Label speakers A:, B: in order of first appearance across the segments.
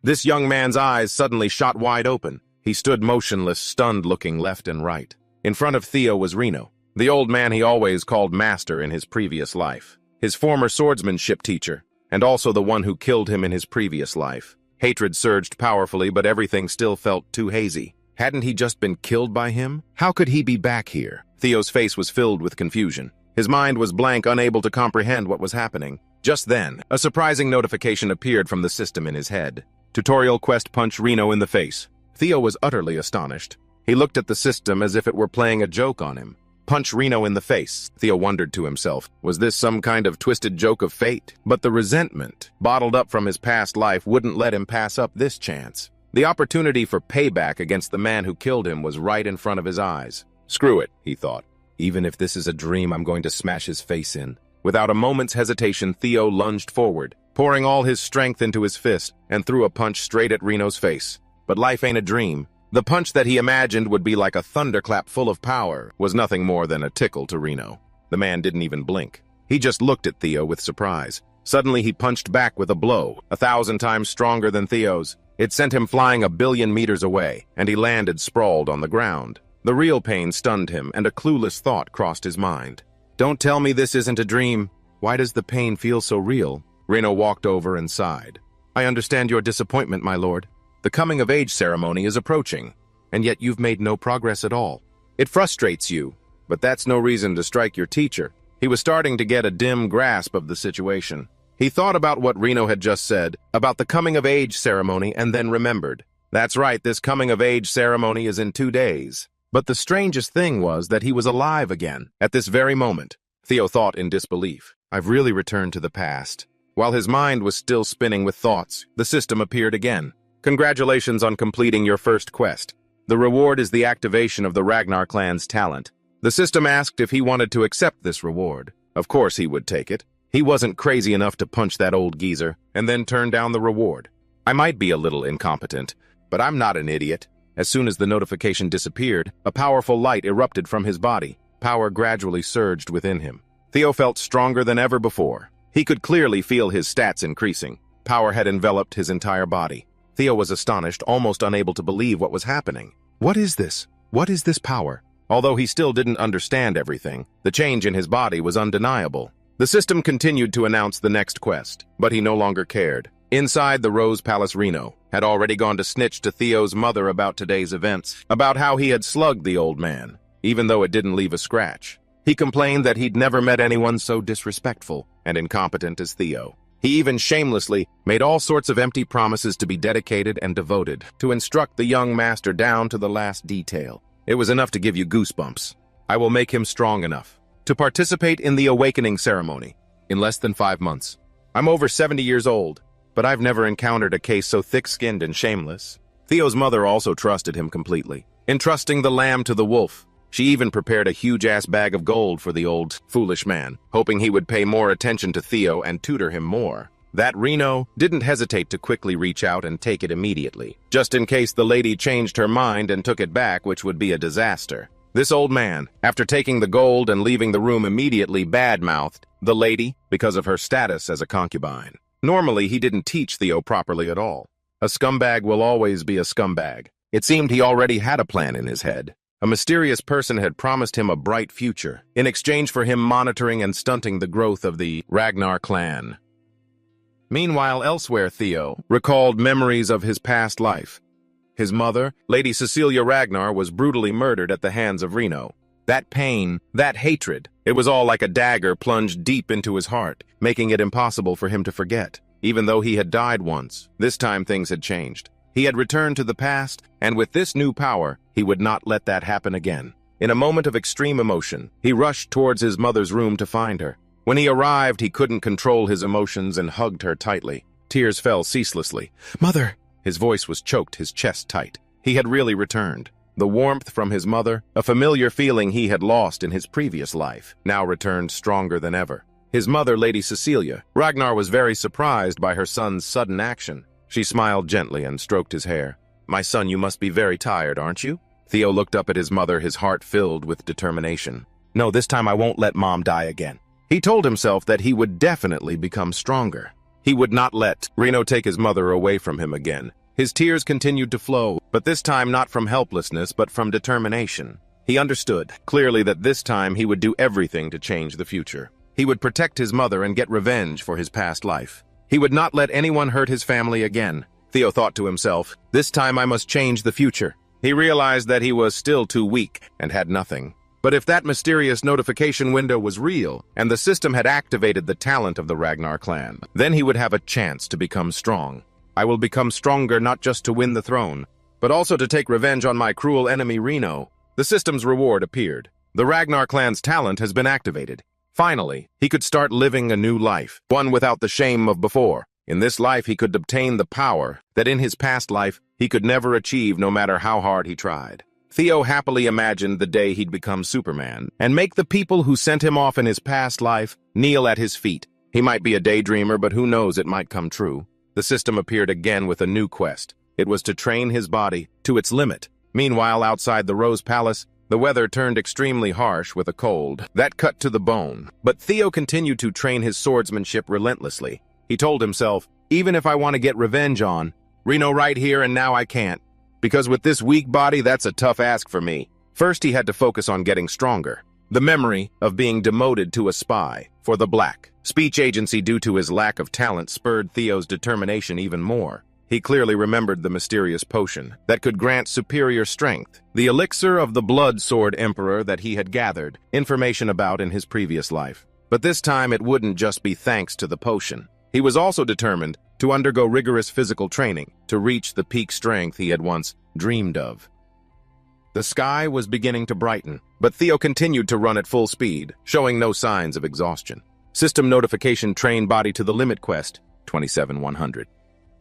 A: This young man's eyes suddenly shot wide open. He stood motionless, stunned, looking left and right. In front of Theo was Reno, the old man he always called master in his previous life, his former swordsmanship teacher, and also the one who killed him in his previous life. Hatred surged powerfully, but everything still felt too hazy. Hadn't he just been killed by him? How could he be back here? Theo's face was filled with confusion. His mind was blank, unable to comprehend what was happening. Just then, a surprising notification appeared from the system in his head. Tutorial quest: punch Reno in the face. Theo was utterly astonished. He looked at the system as if it were playing a joke on him. Punch Reno in the face. Theo wondered to himself, was this some kind of twisted joke of fate? But the resentment, bottled up from his past life, wouldn't let him pass up this chance. The opportunity for payback against the man who killed him was right in front of his eyes. Screw it, he thought. Even if this is a dream, I'm going to smash his face in. Without a moment's hesitation, Theo lunged forward, pouring all his strength into his fist, and threw a punch straight at Reno's face. But life ain't a dream. The punch that he imagined would be like a thunderclap full of power was nothing more than a tickle to Reno. The man didn't even blink. He just looked at Theo with surprise. Suddenly he punched back with a blow, 1,000 times stronger than Theo's. It sent him flying 1,000,000,000 meters away, and he landed sprawled on the ground. The real pain stunned him, and a clueless thought crossed his mind. Don't tell me this isn't a dream. Why does the pain feel so real? Reno walked over and sighed. I understand your disappointment, my lord. The coming-of-age ceremony is approaching, and yet you've made no progress at all. It frustrates you, but that's no reason to strike your teacher. He was starting to get a dim grasp of the situation. He thought about what Reno had just said, about the coming-of-age ceremony, and then remembered. That's right, this coming-of-age ceremony is in 2 days. But the strangest thing was that he was alive again, at this very moment. Theo thought in disbelief. I've really returned to the past. While his mind was still spinning with thoughts, the system appeared again. Congratulations on completing your first quest. The reward is the activation of the Ragnar clan's talent. The system asked if he wanted to accept this reward. Of course he would take it. He wasn't crazy enough to punch that old geezer and then turn down the reward. I might be a little incompetent, but I'm not an idiot. As soon as the notification disappeared, a powerful light erupted from his body. Power gradually surged within him. Theo felt stronger than ever before. He could clearly feel his stats increasing. Power had enveloped his entire body. Theo was astonished, almost unable to believe what was happening. What is this? What is this power? Although he still didn't understand everything, the change in his body was undeniable. The system continued to announce the next quest, but he no longer cared. Inside the Rose Palace, Reno had already gone to snitch to Theo's mother about today's events, about how he had slugged the old man, even though it didn't leave a scratch. He complained that he'd never met anyone so disrespectful and incompetent as Theo. He even shamelessly made all sorts of empty promises to be dedicated and devoted, to instruct the young master down to the last detail. It was enough to give you goosebumps. I will make him strong enough to participate in the awakening ceremony in less than 5 months. I'm over 70 years old, but I've never encountered a case so thick-skinned and shameless. Theo's mother also trusted him completely, entrusting the lamb to the wolf. She even prepared a huge-ass bag of gold for the old, foolish man, hoping he would pay more attention to Theo and tutor him more. That Reno didn't hesitate to quickly reach out and take it immediately, just in case the lady changed her mind and took it back, which would be a disaster. This old man, after taking the gold and leaving the room immediately, bad-mouthed the lady because of her status as a concubine. Normally, he didn't teach Theo properly at all. A scumbag will always be a scumbag. It seemed he already had a plan in his head. A mysterious person had promised him a bright future, in exchange for him monitoring and stunting the growth of the Ragnar clan. Meanwhile, elsewhere, Theo recalled memories of his past life. His mother, Lady Cecilia Ragnar, was brutally murdered at the hands of Reno. That pain, that hatred, it was all like a dagger plunged deep into his heart, making it impossible for him to forget. Even though he had died once, this time things had changed. He had returned to the past, and with this new power, he would not let that happen again. In a moment of extreme emotion, he rushed towards his mother's room to find her. When he arrived, he couldn't control his emotions and hugged her tightly. Tears fell ceaselessly. "Mother!" His voice was choked, his chest tight. He had really returned. The warmth from his mother, a familiar feeling he had lost in his previous life, now returned stronger than ever. His mother, Lady Cecilia Ragnar, was very surprised by her son's sudden action. She smiled gently and stroked his hair. "My son, you must be very tired, aren't you?" Theo looked up at his mother, his heart filled with determination. "No, this time I won't let Mom die again." He told himself that he would definitely become stronger. He would not let Reno take his mother away from him again. His tears continued to flow, but this time not from helplessness but from determination. He understood clearly that this time he would do everything to change the future. He would protect his mother and get revenge for his past life. He would not let anyone hurt his family again. Theo thought to himself, "This time I must change the future." He realized that he was still too weak and had nothing. But if that mysterious notification window was real, and the system had activated the talent of the Ragnar clan, then he would have a chance to become strong. "I will become stronger not just to win the throne, but also to take revenge on my cruel enemy Reno." The system's reward appeared. The Ragnar clan's talent has been activated. Finally, he could start living a new life, one without the shame of before. In this life, he could obtain the power that in his past life he could never achieve no matter how hard he tried. Theo happily imagined the day he'd become Superman and make the people who sent him off in his past life kneel at his feet. He might be a daydreamer, but who knows, it might come true. The system appeared again with a new quest. It was to train his body to its limit. Meanwhile, outside the Rose Palace, the weather turned extremely harsh with a cold that cut to the bone. But Theo continued to train his swordsmanship relentlessly. He told himself, "Even if I want to get revenge on Reno right here and now, I can't. Because with this weak body, that's a tough ask for me." First, he had to focus on getting stronger. The memory of being demoted to a spy for the Black Speech Agency due to his lack of talent spurred Theo's determination even more. He clearly remembered the mysterious potion that could grant superior strength, the elixir of the Blood Sword Emperor that he had gathered information about in his previous life. But this time it wouldn't just be thanks to the potion. He was also determined to undergo rigorous physical training to reach the peak strength he had once dreamed of. The sky was beginning to brighten, but Theo continued to run at full speed, showing no signs of exhaustion. System notification: train body to the limit quest, 27-100.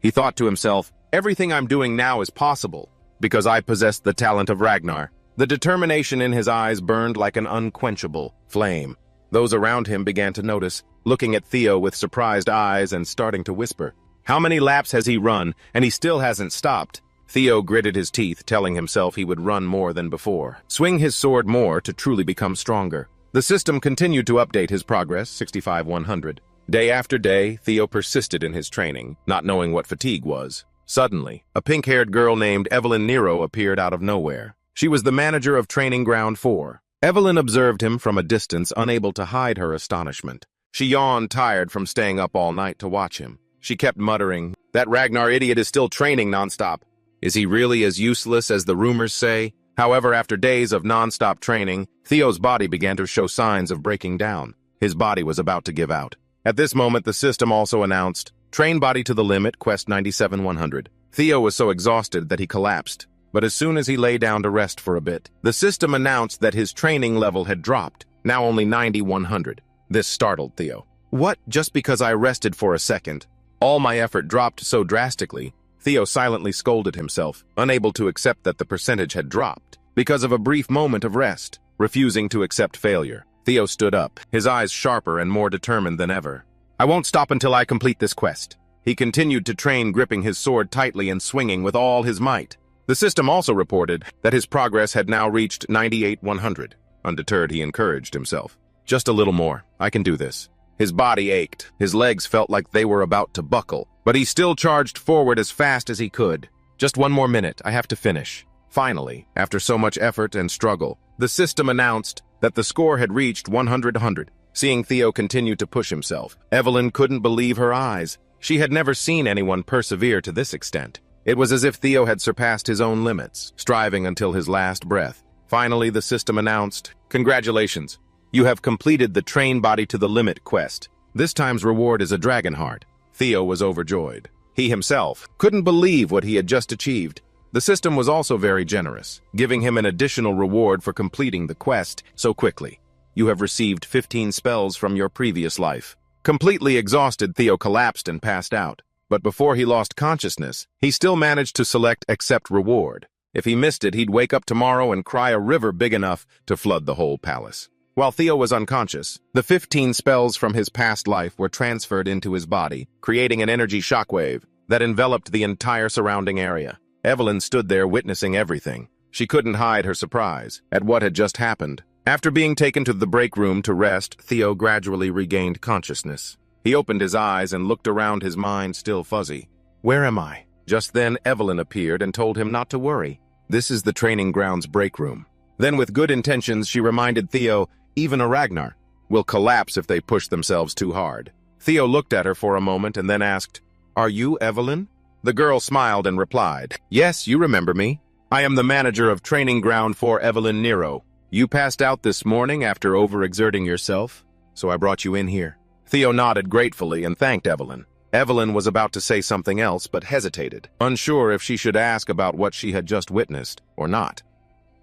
A: He thought to himself, "Everything I'm doing now is possible, because I possess the talent of Ragnar." The determination in his eyes burned like an unquenchable flame. Those around him began to notice, looking at Theo with surprised eyes and starting to whisper, "How many laps has he run, and he still hasn't stopped?" Theo gritted his teeth, telling himself he would run more than before, swing his sword more to truly become stronger. The system continued to update his progress, 65-100. Day after day, Theo persisted in his training, not knowing what fatigue was. Suddenly, a pink-haired girl named Evelyn Nero appeared out of nowhere. She was the manager of Training Ground 4. Evelyn observed him from a distance, unable to hide her astonishment. She yawned, tired from staying up all night to watch him. She kept muttering, "That Ragnar idiot is still training nonstop. Is he really as useless as the rumors say?" However, after days of nonstop training, Theo's body began to show signs of breaking down. His body was about to give out. At this moment, the system also announced, "Train body to the limit, quest 97-100. Theo was so exhausted that he collapsed. But as soon as he lay down to rest for a bit, the system announced that his training level had dropped, now only 90-100. This startled Theo. "What? Just because I rested for a second? All my effort dropped so drastically?" Theo silently scolded himself, unable to accept that the percentage had dropped because of a brief moment of rest, refusing to accept failure. Theo stood up, his eyes sharper and more determined than ever. "I won't stop until I complete this quest." He continued to train, gripping his sword tightly and swinging with all his might. The system also reported that his progress had now reached 98-100. Undeterred, he encouraged himself. "Just a little more. I can do this." His body ached. His legs felt like they were about to buckle, but he still charged forward as fast as he could. "Just one more minute. I have to finish." Finally, after so much effort and struggle, the system announced that the score had reached 100-100. Seeing Theo continue to push himself, Evelyn couldn't believe her eyes. She had never seen anyone persevere to this extent. It was as if Theo had surpassed his own limits, striving until his last breath. Finally, the system announced, "Congratulations. You have completed the Train Body to the Limit quest. This time's reward is a dragon heart." Theo was overjoyed. He himself couldn't believe what he had just achieved. The system was also very generous, giving him an additional reward for completing the quest so quickly. "You have received 15 spells from your previous life." Completely exhausted, Theo collapsed and passed out. But before he lost consciousness, he still managed to select Accept Reward. If he missed it, he'd wake up tomorrow and cry a river big enough to flood the whole palace. While Theo was unconscious, the 15 spells from his past life were transferred into his body, creating an energy shockwave that enveloped the entire surrounding area. Evelyn stood there witnessing everything. She couldn't hide her surprise at what had just happened. After being taken to the break room to rest, Theo gradually regained consciousness. He opened his eyes and looked around, his mind still fuzzy. Where am I? Just then, Evelyn appeared and told him not to worry. This is the training grounds break room. Then, with good intentions, she reminded Theo, even a Ragnar will collapse if they push themselves too hard. Theo looked at her for a moment and then asked, Are you Evelyn? The girl smiled and replied, Yes, you remember me. I am the manager of Training Ground for Evelyn Nero. You passed out this morning after overexerting yourself, so I brought you in here. Theo nodded gratefully and thanked Evelyn. Evelyn was about to say something else but hesitated, unsure if she should ask about what she had just witnessed or not.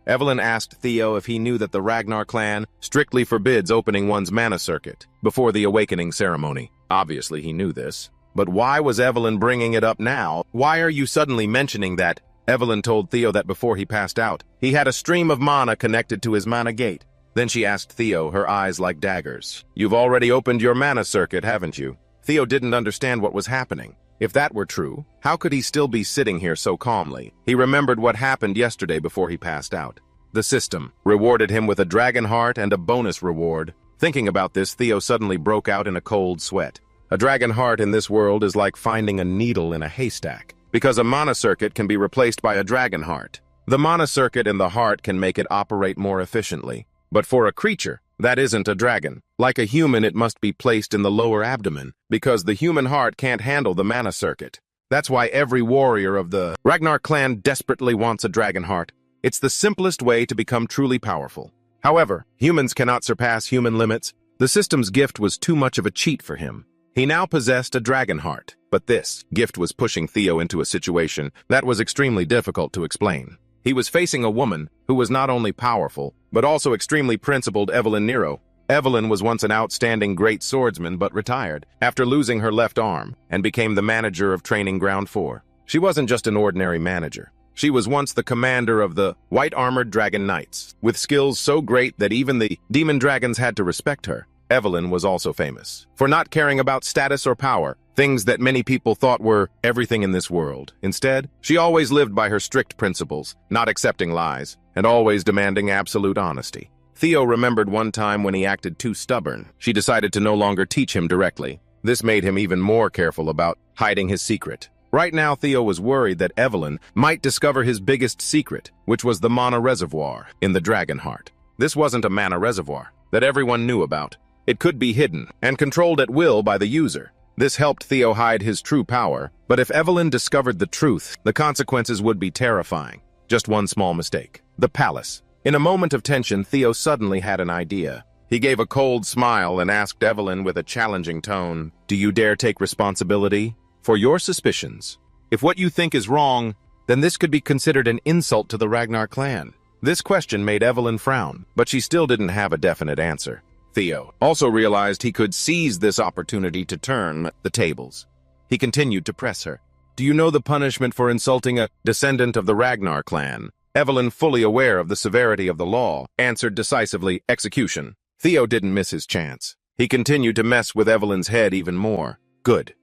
A: Evelyn asked Theo if he knew that the Ragnar clan strictly forbids opening one's mana circuit before the awakening ceremony. Obviously he knew this, but why was Evelyn bringing it up now? Why are you suddenly mentioning that? Evelyn told Theo that before he passed out, he had a stream of mana connected to his mana gate. Then she asked Theo, her eyes like daggers. You've already opened your mana circuit, haven't you? Theo didn't understand what was happening. If that were true, how could he still be sitting here so calmly? He remembered what happened yesterday before he passed out. The system rewarded him with a dragon heart and a bonus reward. Thinking about this, Theo suddenly broke out in a cold sweat. A dragon heart in this world is like finding a needle in a haystack, because a mana circuit can be replaced by a dragon heart. The mana circuit in the heart can make it operate more efficiently. But for a creature, that isn't a dragon. Like a human, it must be placed in the lower abdomen, because the human heart can't handle the mana circuit. That's why every warrior of the Ragnar clan desperately wants a dragon heart. It's the simplest way to become truly powerful. However, humans cannot surpass human limits. The system's gift was too much of a cheat for him. He now possessed a dragon heart, but this gift was pushing Theo into a situation that was extremely difficult to explain. He was facing a woman who was not only powerful, but also extremely principled, Evelyn Nero. Evelyn was once an outstanding great swordsman but retired after losing her left arm and became the manager of Training Ground 4. She wasn't just an ordinary manager. She was once the commander of the white-armored dragon knights, with skills so great that even the demon dragons had to respect her. Evelyn was also famous for not caring about status or power, things that many people thought were everything in this world. Instead, she always lived by her strict principles, not accepting lies, and always demanding absolute honesty. Theo remembered one time when he acted too stubborn. She decided to no longer teach him directly. This made him even more careful about hiding his secret. Right now, Theo was worried that Evelyn might discover his biggest secret, which was the mana reservoir in the dragon heart. This wasn't a mana reservoir that everyone knew about. It could be hidden and controlled at will by the user. This helped Theo hide his true power, but if Evelyn discovered the truth, the consequences would be terrifying. Just one small mistake. The palace. In a moment of tension, Theo suddenly had an idea. He gave a cold smile and asked Evelyn with a challenging tone, Do you dare take responsibility for your suspicions? If what you think is wrong, then this could be considered an insult to the Ragnar clan. This question made Evelyn frown, but she still didn't have a definite answer. Theo also realized he could seize this opportunity to turn the tables. He continued to press her. Do you know the punishment for insulting a descendant of the Ragnar clan? Evelyn, fully aware of the severity of the law, answered decisively, execution. Theo didn't miss his chance. He continued to mess with Evelyn's head even more. Good,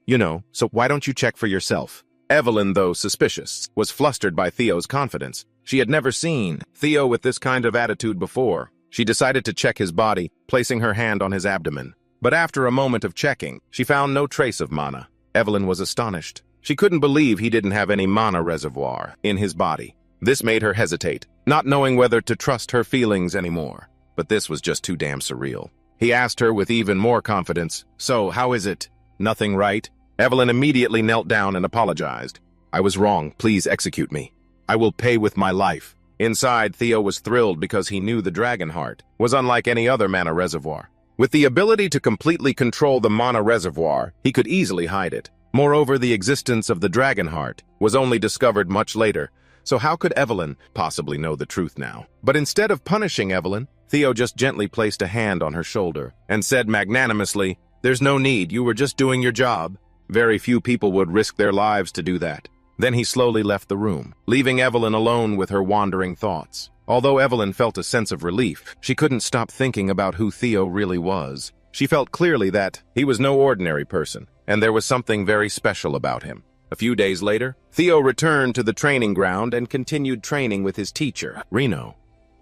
A: so why don't you check for yourself? Evelyn, though suspicious, was flustered by Theo's confidence. She had never seen Theo with this kind of attitude before. She decided to check his body, placing her hand on his abdomen. But after a moment of checking, she found no trace of mana. Evelyn was astonished. She couldn't believe he didn't have any mana reservoir in his body. This made her hesitate, not knowing whether to trust her feelings anymore. But this was just too damn surreal. He asked her with even more confidence, So, how is it? Nothing, right? Evelyn immediately knelt down and apologized. I was wrong. Please execute me. I will pay with my life. Inside, Theo was thrilled because he knew the dragon heart was unlike any other mana reservoir. With the ability to completely control the mana reservoir, he could easily hide it. Moreover, the existence of the dragon heart was only discovered much later, so how could Evelyn possibly know the truth now? But instead of punishing Evelyn, Theo just gently placed a hand on her shoulder and said magnanimously, There's no need, you were just doing your job. Very few people would risk their lives to do that. Then he slowly left the room, leaving Evelyn alone with her wandering thoughts. Although Evelyn felt a sense of relief, she couldn't stop thinking about who Theo really was. She felt clearly that he was no ordinary person, and there was something very special about him. A few days later, Theo returned to the training ground and continued training with his teacher, Reno.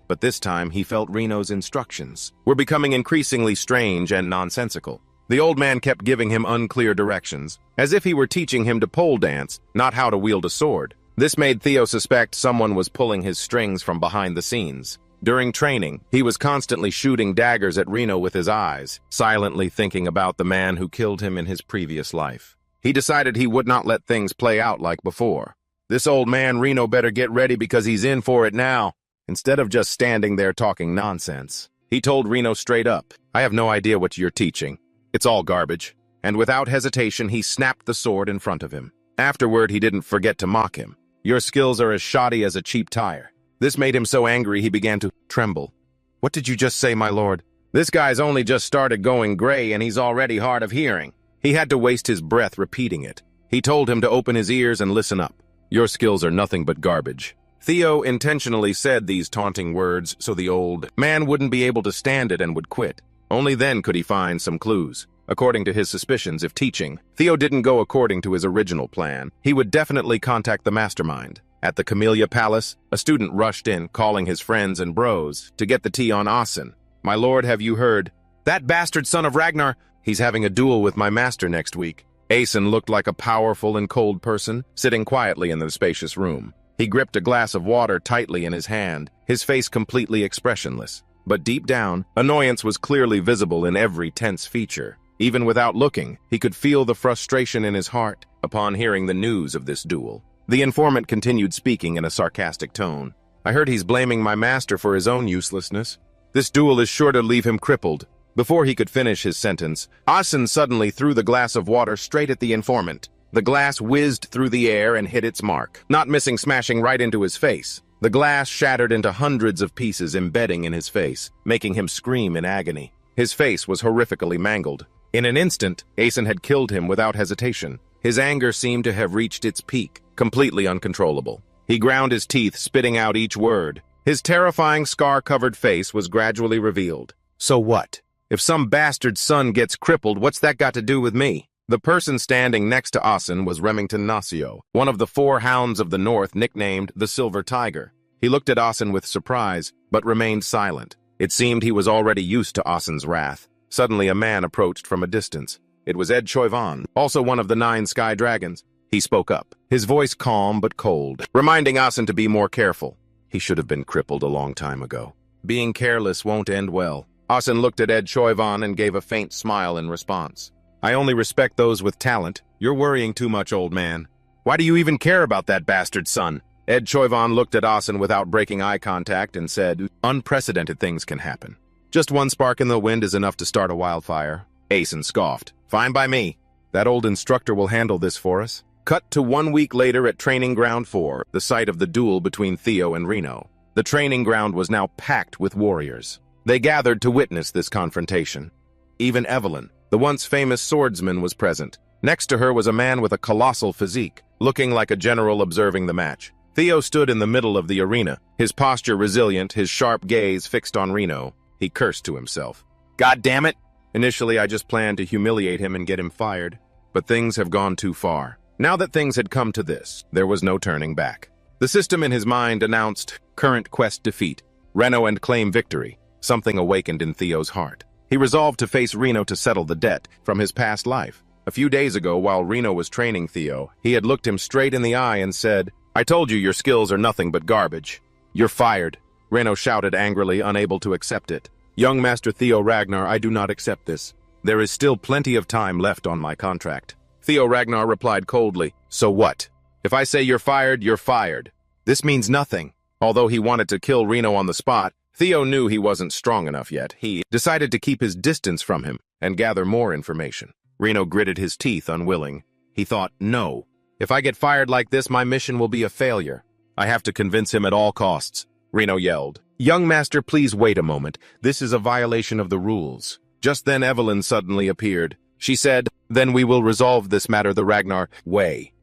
A: But this time, he felt Reno's instructions were becoming increasingly strange and nonsensical. The old man kept giving him unclear directions, as if he were teaching him to pole dance, not how to wield a sword. This made Theo suspect someone was pulling his strings from behind the scenes. During training, he was constantly shooting daggers at Reno with his eyes, silently thinking about the man who killed him in his previous life. He decided he would not let things play out like before. This old man Reno better get ready because he's in for it now, instead of just standing there talking nonsense. He told Reno straight up, "I have no idea what you're teaching. It's all garbage." And without hesitation, he snapped the sword in front of him. Afterward, he didn't forget to mock him. "Your skills are as shoddy as a cheap tire." This made him so angry he began to tremble. "What did you just say, my lord?" "This guy's only just started going gray and he's already hard of hearing." He had to waste his breath repeating it. He told him to open his ears and listen up. "Your skills are nothing but garbage." Theo intentionally said these taunting words so the old man wouldn't be able to stand it and would quit. Only then could he find some clues. According to his suspicions, if teaching Theo didn't go according to his original plan, he would definitely contact the mastermind. At the Camellia Palace, a student rushed in, calling his friends and bros to get the tea on Asen. "My lord, have you heard? That bastard son of Ragnar, he's having a duel with my master next week." Asen looked like a powerful and cold person, sitting quietly in the spacious room. He gripped a glass of water tightly in his hand, his face completely expressionless. But deep down, annoyance was clearly visible in every tense feature. Even without looking, he could feel the frustration in his heart upon hearing the news of this duel. The informant continued speaking in a sarcastic tone. "I heard he's blaming my master for his own uselessness. This duel is sure to leave him crippled." Before he could finish his sentence, Asen suddenly threw the glass of water straight at the informant. The glass whizzed through the air and hit its mark, not missing smashing right into his face. The glass shattered into hundreds of pieces, embedding in his face, making him scream in agony. His face was horrifically mangled. In an instant, Asen had killed him without hesitation. His anger seemed to have reached its peak, completely uncontrollable. He ground his teeth, spitting out each word. His terrifying scar-covered face was gradually revealed. "So what? If some bastard's son gets crippled, what's that got to do with me?" The person standing next to Asen was Remington Nacio, one of the 4 hounds of the north nicknamed the Silver Tiger. He looked at Asen with surprise, but remained silent. It seemed he was already used to Asen's wrath. Suddenly a man approached from a distance. It was Ed Choivan, also one of the 9 Sky Dragons. He spoke up, his voice calm but cold, reminding Asen to be more careful. He should have been crippled a long time ago. Being careless won't end well. Asen looked at Ed Choivan and gave a faint smile in response. "I only respect those with talent. You're worrying too much, old man. Why do you even care about that bastard son?" Ed Choivan looked at Asen without breaking eye contact and said, "Unprecedented things can happen. Just one spark in the wind is enough to start a wildfire." Asen scoffed. "Fine by me. That old instructor will handle this for us." Cut to 1 week later at Training Ground 4, the site of the duel between Theo and Reno. The training ground was now packed with warriors. They gathered to witness this confrontation. Even Evelyn, the once famous swordsman, was present. Next to her was a man with a colossal physique, looking like a general observing the match. Theo stood in the middle of the arena, his posture resilient, his sharp gaze fixed on Reno. He cursed to himself. "God damn it! Initially, I just planned to humiliate him and get him fired. But things have gone too far." Now that things had come to this, there was no turning back. The system in his mind announced current quest defeat, Reno and claim victory. Something awakened in Theo's heart. He resolved to face Reno to settle the debt from his past life. A few days ago, while Reno was training Theo, he had looked him straight in the eye and said, "I told you your skills are nothing but garbage. You're fired." Reno shouted angrily, unable to accept it. "Young Master Theo Ragnar, I do not accept this. There is still plenty of time left on my contract." Theo Ragnar replied coldly, "So what? If I say you're fired, you're fired. This means nothing." Although he wanted to kill Reno on the spot, Theo knew he wasn't strong enough yet. He decided to keep his distance from him and gather more information. Reno gritted his teeth, unwilling. He thought, "No. If I get fired like this, my mission will be a failure. I have to convince him at all costs." Reno yelled, "Young Master, please wait a moment. This is a violation of the rules." Just then Evelyn suddenly appeared. She said, "Then we will resolve this matter the Ragnar way."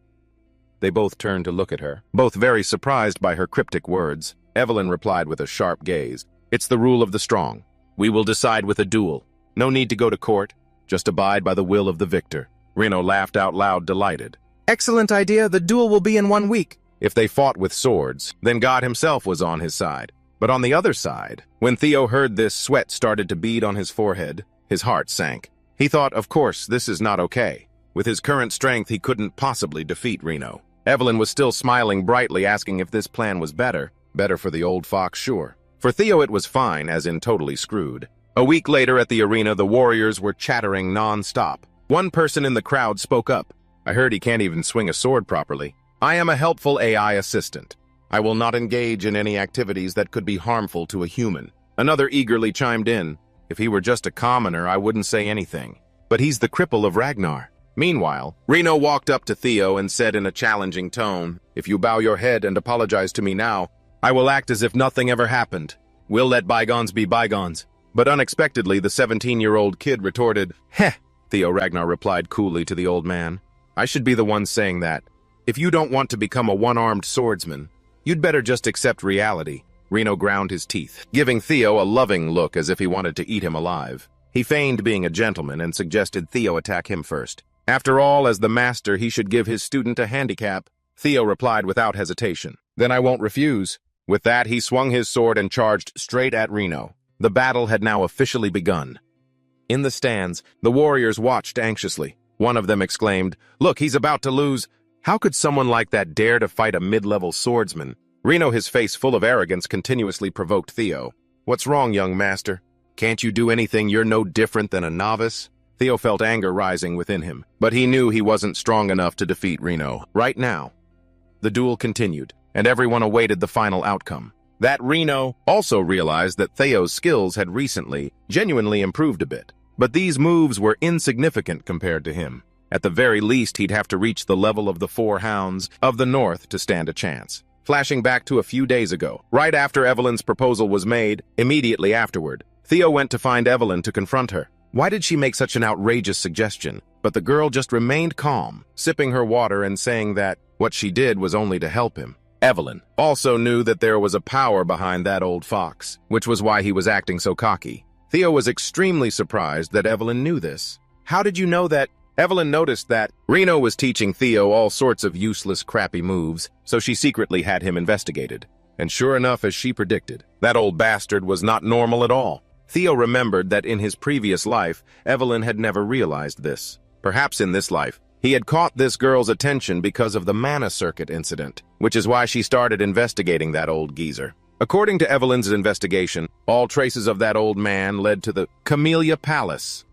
A: They both turned to look at her, both very surprised by her cryptic words. Evelyn replied with a sharp gaze, "It's the rule of the strong. We will decide with a duel. No need to go to court. Just abide by the will of the victor." Reno laughed out loud, delighted. "Excellent idea. The duel will be in 1 week." If they fought with swords, then God himself was on his side. But on the other side, when Theo heard this, sweat started to bead on his forehead. His heart sank. He thought, of course, this is not okay. With his current strength, he couldn't possibly defeat Reno. Evelyn was still smiling brightly, asking if this plan was better. Better for the old fox, sure. For Theo it was fine, as in totally screwed. A week later at the arena, the warriors were chattering non-stop. One person in the crowd spoke up. I heard he can't even swing a sword properly. I am a helpful AI assistant. I will not engage in any activities that could be harmful to a human. Another eagerly chimed in. If he were just a commoner, I wouldn't say anything. But he's the cripple of Ragnar. Meanwhile, Reno walked up to Theo and said in a challenging tone, if you bow your head and apologize to me now, I will act as if nothing ever happened. We'll let bygones be bygones. But unexpectedly, the 17-year-old kid retorted, Heh! Theo Ragnar replied coolly to the old man. I should be the one saying that. If you don't want to become a one-armed swordsman, you'd better just accept reality. Reno ground his teeth, giving Theo a loving look as if he wanted to eat him alive. He feigned being a gentleman and suggested Theo attack him first. After all, as the master, he should give his student a handicap. Theo replied without hesitation. Then I won't refuse. With that, he swung his sword and charged straight at Reno. The battle had now officially begun. In the stands, the warriors watched anxiously. One of them exclaimed, Look, he's about to lose. How could someone like that dare to fight a mid-level swordsman? Reno, his face full of arrogance, continuously provoked Theo. What's wrong, young master? Can't you do anything? You're no different than a novice? Theo felt anger rising within him, but he knew he wasn't strong enough to defeat Reno. Right now. The duel continued, and everyone awaited the final outcome. That Reno also realized that Theo's skills had recently, genuinely improved a bit. But these moves were insignificant compared to him. At the very least, he'd have to reach the level of the 4 hounds of the north to stand a chance. Flashing back to a few days ago, right after Evelyn's proposal was made, immediately afterward, Theo went to find Evelyn to confront her. Why did she make such an outrageous suggestion? But the girl just remained calm, sipping her water and saying that what she did was only to help him. Evelyn also knew that there was a power behind that old fox, which was why he was acting so cocky. Theo was extremely surprised that Evelyn knew this. How did you know that? Evelyn noticed that Reno was teaching Theo all sorts of useless, crappy moves, so she secretly had him investigated. And sure enough, as she predicted, that old bastard was not normal at all. Theo remembered that in his previous life, Evelyn had never realized this. Perhaps in this life, he had caught this girl's attention because of the mana circuit incident, which is why she started investigating that old geezer. According to Evelyn's investigation, all traces of that old man led to the Camellia Palace.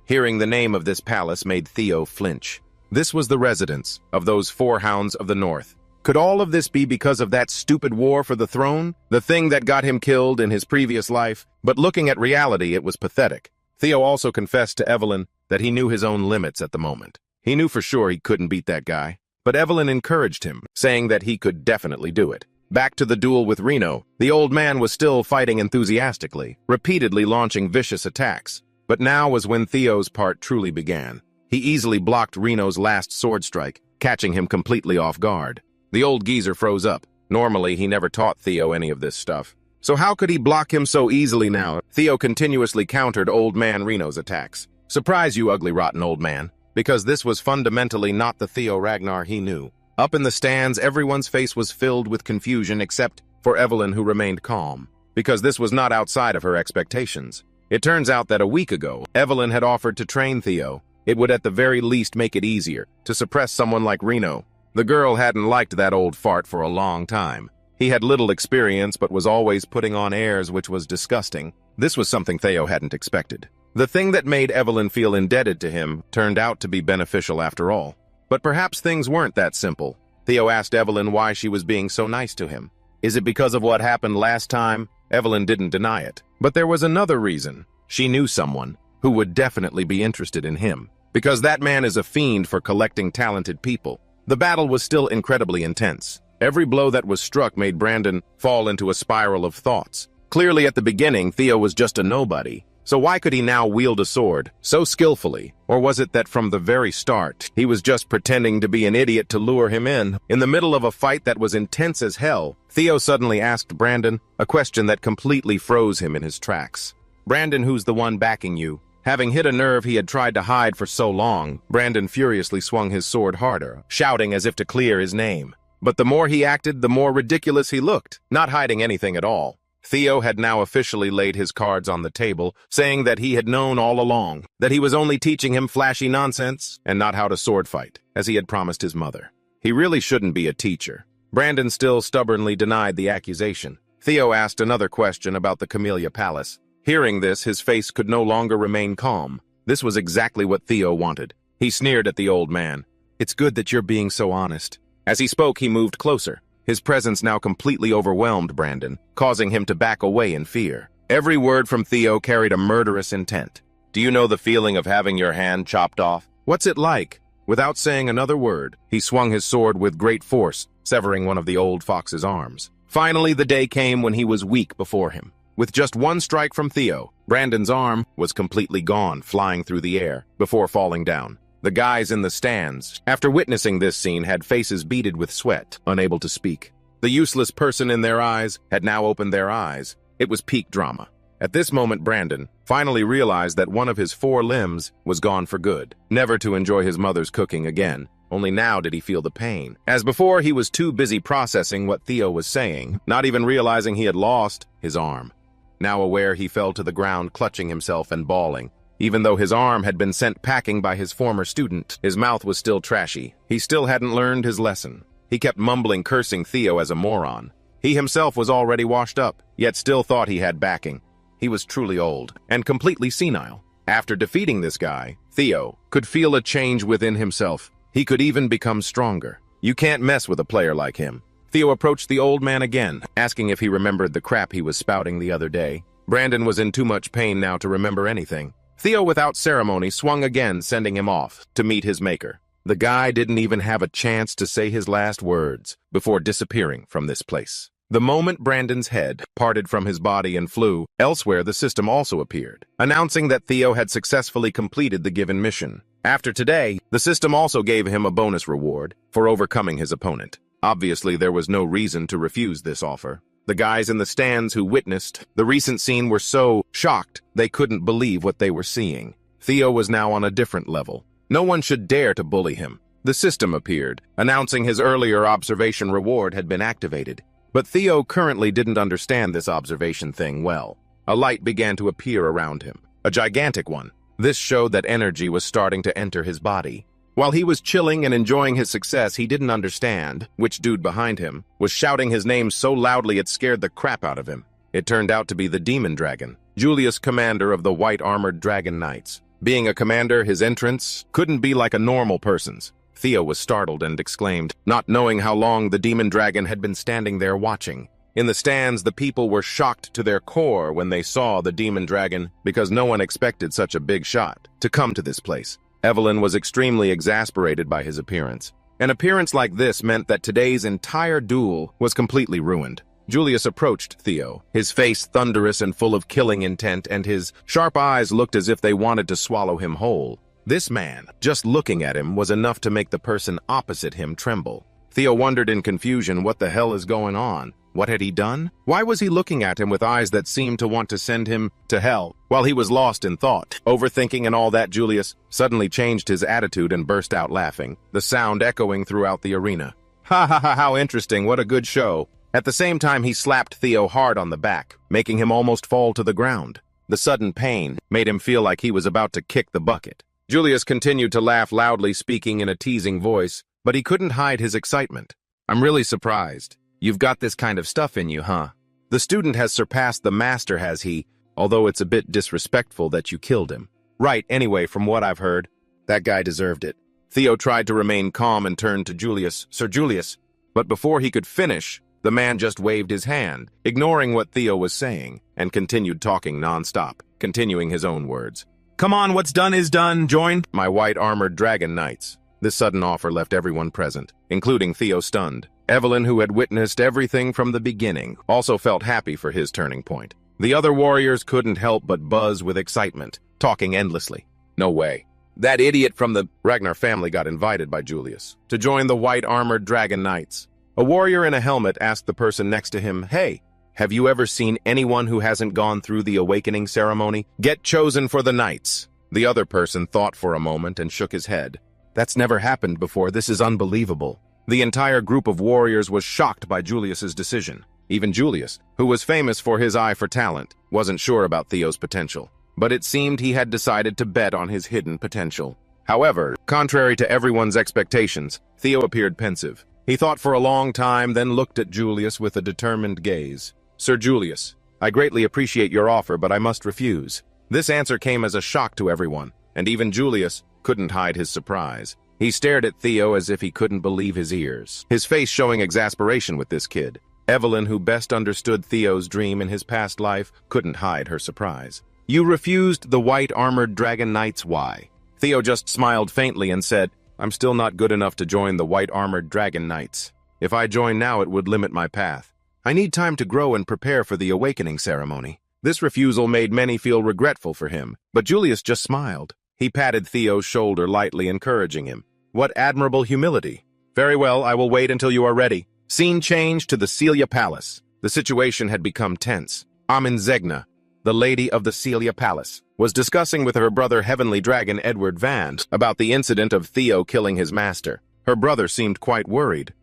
A: Hearing the name of this palace made Theo flinch. This was the residence of those 4 hounds of the north. Could all of this be because of that stupid war for the throne? The thing that got him killed in his previous life? But looking at reality, it was pathetic. Theo also confessed to Evelyn that he knew his own limits at the moment. He knew for sure he couldn't beat that guy. But Evelyn encouraged him, saying that he could definitely do it. Back to the duel with Reno, the old man was still fighting enthusiastically, repeatedly launching vicious attacks. But now was when Theo's part truly began. He easily blocked Reno's last sword strike, catching him completely off guard. The old geezer froze up. Normally, he never taught Theo any of this stuff. So how could he block him so easily now? Theo continuously countered old man Reno's attacks. Surprise, you ugly rotten old man, because this was fundamentally not the Theo Ragnar he knew. Up in the stands, everyone's face was filled with confusion except for Evelyn, who remained calm, because this was not outside of her expectations. It turns out that a week ago, Evelyn had offered to train Theo. It would at the very least make it easier to suppress someone like Reno. The girl hadn't liked that old fart for a long time. He had little experience but was always putting on airs, which was disgusting. This was something Theo hadn't expected. The thing that made Evelyn feel indebted to him turned out to be beneficial after all. But perhaps things weren't that simple. Theo asked Evelyn why she was being so nice to him. Is it because of what happened last time? Evelyn didn't deny it. But there was another reason. She knew someone who would definitely be interested in him, because that man is a fiend for collecting talented people. The battle was still incredibly intense. Every blow that was struck made Brandon fall into a spiral of thoughts. Clearly at the beginning, Theo was just a nobody. So why could he now wield a sword so skillfully? Or was it that from the very start, he was just pretending to be an idiot to lure him in? In the middle of a fight that was intense as hell, Theo suddenly asked Brandon a question that completely froze him in his tracks. Brandon, who's the one backing you? Having hit a nerve he had tried to hide for so long, Brandon furiously swung his sword harder, shouting as if to clear his name. But the more he acted, the more ridiculous he looked, not hiding anything at all. Theo had now officially laid his cards on the table, saying that he had known all along, that he was only teaching him flashy nonsense and not how to sword fight, as he had promised his mother. He really shouldn't be a teacher. Brandon still stubbornly denied the accusation. Theo asked another question about the Camellia Palace. Hearing this, his face could no longer remain calm. This was exactly what Theo wanted. He sneered at the old man. "It's good that you're being so honest." As he spoke, he moved closer. His presence now completely overwhelmed Brandon, causing him to back away in fear. Every word from Theo carried a murderous intent. "Do you know the feeling of having your hand chopped off? What's it like?" Without saying another word, he swung his sword with great force, severing one of the old fox's arms. Finally, the day came when he was weak before him. With just one strike from Theo, Brandon's arm was completely gone, flying through the air, before falling down. The guys in the stands, after witnessing this scene, had faces beaded with sweat, unable to speak. The useless person in their eyes had now opened their eyes. It was peak drama. At this moment, Brandon finally realized that one of his 4 limbs was gone for good, never to enjoy his mother's cooking again. Only now did he feel the pain. As before, he was too busy processing what Theo was saying, not even realizing he had lost his arm. Now aware, he fell to the ground, clutching himself and bawling. Even though his arm had been sent packing by his former student, his mouth was still trashy. He still hadn't learned his lesson. He kept mumbling, cursing Theo as a moron. He himself was already washed up, yet still thought he had backing. He was truly old, and completely senile. After defeating this guy, Theo could feel a change within himself. He could even become stronger. You can't mess with a player like him. Theo approached the old man again, asking if he remembered the crap he was spouting the other day. Brandon was in too much pain now to remember anything. Theo, without ceremony, swung again, sending him off to meet his maker. The guy didn't even have a chance to say his last words before disappearing from this place. The moment Brandon's head parted from his body and flew elsewhere, the system also appeared, announcing that Theo had successfully completed the given mission. After today, the system also gave him a bonus reward for overcoming his opponent. Obviously, there was no reason to refuse this offer. The guys in the stands who witnessed the recent scene were so shocked they couldn't believe what they were seeing. Theo was now on a different level. No one should dare to bully him. The system appeared, announcing his earlier observation reward had been activated. But Theo currently didn't understand this observation thing well. A light began to appear around him, a gigantic one. This showed that energy was starting to enter his body. While he was chilling and enjoying his success, he didn't understand which dude behind him was shouting his name so loudly it scared the crap out of him. It turned out to be the Demon Dragon, Julius, commander of the White Armored Dragon Knights. Being a commander, his entrance couldn't be like a normal person's. Theo was startled and exclaimed, not knowing how long the Demon Dragon had been standing there watching. In the stands, the people were shocked to their core when they saw the Demon Dragon, because no one expected such a big shot to come to this place. Evelyn was extremely exasperated by his appearance. An appearance like this meant that today's entire duel was completely ruined. Julius approached Theo, his face thunderous and full of killing intent, and his sharp eyes looked as if they wanted to swallow him whole. This man, just looking at him, was enough to make the person opposite him tremble. Theo wondered in confusion, what the hell is going on? What had he done? Why was he looking at him with eyes that seemed to want to send him to hell? While he was lost in thought, overthinking and all that, Julius suddenly changed his attitude and burst out laughing, the sound echoing throughout the arena. Ha ha ha, how interesting, what a good show. At the same time, he slapped Theo hard on the back, making him almost fall to the ground. The sudden pain made him feel like he was about to kick the bucket. Julius continued to laugh loudly, speaking in a teasing voice, but he couldn't hide his excitement. I'm really surprised. You've got this kind of stuff in you, huh? The student has surpassed the master, has he? Although it's a bit disrespectful that you killed him. Right, anyway, from what I've heard, that guy deserved it. Theo tried to remain calm and turned to Julius. Sir Julius. But before he could finish, the man just waved his hand, ignoring what Theo was saying, and continued talking non-stop, continuing his own words. Come on, what's done is done. Join my White Armored Dragon Knights. This sudden offer left everyone present, including Theo, stunned. Evelyn, who had witnessed everything from the beginning, also felt happy for his turning point. The other warriors couldn't help but buzz with excitement, talking endlessly. No way. That idiot from the Ragnar family got invited by Julius to join the White Armored Dragon Knights. A warrior in a helmet asked the person next to him, Hey, have you ever seen anyone who hasn't gone through the awakening ceremony? Get chosen for the knights. The other person thought for a moment and shook his head. That's never happened before. This is unbelievable. The entire group of warriors was shocked by Julius's decision. Even Julius, who was famous for his eye for talent, wasn't sure about Theo's potential. But it seemed he had decided to bet on his hidden potential. However, contrary to everyone's expectations, Theo appeared pensive. He thought for a long time, then looked at Julius with a determined gaze. "Sir Julius, I greatly appreciate your offer, but I must refuse." This answer came as a shock to everyone, and even Julius couldn't hide his surprise. He stared at Theo as if he couldn't believe his ears, his face showing exasperation with this kid. Evelyn, who best understood Theo's dream in his past life, couldn't hide her surprise. "You refused the white-armored dragon knights, why?" Theo just smiled faintly and said, "I'm still not good enough to join the white-armored dragon knights. If I join now, it would limit my path. I need time to grow and prepare for the awakening ceremony." This refusal made many feel regretful for him, but Julius just smiled. He patted Theo's shoulder lightly, encouraging him. "What admirable humility. Very well, I will wait until you are ready." Scene changed to the Celia Palace. The situation had become tense. Zegna, the lady of the Celia Palace, was discussing with her brother Heavenly Dragon Edward Van about the incident of Theo killing his master. Her brother seemed quite worried.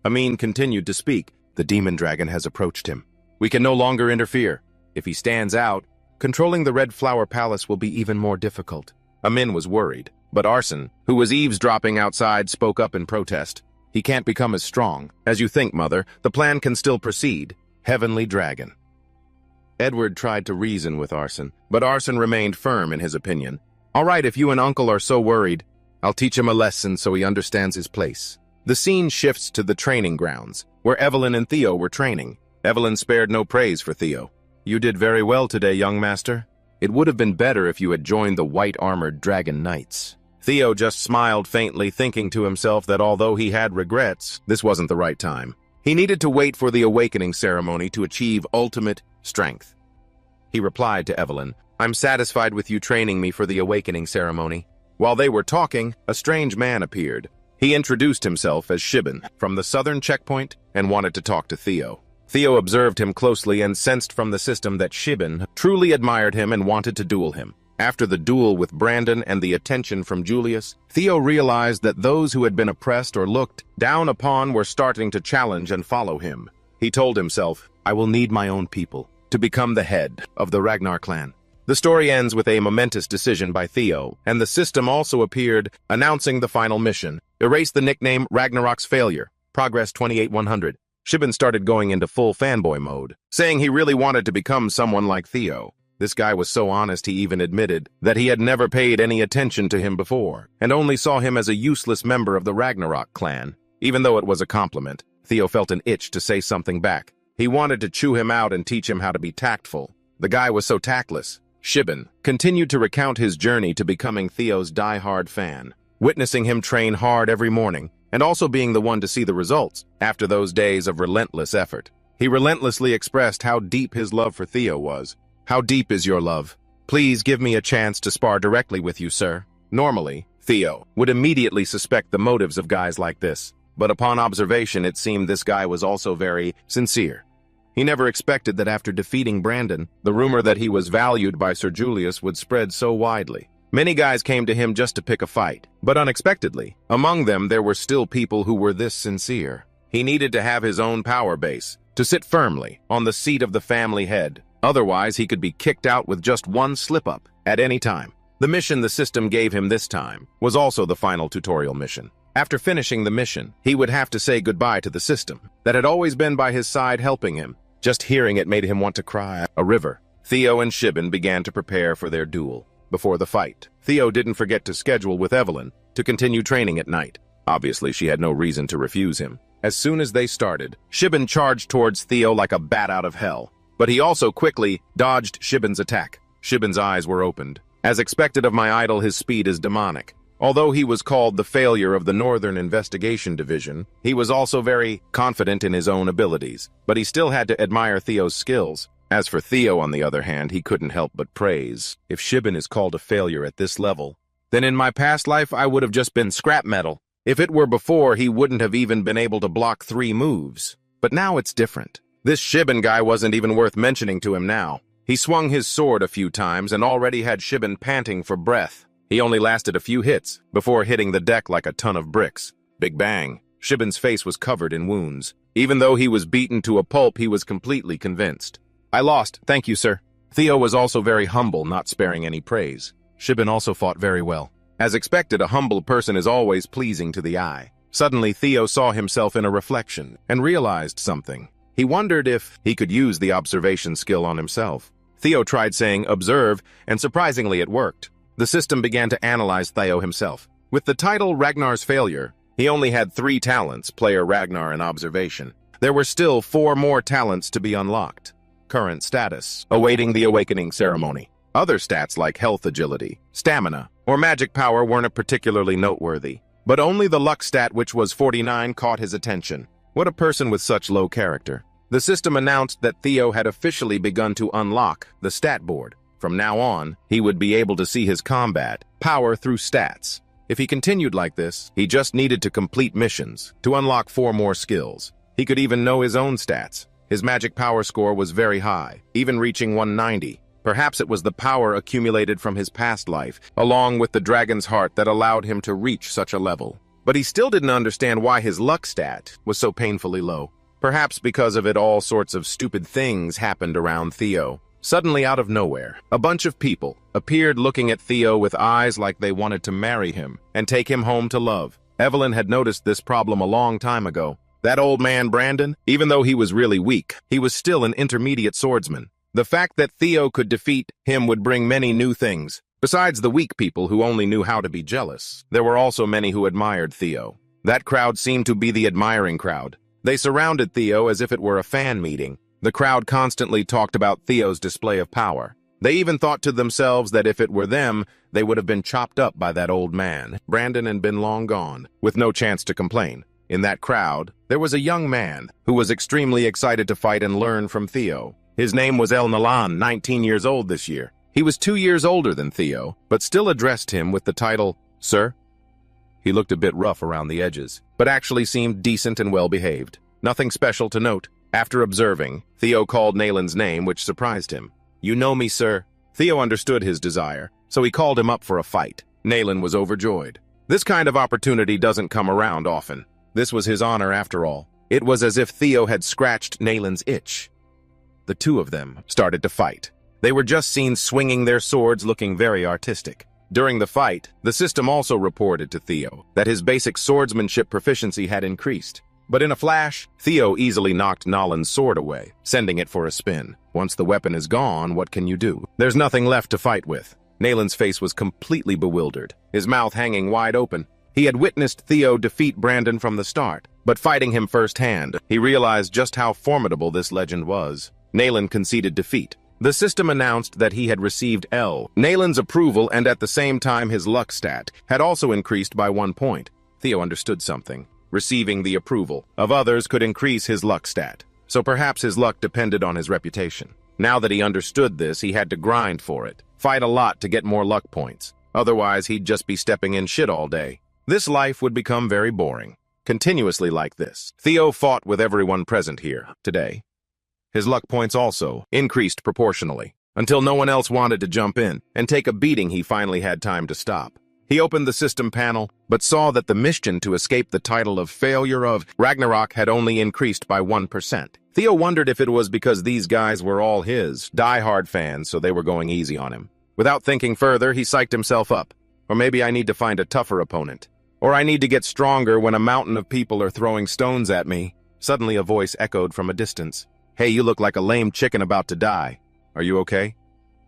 A: Amin continued to speak. "The demon dragon has approached him. We can no longer interfere. If he stands out, controlling the Red Flower Palace will be even more difficult." Amin was worried, but Arson, who was eavesdropping outside, spoke up in protest. "He can't become as strong as you think, Mother. The plan can still proceed." Heavenly Dragon. Edward tried to reason with Arson, but Arson remained firm in his opinion. "All right, if you and Uncle are so worried, I'll teach him a lesson so he understands his place." The scene shifts to the training grounds, where Evelyn and Theo were training. Evelyn spared no praise for Theo. "You did very well today, young master. It would have been better if you had joined the white-armored dragon knights." Theo just smiled faintly, thinking to himself that although he had regrets, this wasn't the right time. He needed to wait for the awakening ceremony to achieve ultimate strength. He replied to Evelyn, "I'm satisfied with you training me for the awakening ceremony." While they were talking, a strange man appeared. He introduced himself as Shibin from the southern checkpoint and wanted to talk to Theo. Theo observed him closely and sensed from the system that Shibin truly admired him and wanted to duel him. After the duel with Brandon and the attention from Julius, Theo realized that those who had been oppressed or looked down upon were starting to challenge and follow him. He told himself, "I will need my own people to become the head of the Ragnar clan." The story ends with a momentous decision by Theo, and the system also appeared, announcing the final mission. Erase the nickname Ragnarok's failure. Progress 28-100. Shibin started going into full fanboy mode, saying he really wanted to become someone like Theo. This guy was so honest he even admitted that he had never paid any attention to him before, and only saw him as a useless member of the Ragnarok clan. Even though it was a compliment, Theo felt an itch to say something back. He wanted to chew him out and teach him how to be tactful. The guy was so tactless. Shibin continued to recount his journey to becoming Theo's die-hard fan, witnessing him train hard every morning, and also being the one to see the results after those days of relentless effort. He relentlessly expressed how deep his love for Theo was. "How deep is your love? Please give me a chance to spar directly with you, sir." Normally, Theo would immediately suspect the motives of guys like this, but upon observation it seemed this guy was also very sincere. He never expected that after defeating Brandon, the rumor that he was valued by Sir Julius would spread so widely. Many guys came to him just to pick a fight, but unexpectedly, among them there were still people who were this sincere. He needed to have his own power base, to sit firmly on the seat of the family head. Otherwise, he could be kicked out with just one slip-up at any time. The mission the system gave him this time was also the final tutorial mission. After finishing the mission, he would have to say goodbye to the system that had always been by his side helping him. Just hearing it made him want to cry. A river. Theo and Shibin began to prepare for their duel. Before the fight, Theo didn't forget to schedule with Evelyn to continue training at night. Obviously, she had no reason to refuse him. As soon as they started, Shibin charged towards Theo like a bat out of hell, but he also quickly dodged Shibin's attack. Shibin's eyes were opened. As expected of my idol, his speed is demonic. Although he was called the failure of the Northern Investigation Division, he was also very confident in his own abilities, but he still had to admire Theo's skills. As for Theo, on the other hand, he couldn't help but praise. If Shibin is called a failure at this level, then in my past life I would have just been scrap metal. If it were before, he wouldn't have even been able to block 3 moves. But now it's different. This Shibin guy wasn't even worth mentioning to him now. He swung his sword a few times and already had Shibin panting for breath. He only lasted a few hits before hitting the deck like a ton of bricks. Big bang. Shibin's face was covered in wounds. Even though he was beaten to a pulp, he was completely convinced. I lost, thank you, sir. Theo was also very humble, not sparing any praise. Shibin also fought very well. As expected, a humble person is always pleasing to the eye. Suddenly, Theo saw himself in a reflection and realized something. He wondered if he could use the observation skill on himself. Theo tried saying observe, and surprisingly it worked. The system began to analyze Theo himself. With the title Ragnar's Failure, he only had 3 talents, player Ragnar and observation. There were still 4 more talents to be unlocked. Current status, awaiting the awakening ceremony. Other stats like health agility, stamina, or magic power weren't particularly noteworthy. But only the luck stat, which was 49, caught his attention. What a person with such low character. The system announced that Theo had officially begun to unlock the stat board. From now on, he would be able to see his combat power through stats. If he continued like this, he just needed to complete missions to unlock 4 more skills. He could even know his own stats. His magic power score was very high, even reaching 190. Perhaps it was the power accumulated from his past life, along with the dragon's heart, that allowed him to reach such a level. But he still didn't understand why his luck stat was so painfully low. Perhaps because of it, all sorts of stupid things happened around Theo. Suddenly, out of nowhere, a bunch of people appeared looking at Theo with eyes like they wanted to marry him and take him home to love. Evelyn had noticed this problem a long time ago. That old man Brandon, even though he was really weak, he was still an intermediate swordsman. The fact that Theo could defeat him would bring many new things. Besides the weak people who only knew how to be jealous, there were also many who admired Theo. That crowd seemed to be the admiring crowd. They surrounded Theo as if it were a fan meeting. The crowd constantly talked about Theo's display of power. They even thought to themselves that if it were them, they would have been chopped up by that old man, Brandon, and been long gone, with no chance to complain. In that crowd, there was a young man who was extremely excited to fight and learn from Theo. His name was El Nalan, 19 years old this year. He was 2 years older than Theo, but still addressed him with the title, Sir. He looked a bit rough around the edges, but actually seemed decent and well-behaved. Nothing special to note. After observing, Theo called Nalan's name, which surprised him. You know me, sir. Theo understood his desire, so he called him up for a fight. Nalan was overjoyed. This kind of opportunity doesn't come around often. This was his honor after all. It was as if Theo had scratched Nalan's itch. The two of them started to fight. They were just seen swinging their swords, looking very artistic. During the fight, the system also reported to Theo that his basic swordsmanship proficiency had increased. But in a flash, Theo easily knocked Nalan's sword away, sending it for a spin. Once the weapon is gone, what can you do? There's nothing left to fight with. Nalan's face was completely bewildered, his mouth hanging wide open. He had witnessed Theo defeat Brandon from the start, but fighting him firsthand, he realized just how formidable this legend was. Nalan conceded defeat. The system announced that he had received Nalan's approval, and at the same time his luck stat had also increased by 1 point. Theo understood something. Receiving the approval of others could increase his luck stat, so perhaps his luck depended on his reputation. Now that he understood this, he had to grind for it, fight a lot to get more luck points. Otherwise, he'd just be stepping in shit all day. This life would become very boring. Continuously like this, Theo fought with everyone present here today. His luck points also increased proportionally, until no one else wanted to jump in and take a beating. He finally had time to stop. He opened the system panel, but saw that the mission to escape the title of Failure of Ragnarok had only increased by 1%. Theo wondered if it was because these guys were all his die-hard fans, so they were going easy on him. Without thinking further, he psyched himself up. Or maybe I need to find a tougher opponent. Or I need to get stronger when a mountain of people are throwing stones at me. Suddenly a voice echoed from a distance. Hey, you look like a lame chicken about to die. Are you okay?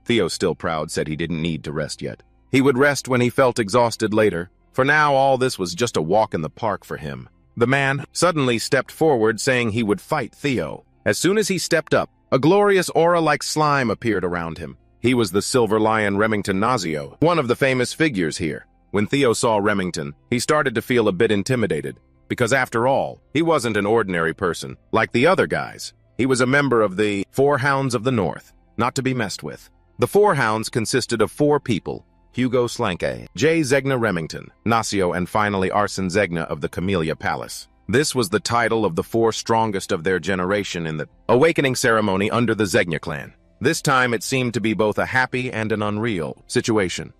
A: Theo, still proud, said he didn't need to rest yet. He would rest when he felt exhausted later. For now, all this was just a walk in the park for him. The man suddenly stepped forward, saying he would fight Theo. As soon as he stepped up, a glorious aura like slime appeared around him. He was the Silver Lion Remington Nazio, one of the famous figures here. When Theo saw Remington, he started to feel a bit intimidated, because after all, he wasn't an ordinary person, like the other guys. He was a member of the Four Hounds of the North, not to be messed with. The Four Hounds consisted of 4 people: Hugo Slanke, J. Zegna Remington, Nasio, and finally Arsene Zegna of the Camellia Palace. This was the title of the 4 strongest of their generation in the awakening ceremony under the Zegna clan. This time it seemed to be both a happy and an unreal situation.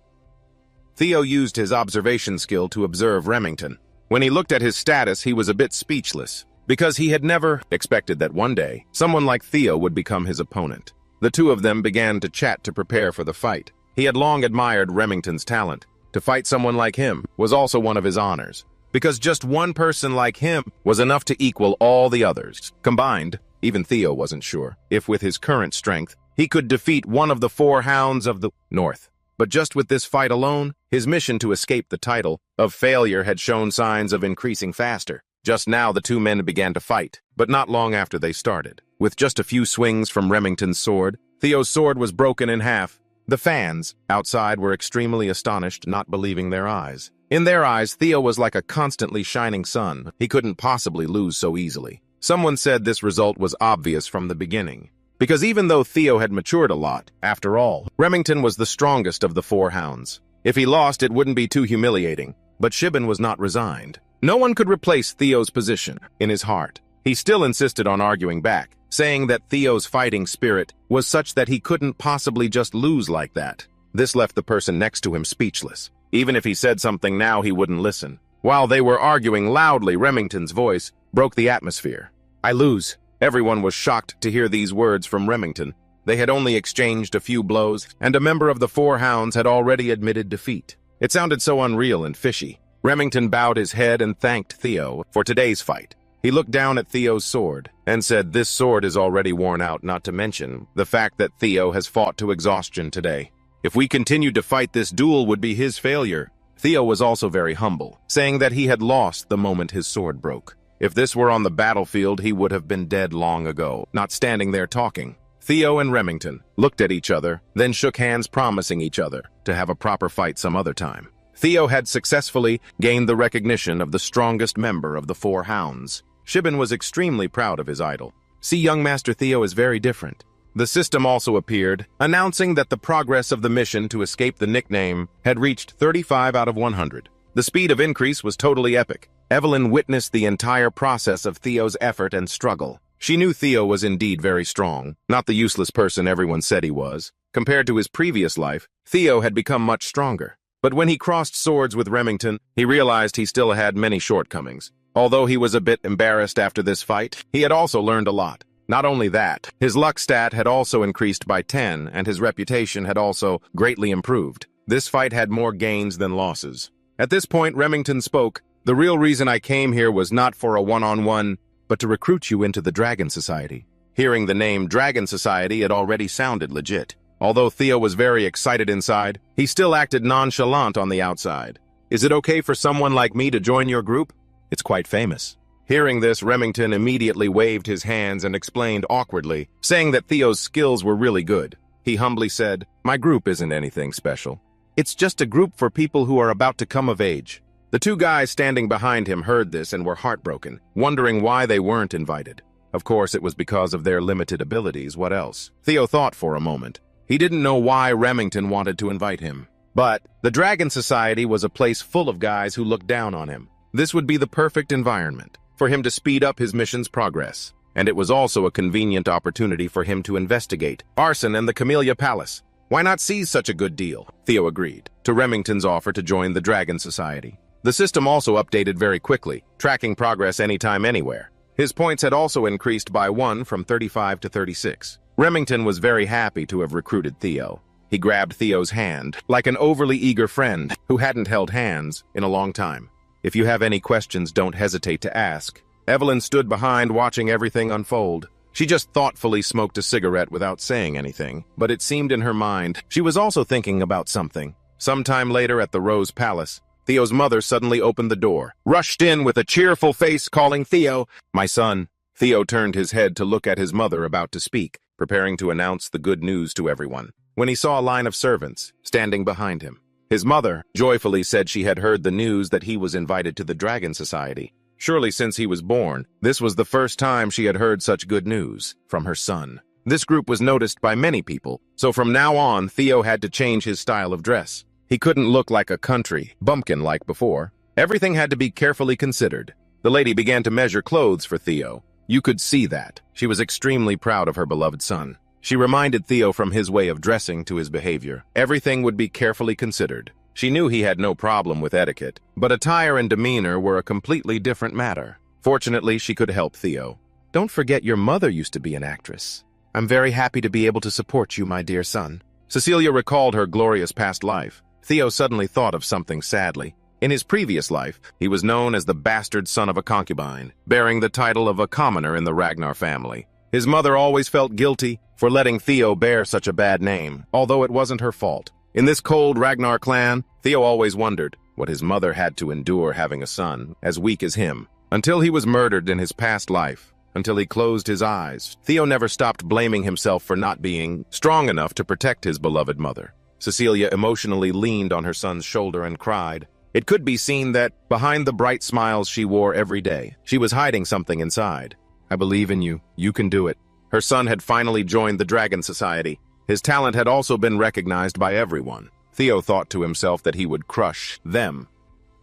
A: Theo used his observation skill to observe Remington. When he looked at his status, he was a bit speechless, because he had never expected that one day, someone like Theo would become his opponent. The two of them began to chat to prepare for the fight. He had long admired Remington's talent. To fight someone like him was also one of his honors, because just one person like him was enough to equal all the others. Combined, even Theo wasn't sure if with his current strength, he could defeat one of the 4 hounds of the North. But just with this fight alone, his mission to escape the title of failure had shown signs of increasing faster. Just now the two men began to fight, but not long after they started. With just a few swings from Remington's sword, Theo's sword was broken in half. The fans outside were extremely astonished, not believing their eyes. In their eyes, Theo was like a constantly shining sun. He couldn't possibly lose so easily. Someone said this result was obvious from the beginning. Because even though Theo had matured a lot, after all, Remington was the strongest of the 4 hounds. If he lost, it wouldn't be too humiliating. But Shibin was not resigned. No one could replace Theo's position in his heart. He still insisted on arguing back, saying that Theo's fighting spirit was such that he couldn't possibly just lose like that. This left the person next to him speechless. Even if he said something now, he wouldn't listen. While they were arguing loudly, Remington's voice broke the atmosphere. "I lose." Everyone was shocked to hear these words from Remington. They had only exchanged a few blows, and a member of the 4 hounds had already admitted defeat. It sounded so unreal and fishy. Remington bowed his head and thanked Theo for today's fight. He looked down at Theo's sword and said, "This sword is already worn out, not to mention the fact that Theo has fought to exhaustion today. If we continued to fight, this duel would be his failure." Theo was also very humble, saying that he had lost the moment his sword broke. If this were on the battlefield, he would have been dead long ago, not standing there talking. Theo and Remington looked at each other, then shook hands, promising each other to have a proper fight some other time. Theo had successfully gained the recognition of the strongest member of the 4 hounds. Shibin was extremely proud of his idol. "See, young Master Theo is very different." The system also appeared, announcing that the progress of the mission to escape the nickname had reached 35 out of 100. The speed of increase was totally epic. Evelyn witnessed the entire process of Theo's effort and struggle. She knew Theo was indeed very strong, not the useless person everyone said he was. Compared to his previous life, Theo had become much stronger. But when he crossed swords with Remington, he realized he still had many shortcomings. Although he was a bit embarrassed after this fight, he had also learned a lot. Not only that, his luck stat had also increased by 10, and his reputation had also greatly improved. This fight had more gains than losses. At this point, Remington spoke. "The real reason I came here was not for a one-on-one, but to recruit you into the Dragon Society." Hearing the name Dragon Society, it already sounded legit. Although Theo was very excited inside, he still acted nonchalant on the outside. "Is it okay for someone like me to join your group? It's quite famous." Hearing this, Remington immediately waved his hands and explained awkwardly, saying that Theo's skills were really good. He humbly said, "My group isn't anything special. It's just a group for people who are about to come of age." The 2 guys standing behind him heard this and were heartbroken, wondering why they weren't invited. Of course, it was because of their limited abilities. What else? Theo thought for a moment. He didn't know why Remington wanted to invite him. But the Dragon Society was a place full of guys who looked down on him. This would be the perfect environment for him to speed up his mission's progress. And it was also a convenient opportunity for him to investigate arson and the Camellia Palace. Why not seize such a good deal? Theo agreed to Remington's offer to join the Dragon Society. The system also updated very quickly, tracking progress anytime, anywhere. His points had also increased by 1 from 35 to 36. Remington was very happy to have recruited Theo. He grabbed Theo's hand, like an overly eager friend who hadn't held hands in a long time. "If you have any questions, don't hesitate to ask." Evelyn stood behind, watching everything unfold. She just thoughtfully smoked a cigarette without saying anything, but it seemed in her mind she was also thinking about something. Sometime later at the Rose Palace, Theo's mother suddenly opened the door, rushed in with a cheerful face, calling Theo, "My son." Theo turned his head to look at his mother about to speak, preparing to announce the good news to everyone, when he saw a line of servants standing behind him. His mother joyfully said she had heard the news that he was invited to the Dragon Society. Surely since he was born, this was the first time she had heard such good news from her son. This group was noticed by many people, so from now on, Theo had to change his style of dress. He couldn't look like a country bumpkin like before. Everything had to be carefully considered. The lady began to measure clothes for Theo. You could see that. She was extremely proud of her beloved son. She reminded Theo from his way of dressing to his behavior. Everything would be carefully considered. She knew he had no problem with etiquette, but attire and demeanor were a completely different matter. Fortunately, she could help Theo. "Don't forget your mother used to be an actress. I'm very happy to be able to support you, my dear son." Cecilia recalled her glorious past life. Theo suddenly thought of something sadly. In his previous life, he was known as the bastard son of a concubine, bearing the title of a commoner in the Ragnar family. His mother always felt guilty for letting Theo bear such a bad name, although it wasn't her fault. In this cold Ragnar clan, Theo always wondered what his mother had to endure having a son as weak as him. Until he was murdered in his past life, until he closed his eyes, Theo never stopped blaming himself for not being strong enough to protect his beloved mother. Cecilia emotionally leaned on her son's shoulder and cried. It could be seen that, behind the bright smiles she wore every day, she was hiding something inside. "I believe in you. You can do it." Her son had finally joined the Dragon Society. His talent had also been recognized by everyone. Theo thought to himself that he would crush them.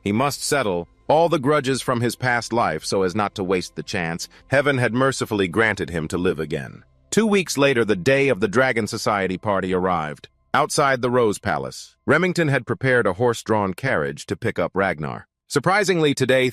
A: He must settle all the grudges from his past life so as not to waste the chance heaven had mercifully granted him to live again. 2 weeks later, the day of the Dragon Society party arrived. Outside the Rose Palace, Remington had prepared a horse-drawn carriage to pick up Ragnar. Surprisingly today,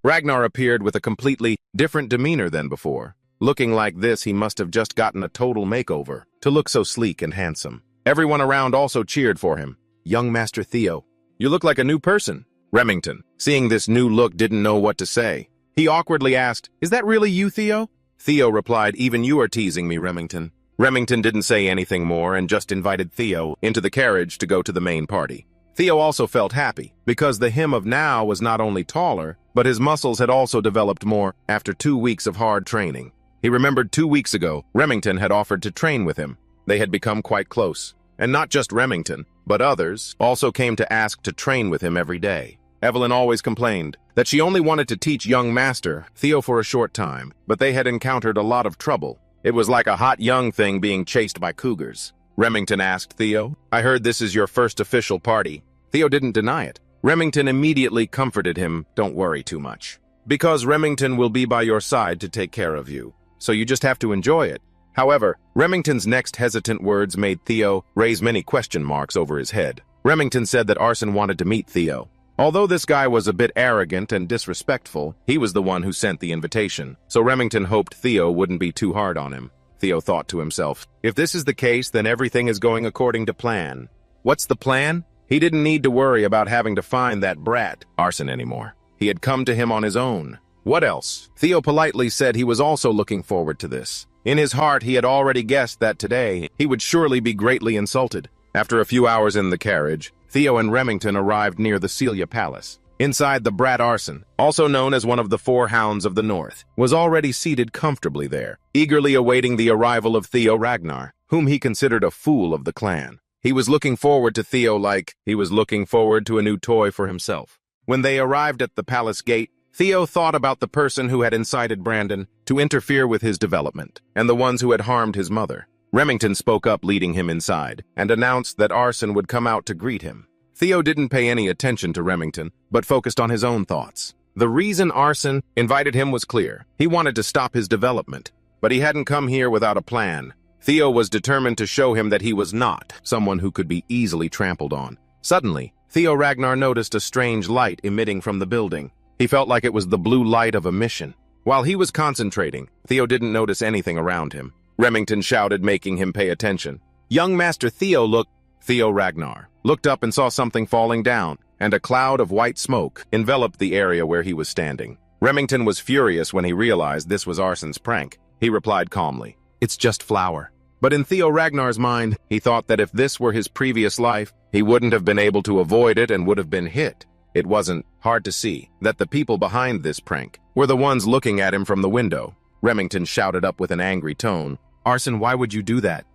A: Ragnar appeared with a completely different demeanor than before. Looking like this, he must have just gotten a total makeover to look so sleek and handsome. Everyone around also cheered for him. "Young Master Theo, you look like a new person." Remington, seeing this new look, didn't know what to say. He awkwardly asked, "Is that really you, Theo?" Theo replied, "Even you are teasing me, Remington." Remington didn't say anything more and just invited Theo into the carriage to go to the main party. Theo also felt happy, because the him of now was not only taller, but his muscles had also developed more after 2 weeks of hard training. He remembered 2 weeks ago, Remington had offered to train with him. They had become quite close. And not just Remington, but others also came to ask to train with him every day. Evelyn always complained that she only wanted to teach young Master Theo for a short time, but they had encountered a lot of trouble. It was like a hot young thing being chased by cougars. Remington asked Theo, "I heard this is your first official party." Theo didn't deny it. Remington immediately comforted him, "Don't worry too much. Because Remington will be by your side to take care of you. So you just have to enjoy it." However, Remington's next hesitant words made Theo raise many question marks over his head. Remington said that Arson wanted to meet Theo. Although this guy was a bit arrogant and disrespectful, he was the one who sent the invitation, so Remington hoped Theo wouldn't be too hard on him. Theo thought to himself, if this is the case, then everything is going according to plan. What's the plan? He didn't need to worry about having to find that brat, Arson, anymore. He had come to him on his own. What else? Theo politely said he was also looking forward to this. In his heart, he had already guessed that today he would surely be greatly insulted. After a few hours in the carriage, Theo and Remington arrived near the Celia Palace. Inside, the brat Arson, also known as one of the 4 Hounds of the North, was already seated comfortably there, eagerly awaiting the arrival of Theo Ragnar, whom he considered a fool of the clan. He was looking forward to Theo like he was looking forward to a new toy for himself. When they arrived at the palace gate, Theo thought about the person who had incited Brandon to interfere with his development, and the ones who had harmed his mother. Remington spoke up, leading him inside, and announced that Arson would come out to greet him. Theo didn't pay any attention to Remington, but focused on his own thoughts. The reason Arson invited him was clear. He wanted to stop his development, but he hadn't come here without a plan. Theo was determined to show him that he was not someone who could be easily trampled on. Suddenly, Theo Ragnar noticed a strange light emitting from the building. He felt like it was the blue light of a mission. While he was concentrating, Theo didn't notice anything around him. Remington shouted, making him pay attention. Young Master Theo, Theo Ragnar looked up and saw something falling down, and a cloud of white smoke enveloped the area where he was standing. Remington was furious when he realized this was Arson's prank. He replied calmly, "It's just flour." But in Theo Ragnar's mind, he thought that if this were his previous life, he wouldn't have been able to avoid it and would have been hit. It wasn't hard to see that the people behind this prank were the ones looking at him from the window. Remington shouted up with an angry tone, "Arson, why would you do that?"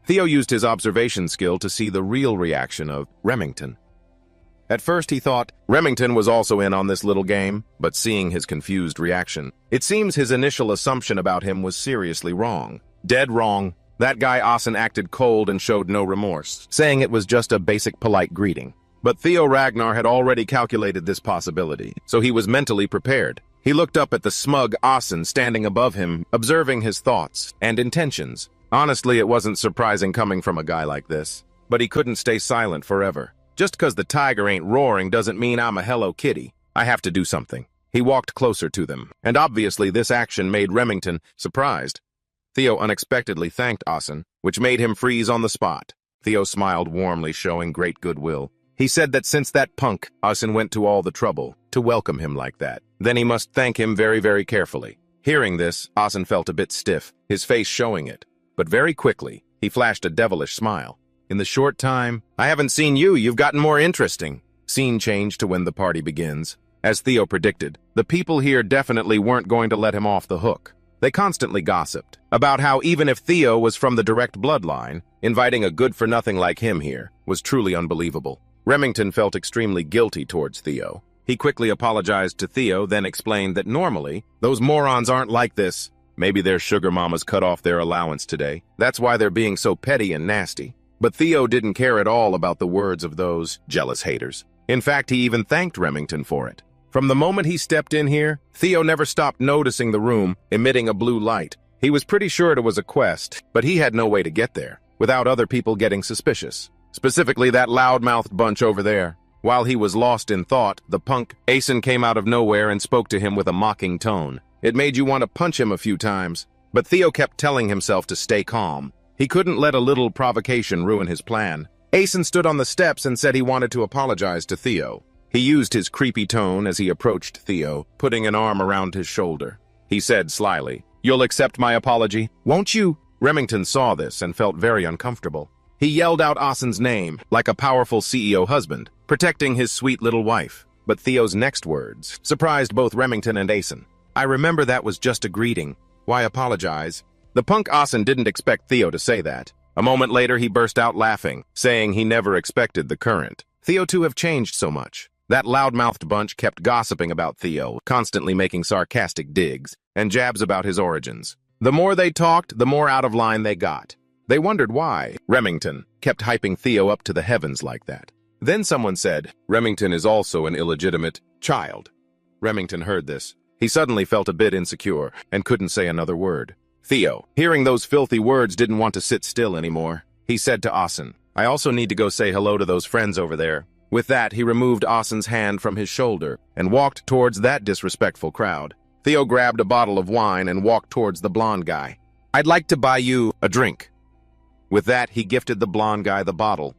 A: Theo used his observation skill to see the real reaction of Remington. At first he thought Remington was also in on this little game, but seeing his confused reaction, it seems his initial assumption about him was seriously wrong. Dead wrong. That guy Arson acted cold and showed no remorse, saying it was just a basic polite greeting. But Theo Ragnar had already calculated this possibility, so he was mentally prepared. He looked up at the smug Arson standing above him, observing his thoughts and intentions. Honestly, it wasn't surprising coming from a guy like this, but he couldn't stay silent forever. Just 'cause the tiger ain't roaring doesn't mean I'm a Hello Kitty. I have to do something. He walked closer to them, and obviously this action made Remington surprised. Theo unexpectedly thanked Asen, which made him freeze on the spot. Theo smiled warmly, showing great goodwill. He said that since that punk, Asen went to all the trouble to welcome him like that, then he must thank him very, very carefully. Hearing this, Asen felt a bit stiff, his face showing it. But very quickly, he flashed a devilish smile. In the short time I haven't seen you, you've gotten more interesting. Scene change to when the party begins. As Theo predicted, the people here definitely weren't going to let him off the hook. They constantly gossiped about how even if Theo was from the direct bloodline, inviting a good-for-nothing like him here was truly unbelievable. Remington felt extremely guilty towards Theo. He quickly apologized to Theo, then explained that normally, those morons aren't like this. Maybe their sugar mamas cut off their allowance today. That's why they're being so petty and nasty. But Theo didn't care at all about the words of those jealous haters. In fact, he even thanked Remington for it. From the moment he stepped in here, Theo never stopped noticing the room emitting a blue light. He was pretty sure it was a quest, but he had no way to get there without other people getting suspicious. Specifically that loud-mouthed bunch over there. While he was lost in thought, the punk Asen came out of nowhere and spoke to him with a mocking tone. It made you want to punch him a few times, but Theo kept telling himself to stay calm. He couldn't let a little provocation ruin his plan. Asen stood on the steps and said he wanted to apologize to Theo. He used his creepy tone as he approached Theo, putting an arm around his shoulder. He said slyly, "You'll accept my apology, won't you?" Remington saw this and felt very uncomfortable. He yelled out Asen's name, like a powerful CEO husband, protecting his sweet little wife. But Theo's next words surprised both Remington and Asen. "I remember that was just a greeting. Why apologize?" The punk Asen didn't expect Theo to say that. A moment later, he burst out laughing, saying he never expected the current Theo to have changed so much. That loud-mouthed bunch kept gossiping about Theo, constantly making sarcastic digs and jabs about his origins. The more they talked, the more out of line they got. They wondered why Remington kept hyping Theo up to the heavens like that. Then someone said, "Remington is also an illegitimate child." Remington heard this. He suddenly felt a bit insecure and couldn't say another word. Theo, hearing those filthy words, didn't want to sit still anymore. He said to Asen, "I also need to go say hello to those friends over there." With that, he removed Asen's hand from his shoulder and walked towards that disrespectful crowd. Theo grabbed a bottle of wine and walked towards the blonde guy. "I'd like to buy you a drink." With that, he gifted the blonde guy the bottle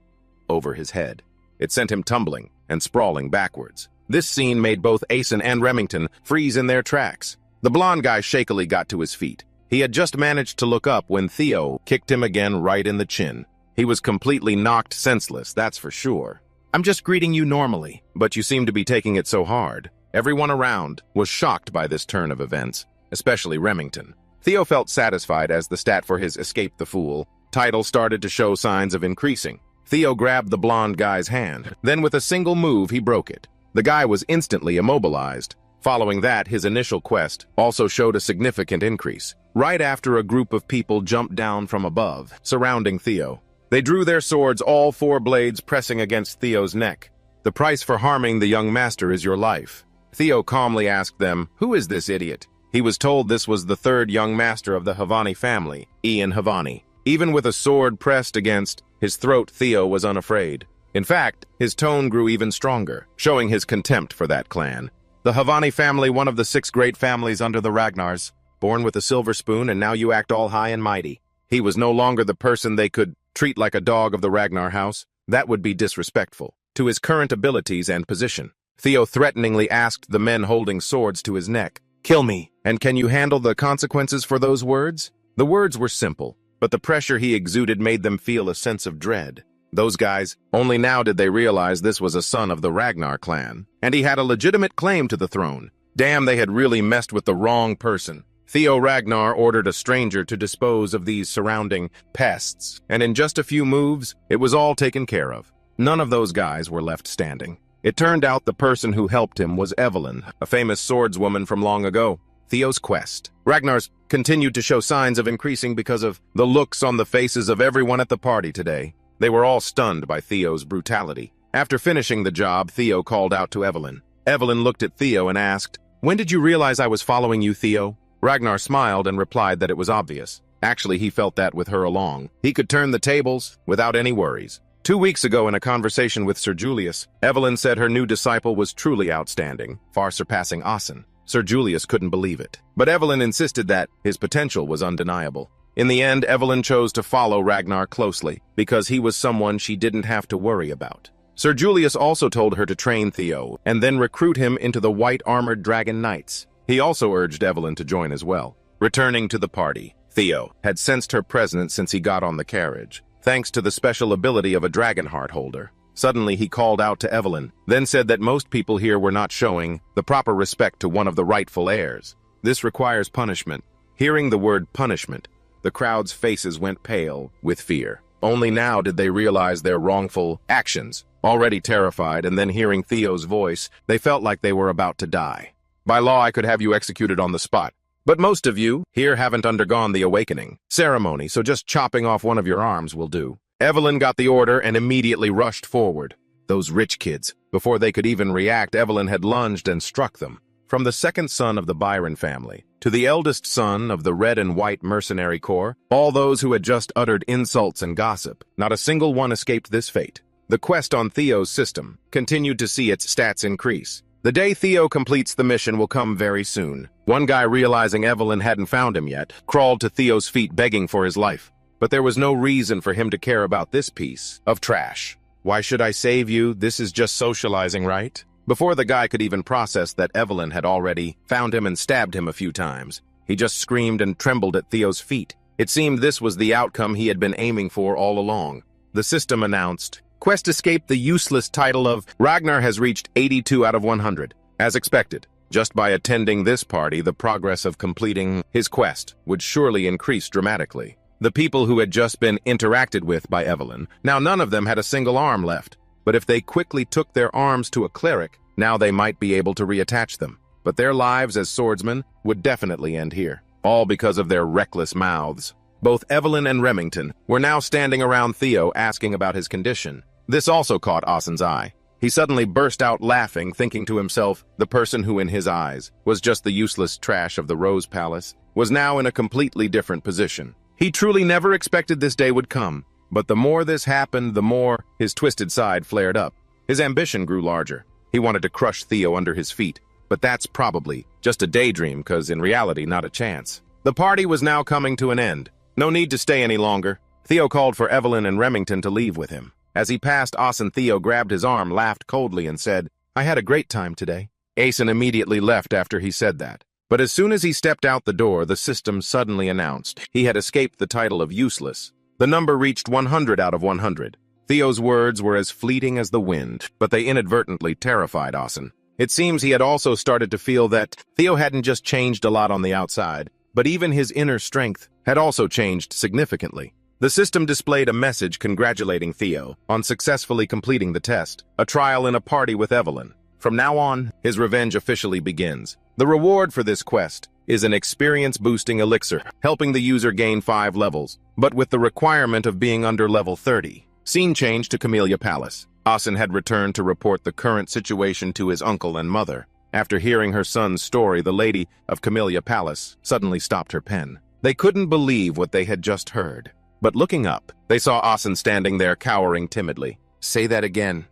A: over his head. It sent him tumbling and sprawling backwards. This scene made both Asen and Remington freeze in their tracks. The blonde guy shakily got to his feet. He had just managed to look up when Theo kicked him again right in the chin. He was completely knocked senseless, that's for sure. "I'm just greeting you normally, but you seem to be taking it so hard." Everyone around was shocked by this turn of events, especially Remington. Theo felt satisfied as the stat for his Escape the Fool title started to show signs of increasing. Theo grabbed the blonde guy's hand. Then with a single move, he broke it. The guy was instantly immobilized. Following that, his initial quest also showed a significant increase. Right after a group of people jumped down from above, surrounding Theo. They drew their swords, all four blades pressing against Theo's neck. "The price for harming the young master is your life." Theo calmly asked them, "Who is this idiot?" He was told this was the third young master of the Havani family, Ian Havani. Even with a sword pressed against his throat, Theo was unafraid. In fact, his tone grew even stronger, showing his contempt for that clan. The Havani family, one of the 6 great families under the Ragnars, born with a silver spoon, and now you act all high and mighty. He was no longer the person they could treat like a dog of the Ragnar house. That would be disrespectful to his current abilities and position. Theo threateningly asked the men holding swords to his neck, "Kill me, and can you handle the consequences for those words?" The words were simple, but the pressure he exuded made them feel a sense of dread. Those guys, only now did they realize this was a son of the Ragnar clan, and he had a legitimate claim to the throne. Damn, they had really messed with the wrong person. Theo Ragnar ordered a stranger to dispose of these surrounding pests, and in just a few moves, it was all taken care of. None of those guys were left standing. It turned out the person who helped him was Evelyn, a famous swordswoman from long ago. Theo's quest. Ragnar's continued to show signs of increasing because of the looks on the faces of everyone at the party today. They were all stunned by Theo's brutality. After finishing the job, Theo called out to Evelyn. Evelyn looked at Theo and asked, "When did you realize I was following you, Theo?" Ragnar smiled and replied that it was obvious. Actually, he felt that with her along. He could turn the tables without any worries. 2 weeks ago in a conversation with Sir Julius, Evelyn said her new disciple was truly outstanding, far surpassing Asen. Sir Julius couldn't believe it. But Evelyn insisted that his potential was undeniable. In the end, Evelyn chose to follow Ragnar closely, because he was someone she didn't have to worry about. Sir Julius also told her to train Theo, and then recruit him into the White Armored Dragon Knights. He also urged Evelyn to join as well. Returning to the party, Theo had sensed her presence since he got on the carriage, thanks to the special ability of a dragon heart holder. Suddenly he called out to Evelyn, then said that most people here were not showing the proper respect to one of the rightful heirs. This requires punishment. Hearing the word punishment, the crowd's faces went pale with fear. Only now did they realize their wrongful actions. Already terrified, and then hearing Theo's voice, they felt like they were about to die. By law, I could have you executed on the spot. But most of you here haven't undergone the awakening ceremony, so just chopping off one of your arms will do. Evelyn got the order and immediately rushed forward. Those rich kids. Before they could even react, Evelyn had lunged and struck them. From the second son of the Byron family to the eldest son of the Red and White Mercenary Corps, all those who had just uttered insults and gossip, not a single one escaped this fate. The quest on Theo's system continued to see its stats increase. The day Theo completes the mission will come very soon. One guy, realizing Evelyn hadn't found him yet, crawled to Theo's feet begging for his life. But there was no reason for him to care about this piece of trash. Why should I save you? This is just socializing, right? Before the guy could even process that Evelyn had already found him and stabbed him a few times, he just screamed and trembled at Theo's feet. It seemed this was the outcome he had been aiming for all along. The system announced, Quest escaped the useless title of Ragnar has reached 82 out of 100. As expected, just by attending this party, the progress of completing his quest would surely increase dramatically. The people who had just been interacted with by Evelyn, now none of them had a single arm left. But if they quickly took their arms to a cleric, now they might be able to reattach them. But their lives as swordsmen would definitely end here, all because of their reckless mouths. Both Evelyn and Remington were now standing around Theo asking about his condition. This also caught Asen's eye. He suddenly burst out laughing, thinking to himself, the person who in his eyes was just the useless trash of the Rose Palace was now in a completely different position. He truly never expected this day would come, but the more this happened, the more his twisted side flared up. His ambition grew larger. He wanted to crush Theo under his feet, but that's probably just a daydream, cause in reality, not a chance. The party was now coming to an end. No need to stay any longer. Theo called for Evelyn and Remington to leave with him. As he passed Asen, Theo grabbed his arm, laughed coldly, and said, I had a great time today. Asen immediately left after he said that. But as soon as he stepped out the door, the system suddenly announced he had escaped the title of useless. The number reached 100 out of 100. Theo's words were as fleeting as the wind, but they inadvertently terrified Asen. It seems he had also started to feel that Theo hadn't just changed a lot on the outside, but even his inner strength had also changed significantly. The system displayed a message congratulating Theo on successfully completing the test, a trial in a party with Evelyn. From now on, his revenge officially begins. The reward for this quest is an experience-boosting elixir, helping the user gain 5 levels, but with the requirement of being under level 30. Scene change to Camellia Palace. Asen had returned to report the current situation to his uncle and mother. After hearing her son's story, the lady of Camellia Palace suddenly stopped her pen. They couldn't believe what they had just heard. But looking up, they saw Asen standing there cowering timidly. Say that again.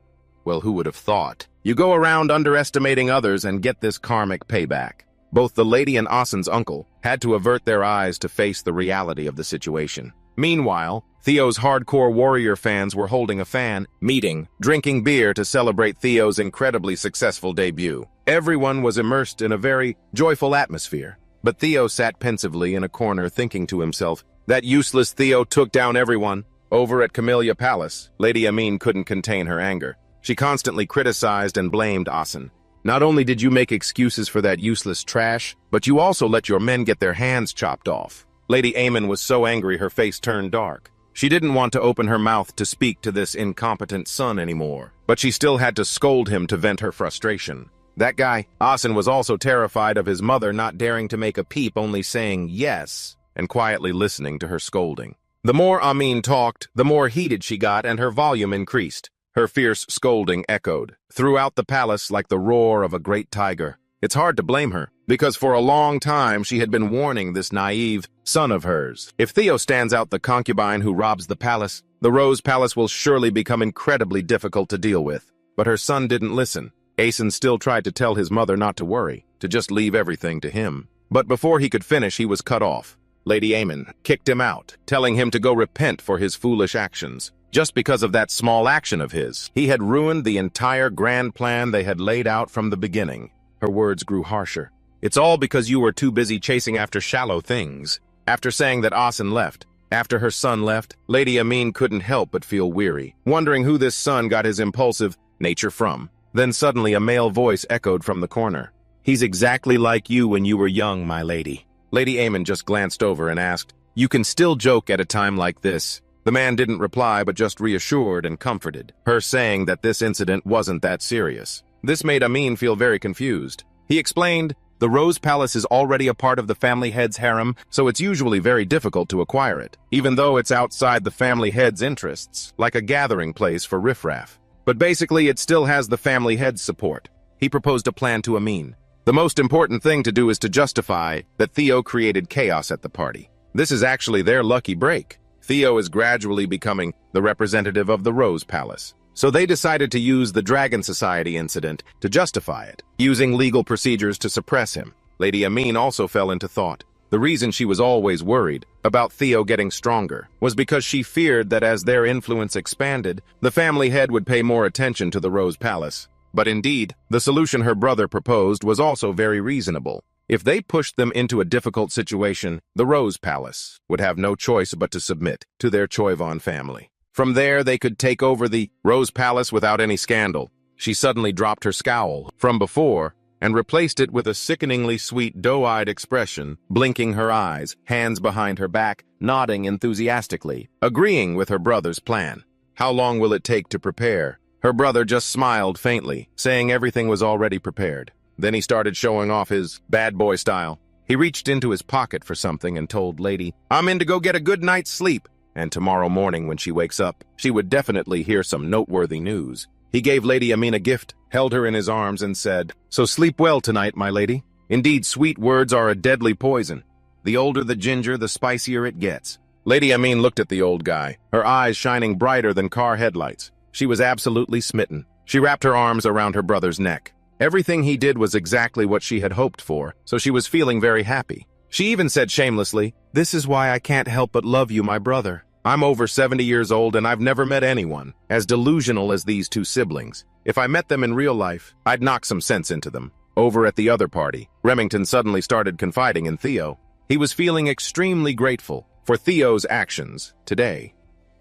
A: Well, who would have thought? You go around underestimating others and get this karmic payback. Both the lady and Asen's uncle had to avert their eyes to face the reality of the situation. Meanwhile, Theo's hardcore warrior fans were holding a fan meeting, drinking beer to celebrate Theo's incredibly successful debut. Everyone was immersed in a very joyful atmosphere. But Theo sat pensively in a corner thinking to himself, that useless Theo took down everyone. Over at Camellia Palace, Lady Amin couldn't contain her anger. She constantly criticized and blamed Asen. Not only did you make excuses for that useless trash, but you also let your men get their hands chopped off. Lady Amin was so angry her face turned dark. She didn't want to open her mouth to speak to this incompetent son anymore, but she still had to scold him to vent her frustration. That guy, Asen, was also terrified of his mother not daring to make a peep, only saying yes and quietly listening to her scolding. The more Amin talked, the more heated she got, and her volume increased. Her fierce scolding echoed throughout the palace like the roar of a great tiger. It's hard to blame her, because for a long time she had been warning this naive son of hers. If Theo stands out the concubine who robs the palace, the Rose Palace will surely become incredibly difficult to deal with. But her son didn't listen. Aeson still tried to tell his mother not to worry, to just leave everything to him. But before he could finish, he was cut off. Lady Aemon kicked him out, telling him to go repent for his foolish actions. Just because of that small action of his, he had ruined the entire grand plan they had laid out from the beginning. Her words grew harsher. It's all because you were too busy chasing after shallow things. After saying that Aeson left, after her son left, Lady Aemon couldn't help but feel weary, wondering who this son got his impulsive nature from. Then suddenly a male voice echoed from the corner. He's exactly like you when you were young, my lady. Lady Aemon just glanced over and asked, You can still joke at a time like this. The man didn't reply but just reassured and comforted her, saying that this incident wasn't that serious. This made Amin feel very confused. He explained, The Rose Palace is already a part of the family head's harem, so it's usually very difficult to acquire it, even though it's outside the family head's interests, like a gathering place for riffraff. But basically it still has the family head's support. He proposed a plan to Amin. The most important thing to do is to justify that Theo created chaos at the party. This is actually their lucky break. Theo is gradually becoming the representative of the Rose Palace. So they decided to use the Dragon Society incident to justify it, using legal procedures to suppress him. Lady Amin also fell into thought. The reason she was always worried about Theo getting stronger was because she feared that as their influence expanded, the family head would pay more attention to the Rose Palace. But indeed, the solution her brother proposed was also very reasonable. If they pushed them into a difficult situation, the Rose Palace would have no choice but to submit to their Choivon family. From there, they could take over the Rose Palace without any scandal. She suddenly dropped her scowl from before and replaced it with a sickeningly sweet, doe-eyed expression, blinking her eyes, hands behind her back, nodding enthusiastically, agreeing with her brother's plan. How long will it take to prepare? Her brother just smiled faintly, saying everything was already prepared. Then he started showing off his bad boy style. He reached into his pocket for something and told Lady, I'm in to go get a good night's sleep. And tomorrow morning when she wakes up, she would definitely hear some noteworthy news. He gave Lady Amin a gift, held her in his arms and said, So sleep well tonight, my lady. Indeed, sweet words are a deadly poison. The older the ginger, the spicier it gets. Lady Amin looked at the old guy, her eyes shining brighter than car headlights. She was absolutely smitten. She wrapped her arms around her brother's neck. Everything he did was exactly what she had hoped for, so she was feeling very happy. She even said shamelessly, This is why I can't help but love you, my brother. I'm over 70 years old and I've never met anyone as delusional as these two siblings. If I met them in real life, I'd knock some sense into them. Over at the other party, Remington suddenly started confiding in Theo. He was feeling extremely grateful for Theo's actions today.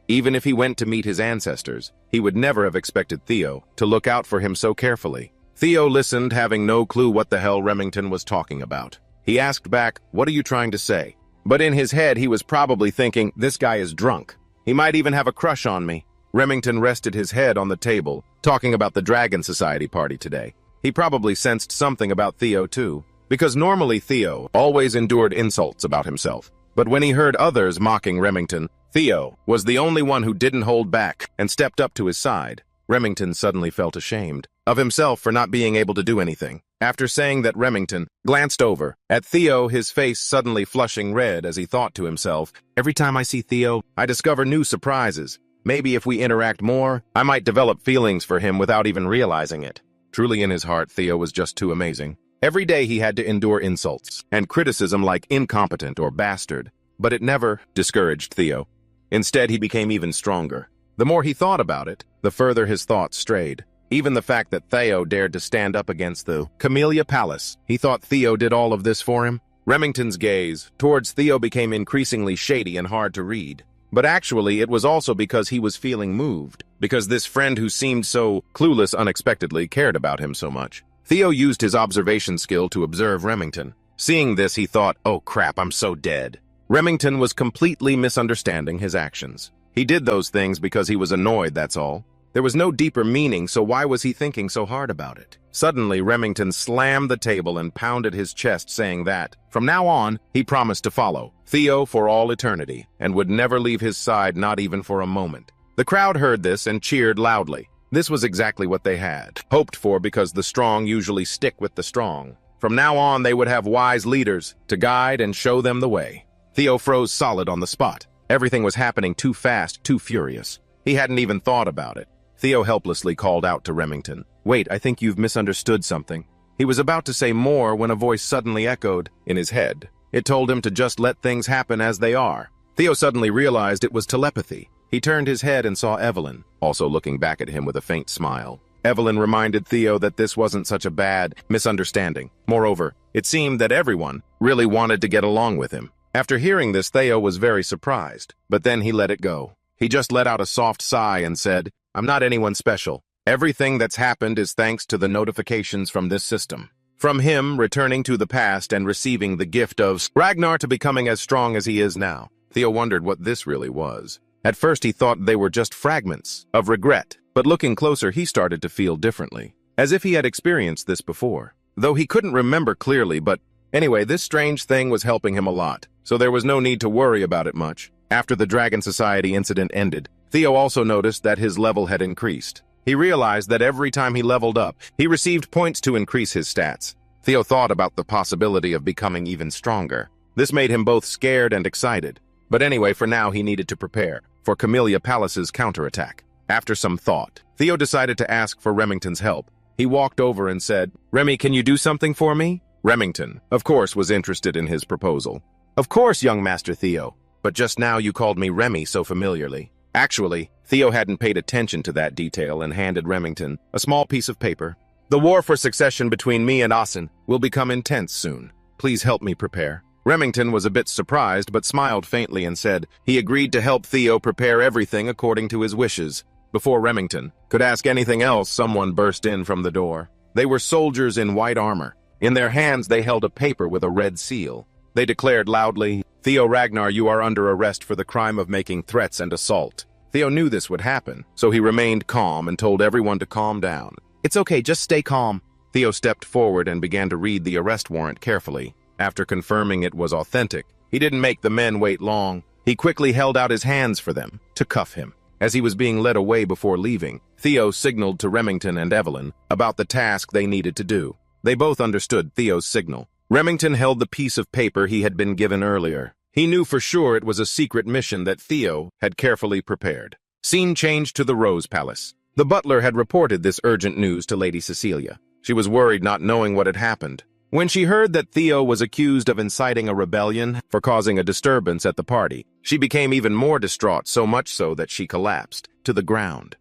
A: Even if he went to meet his ancestors, he would never have expected Theo to look out for him so carefully. Theo listened, having no clue what the hell Remington was talking about. He asked back, What are you trying to say? But in his head, he was probably thinking, This guy is drunk. He might even have a crush on me. Remington rested his head on the table, talking about the Dragon Society party today. He probably sensed something about Theo too, because normally Theo always endured insults about himself. But when he heard others mocking Remington, Theo was the only one who didn't hold back and stepped up to his side. Remington suddenly felt ashamed of himself for not being able to do anything. After saying that, Remington glanced over at Theo, his face suddenly flushing red as he thought to himself, Every time I see Theo, I discover new surprises. Maybe if we interact more, I might develop feelings for him without even realizing it. Truly in his heart, Theo was just too amazing. Every day he had to endure insults and criticism like incompetent or bastard, but it never discouraged Theo. Instead, he became even stronger. The more he thought about it, the further his thoughts strayed. Even the fact that Theo dared to stand up against the Camellia Palace, he thought Theo did all of this for him. Remington's gaze towards Theo became increasingly shady and hard to read. But actually, it was also because he was feeling moved, because this friend who seemed so clueless unexpectedly cared about him so much. Theo used his observation skill to observe Remington. Seeing this, he thought, Oh crap, I'm so dead. Remington was completely misunderstanding his actions. He did those things because he was annoyed, that's all. There was no deeper meaning, so why was he thinking so hard about it? Suddenly, Remington slammed the table and pounded his chest, saying that, from now on, he promised to follow Theo for all eternity, and would never leave his side, not even for a moment. The crowd heard this and cheered loudly. This was exactly what they had hoped for, because the strong usually stick with the strong. From now on, they would have wise leaders to guide and show them the way. Theo froze solid on the spot. Everything was happening too fast, too furious. He hadn't even thought about it. Theo helplessly called out to Remington. "Wait, I think you've misunderstood something." He was about to say more when a voice suddenly echoed in his head. It told him to just let things happen as they are. Theo suddenly realized it was telepathy. He turned his head and saw Evelyn, also looking back at him with a faint smile. Evelyn reminded Theo that this wasn't such a bad misunderstanding. Moreover, it seemed that everyone really wanted to get along with him. After hearing this, Theo was very surprised, but then he let it go. He just let out a soft sigh and said, "I'm not anyone special. Everything that's happened is thanks to the notifications from this system." From him returning to the past and receiving the gift of Ragnar to becoming as strong as he is now, Theo wondered what this really was. At first he thought they were just fragments of regret, but looking closer he started to feel differently, as if he had experienced this before. Though he couldn't remember clearly, but anyway, this strange thing was helping him a lot, so there was no need to worry about it much. After the Dragon Society incident ended, Theo also noticed that his level had increased. He realized that every time he leveled up, he received points to increase his stats. Theo thought about the possibility of becoming even stronger. This made him both scared and excited. But anyway, for now he needed to prepare for Camellia Palace's counterattack. After some thought, Theo decided to ask for Remington's help. He walked over and said, "Remy, can you do something for me?" Remington, of course, was interested in his proposal. "Of course, young Master Theo, but just now you called me Remy so familiarly." Actually, Theo hadn't paid attention to that detail and handed Remington a small piece of paper. "The war for succession between me and Asen will become intense soon. Please help me prepare." Remington was a bit surprised but smiled faintly and said he agreed to help Theo prepare everything according to his wishes. Before Remington could ask anything else, someone burst in from the door. They were soldiers in white armor. In their hands they held a paper with a red seal. They declared loudly, "Theo Ragnar, you are under arrest for the crime of making threats and assault." Theo knew this would happen, so he remained calm and told everyone to calm down. "It's okay, just stay calm." Theo stepped forward and began to read the arrest warrant carefully. After confirming it was authentic, he didn't make the men wait long. He quickly held out his hands for them to cuff him. As he was being led away before leaving, Theo signaled to Remington and Evelyn about the task they needed to do. They both understood Theo's signal. Remington held the piece of paper he had been given earlier. He knew for sure it was a secret mission that Theo had carefully prepared. Scene changed to the Rose Palace. The butler had reported this urgent news to Lady Cecilia. She was worried, not knowing what had happened. When she heard that Theo was accused of inciting a rebellion for causing a disturbance at the party, she became even more distraught, so much so that she collapsed to the ground.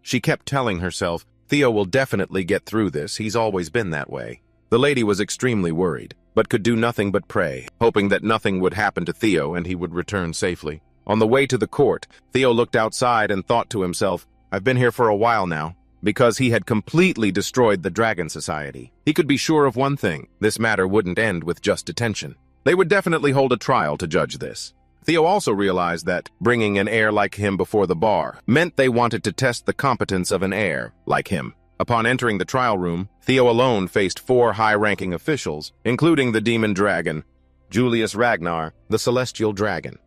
A: She kept telling herself, "Theo will definitely get through this, he's always been that way." The lady was extremely worried, but could do nothing but pray, hoping that nothing would happen to Theo and he would return safely. On the way to the court, Theo looked outside and thought to himself, "I've been here for a while now." Because he had completely destroyed the Dragon Society, he could be sure of one thing: this matter wouldn't end with just detention. They would definitely hold a trial to judge this. Theo also realized that bringing an heir like him before the bar meant they wanted to test the competence of an heir like him. Upon entering the trial room, Theo alone faced 4 high-ranking officials, including the Demon Dragon, Julius Ragnar, the Celestial Dragon,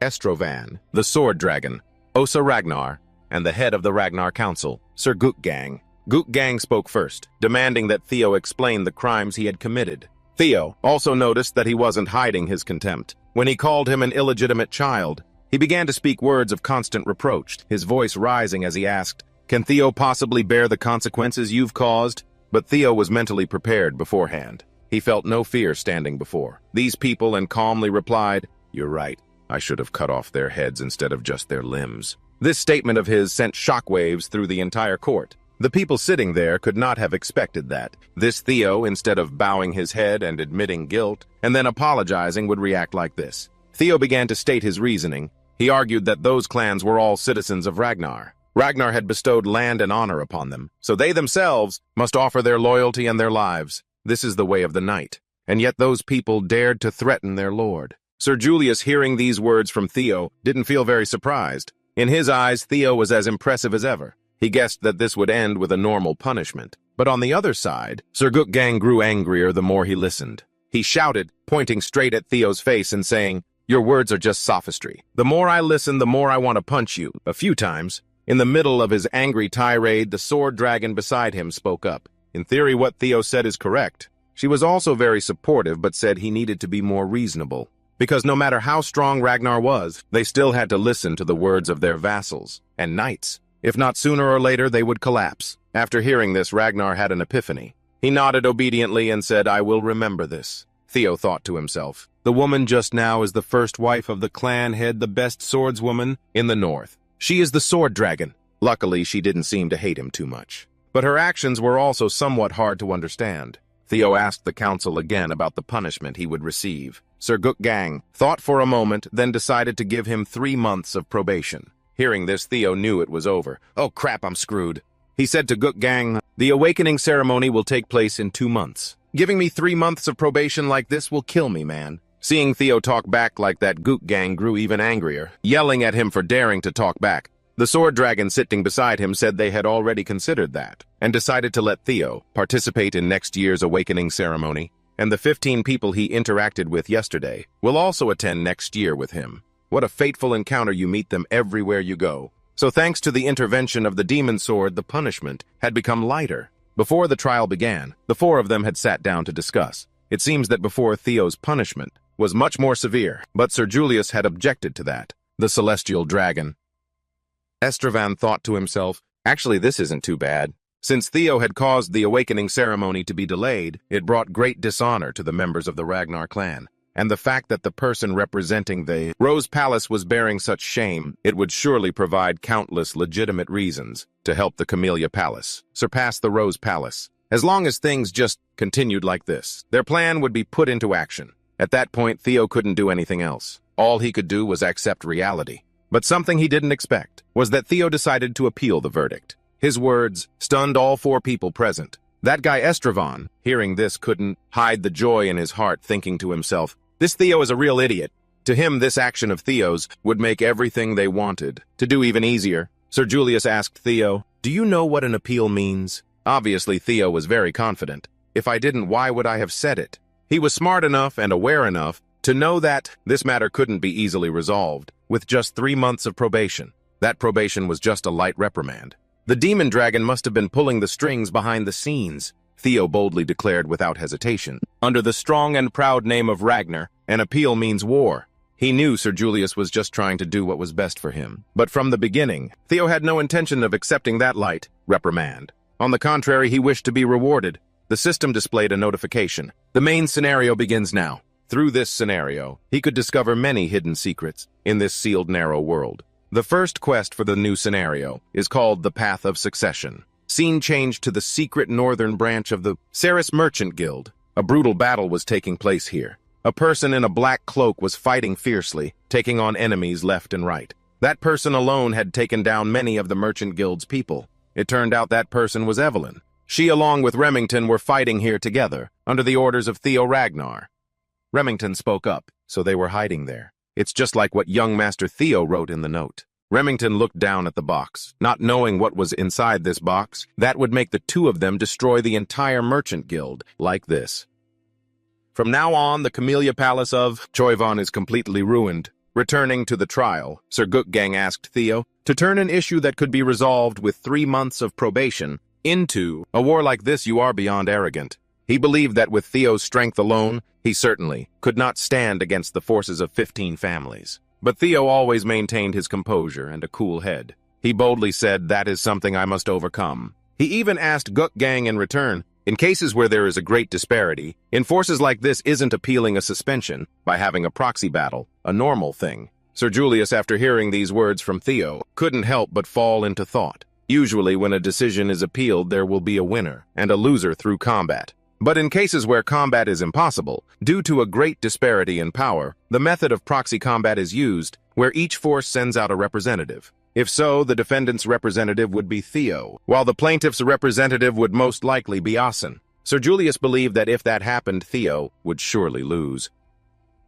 A: Estrovan, the Sword Dragon, Osa Ragnar, and the head of the Ragnar Council, Sir Gukgang. Gukgang spoke first, demanding that Theo explain the crimes he had committed. Theo also noticed that he wasn't hiding his contempt. When he called him an illegitimate child, he began to speak words of constant reproach, his voice rising as he asked, "Can Theo possibly bear the consequences you've caused?" But Theo was mentally prepared beforehand. He felt no fear standing before these people and calmly replied, "You're right. I should have cut off their heads instead of just their limbs." This statement of his sent shockwaves through the entire court. The people sitting there could not have expected that. This Theo, instead of bowing his head and admitting guilt, and then apologizing, would react like this. Theo began to state his reasoning. He argued that those clans were all citizens of Ragnar. Ragnar had bestowed land and honor upon them, so they themselves must offer their loyalty and their lives. This is the way of the knight. And yet those people dared to threaten their lord. Sir Julius, hearing these words from Theo, didn't feel very surprised. In his eyes, Theo was as impressive as ever. He guessed that this would end with a normal punishment. But on the other side, Sir Gukgang grew angrier the more he listened. He shouted, pointing straight at Theo's face and saying, "Your words are just sophistry. The more I listen, the more I want to punch you." A few times, in the middle of his angry tirade, the sword dragon beside him spoke up. In theory, what Theo said is correct. She was also very supportive but said he needed to be more reasonable, because no matter how strong Ragnar was, they still had to listen to the words of their vassals and knights. If not sooner or later, they would collapse. After hearing this, Ragnar had an epiphany. He nodded obediently and said, "I will remember this." Theo thought to himself, "The woman just now is the first wife of the clan head, the best swordswoman in the north. She is the sword dragon." Luckily, she didn't seem to hate him too much. But her actions were also somewhat hard to understand. Theo asked the council again about the punishment he would receive. Sir Gukgang thought for a moment, then decided to give him 3 months of probation. Hearing this, Theo knew it was over. "Oh crap, I'm screwed." He said to Gukgang, "The awakening ceremony will take place in 2 months. Giving me 3 months of probation like this will kill me, man." Seeing Theo talk back like that, Gukgang grew even angrier, yelling at him for daring to talk back. The sword dragon sitting beside him said they had already considered that, and decided to let Theo participate in next year's awakening ceremony, and the 15 people he interacted with yesterday will also attend next year with him. What a fateful encounter, you meet them everywhere you go. So thanks to the intervention of the demon sword, the punishment had become lighter. Before the trial began, the 4 of them had sat down to discuss. It seems that before Theo's punishment was much more severe, but Sir Julius had objected to that. The celestial dragon. Estravan thought to himself, actually this isn't too bad. Since Theo had caused the awakening ceremony to be delayed, it brought great dishonor to the members of the Ragnar clan. And the fact that the person representing the Rose Palace was bearing such shame, it would surely provide countless legitimate reasons to help the Camellia Palace surpass the Rose Palace. As long as things just continued like this, their plan would be put into action. At that point, Theo couldn't do anything else. All he could do was accept reality. But something he didn't expect was that Theo decided to appeal the verdict. His words stunned all 4 people present. That guy Estravan, hearing this, couldn't hide the joy in his heart, thinking to himself, "This Theo is a real idiot." To him, this action of Theo's would make everything they wanted to do even easier. Sir Julius asked Theo, "Do you know what an appeal means?" Obviously, Theo was very confident. "If I didn't, why would I have said it?" He was smart enough and aware enough to know that this matter couldn't be easily resolved with just 3 months of probation. That probation was just a light reprimand. The demon dragon must have been pulling the strings behind the scenes, Theo boldly declared without hesitation. Under the strong and proud name of Ragnar, an appeal means war. He knew Sir Julius was just trying to do what was best for him. But from the beginning, Theo had no intention of accepting that light reprimand. On the contrary, he wished to be rewarded. The system displayed a notification. The main scenario begins now. Through this scenario, he could discover many hidden secrets in this sealed narrow world. The first quest for the new scenario is called the Path of Succession. Scene changed to the secret northern branch of the Ceres Merchant Guild. A brutal battle was taking place here. A person in a black cloak was fighting fiercely, taking on enemies left and right. That person alone had taken down many of the Merchant Guild's people. It turned out that person was Evelyn. She, along with Remington, were fighting here together, under the orders of Theo Ragnar. Remington spoke up, so they were hiding there. It's just like what young Master Theo wrote in the note. Remington looked down at the box, not knowing what was inside this box. That would make the 2 of them destroy the entire Merchant Guild, like this. From now on, the Camellia Palace of Choivon is completely ruined. Returning to the trial, Sir Gukgang asked Theo to turn an issue that could be resolved with 3 months of probation into a war like this. You are beyond arrogant. He believed that with Theo's strength alone, he certainly could not stand against the forces of 15 families. But Theo always maintained his composure and a cool head. He boldly said, "That is something I must overcome." He even asked Gukgang in return, in cases where there is a great disparity, in forces like this, isn't appealing a suspension by having a proxy battle a normal thing? Sir Julius, after hearing these words from Theo, couldn't help but fall into thought. Usually when a decision is appealed, there will be a winner and a loser through combat. But in cases where combat is impossible, due to a great disparity in power, the method of proxy combat is used, where each force sends out a representative. If so, the defendant's representative would be Theo, while the plaintiff's representative would most likely be Asen. Sir Julius believed that if that happened, Theo would surely lose.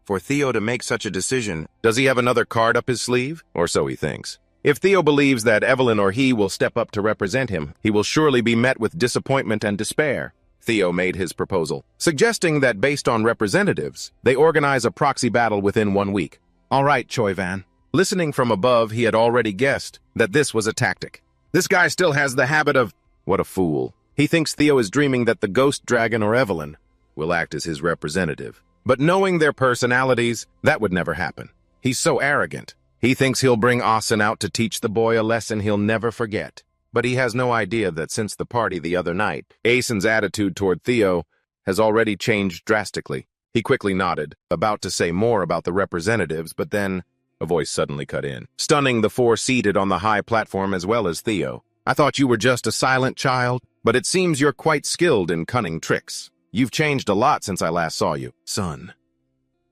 A: For Theo to make such a decision, does he have another card up his sleeve? Or so he thinks. If Theo believes that Evelyn or he will step up to represent him, he will surely be met with disappointment and despair. Theo made his proposal, suggesting that based on representatives, they organize a proxy battle within 1 week. All right, Choivan. Listening from above, he had already guessed that this was a tactic. This guy still has the habit of... What a fool. He thinks Theo is dreaming that the ghost dragon or Evelyn will act as his representative. But knowing their personalities, that would never happen. He's so arrogant. He thinks he'll bring Asen out to teach the boy a lesson he'll never forget. But he has no idea that since the party the other night, Asen's attitude toward Theo has already changed drastically. He quickly nodded, about to say more about the representatives, but then a voice suddenly cut in, stunning the four seated on the high platform as well as Theo. I thought you were just a silent child, but it seems you're quite skilled in cunning tricks. You've changed a lot since I last saw you, son.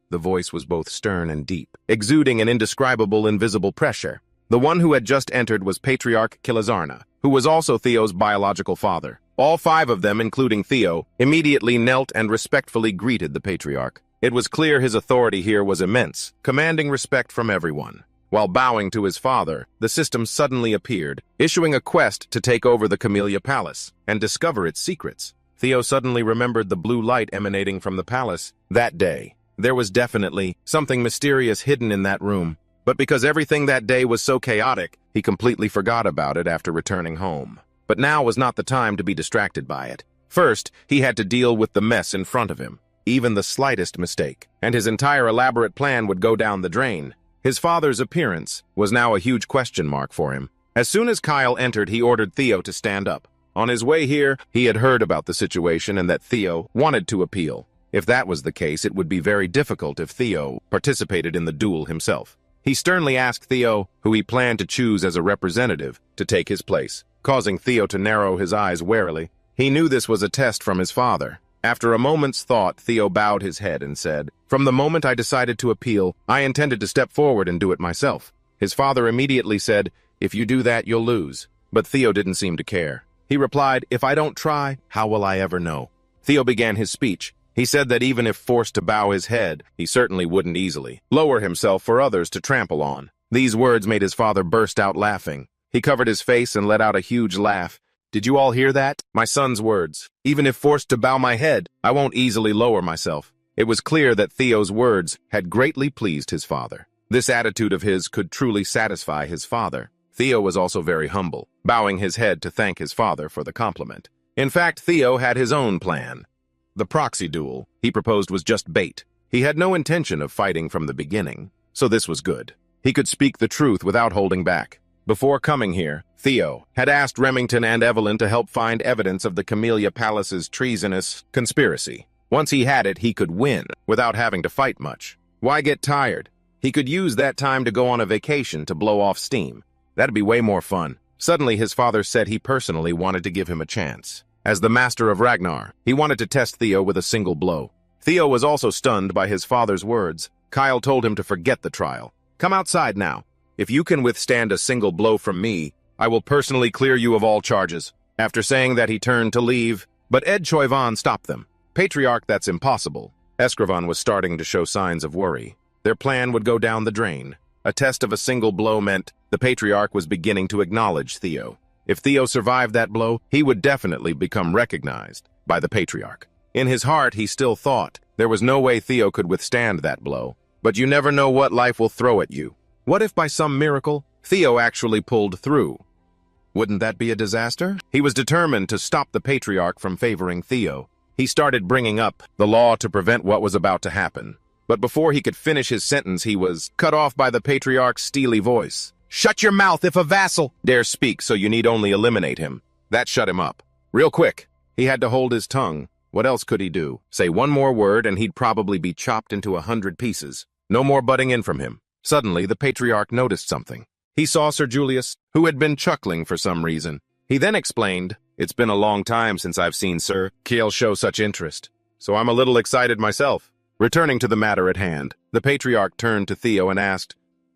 A: The voice was both stern and deep, exuding an indescribable invisible pressure. The one who had just entered was Patriarch Kilizarna, who was also Theo's biological father. All five of them, including Theo, immediately knelt and respectfully greeted the Patriarch. It was clear his authority here was immense, commanding respect from everyone. While bowing to his father, the system suddenly appeared, issuing a quest to take over the Camellia Palace and discover its secrets. Theo suddenly remembered the blue light emanating from the palace. That day, there was definitely something mysterious hidden in that room, but because everything that day was so chaotic, he completely forgot about it after returning home. But now was not the time to be distracted by it. First, he had to deal with the mess in front of him. Even the slightest mistake, and his entire elaborate plan would go down the drain. His father's appearance was now a huge question mark for him. As soon as Kyle entered, he ordered Theo to stand up. On his way here, he had heard about the situation and that Theo wanted to appeal. If that was the case, it would be very difficult if Theo participated in the duel himself. He sternly asked Theo, who he planned to choose as a representative, to take his place, causing Theo to narrow his eyes warily. He knew this was a test from his father. After a moment's thought, Theo bowed his head and said, "From the moment I decided to appeal, I intended to step forward and do it myself." His father immediately said, "If you do that, you'll lose." But Theo didn't seem to care. He replied, "If I don't try, how will I ever know?" Theo began his speech. He said that even if forced to bow his head, he certainly wouldn't easily lower himself for others to trample on. These words made his father burst out laughing. He covered his face and let out a huge laugh. "Did you all hear that? My son's words. Even if forced to bow my head, I won't easily lower myself." It was clear that Theo's words had greatly pleased his father. This attitude of his could truly satisfy his father. Theo was also very humble, bowing his head to thank his father for the compliment. In fact, Theo had his own plan. The proxy duel he proposed was just bait. He had no intention of fighting from the beginning, so this was good. He could speak the truth without holding back. Before coming here, Theo had asked Remington and Evelyn to help find evidence of the Camellia Palace's treasonous conspiracy. Once he had it, he could win without having to fight much. Why get tired? He could use that time to go on a vacation to blow off steam. That'd be way more fun. Suddenly, his father said he personally wanted to give him a chance. As the master of Ragnar, he wanted to test Theo with a single blow. Theo was also stunned by his father's words. Kyle told him to forget the trial. "Come outside now. If you can withstand a single blow from me, I will personally clear you of all charges." After saying that, he turned to leave, but Ed Choivan stopped them. "Patriarch, that's impossible." Escrivan was starting to show signs of worry. Their plan would go down the drain. A test of a single blow meant the Patriarch was beginning to acknowledge Theo. If Theo survived that blow, he would definitely become recognized by the Patriarch. In his heart, he still thought there was no way Theo could withstand that blow. But you never know what life will throw at you. What if by some miracle, Theo actually pulled through? Wouldn't that be a disaster? He was determined to stop the Patriarch from favoring Theo. He started bringing up the law to prevent what was about to happen. But before he could finish his sentence, he was cut off by the Patriarch's steely voice. "Shut your mouth if a vassal dares speak, so you need only eliminate him." That shut him up. Real quick. He had to hold his tongue. What else could he do? Say one more word and he'd probably be chopped into 100 pieces. No more butting in from him. Suddenly, the Patriarch noticed something. He saw Sir Julius, who had been chuckling for some reason. He then explained, "It's been a long time since I've seen Sir Kiel show such interest, so I'm a little excited myself." Returning to the matter at hand, the Patriarch turned to Theo and asked,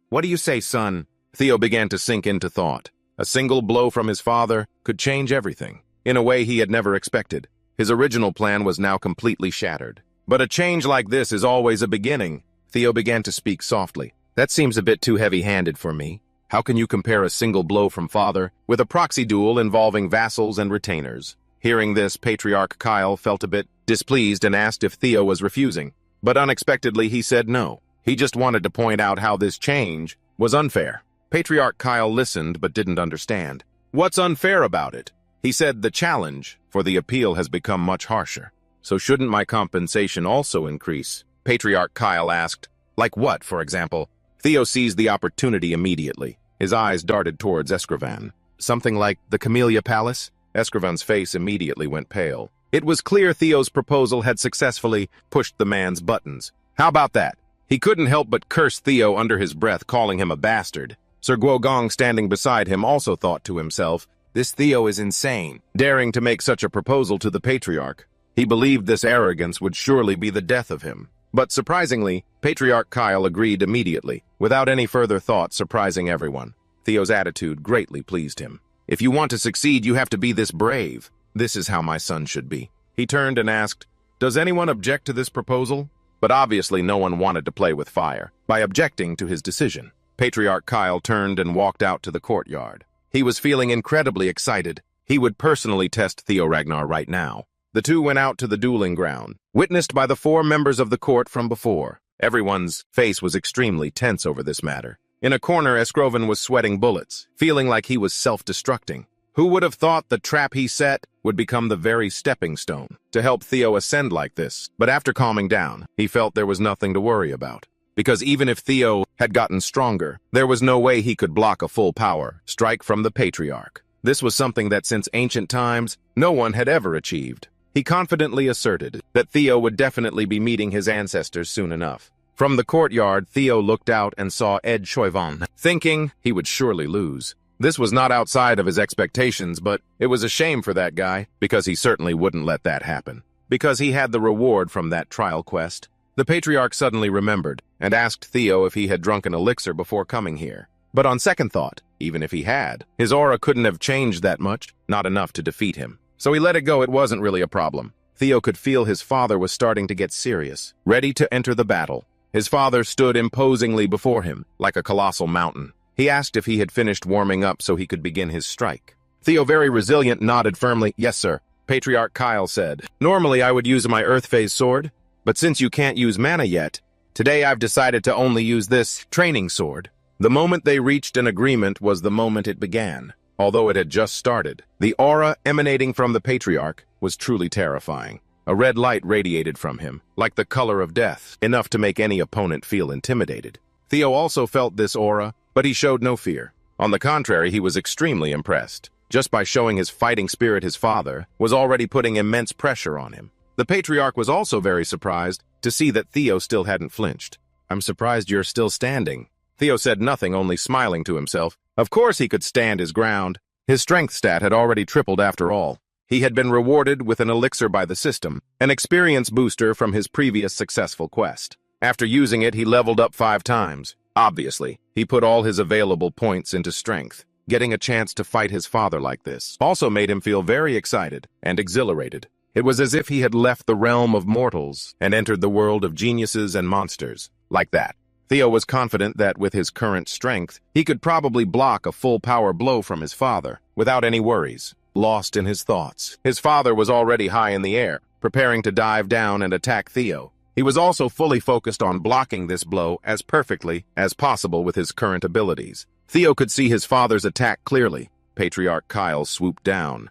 A: "What do you say, son?" Theo began to sink into thought. A single blow from his father could change everything, in a way he had never expected. His original plan was now completely shattered. But a change like this is always a beginning. Theo began to speak softly. "That seems a bit too heavy-handed for me. How can you compare a single blow from father with a proxy duel involving vassals and retainers?" Hearing this, Patriarch Kyle felt a bit displeased and asked if Theo was refusing. But unexpectedly, he said no. He just wanted to point out how this change was unfair. Patriarch Kyle listened but didn't understand. "What's unfair about it?" He said the challenge for the appeal has become much harsher. so shouldn't my compensation also increase? Patriarch Kyle asked. Like what, for example? Theo seized the opportunity immediately. His eyes darted towards Escrivan. Something like the Camellia Palace? Escrivan's face immediately went pale. It was clear Theo's proposal had successfully pushed the man's buttons. How about that? He couldn't help but curse Theo under his breath, calling him a bastard. Sir Guogong, standing beside him, also thought to himself, this Theo is insane, daring to make such a proposal to the Patriarch. He believed this arrogance would surely be the death of him. But surprisingly, Patriarch Kyle agreed immediately, without any further thought, surprising everyone. Theo's attitude greatly pleased him. If you want to succeed, you have to be this brave. This is how my son should be. He turned and asked, does anyone object to this proposal? But obviously no one wanted to play with fire. By objecting to his decision, Patriarch Kyle turned and walked out to the courtyard. He was feeling incredibly excited. He would personally test Theo Ragnar right now. The two went out to the dueling ground, witnessed by the 4 members of the court from before. Everyone's face was extremely tense over this matter. In a corner, Escroven was sweating bullets, feeling like he was self-destructing. Who would have thought the trap he set would become the very stepping stone to help Theo ascend like this? But after calming down, he felt there was nothing to worry about. Because even if Theo had gotten stronger, there was no way he could block a full power strike from the Patriarch. This was something that since ancient times, no one had ever achieved. He confidently asserted that Theo would definitely be meeting his ancestors soon enough. From the courtyard, Theo looked out and saw Ed Choivan, thinking he would surely lose. This was not outside of his expectations, but it was a shame for that guy, because he certainly wouldn't let that happen. Because he had the reward from that trial quest. The Patriarch suddenly remembered, and asked Theo if he had drunk an elixir before coming here. But on second thought, even if he had, his aura couldn't have changed that much, not enough to defeat him. So he let it go. It wasn't really a problem. Theo could feel his father was starting to get serious, ready to enter the battle. His father stood imposingly before him, like a colossal mountain. He asked if he had finished warming up so he could begin his strike. Theo, very resilient, nodded firmly. Yes, sir. Patriarch Kyle said, normally I would use my Earth Phase sword, but since you can't use mana yet, today I've decided to only use this training sword. The moment they reached an agreement was the moment it began. Although it had just started, the aura emanating from the Patriarch was truly terrifying. A red light radiated from him, like the color of death, enough to make any opponent feel intimidated. Theo also felt this aura, but he showed no fear. On the contrary, he was extremely impressed. Just by showing his fighting spirit, his father was already putting immense pressure on him. The Patriarch was also very surprised to see that Theo still hadn't flinched. I'm surprised you're still standing. Theo said nothing, only smiling to himself. Of course he could stand his ground. His strength stat had already tripled after all. He had been rewarded with an elixir by the system, an experience booster from his previous successful quest. After using it, he leveled up 5 times. Obviously, he put all his available points into strength. Getting a chance to fight his father like this also made him feel very excited and exhilarated. It was as if he had left the realm of mortals and entered the world of geniuses and monsters. Like that. Theo was confident that with his current strength, he could probably block a full power blow from his father, without any worries. Lost in his thoughts, his father was already high in the air, preparing to dive down and attack Theo. He was also fully focused on blocking this blow as perfectly as possible with his current abilities. Theo could see his father's attack clearly. Patriarch Kyle swooped down.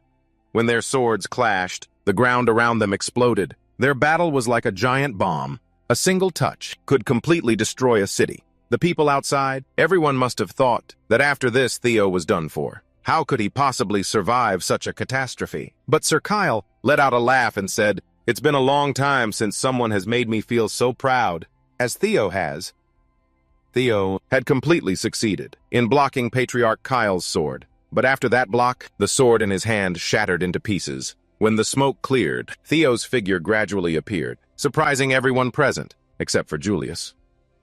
A: When their swords clashed, the ground around them exploded. Their battle was like a giant bomb. A single touch could completely destroy a city. The people outside, everyone must have thought that after this Theo was done for. How could he possibly survive such a catastrophe? But Sir Kyle let out a laugh and said, it's been a long time since someone has made me feel so proud as Theo has. Theo had completely succeeded in blocking Patriarch Kyle's sword. But after that block, the sword in his hand shattered into pieces. When the smoke cleared, Theo's figure gradually appeared, surprising everyone present, except for Julius.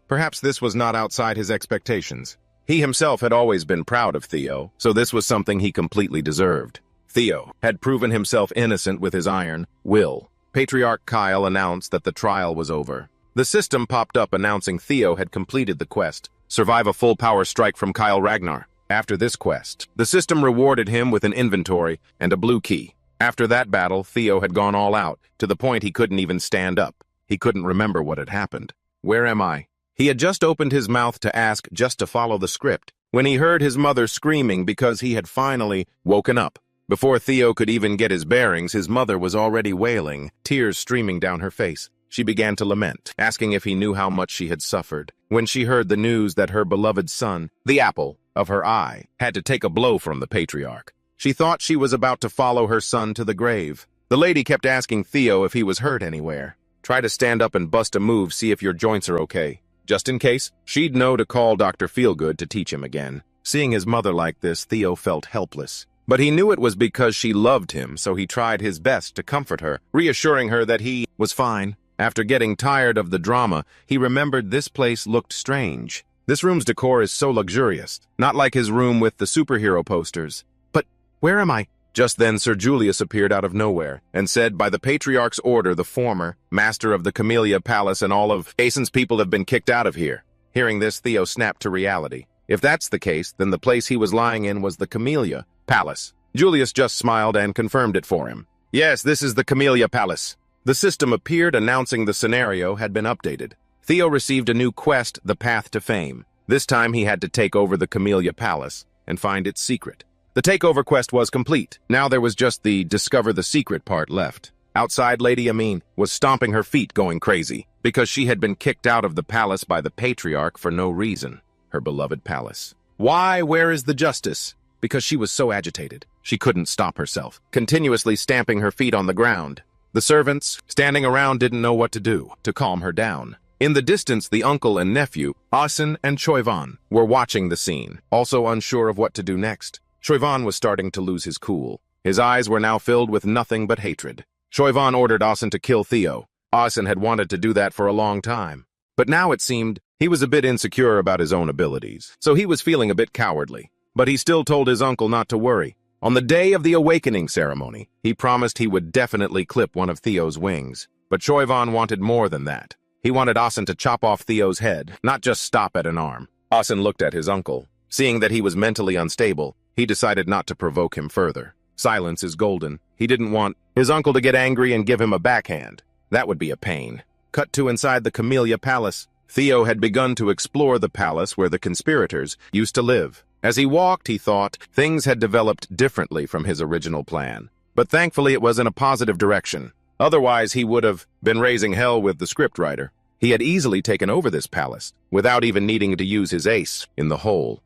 A: Perhaps this was not outside his expectations. He himself had always been proud of Theo, so this was something he completely deserved. Theo had proven himself innocent with his iron will. Patriarch Kyle announced that the trial was over. The system popped up announcing Theo had completed the quest, survive a full power strike from Kyle Ragnar. After this quest, the system rewarded him with an inventory and a blue key. After that battle, Theo had gone all out, to the point he couldn't even stand up. He couldn't remember what had happened. Where am I? He had just opened his mouth to ask just to follow the script, when he heard his mother screaming because he had finally woken up. Before Theo could even get his bearings, his mother was already wailing, tears streaming down her face. She began to lament, asking if he knew how much she had suffered. When she heard the news that her beloved son, the apple of her eye, had to take a blow from the patriarch, she thought she was about to follow her son to the grave. The lady kept asking Theo if he was hurt anywhere. Try to stand up and bust a move, see if your joints are okay. Just in case, she'd know to call Dr. Feelgood to teach him again. Seeing his mother like this, Theo felt helpless. But he knew it was because she loved him, so he tried his best to comfort her, reassuring her that he was fine. After getting tired of the drama, he remembered this place looked strange. This room's decor is so luxurious, not like his room with the superhero posters. But where am I? Just then Sir Julius appeared out of nowhere and said, by the Patriarch's order, the former master of the Camellia Palace and all of Aeson's people have been kicked out of here. Hearing this, Theo snapped to reality. If that's the case, then the place he was lying in was the Camellia Palace. Julius just smiled and confirmed it for him. Yes, this is the Camellia Palace. The system appeared announcing the scenario had been updated. Theo received a new quest, the Path to Fame. This time he had to take over the Camellia Palace and find its secret. The takeover quest was complete. Now there was just the discover the secret part left. Outside, Lady Amin was stomping her feet going crazy because she had been kicked out of the palace by the Patriarch for no reason. Her beloved palace. Why? Where is the justice? Because she was so agitated. She couldn't stop herself, continuously stamping her feet on the ground. The servants, standing around, didn't know what to do to calm her down. In the distance, the uncle and nephew, Asen and Choivan, were watching the scene, also unsure of what to do next. Choivan was starting to lose his cool. His eyes were now filled with nothing but hatred. Choivan ordered Asen to kill Theo. Asen had wanted to do that for a long time. But now it seemed he was a bit insecure about his own abilities, so he was feeling a bit cowardly. But he still told his uncle not to worry. On the day of the awakening ceremony, he promised he would definitely clip one of Theo's wings. But Choivan wanted more than that. He wanted Asen to chop off Theo's head, not just stop at an arm. Asen looked at his uncle. Seeing that he was mentally unstable, he decided not to provoke him further. Silence is golden. He didn't want his uncle to get angry and give him a backhand. That would be a pain. Cut to inside the Camellia Palace. Theo had begun to explore the palace where the conspirators used to live. As he walked, he thought things had developed differently from his original plan. But thankfully it was in a positive direction. Otherwise, he would have been raising hell with the scriptwriter. He had easily taken over this palace, without even needing to use his ace in the hole.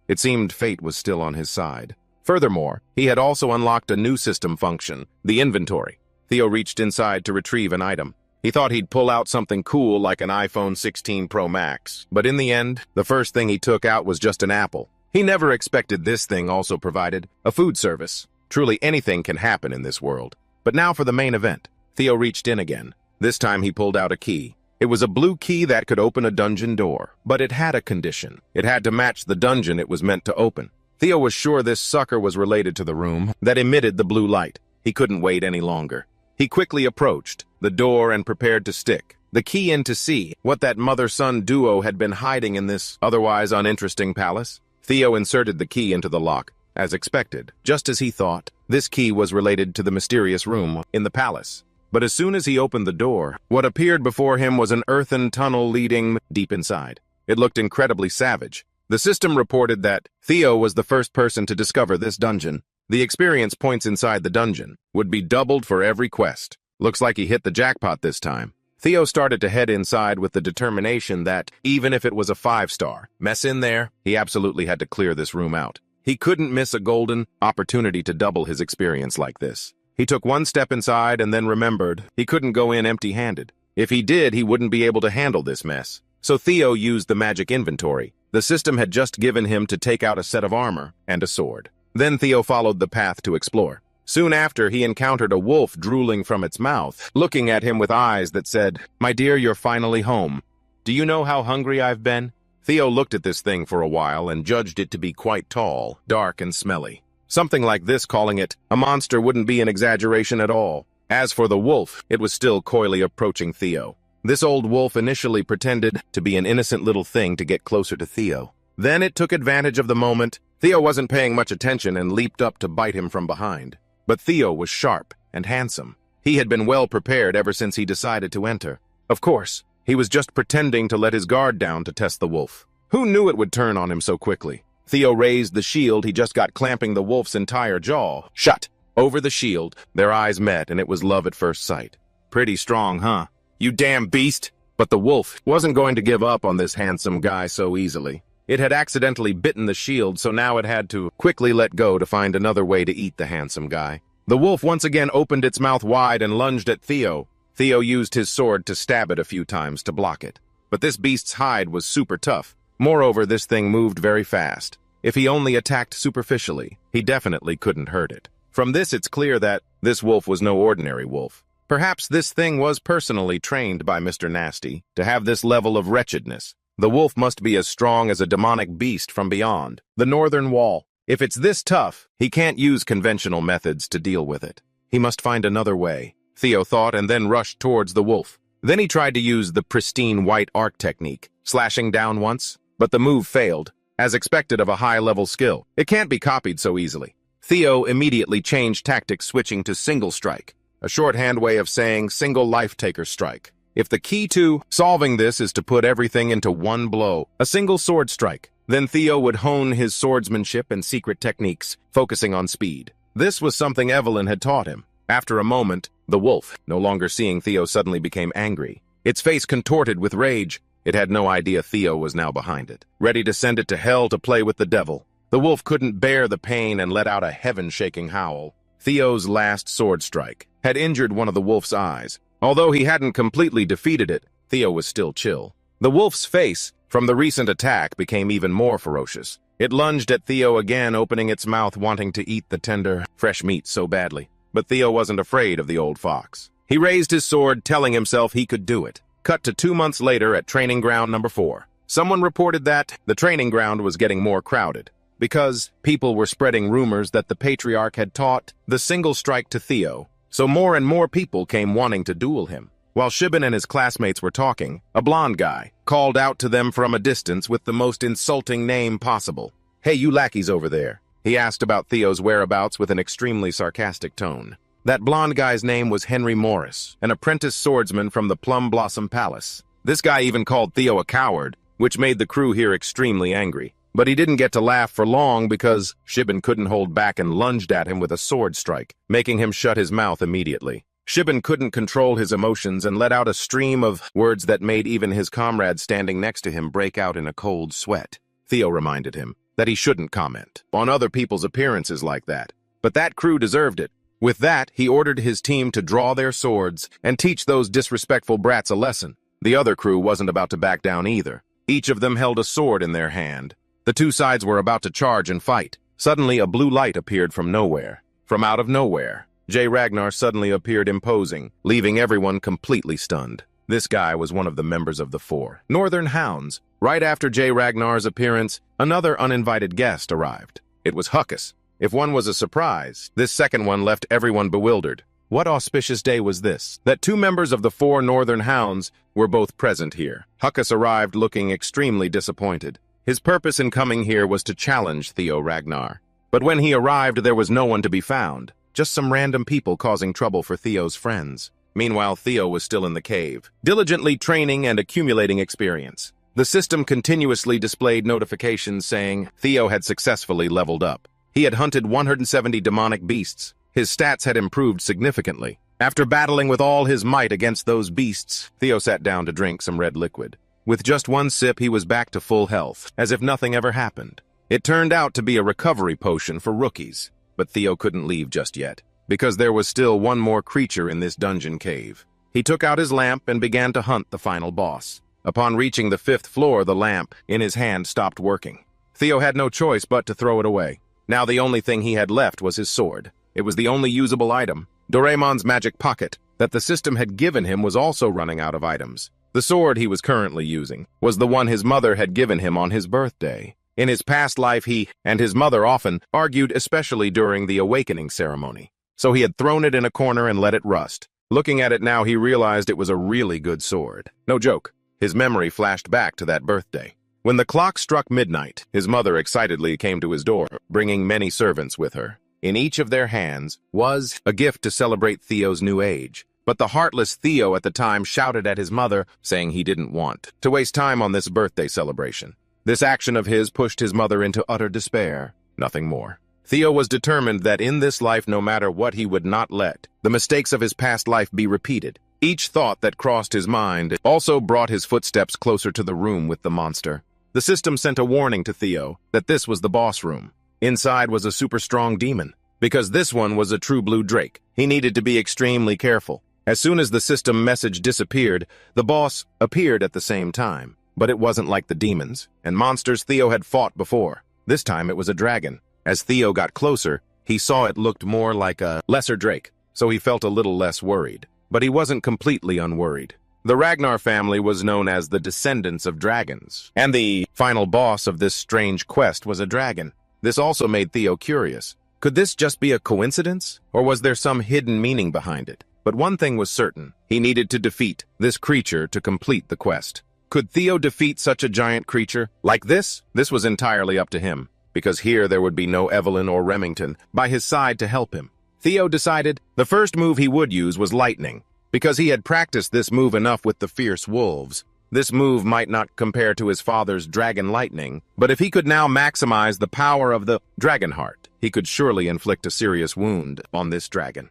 A: It seemed fate was still on his side. Furthermore, he had also unlocked a new system function, the inventory. Theo reached inside to retrieve an item. He thought he'd pull out something cool like an iPhone 16 Pro Max. But in the end, the first thing he took out was just an apple. He never expected this thing also provided a food service. Truly anything can happen in this world. But now for the main event. Theo reached in again. This time he pulled out a key. It was a blue key that could open a dungeon door. But it had a condition. It had to match the dungeon it was meant to open. Theo was sure this sucker was related to the room that emitted the blue light. He couldn't wait any longer. He quickly approached the door and prepared to stick the key in to see what that mother-son duo had been hiding in this otherwise uninteresting palace. Theo inserted the key into the lock, as expected. Just as he thought, this key was related to the mysterious room in the palace. But as soon as he opened the door, what appeared before him was an earthen tunnel leading deep inside. It looked incredibly savage. The system reported that Theo was the first person to discover this dungeon. The experience points inside the dungeon would be doubled for every quest. Looks like he hit the jackpot this time. Theo started to head inside with the determination that, even if it was a 5-star mess in there, he absolutely had to clear this room out. He couldn't miss a golden opportunity to double his experience like this. He took one step inside and then remembered he couldn't go in empty-handed. If he did, he wouldn't be able to handle this mess. So Theo used the magic inventory. The system had just given him to take out a set of armor and a sword. Then Theo followed the path to explore. Soon after, he encountered a wolf drooling from its mouth, looking at him with eyes that said, "My dear, you're finally home. Do you know how hungry I've been?" Theo looked at this thing for a while and judged it to be quite tall, dark, and smelly. Something like this, calling it a monster, wouldn't be an exaggeration at all. As for the wolf, it was still coyly approaching Theo. This old wolf initially pretended to be an innocent little thing to get closer to Theo. Then it took advantage of the moment. Theo wasn't paying much attention and leaped up to bite him from behind. But Theo was sharp and handsome. He had been well prepared ever since he decided to enter. Of course, he was just pretending to let his guard down to test the wolf. Who knew it would turn on him so quickly? Theo raised the shield he just got clamping the wolf's entire jaw shut. Over the shield, their eyes met, and it was love at first sight. Pretty strong, huh? You damn beast! But the wolf wasn't going to give up on this handsome guy so easily. It had accidentally bitten the shield, so now it had to quickly let go to find another way to eat the handsome guy. The wolf once again opened its mouth wide and lunged at Theo. Theo used his sword to stab it a few times to block it. But this beast's hide was super tough. Moreover, this thing moved very fast. If he only attacked superficially, he definitely couldn't hurt it. From this, it's clear that this wolf was no ordinary wolf. Perhaps this thing was personally trained by Mr. Nasty to have this level of wretchedness. The wolf must be as strong as a demonic beast from beyond the northern wall. If it's this tough, he can't use conventional methods to deal with it. He must find another way, Theo thought, and then rushed towards the wolf. Then he tried to use the pristine white arc technique, slashing down once, but the move failed, as expected of a high-level skill. It can't be copied so easily. Theo immediately changed tactics, switching to single strike, a shorthand way of saying single life-taker strike. If the key to solving this is to put everything into one blow, a single sword strike, then Theo would hone his swordsmanship and secret techniques, focusing on speed. This was something Evelyn had taught him. After a moment, the wolf, no longer seeing Theo, suddenly became angry. Its face contorted with rage. It had no idea Theo was now behind it, ready to send it to hell to play with the devil. The wolf couldn't bear the pain and let out a heaven-shaking howl. Theo's last sword strike had injured one of the wolf's eyes. Although he hadn't completely defeated it, Theo was still chill. The wolf's face, from the recent attack, became even more ferocious. It lunged at Theo again, opening its mouth, wanting to eat the tender, fresh meat so badly. But Theo wasn't afraid of the old fox. He raised his sword, telling himself he could do it. Cut to 2 months later at training ground number 4. Someone reported that the training ground was getting more crowded, because people were spreading rumors that the patriarch had taught the single strike to Theo, so more and more people came wanting to duel him. While Shibin and his classmates were talking, a blonde guy called out to them from a distance with the most insulting name possible. "Hey, you lackeys over there." He asked about Theo's whereabouts with an extremely sarcastic tone. That blonde guy's name was Henry Morris, an apprentice swordsman from the Plum Blossom Palace. This guy even called Theo a coward, which made the crew here extremely angry. But he didn't get to laugh for long because Shibin couldn't hold back and lunged at him with a sword strike, making him shut his mouth immediately. Shibin couldn't control his emotions and let out a stream of words that made even his comrades standing next to him break out in a cold sweat. Theo reminded him that he shouldn't comment on other people's appearances like that, but that crew deserved it. With that, he ordered his team to draw their swords and teach those disrespectful brats a lesson. The other crew wasn't about to back down either. Each of them held a sword in their hand. The two sides were about to charge and fight. Suddenly, a blue light appeared from nowhere. From out of nowhere, J. Ragnar suddenly appeared imposing, leaving everyone completely stunned. This guy was one of the members of the 4 Northern Hounds. Right after J. Ragnar's appearance, another uninvited guest arrived. It was Huckus. If one was a surprise, this second one left everyone bewildered. What auspicious day was this, that 2 members of the 4 Northern Hounds were both present here? Huckus arrived looking extremely disappointed. His purpose in coming here was to challenge Theo Ragnar. But when he arrived, there was no one to be found, just some random people causing trouble for Theo's friends. Meanwhile, Theo was still in the cave, diligently training and accumulating experience. The system continuously displayed notifications saying Theo had successfully leveled up. He had hunted 170 demonic beasts. His stats had improved significantly. After battling with all his might against those beasts, Theo sat down to drink some red liquid. With just 1 sip, he was back to full health, as if nothing ever happened. It turned out to be a recovery potion for rookies, but Theo couldn't leave just yet, because there was still one more creature in this dungeon cave. He took out his lamp and began to hunt the final boss. Upon reaching the 5th floor, the lamp in his hand stopped working. Theo had no choice but to throw it away. Now the only thing he had left was his sword. It was the only usable item. Doraemon's magic pocket that the system had given him was also running out of items. The sword he was currently using was the one his mother had given him on his birthday. In his past life, he and his mother often argued, especially during the awakening ceremony. So he had thrown it in a corner and let it rust. Looking at it now, he realized it was a really good sword. No joke. His memory flashed back to that birthday. When the clock struck midnight, his mother excitedly came to his door, bringing many servants with her. In each of their hands was a gift to celebrate Theo's new age. But the heartless Theo at the time shouted at his mother, saying he didn't want to waste time on this birthday celebration. This action of his pushed his mother into utter despair. Nothing more. Theo was determined that in this life, no matter what, he would not let the mistakes of his past life be repeated. Each thought that crossed his mind also brought his footsteps closer to the room with the monster. The system sent a warning to Theo that this was the boss room. Inside was a super strong demon. Because this one was a true blue drake, he needed to be extremely careful. As soon as the system message disappeared, the boss appeared at the same time. But it wasn't like the demons and monsters Theo had fought before. This time it was a dragon. As Theo got closer, he saw it looked more like a lesser drake, so he felt a little less worried. But he wasn't completely unworried. The Ragnar family was known as the descendants of dragons, and the final boss of this strange quest was a dragon. This also made Theo curious. Could this just be a coincidence, or was there some hidden meaning behind it? But one thing was certain. He needed to defeat this creature to complete the quest. Could Theo defeat such a giant creature like this? This was entirely up to him, because here there would be no Evelyn or Remington by his side to help him. Theo decided the first move he would use was lightning, because he had practiced this move enough with the fierce wolves. This move might not compare to his father's dragon lightning, but if he could now maximize the power of the dragon heart, he could surely inflict a serious wound on this dragon.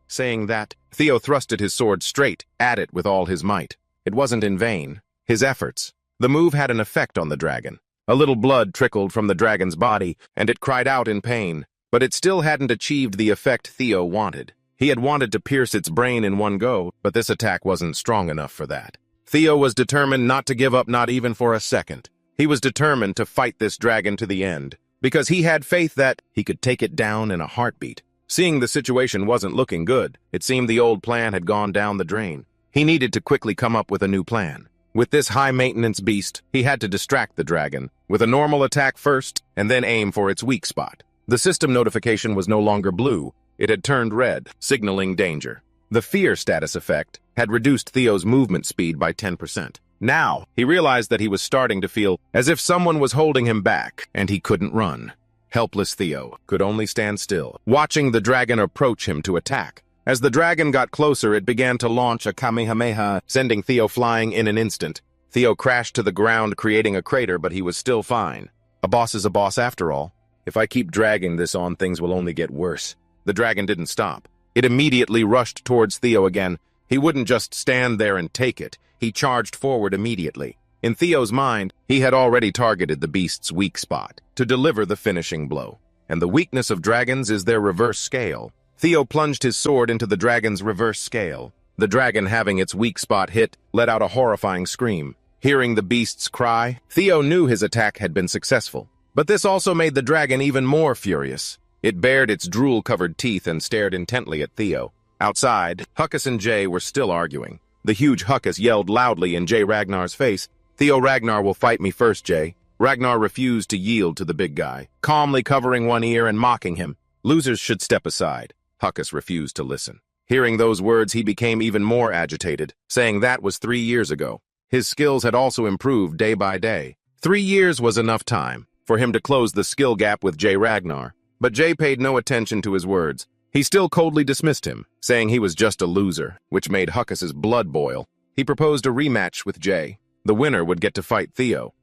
A: Saying that, Theo thrusted his sword straight at it with all his might. It wasn't in vain. His efforts. The move had an effect on the dragon. A little blood trickled from the dragon's body, and it cried out in pain, but it still hadn't achieved the effect Theo wanted. He had wanted to pierce its brain in one go, but this attack wasn't strong enough for that. Theo was determined not to give up, not even for a second. He was determined to fight this dragon to the end, because he had faith that he could take it down in a heartbeat. Seeing the situation wasn't looking good, it seemed the old plan had gone down the drain. He needed to quickly come up with a new plan. With this high-maintenance beast, he had to distract the dragon, with a normal attack first, and then aim for its weak spot. The system notification was no longer blue. It had turned red, signaling danger. The fear status effect had reduced Theo's movement speed by 10%. Now, he realized that he was starting to feel as if someone was holding him back, and he couldn't run. Helpless Theo could only stand still, watching the dragon approach him to attack. As the dragon got closer, it began to launch a Kamehameha, sending Theo flying in an instant. Theo crashed to the ground, creating a crater, but he was still fine. A boss is a boss after all. If I keep dragging this on, things will only get worse. The dragon didn't stop. It immediately rushed towards Theo again. He wouldn't just stand there and take it. He charged forward immediately. In Theo's mind, he had already targeted the beast's weak spot to deliver the finishing blow. And the weakness of dragons is their reverse scale. Theo plunged his sword into the dragon's reverse scale. The dragon, having its weak spot hit, let out a horrifying scream. Hearing the beast's cry, Theo knew his attack had been successful. But this also made the dragon even more furious. It bared its drool-covered teeth and stared intently at Theo. Outside, Huckus and Jay were still arguing. The huge Huckus yelled loudly in Jay Ragnar's face, "Theo Ragnar will fight me first, Jay." Ragnar refused to yield to the big guy, calmly covering one ear and mocking him. Losers should step aside. Huckus refused to listen. Hearing those words, he became even more agitated, saying that was 3 years ago. His skills had also improved day by day. 3 years was enough time for him to close the skill gap with Jay Ragnar. But Jay paid no attention to his words. He still coldly dismissed him, saying he was just a loser, which made Huckus's blood boil. He proposed a rematch with Jay. The winner would get to fight Theo.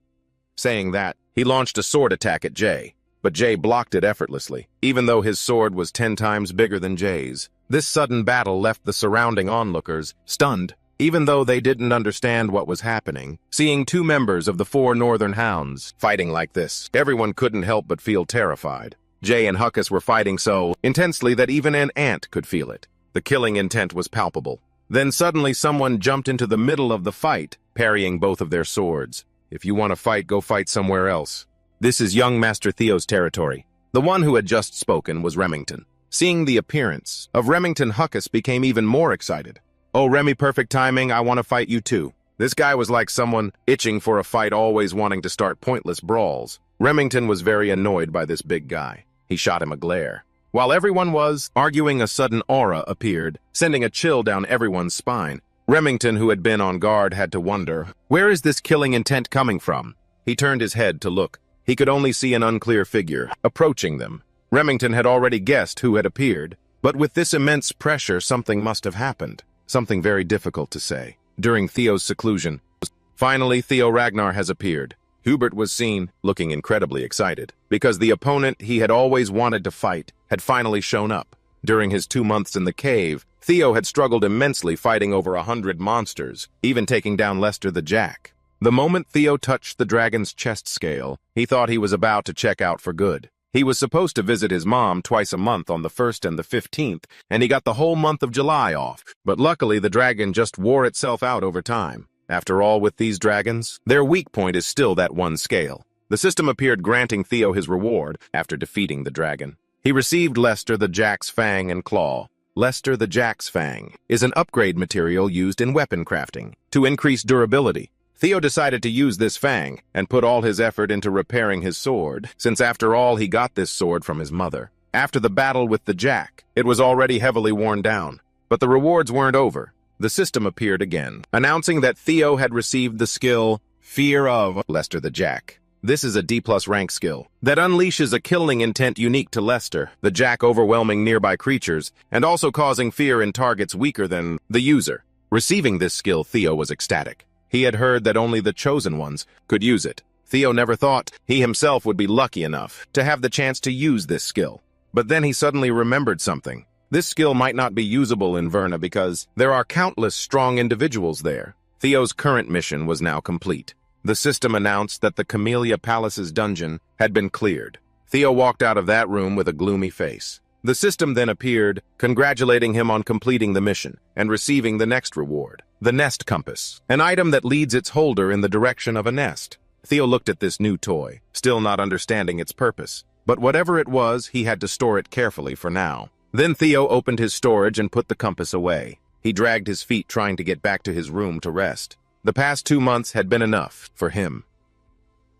A: Saying that, he launched a sword attack at Jay, but Jay blocked it effortlessly, even though his sword was 10 times bigger than Jay's. This sudden battle left the surrounding onlookers stunned, even though they didn't understand what was happening. Seeing 2 members of the 4 Northern Hounds fighting like this, everyone couldn't help but feel terrified. Jay and Huckus were fighting so intensely that even an ant could feel it. The killing intent was palpable. Then suddenly someone jumped into the middle of the fight, parrying both of their swords. If you want to fight, go fight somewhere else. This is young Master Theo's territory. The one who had just spoken was Remington. Seeing the appearance of Remington, Huckus became even more excited. "Oh, Remy, perfect timing. I want to fight you too." This guy was like someone itching for a fight, always wanting to start pointless brawls. Remington was very annoyed by this big guy. He shot him a glare. While everyone was arguing, a sudden aura appeared, sending a chill down everyone's spine. Remington, who had been on guard, had to wonder, where is this killing intent coming from? He turned his head to look. He could only see an unclear figure approaching them. Remington had already guessed who had appeared, but with this immense pressure, something must have happened. Something very difficult to say. During Theo's seclusion, finally Theo Ragnar has appeared. Hubert was seen, looking incredibly excited, because the opponent he had always wanted to fight had finally shown up. During his 2 months in the cave, Theo had struggled immensely fighting over 100 monsters, even taking down Lester the Jack. The moment Theo touched the dragon's chest scale, he thought he was about to check out for good. He was supposed to visit his mom twice a month on the 1st and the 15th, and he got the whole month of July off. But luckily, the dragon just wore itself out over time. After all, with these dragons, their weak point is still that one scale. The system appeared granting Theo his reward after defeating the dragon. He received Lester the Jack's Fang and Claw. Lester the Jack's Fang is an upgrade material used in weapon crafting to increase durability. Theo decided to use this fang and put all his effort into repairing his sword, since after all he got this sword from his mother. After the battle with the Jack, it was already heavily worn down. But the rewards weren't over. The system appeared again, announcing that Theo had received the skill Fear of Lester the Jack. This is a D+ rank skill that unleashes a killing intent unique to Lester, the Jack, overwhelming nearby creatures and also causing fear in targets weaker than the user. Receiving this skill, Theo was ecstatic. He had heard that only the chosen ones could use it. Theo never thought he himself would be lucky enough to have the chance to use this skill. But then he suddenly remembered something. This skill might not be usable in Verna because there are countless strong individuals there. Theo's current mission was now complete. The system announced that the Camellia Palace's dungeon had been cleared. Theo walked out of that room with a gloomy face. The system then appeared, congratulating him on completing the mission and receiving the next reward, the Nest Compass, an item that leads its holder in the direction of a nest. Theo looked at this new toy, still not understanding its purpose. But whatever it was, he had to store it carefully for now. Then Theo opened his storage and put the compass away. He dragged his feet, trying to get back to his room to rest. The past 2 months had been enough for him.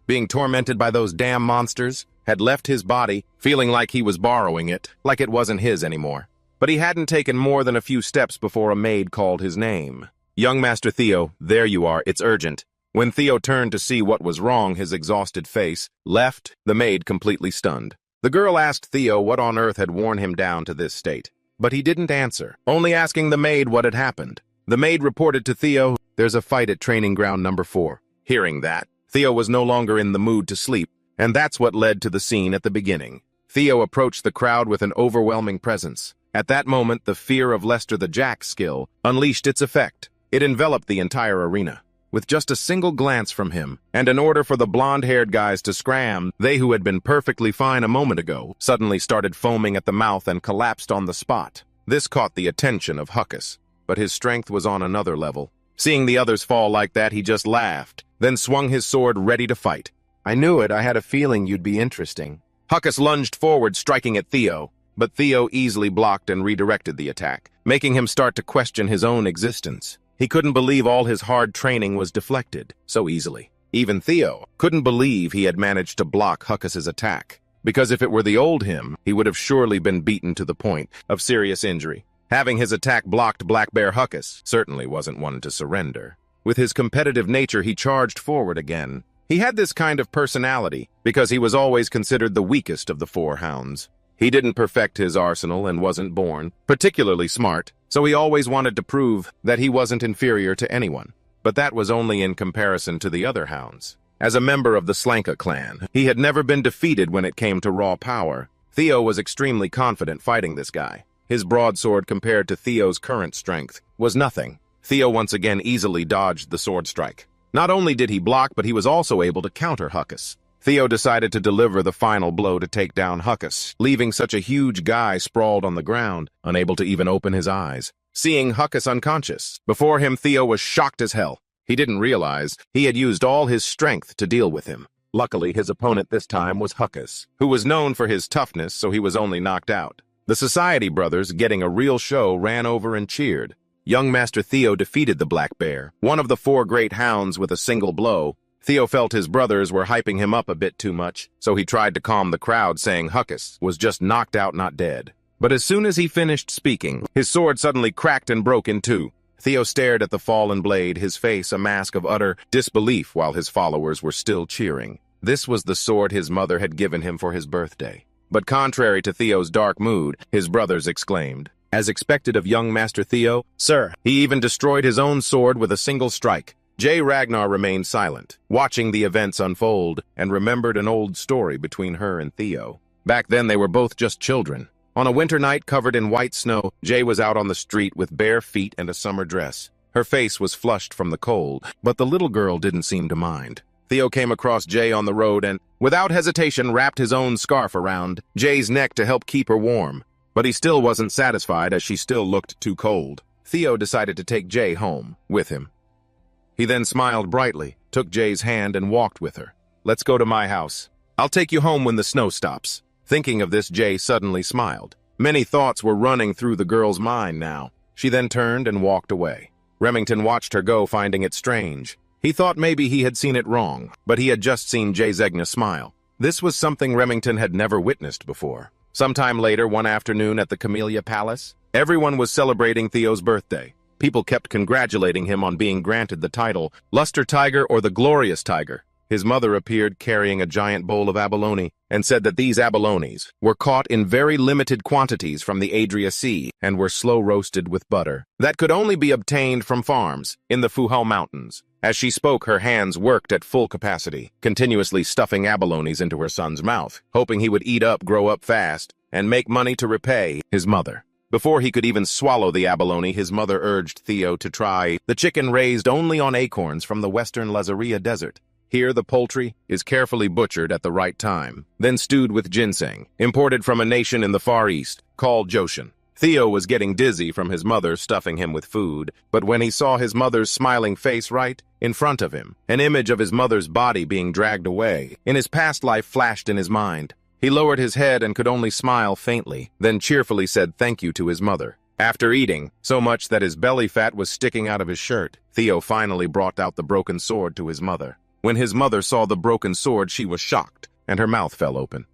A: Being tormented by those damn monsters had left his body, feeling like he was borrowing it, like it wasn't his anymore. But he hadn't taken more than a few steps before a maid called his name. "Young Master Theo, there you are, it's urgent." When Theo turned to see what was wrong, his exhausted face left the maid completely stunned. The girl asked Theo what on earth had worn him down to this state. But he didn't answer, only asking the maid what had happened. The maid reported to Theo, "There's a fight at training ground number 4. Hearing that, Theo was no longer in the mood to sleep, and that's what led to the scene at the beginning. Theo approached the crowd with an overwhelming presence. At that moment, the fear of Lester the Jack's skill unleashed its effect. It enveloped the entire arena. With just a single glance from him, and an order for the blonde-haired guys to scram, they who had been perfectly fine a moment ago suddenly started foaming at the mouth and collapsed on the spot. This caught the attention of Huckus, but his strength was on another level. Seeing the others fall like that, he just laughed, then swung his sword ready to fight. "I knew it, I had a feeling you'd be interesting." Huckus lunged forward, striking at Theo, but Theo easily blocked and redirected the attack, making him start to question his own existence. He couldn't believe all his hard training was deflected so easily. Even Theo couldn't believe he had managed to block Huckus's attack, because if it were the old him, he would have surely been beaten to the point of serious injury. Having his attack blocked, Black Bear Huckus certainly wasn't one to surrender. With his competitive nature, he charged forward again. He had this kind of personality because he was always considered the weakest of the 4 hounds. He didn't perfect his arsenal and wasn't born particularly smart, so he always wanted to prove that he wasn't inferior to anyone. But that was only in comparison to the other hounds. As a member of the Slanka clan, he had never been defeated when it came to raw power. Theo was extremely confident fighting this guy. His broadsword, compared to Theo's current strength, was nothing. Theo once again easily dodged the sword strike. Not only did he block, but he was also able to counter Huckus. Theo decided to deliver the final blow to take down Huckus, leaving such a huge guy sprawled on the ground, unable to even open his eyes. Seeing Huckus unconscious before him, Theo was shocked as hell. He didn't realize he had used all his strength to deal with him. Luckily, his opponent this time was Huckus, who was known for his toughness, so he was only knocked out. The Society brothers, getting a real show, ran over and cheered. Young Master Theo defeated the Black Bear, one of the 4 great hounds, with a single blow. Theo felt his brothers were hyping him up a bit too much, so he tried to calm the crowd, saying Huckus was just knocked out, not dead. But as soon as he finished speaking, his sword suddenly cracked and broke in 2. Theo stared at the fallen blade, his face a mask of utter disbelief, while his followers were still cheering. This was the sword his mother had given him for his birthday. But contrary to Theo's dark mood, his brothers exclaimed. As expected of young Master Theo, "Sir!" He even destroyed his own sword with a single strike. Jay Ragnar remained silent, watching the events unfold, and remembered an old story between her and Theo. Back then they were both just children. On a winter night covered in white snow, Jay was out on the street with bare feet and a summer dress. Her face was flushed from the cold, but the little girl didn't seem to mind. Theo came across Jay on the road and, without hesitation, wrapped his own scarf around Jay's neck to help keep her warm. But he still wasn't satisfied as she still looked too cold. Theo decided to take Jay home with him. He then smiled brightly, took Jay's hand and walked with her. "Let's go to my house. I'll take you home when the snow stops." Thinking of this, Jay suddenly smiled. Many thoughts were running through the girl's mind now. She then turned and walked away. Remington watched her go, finding it strange. He thought maybe he had seen it wrong, but he had just seen Jay Zegna smile. This was something Remington had never witnessed before. Sometime later, one afternoon at the Camellia Palace, everyone was celebrating Theo's birthday. People kept congratulating him on being granted the title, Luster Tiger or the Glorious Tiger. His mother appeared carrying a giant bowl of abalone and said that these abalones were caught in very limited quantities from the Adria Sea and were slow roasted with butter that could only be obtained from farms in the Fuhao Mountains. As she spoke, her hands worked at full capacity, continuously stuffing abalones into her son's mouth, hoping he would eat up, grow up fast, and make money to repay his mother. Before he could even swallow the abalone, his mother urged Theo to try the chicken raised only on acorns from the western Lazaria Desert. Here, the poultry is carefully butchered at the right time, then stewed with ginseng, imported from a nation in the Far East, called Joshin. Theo was getting dizzy from his mother stuffing him with food, but when he saw his mother's smiling face right in front of him, an image of his mother's body being dragged away in his past life flashed in his mind. He lowered his head and could only smile faintly, then cheerfully said thank you to his mother. After eating, so much that his belly fat was sticking out of his shirt, Theo finally brought out the broken sword to his mother. When his mother saw the broken sword, she was shocked, and her mouth fell open.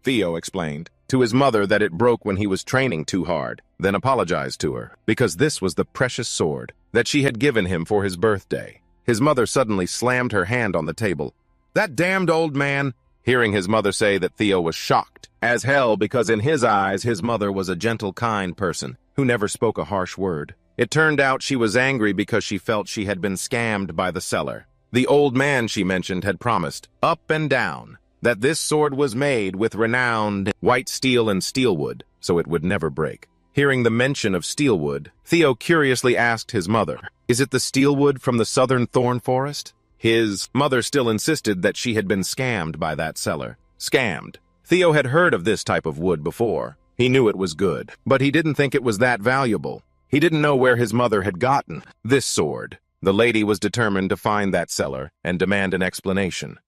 A: Theo explained to his mother that it broke when he was training too hard, then apologized to her, because this was the precious sword that she had given him for his birthday. His mother suddenly slammed her hand on the table. "That damned old man!" Hearing his mother say that, Theo was shocked as hell because in his eyes his mother was a gentle, kind person who never spoke a harsh word. It turned out she was angry because she felt she had been scammed by the seller. The old man, she mentioned, had promised, up and down, that this sword was made with renowned white steel and steelwood, so it would never break. Hearing the mention of steelwood, Theo curiously asked his mother, "Is it the steelwood from the southern thorn forest?" His mother still insisted that she had been scammed by that seller. Scammed. Theo had heard of this type of wood before. He knew it was good, but he didn't think it was that valuable. He didn't know where his mother had gotten this sword. The lady was determined to find that seller and demand an explanation.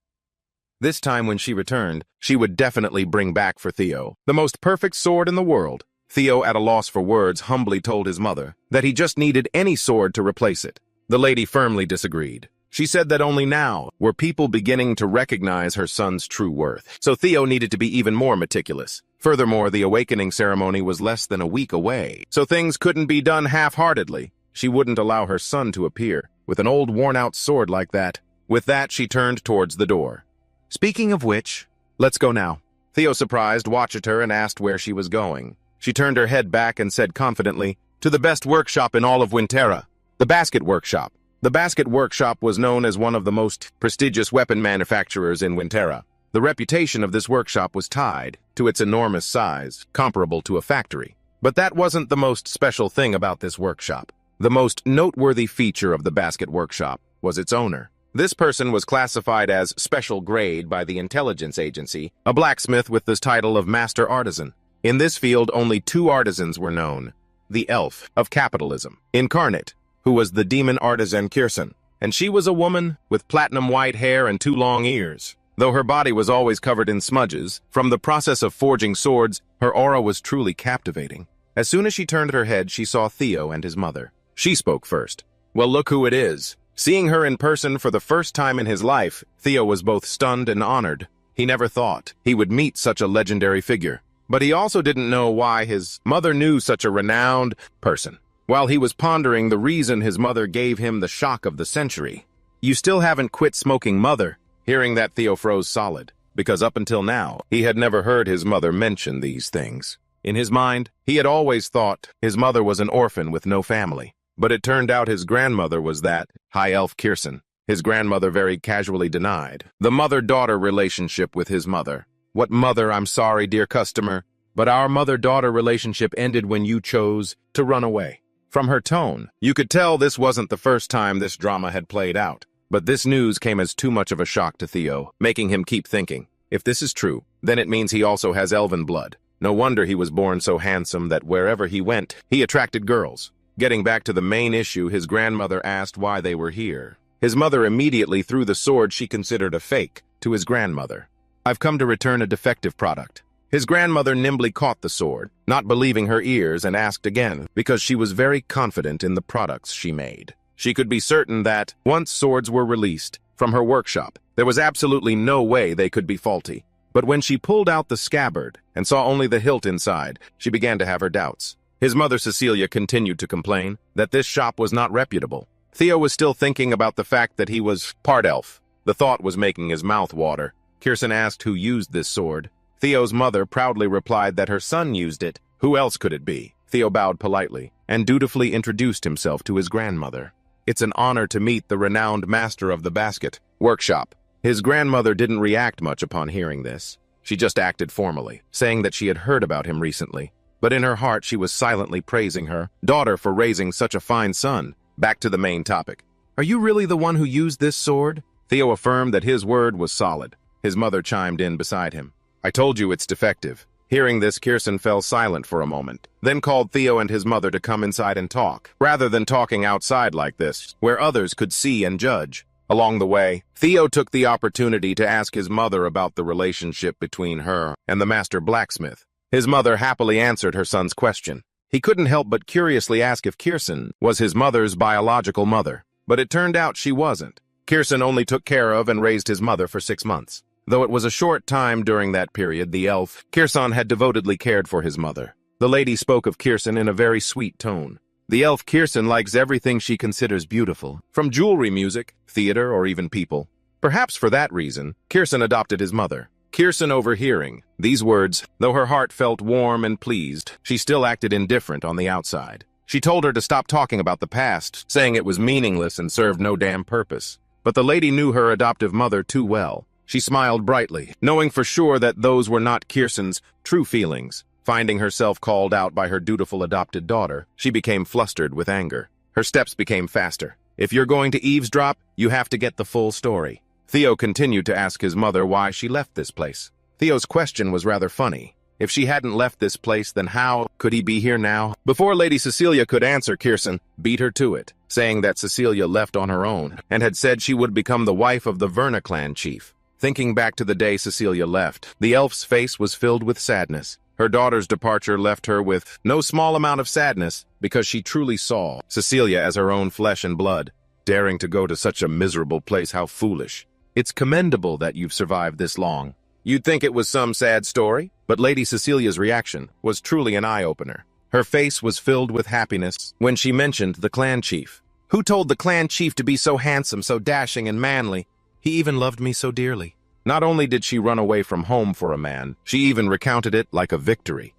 A: This time when she returned, she would definitely bring back for Theo the most perfect sword in the world. Theo, at a loss for words, humbly told his mother that he just needed any sword to replace it. The lady firmly disagreed. She said that only now were people beginning to recognize her son's true worth, so Theo needed to be even more meticulous. Furthermore, the awakening ceremony was less than a week away, so things couldn't be done half-heartedly. She wouldn't allow her son to appear with an old worn-out sword like that. With that, she turned towards the door. "Speaking of which, let's go now." Theo, surprised, watched her and asked where she was going. She turned her head back and said confidently, "To the best workshop in all of Winterra, the Basket Workshop." The Basket Workshop was known as one of the most prestigious weapon manufacturers in Winterra. The reputation of this workshop was tied to its enormous size, comparable to a factory. But that wasn't the most special thing about this workshop. The most noteworthy feature of the Basket Workshop was its owner. This person was classified as special grade by the intelligence agency, a blacksmith with the title of Master Artisan. In this field, only two artisans were known: the elf of capitalism, Incarnate, who was the demon artisan Kirsten, and she was a woman with platinum white hair and 2 long ears. Though her body was always covered in smudges, from the process of forging swords, her aura was truly captivating. As soon as she turned her head, she saw Theo and his mother. She spoke first. "Well, look who it is." Seeing her in person for the first time in his life, Theo was both stunned and honored. He never thought he would meet such a legendary figure. But he also didn't know why his mother knew such a renowned person. While he was pondering the reason his mother gave him the shock of the century. "You still haven't quit smoking, mother." Hearing that, Theo froze solid, because up until now, he had never heard his mother mention these things. In his mind, he had always thought his mother was an orphan with no family. but it turned out his grandmother was that high elf Kirsten. His grandmother very casually denied the mother-daughter relationship with his mother. What mother? I'm sorry, dear customer, but our mother-daughter relationship ended when you chose to run away. From her tone, you could tell this wasn't the first time this drama had played out. But this news came as too much of a shock to Theo, making him keep thinking. If this is true, then it means he also has elven blood. No wonder he was born so handsome that wherever he went, he attracted girls. Getting back to the main issue, his grandmother asked why they were here. His mother immediately threw the sword she considered a fake to his grandmother. I've come to return a defective product. His grandmother nimbly caught the sword, not believing her ears, and asked again, because she was very confident in the products she made. She could be certain that, once swords were released from her workshop, there was absolutely no way they could be faulty. But when she pulled out the scabbard and saw only the hilt inside, she began to have her doubts. His mother Cecilia continued to complain that this shop was not reputable. Theo was still thinking about the fact that he was part elf. The thought was making his mouth water. Kirsten asked who used this sword. Theo's mother proudly replied that her son used it. Who else could it be? Theo bowed politely and dutifully introduced himself to his grandmother. It's an honor to meet the renowned master of the basket workshop. His grandmother didn't react much upon hearing this. She just acted formally, saying that she had heard about him recently. But in her heart she was silently praising her daughter for raising such a fine son. Back to the main topic. Are you really the one who used this sword? Theo affirmed that his word was solid. His mother chimed in beside him. I told you it's defective. Hearing this, Kirsten fell silent for a moment, then called Theo and his mother to come inside and talk, rather than talking outside like this, where others could see and judge. Along the way, Theo took the opportunity to ask his mother about the relationship between her and the master blacksmith. His mother happily answered her son's question. He couldn't help but curiously ask if Kirsten was his mother's biological mother, but it turned out she wasn't. Kirsten only took care of and raised his mother for 6 months. Though it was a short time during that period, the elf, Kirsten, had devotedly cared for his mother. The lady spoke of Kirsten in a very sweet tone. The elf Kirsten likes everything she considers beautiful, from jewelry, music, theater, or even people. Perhaps for that reason, Kirsten adopted his mother. Kirsten, overhearing these words, though her heart felt warm and pleased, she still acted indifferent on the outside. She told her to stop talking about the past, saying it was meaningless and served no damn purpose. But the lady knew her adoptive mother too well. She smiled brightly, knowing for sure that those were not Kirsten's true feelings. Finding herself called out by her dutiful adopted daughter, she became flustered with anger. Her steps became faster. If you're going to eavesdrop, you have to get the full story. Theo continued to ask his mother why she left this place. Theo's question was rather funny. If she hadn't left this place, then how could he be here now? Before Lady Cecilia could answer, Kirsten beat her to it, saying that Cecilia left on her own and had said she would become the wife of the Verna clan chief. Thinking back to the day Cecilia left, the elf's face was filled with sadness. Her daughter's departure left her with no small amount of sadness because she truly saw Cecilia as her own flesh and blood. Daring to go to such a miserable place, how foolish. It's commendable that you've survived this long. You'd think it was some sad story, but Lady Cecilia's reaction was truly an eye-opener. Her face was filled with happiness when she mentioned the clan chief. Who told the clan chief to be so handsome, so dashing and manly? He even loved me so dearly. Not only did she run away from home for a man, she even recounted it like a victory.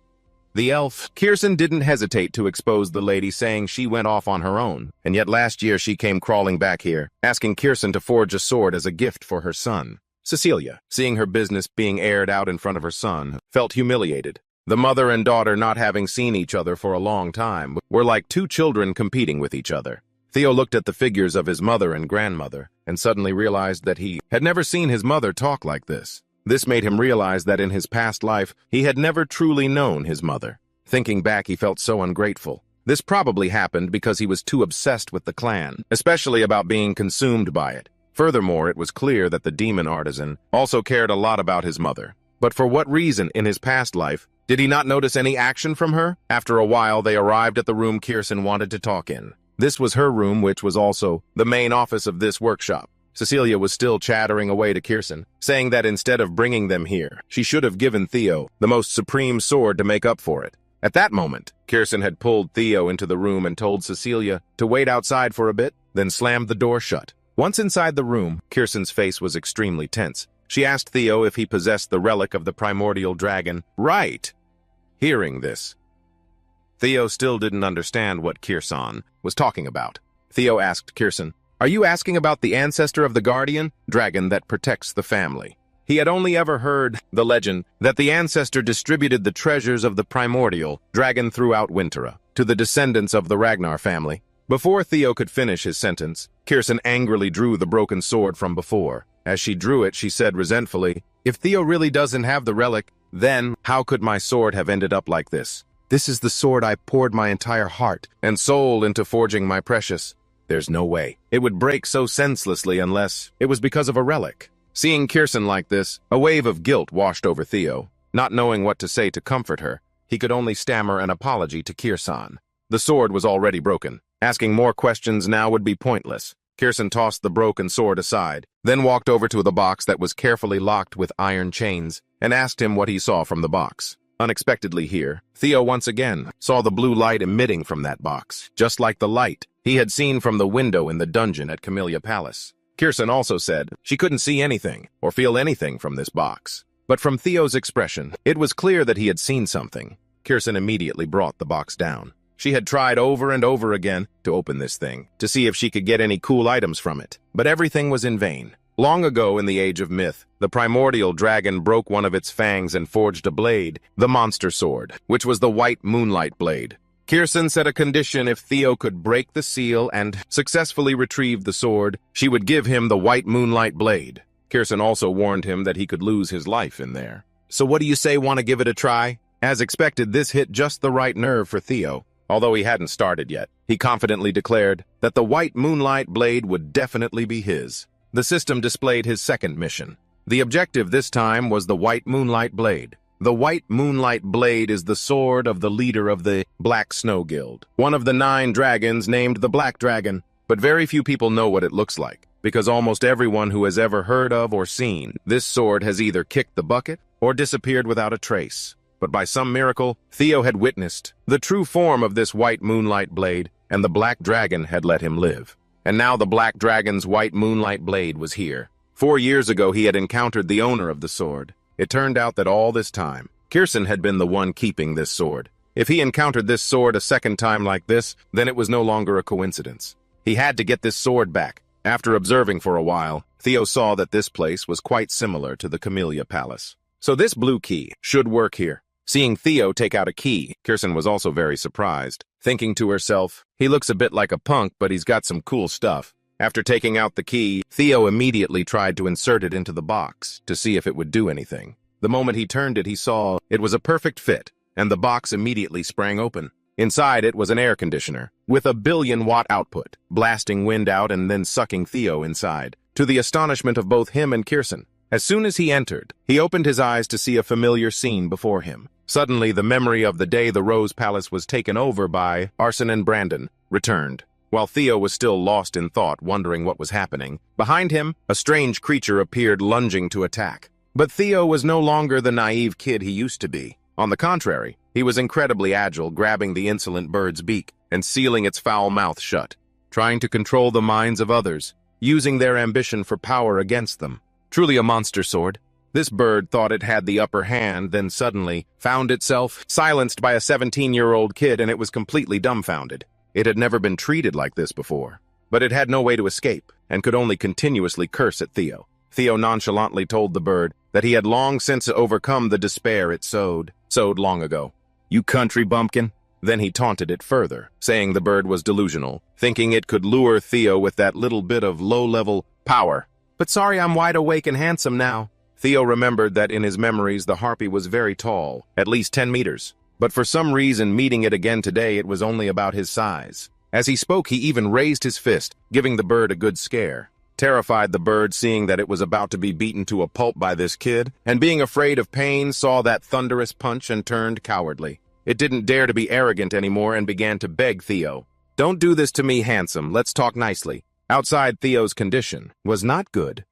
A: The elf, Kirsten, didn't hesitate to expose the lady, saying she went off on her own, and yet last year she came crawling back here, asking Kirsten to forge a sword as a gift for her son. Cecilia, seeing her business being aired out in front of her son, felt humiliated. The mother and daughter, not having seen each other for a long time, were like two children competing with each other. Theo looked at the figures of his mother and grandmother, and suddenly realized that he had never seen his mother talk like this. This made him realize that in his past life, he had never truly known his mother. Thinking back, he felt so ungrateful. This probably happened because he was too obsessed with the clan, especially about being consumed by it. Furthermore, it was clear that the demon artisan also cared a lot about his mother. But for what reason in his past life did he not notice any action from her? After a while, they arrived at the room Kirsten wanted to talk in. This was her room, which was also the main office of this workshop. Cecilia was still chattering away to Kirsten, saying that instead of bringing them here, she should have given Theo the most supreme sword to make up for it. At that moment, Kirsten had pulled Theo into the room and told Cecilia to wait outside for a bit, then slammed the door shut. Once inside the room, Kirsten's face was extremely tense. She asked Theo if he possessed the relic of the primordial dragon. Right! Hearing this, Theo still didn't understand what Kirsten was talking about. Theo asked Kirsten, "Are you asking about the ancestor of the guardian dragon that protects the family?" He had only ever heard the legend that the ancestor distributed the treasures of the primordial dragon throughout Winterra to the descendants of the Ragnar family. Before Theo could finish his sentence, Kirsten angrily drew the broken sword from before. As she drew it, she said resentfully, "If Theo really doesn't have the relic, then how could my sword have ended up like this? This is the sword I poured my entire heart and soul into forging my precious. There's no way it would break so senselessly unless it was because of a relic." Seeing Kirsten like this, a wave of guilt washed over Theo. Not knowing what to say to comfort her, he could only stammer an apology to Kirsten. The sword was already broken. Asking more questions now would be pointless. Kirsten tossed the broken sword aside, then walked over to the box that was carefully locked with iron chains, and asked him what he saw from the box. Unexpectedly here, Theo once again saw the blue light emitting from that box, just like the light he had seen from the window in the dungeon at Camellia Palace. Kirsten also said she couldn't see anything or feel anything from this box. But from Theo's expression, it was clear that he had seen something. Kirsten immediately brought the box down. She had tried over and over again to open this thing, to see if she could get any cool items from it. But everything was in vain. Long ago in the Age of Myth, the primordial dragon broke one of its fangs and forged a blade, the monster sword, which was the white moonlight blade. Kirsten set a condition: if Theo could break the seal and successfully retrieve the sword, she would give him the white moonlight blade. Kirsten also warned him that he could lose his life in there. "So what do you say, want to give it a try?" As expected, this hit just the right nerve for Theo. Although he hadn't started yet, he confidently declared that the white moonlight blade would definitely be his. The system displayed his second mission. The objective this time was the white moonlight blade. The white moonlight blade is the sword of the leader of the Black Snow Guild, one of the 9 dragons named the Black Dragon. But very few people know what it looks like, because almost everyone who has ever heard of or seen this sword has either kicked the bucket or disappeared without a trace. But by some miracle, Theo had witnessed the true form of this white moonlight blade, and the Black Dragon had let him live. And now the Black Dragon's white moonlight blade was here. 4 years ago he had encountered the owner of the sword. It turned out that all this time, Kirsten had been the one keeping this sword. If he encountered this sword a second time like this, then it was no longer a coincidence. He had to get this sword back. After observing for a while, Theo saw that this place was quite similar to the Camellia Palace. So this blue key should work here. Seeing Theo take out a key, Kirsten was also very surprised, thinking to herself, "He looks a bit like a punk, but he's got some cool stuff." After taking out the key, Theo immediately tried to insert it into the box to see if it would do anything. The moment he turned it, he saw it was a perfect fit, and the box immediately sprang open. Inside it was an air conditioner, with a 1,000,000-watt output, blasting wind out and then sucking Theo inside, to the astonishment of both him and Kirsten. As soon as he entered, he opened his eyes to see a familiar scene before him. Suddenly, the memory of the day the Rose Palace was taken over by Arson and Brandon returned. While Theo was still lost in thought, wondering what was happening, behind him, a strange creature appeared, lunging to attack. But Theo was no longer the naive kid he used to be. On the contrary, he was incredibly agile, grabbing the insolent bird's beak and sealing its foul mouth shut, trying to control the minds of others, using their ambition for power against them. Truly a monster sword. This bird thought it had the upper hand, then suddenly found itself silenced by a 17-year-old kid, and it was completely dumbfounded. It had never been treated like this before, but it had no way to escape and could only continuously curse at Theo. Theo nonchalantly told the bird that he had long since overcome the despair it sowed long ago. "You country bumpkin." Then he taunted it further, saying the bird was delusional, thinking it could lure Theo with that little bit of low-level power. "But sorry, I'm wide awake and handsome now." Theo remembered that in his memories the harpy was very tall, at least 10 meters. But for some reason, meeting it again today, it was only about his size. As he spoke, he even raised his fist, giving the bird a good scare. Terrified, the bird, seeing that it was about to be beaten to a pulp by this kid, and being afraid of pain, saw that thunderous punch and turned cowardly. It didn't dare to be arrogant anymore and began to beg Theo, "Don't do this to me, handsome, let's talk nicely." Outside, Theo's condition was not good.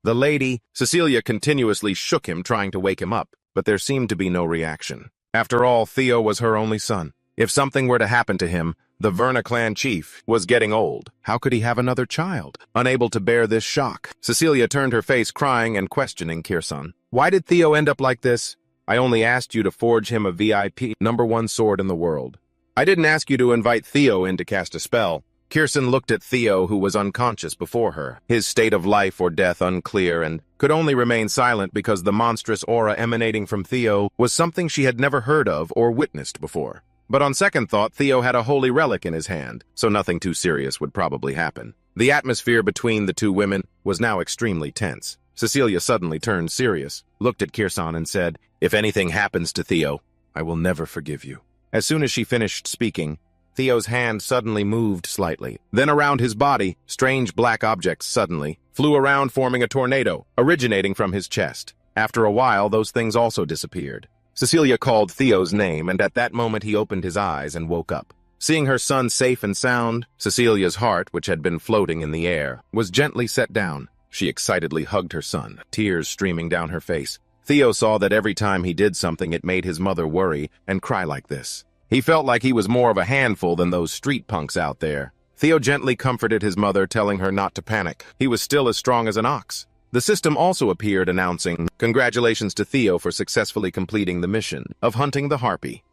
A: The lady, Cecilia, continuously shook him, trying to wake him up, but there seemed to be no reaction. After all, Theo was her only son. If something were to happen to him, the Verna clan chief was getting old. How could he have another child? Unable to bear this shock, Cecilia turned her face, crying and questioning Kirsten. "Why did Theo end up like this?" "I only asked you to forge him a VIP #1 sword in the world. I didn't ask you to invite Theo in to cast a spell. Kirsten looked at Theo, who was unconscious before her, his state of life or death unclear, and could only remain silent because the monstrous aura emanating from Theo was something she had never heard of or witnessed before. But on second thought, Theo had a holy relic in his hand, so nothing too serious would probably happen. The atmosphere between the two women was now extremely tense. Cecilia suddenly turned serious, looked at Kirsten and said, "If anything happens to Theo, I will never forgive you." As soon as she finished speaking, Theo's hand suddenly moved slightly. Then around his body, strange black objects suddenly flew around, forming a tornado, originating from his chest. After a while, those things also disappeared. Cecilia called Theo's name, and at that moment he opened his eyes and woke up. Seeing her son safe and sound, Cecilia's heart, which had been floating in the air, was gently set down. She excitedly hugged her son, tears streaming down her face. Theo saw that every time he did something, it made his mother worry and cry like this. He felt like he was more of a handful than those street punks out there. Theo gently comforted his mother, telling her not to panic. He was still as strong as an ox. The system also appeared, announcing, "Congratulations to Theo for successfully completing the mission of hunting the harpy."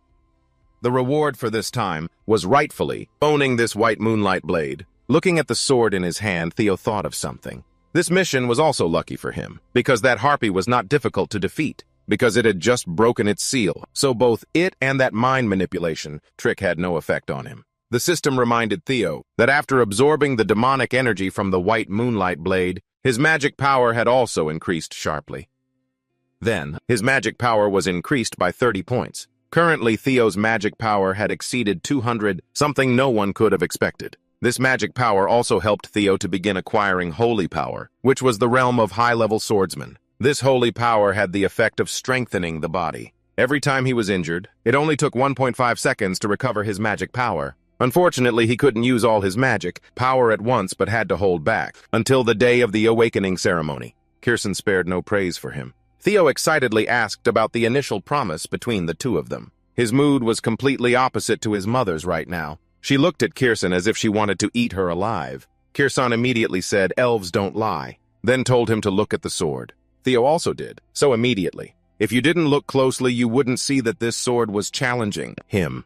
A: The reward for this time was rightfully owning this white moonlight blade. Looking at the sword in his hand, Theo thought of something. This mission was also lucky for him, because that harpy was not difficult to defeat, because it had just broken its seal, so both it and that mind manipulation trick had no effect on him. The system reminded Theo that after absorbing the demonic energy from the white moonlight blade, his magic power had also increased sharply. Then, his magic power was increased by 30 points. Currently, Theo's magic power had exceeded 200, something no one could have expected. This magic power also helped Theo to begin acquiring holy power, which was the realm of high-level swordsmen. This holy power had the effect of strengthening the body. Every time he was injured, it only took 1.5 seconds to recover his magic power. Unfortunately, he couldn't use all his magic power at once, but had to hold back until the day of the awakening ceremony. Kirsten spared no praise for him. Theo excitedly asked about the initial promise between the two of them. His mood was completely opposite to his mother's right now. She looked at Kirsten as if she wanted to eat her alive. Kirsten immediately said, "Elves don't lie," then told him to look at the sword. Theo also did, so immediately. If you didn't look closely, you wouldn't see that this sword was challenging him.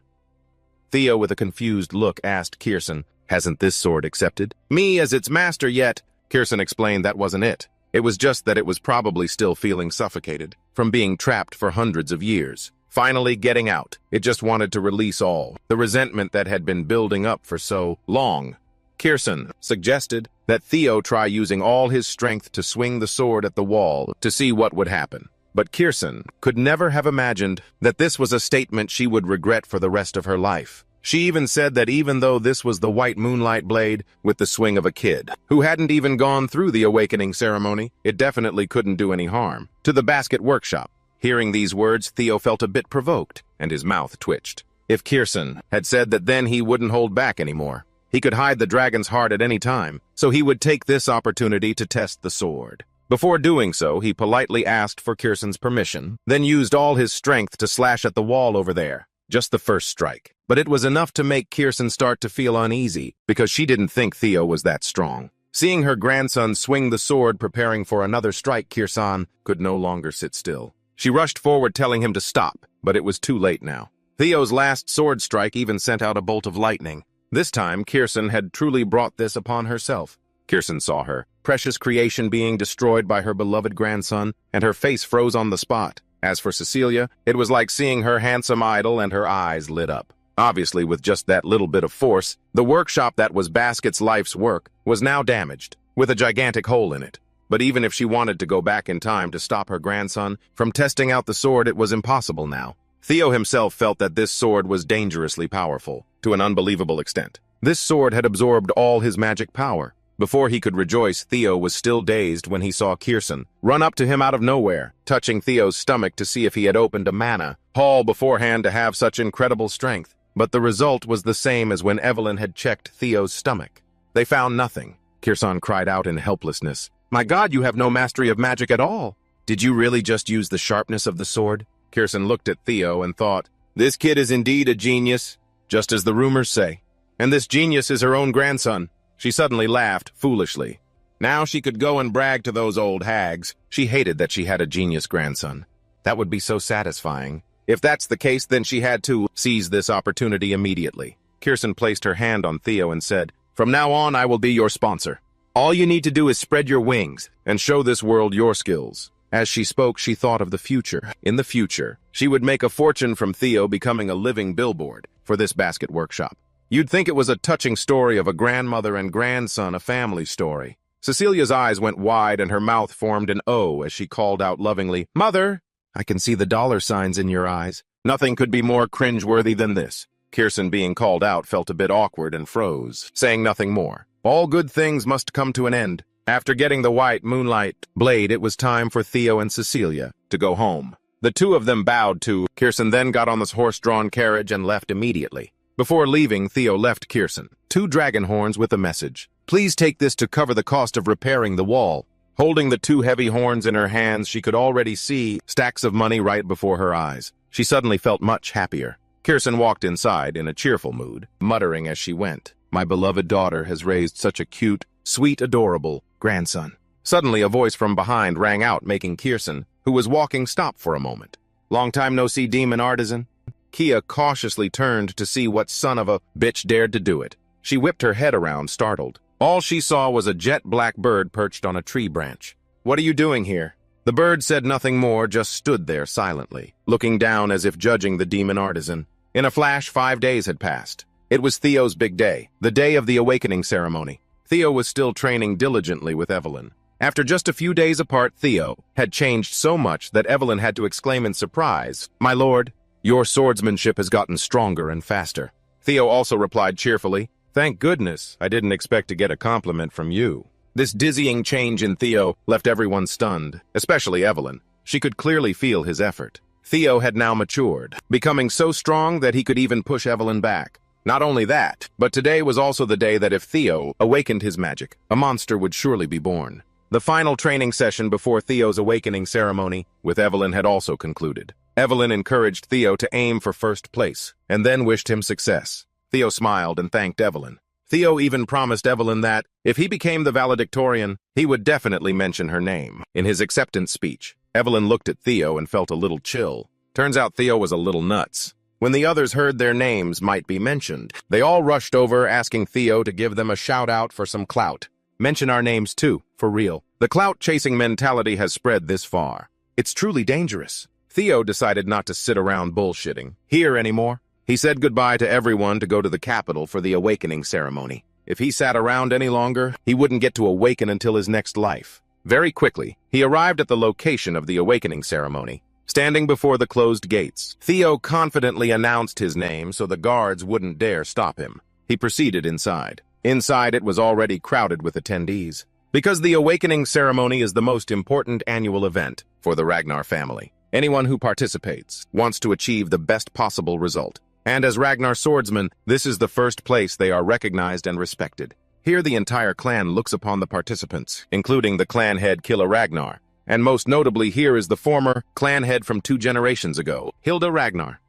A: Theo, with a confused look, asked Kirsten, "Hasn't this sword accepted me as its master yet?" Kirsten explained that wasn't it. It was just that it was probably still feeling suffocated from being trapped for hundreds of years. Finally getting out, it just wanted to release all the resentment that had been building up for so long. Kirsten suggested that Theo try using all his strength to swing the sword at the wall to see what would happen. But Kirsten could never have imagined that this was a statement she would regret for the rest of her life. She even said that even though this was the white moonlight blade with the swing of a kid who hadn't even gone through the awakening ceremony, it definitely couldn't do any harm to the basket workshop. Hearing these words, Theo felt a bit provoked, and his mouth twitched. If Kirsten had said that, then he wouldn't hold back anymore. He could hide the dragon's heart at any time, so he would take this opportunity to test the sword. Before doing so, he politely asked for Kirsten's permission, then used all his strength to slash at the wall over there. Just the first strike. But it was enough to make Kirsten start to feel uneasy, because she didn't think Theo was that strong. Seeing her grandson swing the sword preparing for another strike, Kirsten could no longer sit still. She rushed forward telling him to stop, but it was too late now. Theo's last sword strike even sent out a bolt of lightning. This time, Kirsten had truly brought this upon herself. Kirsten saw her precious creation being destroyed by her beloved grandson, and her face froze on the spot. As for Cecilia, it was like seeing her handsome idol, and her eyes lit up. Obviously, with just that little bit of force, the workshop that was Basket's life's work was now damaged, with a gigantic hole in it. But even if she wanted to go back in time to stop her grandson from testing out the sword, it was impossible now. Theo himself felt that this sword was dangerously powerful, to an unbelievable extent. This sword had absorbed all his magic power. Before he could rejoice, Theo was still dazed when he saw Kirsten run up to him out of nowhere, touching Theo's stomach to see if he had opened a mana hall beforehand to have such incredible strength. But the result was the same as when Evelyn had checked Theo's stomach. They found nothing. Kirsten cried out in helplessness. "My God, you have no mastery of magic at all. Did you really just use the sharpness of the sword?" Kirsten looked at Theo and thought, "This kid is indeed a genius, just as the rumors say. And this genius is her own grandson." She suddenly laughed foolishly. Now she could go and brag to those old hags. She hated that she had a genius grandson. That would be so satisfying. If that's the case, then she had to seize this opportunity immediately. Kirsten placed her hand on Theo and said, "From now on, I will be your sponsor. All you need to do is spread your wings and show this world your skills." As she spoke, she thought of the future. In the future, she would make a fortune from Theo becoming a living billboard for this basket workshop. You'd think it was a touching story of a grandmother and grandson, a family story. Cecilia's eyes went wide and her mouth formed an O as she called out lovingly, "Mother!" "I can see the dollar signs in your eyes." Nothing could be more cringeworthy than this. Kirsten, being called out, felt a bit awkward and froze, saying nothing more. All good things must come to an end. After getting the white moonlight blade, it was time for Theo and Cecilia to go home. The two of them bowed to Kirsten, then got on this horse-drawn carriage and left immediately. Before leaving, Theo left Kirsten 2 dragon horns with a message. "Please take this to cover the cost of repairing the wall." Holding the 2 heavy horns in her hands, she could already see stacks of money right before her eyes. She suddenly felt much happier. Kirsten walked inside in a cheerful mood, muttering as she went, "My beloved daughter has raised such a cute, sweet, adorable grandson." Suddenly, a voice from behind rang out, making Kirsten, who was walking, stop for a moment. "Long time no see, demon artisan." Kia cautiously turned to see what son of a bitch dared to do it. She whipped her head around, startled. All she saw was a jet-black bird perched on a tree branch. "What are you doing here?" The bird said nothing more, just stood there silently, looking down as if judging the demon artisan. In a flash, 5 days had passed. It was Theo's big day, the day of the awakening ceremony. Theo was still training diligently with Evelyn. After just a few days apart, Theo had changed so much that Evelyn had to exclaim in surprise, "My lord, your swordsmanship has gotten stronger and faster." Theo also replied cheerfully, "Thank goodness, I didn't expect to get a compliment from you." This dizzying change in Theo left everyone stunned, especially Evelyn. She could clearly feel his effort. Theo had now matured, becoming so strong that he could even push Evelyn back. Not only that, but today was also the day that if Theo awakened his magic, a monster would surely be born. The final training session before Theo's awakening ceremony with Evelyn had also concluded. Evelyn encouraged Theo to aim for first place, and then wished him success. Theo smiled and thanked Evelyn. Theo even promised Evelyn that, if he became the valedictorian, he would definitely mention her name in his acceptance speech. Evelyn looked at Theo and felt a little chill. Turns out Theo was a little nuts. When the others heard their names might be mentioned, they all rushed over asking Theo to give them a shout-out for some clout. "Mention our names too, for real." The clout-chasing mentality has spread this far. It's truly dangerous. Theo decided not to sit around bullshitting here anymore. He said goodbye to everyone to go to the capital for the awakening ceremony. If he sat around any longer, he wouldn't get to awaken until his next life. Very quickly, he arrived at the location of the awakening ceremony. Standing before the closed gates, Theo confidently announced his name so the guards wouldn't dare stop him. He proceeded inside. Inside, it was already crowded with attendees. Because the awakening ceremony is the most important annual event for the Ragnar family. Anyone who participates wants to achieve the best possible result. And as Ragnar swordsmen, this is the first place they are recognized and respected. Here the entire clan looks upon the participants, including the clan head Killa Ragnar. And most notably here is the former clan head from 2 generations ago, Hilda Ragnar.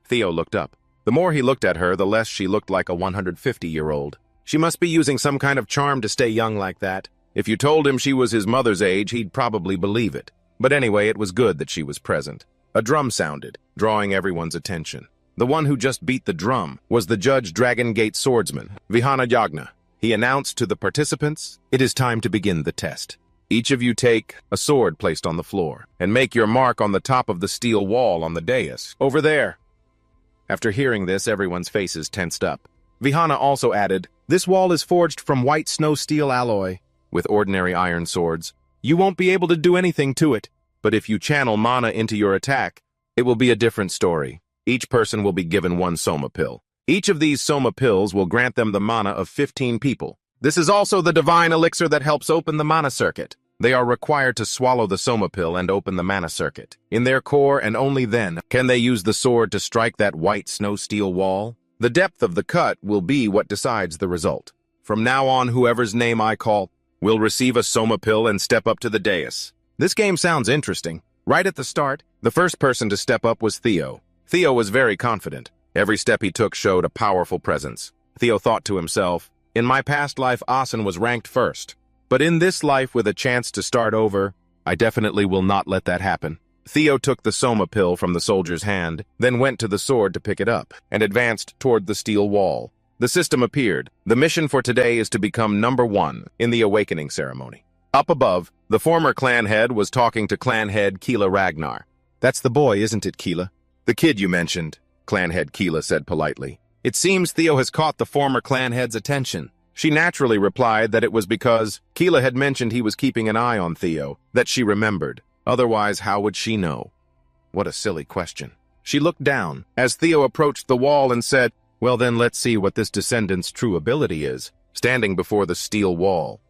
A: Theo looked up. The more he looked at her, the less she looked like a 150-year-old. She must be using some kind of charm to stay young like that. If you told him she was his mother's age, he'd probably believe it. But anyway, it was good that she was present. A drum sounded, drawing everyone's attention. The one who just beat the drum was the Judge Dragon Gate swordsman, Vihana Yagna. He announced to the participants, "It is time to begin the test. Each of you take a sword placed on the floor and make your mark on the top of the steel wall on the dais, over there." After hearing this, everyone's faces tensed up. Vihana also added, "This wall is forged from white snow steel alloy with ordinary iron swords. You won't be able to do anything to it, but if you channel mana into your attack, it will be a different story. Each person will be given 1 Soma pill. Each of these Soma pills will grant them the mana of 15 people. This is also the divine elixir that helps open the mana circuit. They are required to swallow the Soma pill and open the mana circuit. In their core, and only then, can they use the sword to strike that white snow steel wall. The depth of the cut will be what decides the result. From now on, whoever's name I call will receive a Soma pill and step up to the dais." This game sounds interesting. Right at the start, the first person to step up was Theo. Theo was very confident. Every step he took showed a powerful presence. Theo thought to himself, "In my past life, Asen was ranked first. But in this life with a chance to start over, I definitely will not let that happen." Theo took the soma pill from the soldier's hand, then went to the sword to pick it up, and advanced toward the steel wall. The system appeared. The mission for today is to become number 1 in the awakening ceremony. Up above, the former clan head was talking to clan head Keela Ragnar. "That's the boy, isn't it, Keela?" "The kid you mentioned," clan head Keela said politely. It seems Theo has caught the former clan head's attention. She naturally replied that it was because Keela had mentioned he was keeping an eye on Theo, that she remembered. Otherwise, how would she know? What a silly question. She looked down as Theo approached the wall and said, "Well then, let's see what this descendant's true ability is," standing before the steel wall.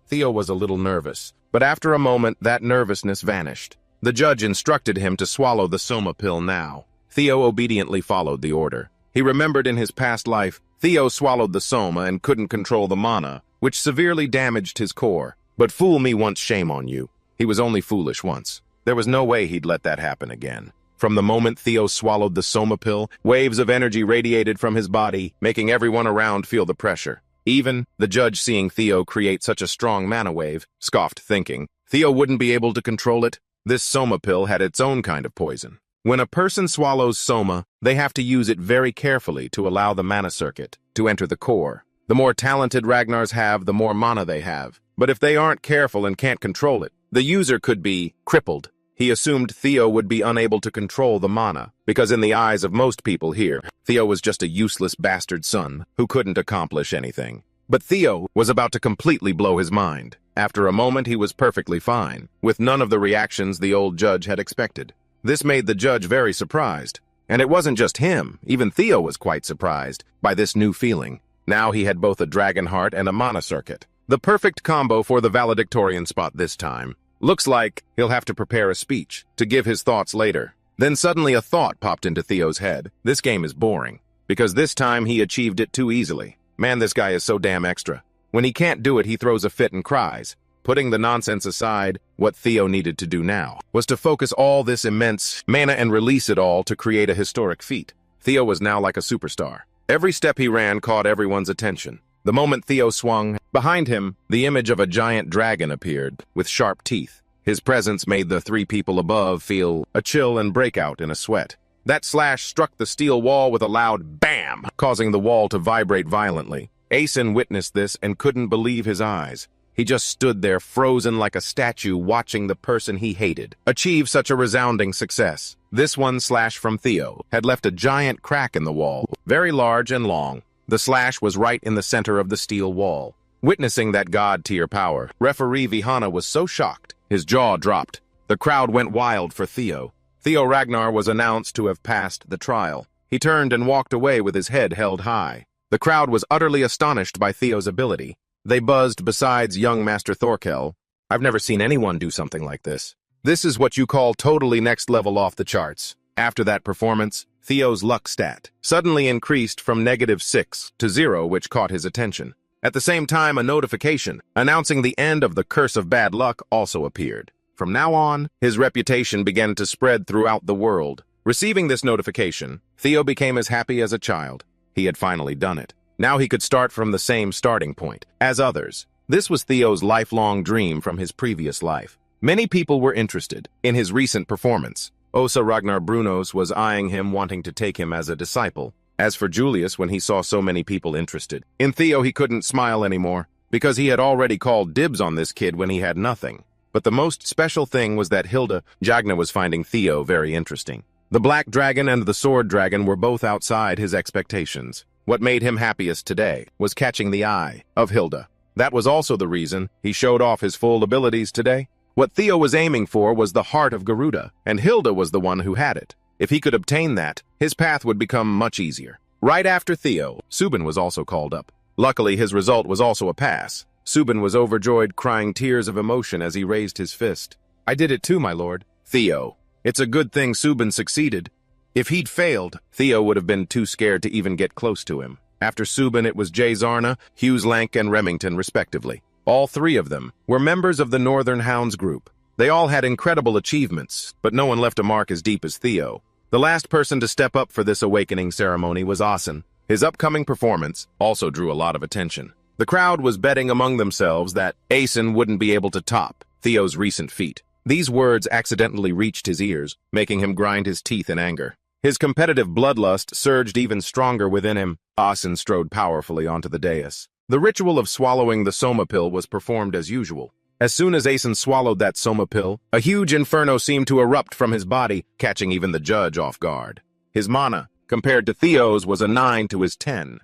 A: Theo was a little nervous, but after a moment that nervousness vanished. The judge instructed him to swallow the soma pill now. Theo obediently followed the order. He remembered in his past life, Theo swallowed the soma and couldn't control the mana, which severely damaged his core. But fool me once, shame on you. He was only foolish once. There was no way he'd let that happen again. From the moment Theo swallowed the soma pill, waves of energy radiated from his body, making everyone around feel the pressure. Even the judge, seeing Theo create such a strong mana wave, scoffed, thinking Theo wouldn't be able to control it. This soma pill had its own kind of poison. When a person swallows soma, they have to use it very carefully to allow the mana circuit to enter the core. The more talented Ragnars have, the more mana they have. But if they aren't careful and can't control it, the user could be crippled. He assumed Theo would be unable to control the mana, because in the eyes of most people here, Theo was just a useless bastard son who couldn't accomplish anything. But Theo was about to completely blow his mind. After a moment, he was perfectly fine, with none of the reactions the old judge had expected. This made the judge very surprised. And it wasn't just him, even Theo was quite surprised by this new feeling. Now he had both a dragon heart and a mana circuit. The perfect combo for the valedictorian spot this time. Looks like he'll have to prepare a speech to give his thoughts later. Then suddenly a thought popped into Theo's head. This game is boring, because this time he achieved it too easily. Man, this guy is so damn extra. When he can't do it, he throws a fit and cries. Putting the nonsense aside, what Theo needed to do now was to focus all this immense mana and release it all to create a historic feat. Theo was now like a superstar. Every step he ran caught everyone's attention. The moment Theo swung, behind him, the image of a giant dragon appeared, with sharp teeth. His presence made the 3 people above feel a chill and break out in a sweat. That slash struck the steel wall with a loud BAM, causing the wall to vibrate violently. Aeson witnessed this and couldn't believe his eyes. He just stood there frozen like a statue, watching the person he hated achieve such a resounding success. This one slash from Theo had left a giant crack in the wall, very large and long. The slash was right in the center of the steel wall. Witnessing that god-tier power, referee Vihana was so shocked, his jaw dropped. The crowd went wild for Theo. Theo Ragnar was announced to have passed the trial. He turned and walked away with his head held high. The crowd was utterly astonished by Theo's ability. They buzzed besides young Master Thorkel. "I've never seen anyone do something like this. This is what you call totally next level off the charts." After that performance, Theo's luck stat suddenly increased from -6 to 0, which caught his attention. At the same time, a notification announcing the end of the curse of bad luck also appeared. From now on, his reputation began to spread throughout the world. Receiving this notification, Theo became as happy as a child. He had finally done it. Now he could start from the same starting point as others. This was Theo's lifelong dream from his previous life. Many people were interested in his recent performance. Osa Ragnar Brunos was eyeing him, wanting to take him as a disciple. As for Julius, when he saw so many people interested in Theo, he couldn't smile anymore, because he had already called dibs on this kid when he had nothing. But the most special thing was that Hilda Jagna was finding Theo very interesting. The Black Dragon and the Sword Dragon were both outside his expectations. What made him happiest today was catching the eye of Hilda. That was also the reason he showed off his full abilities today. What Theo was aiming for was the heart of Garuda, and Hilda was the one who had it. If he could obtain that, his path would become much easier. Right after Theo, Subin was also called up. Luckily, his result was also a pass. Subin was overjoyed, crying tears of emotion as he raised his fist. "I did it too, my lord." "Theo, it's a good thing Subin succeeded. If he'd failed, Theo would have been too scared to even get close to him." After Subin, it was Jay Zarna, Hughes Lank, and Remington, respectively. All 3 of them were members of the Northern Hounds group. They all had incredible achievements, but no one left a mark as deep as Theo. The last person to step up for this awakening ceremony was Asen. His upcoming performance also drew a lot of attention. The crowd was betting among themselves that Asen wouldn't be able to top Theo's recent feat. These words accidentally reached his ears, making him grind his teeth in anger. His competitive bloodlust surged even stronger within him. Asen strode powerfully onto the dais. The ritual of swallowing the soma pill was performed as usual. As soon as Asen swallowed that soma pill, a huge inferno seemed to erupt from his body, catching even the judge off guard. His mana, compared to Theo's, was a 9 to his 10.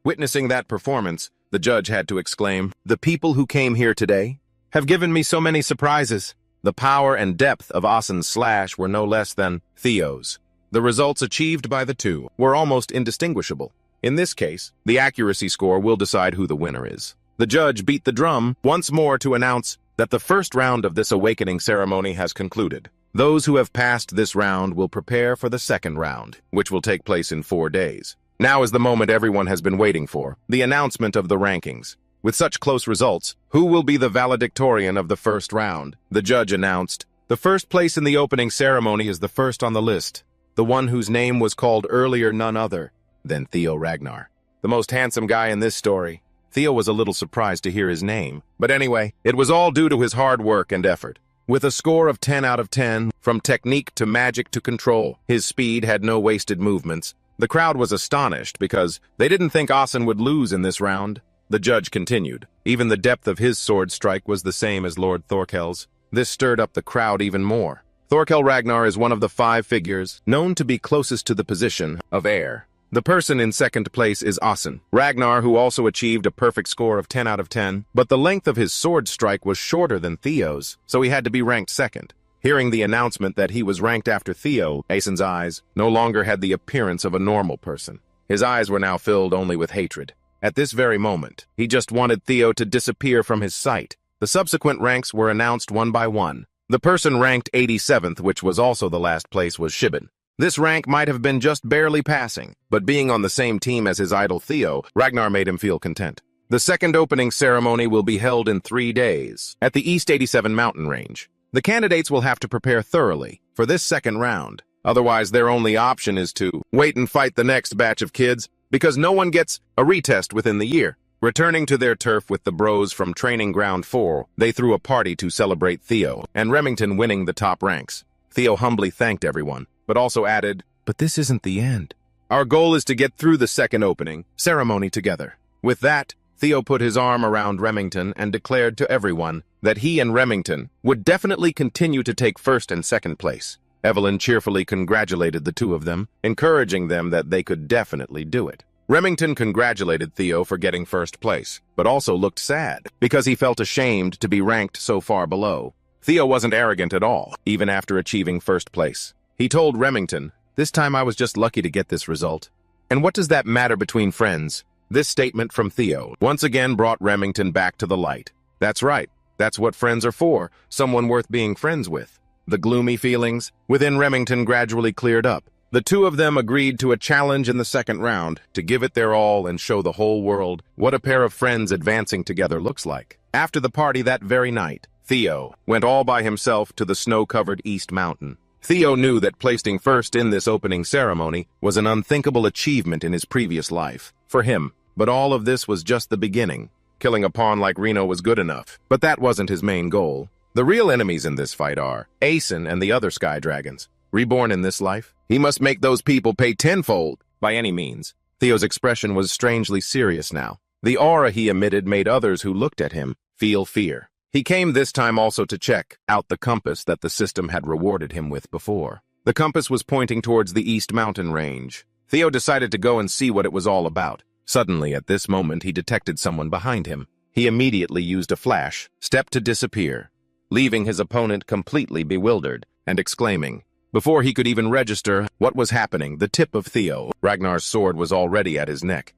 A: Witnessing that performance, the judge had to exclaim, "The people who came here today have given me so many surprises." The power and depth of Asen's slash were no less than Theo's. The results achieved by the two were almost indistinguishable. In this case, the accuracy score will decide who the winner is. The judge beat the drum once more to announce that the first round of this awakening ceremony has concluded. Those who have passed this round will prepare for the second round, which will take place in 4 days. Now is the moment everyone has been waiting for, the announcement of the rankings. With such close results, who will be the valedictorian of the first round? The judge announced, "The first place in the opening ceremony is the first on the list. The one whose name was called earlier none other than Theo Ragnar. The most handsome guy in this story." Theo was a little surprised to hear his name, but anyway, it was all due to his hard work and effort. With a score of 10 out of 10, from technique to magic to control, his speed had no wasted movements. The crowd was astonished because they didn't think Asen would lose in this round. The judge continued. Even the depth of his sword strike was the same as Lord Thorkel's. This stirred up the crowd even more. Thorkel Ragnar is one of the 5 figures known to be closest to the position of heir. The person in second place is Asen Ragnar, who also achieved a perfect score of 10 out of 10, but the length of his sword strike was shorter than Theo's, so he had to be ranked second. Hearing the announcement that he was ranked after Theo, Asen's eyes no longer had the appearance of a normal person. His eyes were now filled only with hatred. At this very moment, he just wanted Theo to disappear from his sight. The subsequent ranks were announced one by one. The person ranked 87th, which was also the last place, was Shibin. This rank might have been just barely passing, but being on the same team as his idol Theo, Ragnar made him feel content. The second opening ceremony will be held in 3 days, at the East 87 mountain range. The candidates will have to prepare thoroughly for this second round. Otherwise, their only option is to wait and fight the next batch of kids, because no one gets a retest within the year. Returning to their turf with the bros from Training Ground 4, they threw a party to celebrate Theo and Remington winning the top ranks. Theo humbly thanked everyone, but also added, "But this isn't the end. Our goal is to get through the second opening ceremony together." With that, Theo put his arm around Remington and declared to everyone that he and Remington would definitely continue to take first and second place. Evelyn cheerfully congratulated the two of them, encouraging them that they could definitely do it. Remington congratulated Theo for getting first place, but also looked sad because he felt ashamed to be ranked so far below. Theo wasn't arrogant at all, even after achieving first place. He told Remington, "This time I was just lucky to get this result. And what does that matter between friends?" This statement from Theo once again brought Remington back to the light. That's right. That's what friends are for, someone worth being friends with. The gloomy feelings within Remington gradually cleared up. The two of them agreed to a challenge in the second round to give it their all and show the whole world what a pair of friends advancing together looks like. After the party that very night, Theo went all by himself to the snow-covered East Mountain. Theo knew that placing first in this opening ceremony was an unthinkable achievement in his previous life for him, but all of this was just the beginning. Killing a pawn like Reno was good enough, but that wasn't his main goal. The real enemies in this fight are Asen and the other Sky Dragons. Reborn in this life, he must make those people pay tenfold by any means. Theo's expression was strangely serious now. The aura he emitted made others who looked at him feel fear. He came this time also to check out the compass that the system had rewarded him with before. The compass was pointing towards the East Mountain Range. Theo decided to go and see what it was all about. Suddenly, at this moment, he detected someone behind him. He immediately used a flash, stepped to disappear, leaving his opponent completely bewildered and exclaiming. Before he could even register what was happening, the tip of Theo Ragnar's sword was already at his neck.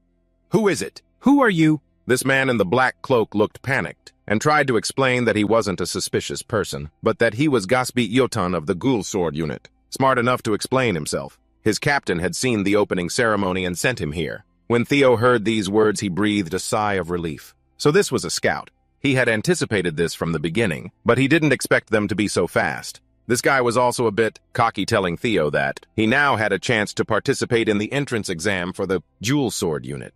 A: "Who is it? Who are you?" This man in the black cloak looked panicked and tried to explain that he wasn't a suspicious person, but that he was Gaspi Yotan of the Ghoul Sword Unit. Smart enough to explain himself. His captain had seen the opening ceremony and sent him here. When Theo heard these words, he breathed a sigh of relief. So this was a scout. He had anticipated this from the beginning, but he didn't expect them to be so fast. This guy was also a bit cocky, telling Theo that he now had a chance to participate in the entrance exam for the Jewel Sword Unit.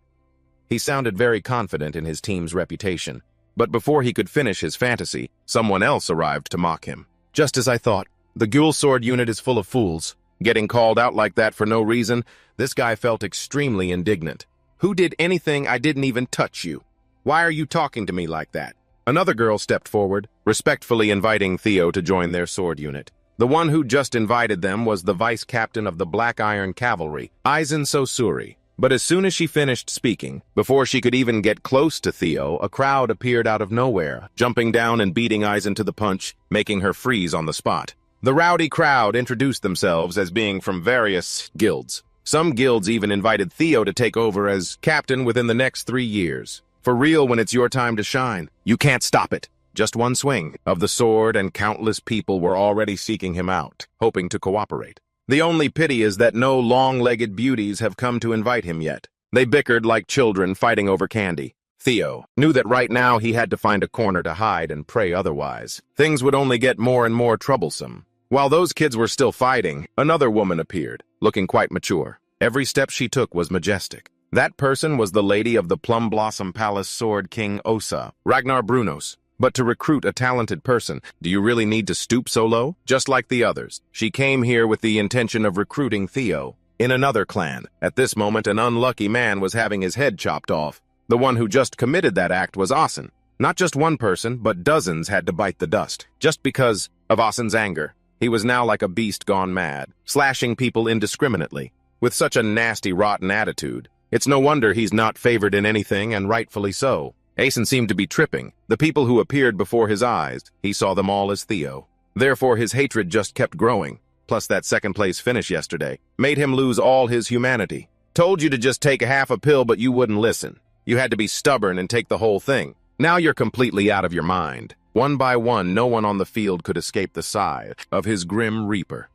A: He sounded very confident in his team's reputation, but before he could finish his fantasy, someone else arrived to mock him. Just as I thought. The Ghoul Sword unit is full of fools. Getting called out like that for no reason, this guy felt extremely indignant. Who did anything? I didn't even touch you. Why are you talking to me like that? Another girl stepped forward, respectfully inviting Theo to join their sword unit. The one who just invited them was the vice captain of the Black Iron Cavalry, Aizen Sosuri. But as soon as she finished speaking, before she could even get close to Theo, a crowd appeared out of nowhere, jumping down and beating Aizen to the punch, making her freeze on the spot. The rowdy crowd introduced themselves as being from various guilds. Some guilds even invited Theo to take over as captain within the next 3 years. For real, when it's your time to shine, you can't stop it. Just one swing of the sword and countless people were already seeking him out, hoping to cooperate. The only pity is that no long-legged beauties have come to invite him yet. They bickered like children fighting over candy. Theo knew that right now he had to find a corner to hide and pray otherwise. Things would only get more and more troublesome. While those kids were still fighting, another woman appeared, looking quite mature. Every step she took was majestic. That person was the lady of the Plum Blossom Palace Sword King Osa, Ragnar Brunos. But to recruit a talented person, do you really need to stoop so low? Just like the others, she came here with the intention of recruiting Theo. In another clan, at this moment an unlucky man was having his head chopped off. The one who just committed that act was Asen. Not just one person, but dozens had to bite the dust. Just because of Asen's anger. He was now like a beast gone mad, slashing people indiscriminately. With such a nasty, rotten attitude, it's no wonder he's not favored in anything, and rightfully so. Asen seemed to be tripping. The people who appeared before his eyes, he saw them all as Theo. Therefore, his hatred just kept growing. Plus that second-place finish yesterday made him lose all his humanity. Told you to just take half a pill, but you wouldn't listen. You had to be stubborn and take the whole thing. Now you're completely out of your mind. One by one, no one on the field could escape the scythe of his grim reaper.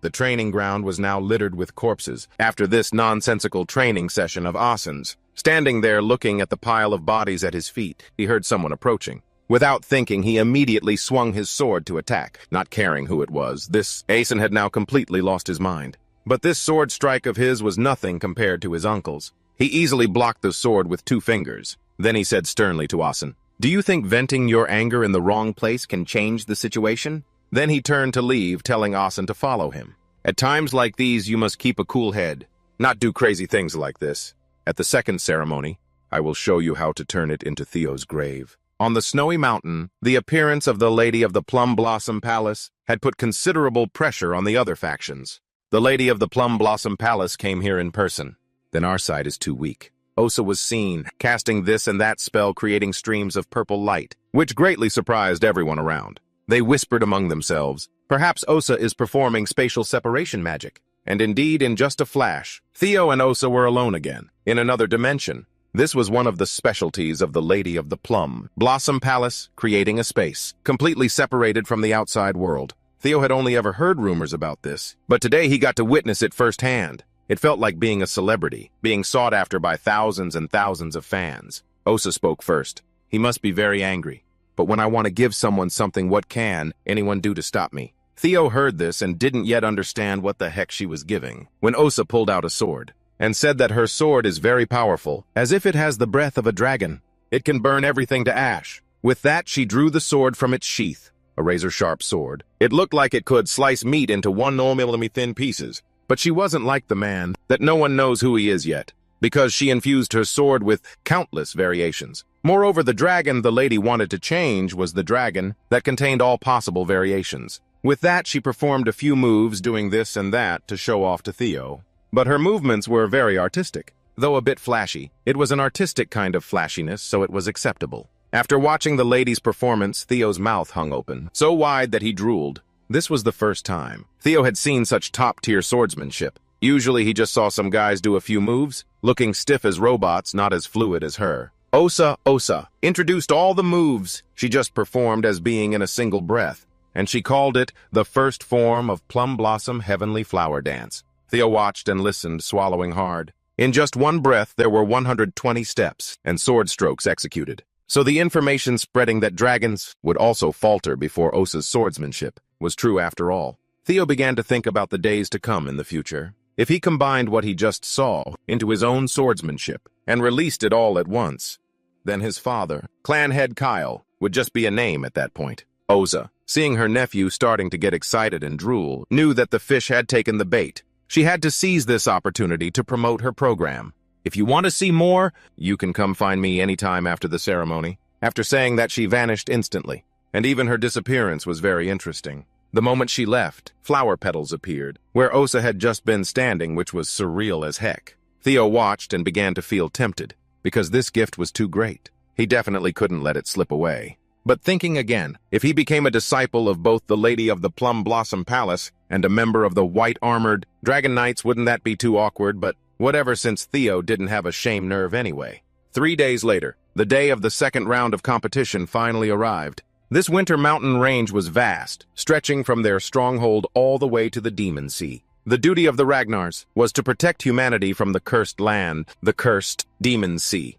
A: The training ground was now littered with corpses after this nonsensical training session of Asen's. Standing there looking at the pile of bodies at his feet, he heard someone approaching. Without thinking, he immediately swung his sword to attack, not caring who it was. Asen had now completely lost his mind. But this sword strike of his was nothing compared to his uncle's. He easily blocked the sword with 2 fingers. Then he said sternly to Asen, "Do you think venting your anger in the wrong place can change the situation?" Then he turned to leave, telling Asen to follow him. At times like these, you must keep a cool head, not do crazy things like this. At the second ceremony, I will show you how to turn it into Theo's grave. On the snowy mountain, the appearance of the Lady of the Plum Blossom Palace had put considerable pressure on the other factions. The Lady of the Plum Blossom Palace came here in person. Then our side is too weak. Osa was seen, casting this and that spell, creating streams of purple light, which greatly surprised everyone around. They whispered among themselves, perhaps Osa is performing spatial separation magic. And indeed, in just a flash, Theo and Osa were alone again, in another dimension. This was one of the specialties of the Lady of the Plum Blossom Palace, creating a space, completely separated from the outside world. Theo had only ever heard rumors about this, but today he got to witness it firsthand. It felt like being a celebrity, being sought after by thousands and thousands of fans. Osa spoke first. He must be very angry. But when I want to give someone something, what can anyone do to stop me? Theo heard this and didn't yet understand what the heck she was giving, when Osa pulled out a sword, and said that her sword is very powerful, as if it has the breath of a dragon. It can burn everything to ash. With that, she drew the sword from its sheath, a razor-sharp sword. It looked like it could slice meat into 1 mm thin pieces, but she wasn't like the man, that no one knows who he is yet, because she infused her sword with countless variations. Moreover, the dragon the lady wanted to change was the dragon that contained all possible variations. With that, she performed a few moves doing this and that to show off to Theo. But her movements were very artistic. Though a bit flashy, it was an artistic kind of flashiness, so it was acceptable. After watching the lady's performance, Theo's mouth hung open, so wide that he drooled. This was the first time Theo had seen such top-tier swordsmanship. Usually he just saw some guys do a few moves, looking stiff as robots, not as fluid as her. Osa introduced all the moves she just performed as being in a single breath, and she called it the first form of Plum Blossom Heavenly Flower Dance. Theo watched and listened, swallowing hard. In just one breath, there were 120 steps and sword strokes executed. So the information spreading that dragons would also falter before Osa's swordsmanship was true after all. Theo began to think about the days to come in the future. If he combined what he just saw into his own swordsmanship and released it all at once, then his father, clan head Kyle, would just be a name at that point. Oza, seeing her nephew starting to get excited and drool, knew that the fish had taken the bait. She had to seize this opportunity to promote her program. If you want to see more, you can come find me anytime after the ceremony. After saying that, she vanished instantly, and even her disappearance was very interesting. The moment she left, flower petals appeared, where Osa had just been standing, which was surreal as heck. Theo watched and began to feel tempted, because this gift was too great. He definitely couldn't let it slip away. But thinking again, if he became a disciple of both the Lady of the Plum Blossom Palace and a member of the white-armored Dragon Knights, wouldn't that be too awkward? But whatever, since Theo didn't have a shame nerve anyway. 3 days later, the day of the second round of competition finally arrived. This winter mountain range was vast, stretching from their stronghold all the way to the Demon Sea. The duty of the Ragnars was to protect humanity from the cursed land, the cursed Demon Sea.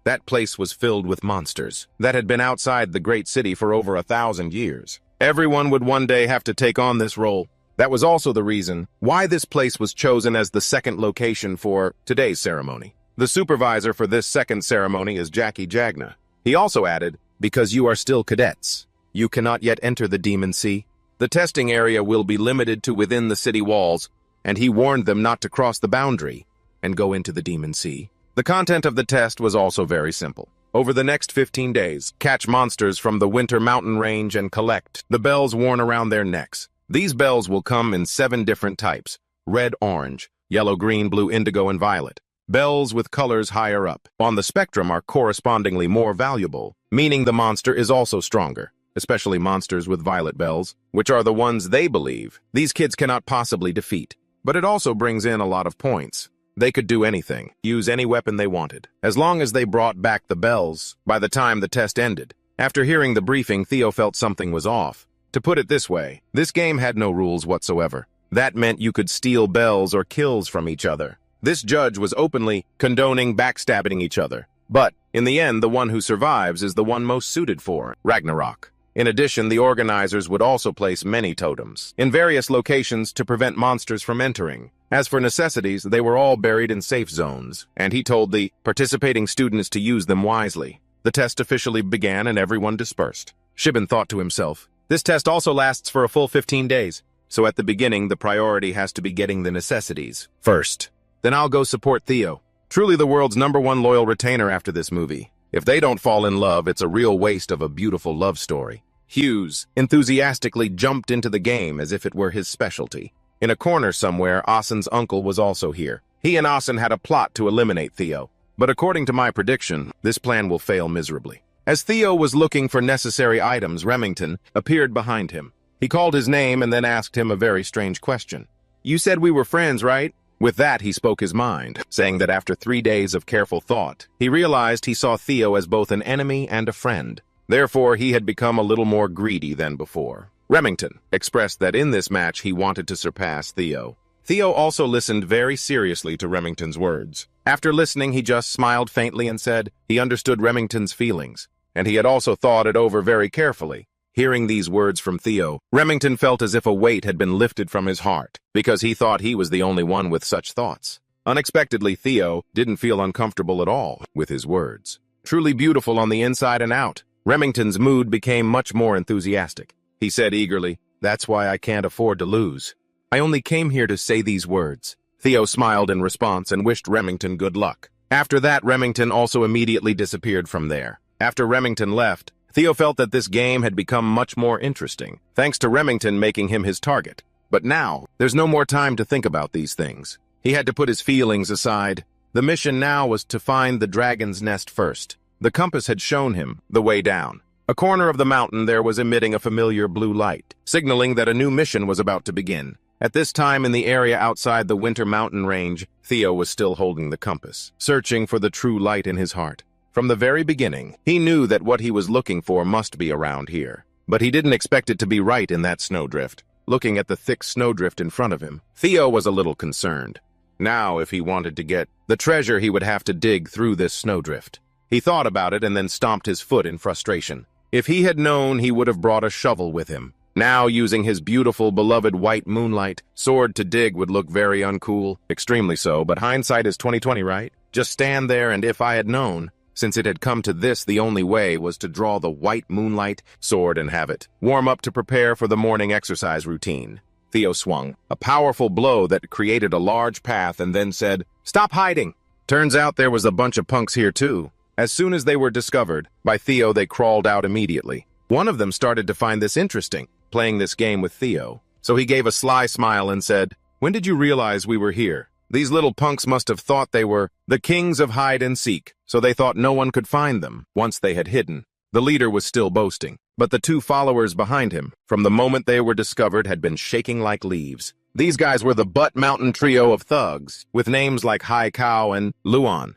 A: That place was filled with monsters that had been outside the great city for over 1,000 years. Everyone would one day have to take on this role. That was also the reason why this place was chosen as the second location for today's ceremony. The supervisor for this second ceremony is Jackie Jagna. He also added, because you are still cadets, you cannot yet enter the Demon Sea. The testing area will be limited to within the city walls, and he warned them not to cross the boundary and go into the Demon Sea. The content of the test was also very simple. Over the next 15 days, catch monsters from the Winter Mountain Range and collect the bells worn around their necks. These bells will come in 7 different types: red, orange, yellow, green, blue, indigo, and violet. Bells with colors higher up on the spectrum are correspondingly more valuable, meaning the monster is also stronger, especially monsters with violet bells, which are the ones they believe these kids cannot possibly defeat. But it also brings in a lot of points. They could do anything, use any weapon they wanted, as long as they brought back the bells by the time the test ended. After hearing the briefing, Theo felt something was off. To put it this way, this game had no rules whatsoever. That meant you could steal bells or kills from each other. This judge was openly condoning backstabbing each other. But, in the end, the one who survives is the one most suited for Ragnarok. In addition, the organizers would also place many totems in various locations to prevent monsters from entering. As for necessities, they were all buried in safe zones, and he told the participating students to use them wisely. The test officially began and everyone dispersed. Shibin thought to himself, this test also lasts for a full 15 days, so at the beginning the priority has to be getting the necessities first. Then I'll go support Theo. Truly the world's #1 loyal retainer after this movie. If they don't fall in love, it's a real waste of a beautiful love story. Hughes enthusiastically jumped into the game as if it were his specialty. In a corner somewhere, Asen's uncle was also here. He and Asen had a plot to eliminate Theo. But according to my prediction, this plan will fail miserably. As Theo was looking for necessary items, Remington appeared behind him. He called his name and then asked him a very strange question. You said we were friends, right? With that, he spoke his mind, saying that after 3 days of careful thought, he realized he saw Theo as both an enemy and a friend. Therefore, he had become a little more greedy than before. Remington expressed that in this match he wanted to surpass Theo. Theo also listened very seriously to Remington's words. After listening, he just smiled faintly and said he understood Remington's feelings, and he had also thought it over very carefully. Hearing these words from Theo, Remington felt as if a weight had been lifted from his heart, because he thought he was the only one with such thoughts. Unexpectedly, Theo didn't feel uncomfortable at all with his words. Truly beautiful on the inside and out, Remington's mood became much more enthusiastic. He said eagerly, that's why I can't afford to lose. I only came here to say these words. Theo smiled in response and wished Remington good luck. After that, Remington also immediately disappeared from there. After Remington left, Theo felt that this game had become much more interesting, thanks to Remington making him his target. But now, there's no more time to think about these things. He had to put his feelings aside. The mission now was to find the dragon's nest first. The compass had shown him the way down. A corner of the mountain there was emitting a familiar blue light, signaling that a new mission was about to begin. At this time in the area outside the Winter Mountain Range, Theo was still holding the compass, searching for the true light in his heart. From the very beginning, he knew that what he was looking for must be around here. But he didn't expect it to be right in that snowdrift. Looking at the thick snowdrift in front of him, Theo was a little concerned. Now, if he wanted to get the treasure, he would have to dig through this snowdrift. He thought about it and then stomped his foot in frustration. If he had known, he would have brought a shovel with him. Now, using his beautiful, beloved white moonlight sword to dig would look very uncool, extremely so, but hindsight is 20/20, right? Just stand there and if I had known. Since it had come to this, the only way was to draw the white moonlight sword and have it warm up to prepare for the morning exercise routine. Theo swung a powerful blow that created a large path and then said, "Stop hiding!" Turns out there was a bunch of punks here too. As soon as they were discovered by Theo, they crawled out immediately. One of them started to find this interesting, playing this game with Theo. So he gave a sly smile and said, "When did you realize we were here? These little punks must have thought they were the kings of hide and seek, so they thought no one could find them once they had hidden." The leader was still boasting, but the two followers behind him, from the moment they were discovered, had been shaking like leaves. These guys were the Butt Mountain trio of thugs, with names like Hai Kao and Luan.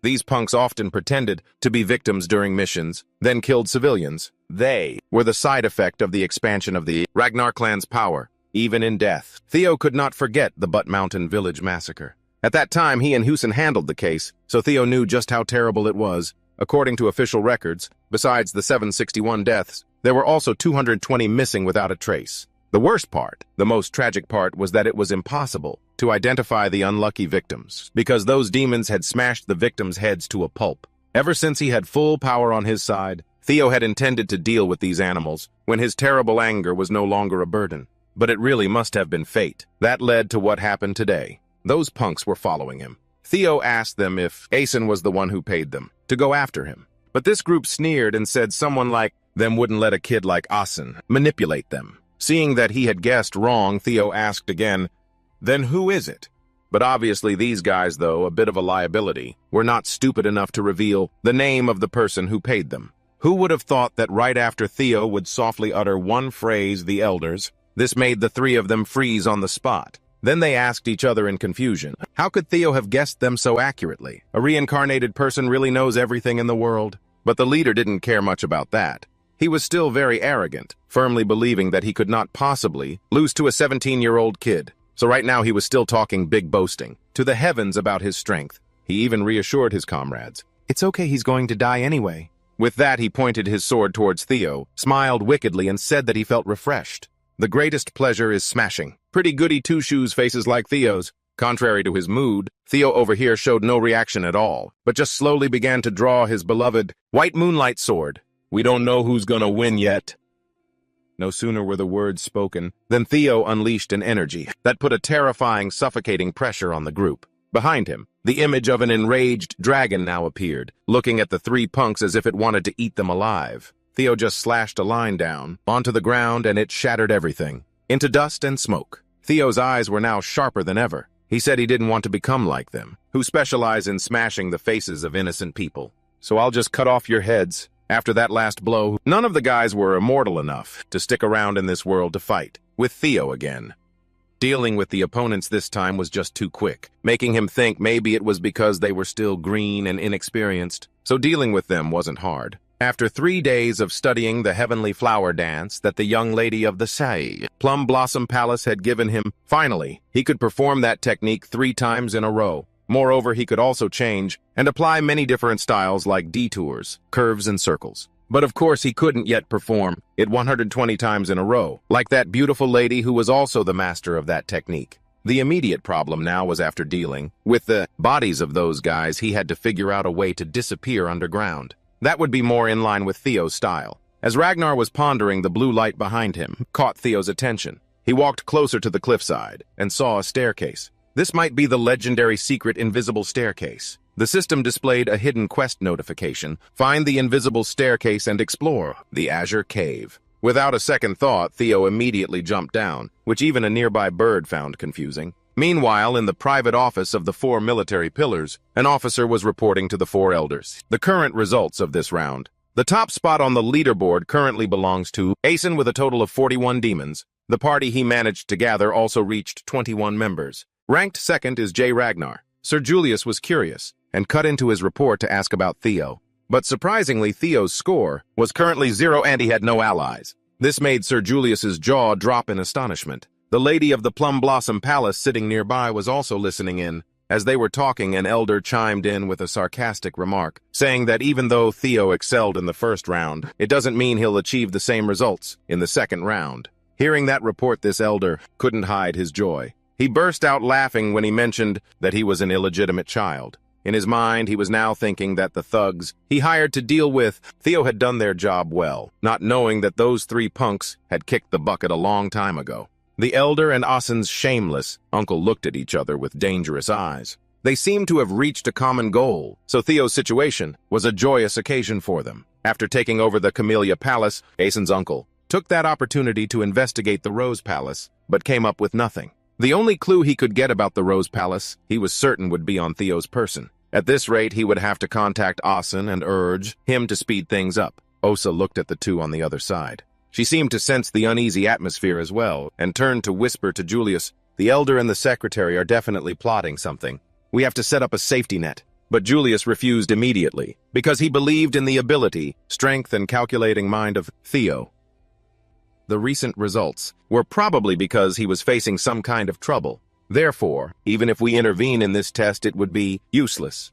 A: These punks often pretended to be victims during missions, then killed civilians. They were the side effect of the expansion of the Ragnar clan's power, even in death. Theo could not forget the Butt Mountain village massacre. At that time, he and Husin handled the case, so Theo knew just how terrible it was. According to official records, besides the 761 deaths, there were also 220 missing without a trace. The worst part, the most tragic part, was that it was impossible to identify the unlucky victims, because those demons had smashed the victims' heads to a pulp. Ever since he had full power on his side, Theo had intended to deal with these animals when his terrible anger was no longer a burden. But it really must have been fate. That led to what happened today. Those punks were following him. Theo asked them if Asen was the one who paid them to go after him. But this group sneered and said someone like them wouldn't let a kid like Asen manipulate them. Seeing that he had guessed wrong, Theo asked again, "Then who is it?" But obviously these guys, though a bit of a liability, were not stupid enough to reveal the name of the person who paid them. Who would have thought that right after Theo would softly utter one phrase, "the elders," this made the three of them freeze on the spot. Then they asked each other in confusion, how could Theo have guessed them so accurately? A reincarnated person really knows everything in the world. But the leader didn't care much about that. He was still very arrogant, firmly believing that he could not possibly lose to a 17-year-old kid. So right now he was still talking big boasting to the heavens about his strength. He even reassured his comrades, "It's okay, he's going to die anyway." With that, he pointed his sword towards Theo, smiled wickedly, and said that he felt refreshed. The greatest pleasure is smashing pretty goody two-shoes faces like Theo's. Contrary to his mood, Theo over here showed no reaction at all, but just slowly began to draw his beloved white moonlight sword. "We don't know who's gonna win yet." No sooner were the words spoken than Theo unleashed an energy that put a terrifying, suffocating pressure on the group. Behind him, the image of an enraged dragon now appeared, looking at the three punks as if it wanted to eat them alive. Theo just slashed a line down onto the ground and it shattered everything into dust and smoke. Theo's eyes were now sharper than ever. He said he didn't want to become like them, who specialize in smashing the faces of innocent people. "So I'll just cut off your heads." After that last blow, none of the guys were immortal enough to stick around in this world to fight with Theo again. Dealing with the opponents this time was just too quick, making him think maybe it was because they were still green and inexperienced. So dealing with them wasn't hard. After 3 days of studying the heavenly flower dance that the young lady of the Sai Plum Blossom Palace had given him, finally, he could perform that technique 3 times in a row. Moreover, he could also change and apply many different styles like detours, curves, and circles. But of course, he couldn't yet perform it 120 times in a row, like that beautiful lady who was also the master of that technique. The immediate problem now was after dealing with the bodies of those guys, he had to figure out a way to disappear underground. That would be more in line with Theo's style. As Ragnar was pondering, the blue light behind him caught Theo's attention. He walked closer to the cliffside and saw a staircase. This might be the legendary secret invisible staircase. The system displayed a hidden quest notification: find the invisible staircase and explore the Azure Cave. Without a second thought, Theo immediately jumped down, which even a nearby bird found confusing. Meanwhile, in the private office of the 4 military pillars, an officer was reporting to the 4 elders the current results of this round. The top spot on the leaderboard currently belongs to Asen with a total of 41 demons. The party he managed to gather also reached 21 members. Ranked second is J. Ragnar. Sir Julius was curious and cut into his report to ask about Theo. But surprisingly, Theo's score was currently 0 and he had no allies. This made Sir Julius's jaw drop in astonishment. The lady of the Plum Blossom Palace sitting nearby was also listening in. As they were talking, an elder chimed in with a sarcastic remark, saying that even though Theo excelled in the first round, it doesn't mean he'll achieve the same results in the second round. Hearing that report, this elder couldn't hide his joy. He burst out laughing when he mentioned that he was an illegitimate child. In his mind, he was now thinking that the thugs he hired to deal with Theo had done their job well, not knowing that those three punks had kicked the bucket a long time ago. The elder and Asen's shameless uncle looked at each other with dangerous eyes. They seemed to have reached a common goal, so Theo's situation was a joyous occasion for them. After taking over the Camellia Palace, Asen's uncle took that opportunity to investigate the Rose Palace, but came up with nothing. The only clue he could get about the Rose Palace, he was certain would be on Theo's person. At this rate, he would have to contact Asen and urge him to speed things up. Osa looked at the two on the other side. She seemed to sense the uneasy atmosphere as well, and turned to whisper to Julius, "The elder and the secretary are definitely plotting something. We have to set up a safety net." But Julius refused immediately, because he believed in the ability, strength, and calculating mind of Theo. The recent results were probably because he was facing some kind of trouble. Therefore, even if we intervene in this test, it would be useless.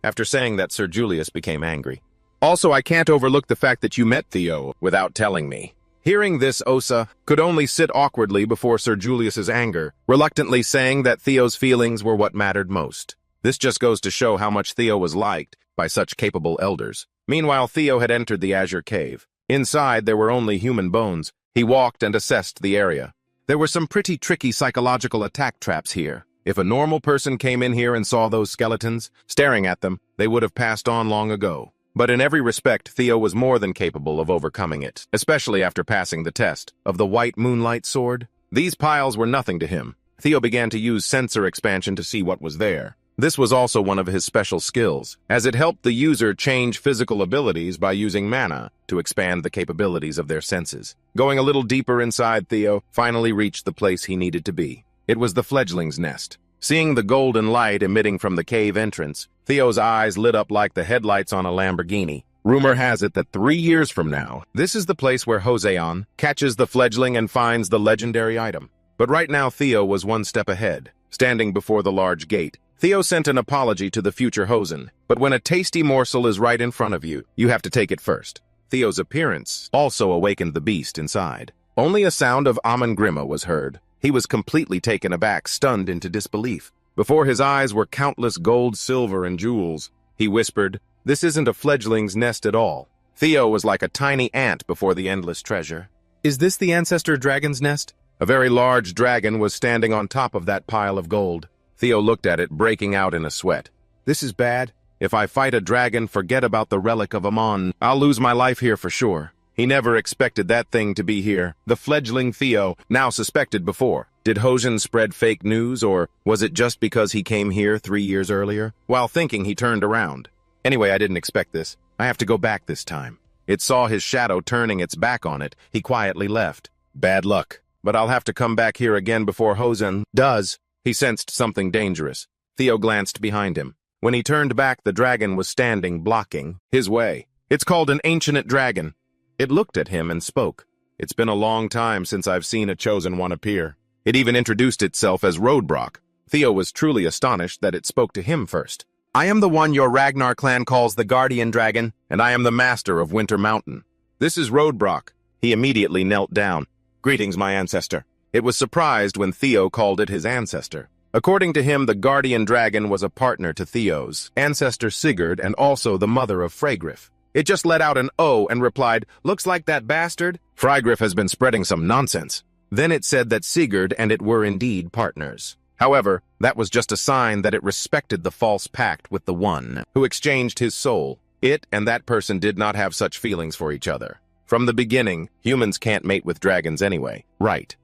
A: After saying that, Sir Julius became angry. "Also, I can't overlook the fact that you met Theo without telling me." Hearing this, Osa could only sit awkwardly before Sir Julius's anger, reluctantly saying that Theo's feelings were what mattered most. This just goes to show how much Theo was liked by such capable elders. Meanwhile, Theo had entered the Azure Cave. Inside, there were only human bones. He walked and assessed the area. There were some pretty tricky psychological attack traps here. If a normal person came in here and saw those skeletons, staring at them, they would have passed on long ago. But in every respect, Theo was more than capable of overcoming it, especially after passing the test of the White Moonlight Sword. These piles were nothing to him. Theo began to use sensor expansion to see what was there. This was also one of his special skills, as it helped the user change physical abilities by using mana to expand the capabilities of their senses. Going a little deeper inside, Theo finally reached the place he needed to be. It was the fledgling's nest. Seeing the golden light emitting from the cave entrance, Theo's eyes lit up like the headlights on a Lamborghini. Rumor has it that 3 years from now, this is the place where Joseon catches the fledgling and finds the legendary item. But right now, Theo was one step ahead, standing before the large gate. Theo sent an apology to the future Hosen, but when a tasty morsel is right in front of you, you have to take it first. Theo's appearance also awakened the beast inside. Only a sound of Amon Grima was heard. He was completely taken aback, stunned into disbelief. Before his eyes were countless gold, silver, and jewels. He whispered, "This isn't a fledgling's nest at all." Theo was like a tiny ant before the endless treasure. "Is this the ancestor dragon's nest?" A very large dragon was standing on top of that pile of gold. Theo looked at it, breaking out in a sweat. "This is bad. If I fight a dragon, forget about the relic of Amon. I'll lose my life here for sure." He never expected that thing to be here. The fledgling Theo now suspected before. Did Hosen spread fake news, or was it just because he came here 3 years earlier? While thinking, he turned around. "Anyway, I didn't expect this. I have to go back this time." It saw his shadow turning its back on it. He quietly left. "Bad luck. But I'll have to come back here again before Hosen does." He sensed something dangerous. Theo glanced behind him. When he turned back, the dragon was standing, blocking his way. "It's called an ancient dragon." It looked at him and spoke. "It's been a long time since I've seen a chosen one appear." It even introduced itself as Rodebrock. Theo was truly astonished that it spoke to him first. "I am the one your Ragnar clan calls the Guardian Dragon, and I am the master of Winter Mountain. This is Rodebrock." He immediately knelt down. "Greetings, my ancestor." It was surprised when Theo called it his ancestor. According to him, the Guardian Dragon was a partner to Theo's ancestor Sigurd and also the mother of Freygriff. It just let out an "oh" and replied, "Looks like that bastard. Freygriff has been spreading some nonsense." Then it said that Sigurd and it were indeed partners. However, that was just a sign that it respected the false pact with the one who exchanged his soul. It and that person did not have such feelings for each other. From the beginning, humans can't mate with dragons anyway, right?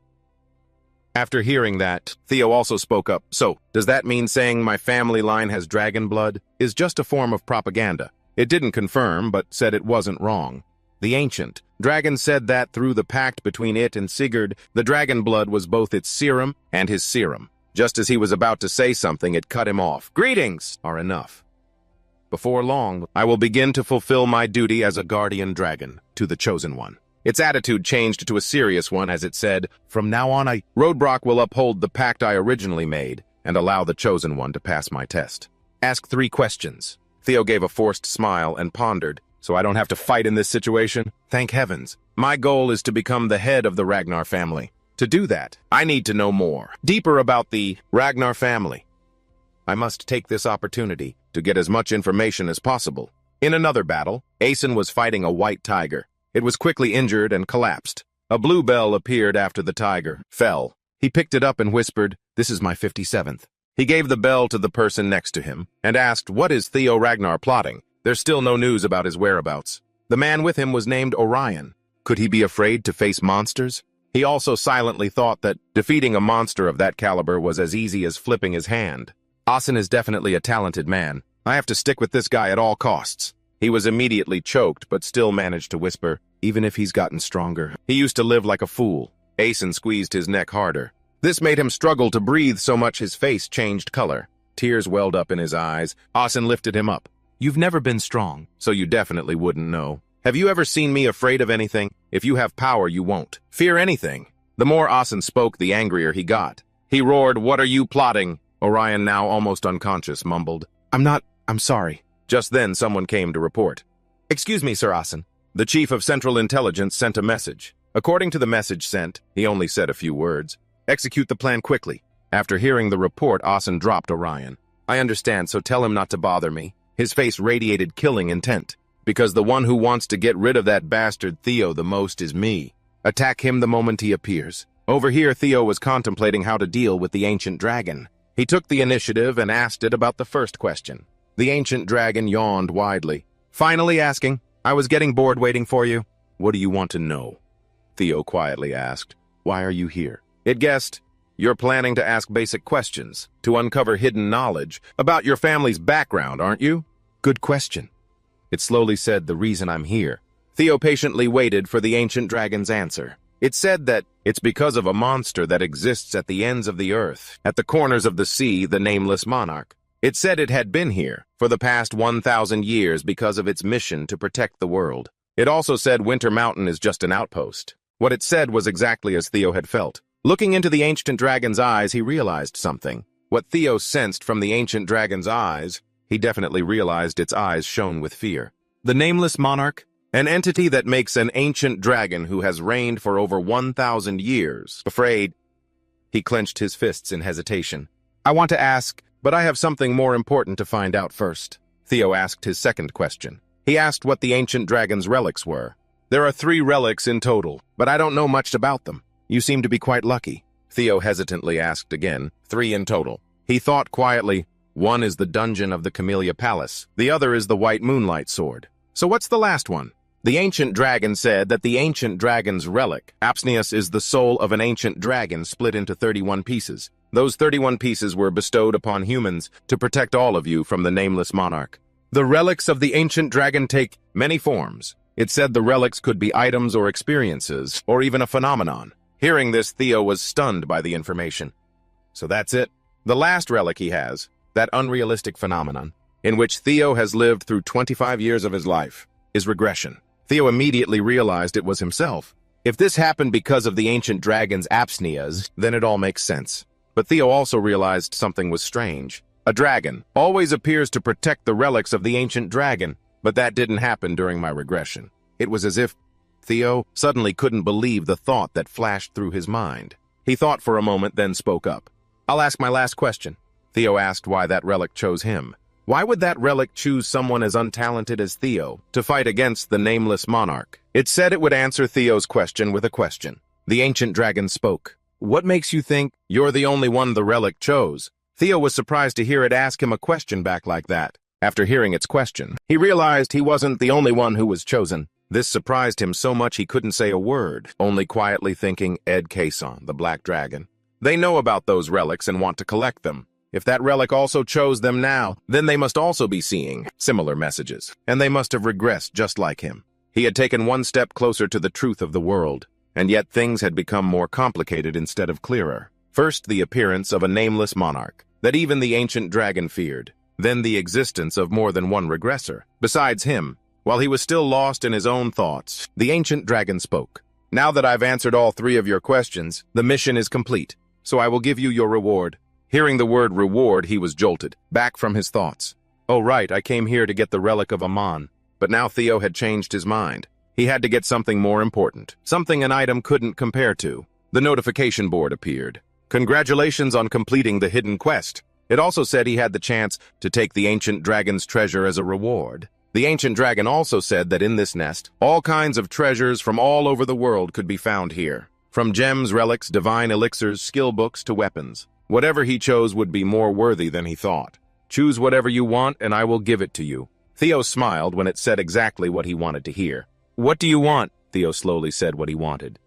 A: After hearing that, Theo also spoke up. "So, does that mean saying my family line has dragon blood is just a form of propaganda?" It didn't confirm, but said it wasn't wrong. The ancient dragon said that through the pact between it and Sigurd, the dragon blood was both its serum and his serum. Just as he was about to say something, it cut him off. "Greetings are enough. Before long, I will begin to fulfill my duty as a guardian dragon to the chosen one." Its attitude changed to a serious one as it said, "From now on, Rodebrock will uphold the pact I originally made and allow the chosen one to pass my test. Ask 3 questions. Theo gave a forced smile and pondered. "So I don't have to fight in this situation? Thank heavens. My goal is to become the head of the Ragnar family. To do that, I need to know more, deeper about the Ragnar family. I must take this opportunity to get as much information as possible. In another battle, Asen was fighting a white tiger. It was quickly injured and collapsed. A blue bell appeared after the tiger fell. He picked it up and whispered, "This is my 57th. He gave the bell to the person next to him and asked, "What is Theo Ragnar plotting?" There's still no news about his whereabouts. The man with him was named Orion. Could he be afraid to face monsters? He also silently thought that defeating a monster of that caliber was as easy as flipping his hand. Asen is definitely a talented man. I have to stick with this guy at all costs. He was immediately choked, but still managed to whisper, "Even if he's gotten stronger, he used to live like a fool." Asen squeezed his neck harder. This made him struggle to breathe so much his face changed color. Tears welled up in his eyes. Asen lifted him up. "You've never been strong, so you definitely wouldn't know. Have you ever seen me afraid of anything? If you have power, you won't fear anything." The more Asen spoke, the angrier he got. He roared, "What are you plotting?" Orion, now almost unconscious, mumbled, I'm sorry." Just then, someone came to report. "Excuse me, Sir Asen." The chief of Central Intelligence sent a message. According to the message sent, he only said a few words. "Execute the plan quickly." After hearing the report, Asen dropped Orion. "I understand, so tell him not to bother me." His face radiated killing intent. "Because the one who wants to get rid of that bastard Theo the most is me. Attack him the moment he appears." Over here, Theo was contemplating how to deal with the ancient dragon. He took the initiative and asked it about the first question. The ancient dragon yawned widely, finally asking, "I was getting bored waiting for you." "What do you want to know?" Theo quietly asked. "Why are you here?" It guessed, "You're planning to ask basic questions, to uncover hidden knowledge about your family's background, aren't you?" "Good question." It slowly said, "The reason I'm here." Theo patiently waited for the ancient dragon's answer. It said that it's because of a monster that exists at the ends of the earth, at the corners of the sea, the nameless monarch. It said it had been here for the past 1,000 years because of its mission to protect the world. It also said Winter Mountain is just an outpost. What it said was exactly as Theo had felt. Looking into the ancient dragon's eyes, he realized something. What Theo sensed from the ancient dragon's eyes, he definitely realized its eyes shone with fear. The nameless monarch? An entity that makes an ancient dragon who has reigned for over 1,000 years afraid. He clenched his fists in hesitation. "I want to ask, but I have something more important to find out first." Theo asked his second question. He asked what the ancient dragon's relics were. "There are 3 relics in total, but I don't know much about them. You seem to be quite lucky." Theo hesitantly asked again, 3 in total. He thought quietly, "One is the dungeon of the Camellia Palace. The other is the White Moonlight Sword. So what's the last one?" The ancient dragon said that the ancient dragon's relic, Apsneus, is the soul of an ancient dragon split into 31 pieces. Those 31 pieces were bestowed upon humans to protect all of you from the nameless monarch. The relics of the ancient dragon take many forms. It said the relics could be items or experiences, or even a phenomenon. Hearing this, Theo was stunned by the information. So that's it. The last relic he has, that unrealistic phenomenon, in which Theo has lived through 25 years of his life, is regression. Theo immediately realized it was himself. If this happened because of the ancient dragon's apsneas, then it all makes sense. But Theo also realized something was strange. A dragon always appears to protect the relics of the ancient dragon, but that didn't happen during my regression. It was as if Theo suddenly couldn't believe the thought that flashed through his mind. He thought for a moment, then spoke up. "I'll ask my last question." Theo asked why that relic chose him. Why would that relic choose someone as untalented as Theo to fight against the nameless monarch? It said it would answer Theo's question with a question. The ancient dragon spoke. "What makes you think you're the only one the relic chose?" Theo was surprised to hear it ask him a question back like that. After hearing its question, he realized he wasn't the only one who was chosen. This surprised him so much he couldn't say a word, only quietly thinking Ed Kason, the black dragon. They know about those relics and want to collect them. If that relic also chose them now, then they must also be seeing similar messages, and they must have regressed just like him. He had taken one step closer to the truth of the world, and yet things had become more complicated instead of clearer. First, the appearance of a nameless monarch that even the ancient dragon feared. Then the existence of more than one regressor. Besides him, while he was still lost in his own thoughts, the ancient dragon spoke. "Now that I've answered all 3 of your questions, the mission is complete, so I will give you your reward." Hearing the word reward, he was jolted, back from his thoughts. "Oh right, I came here to get the relic of Amon." But now Theo had changed his mind. He had to get something more important, something an item couldn't compare to. The notification board appeared. "Congratulations on completing the hidden quest. It also said he had the chance to take the ancient dragon's treasure as a reward. The ancient dragon also said that in this nest, all kinds of treasures from all over the world could be found here. From gems, relics, divine elixirs, skill books, to weapons. Whatever he chose would be more worthy than he thought. Choose whatever you want and I will give it to you. Theo smiled when it said exactly what he wanted to hear. What do you want? Theo slowly said what he wanted.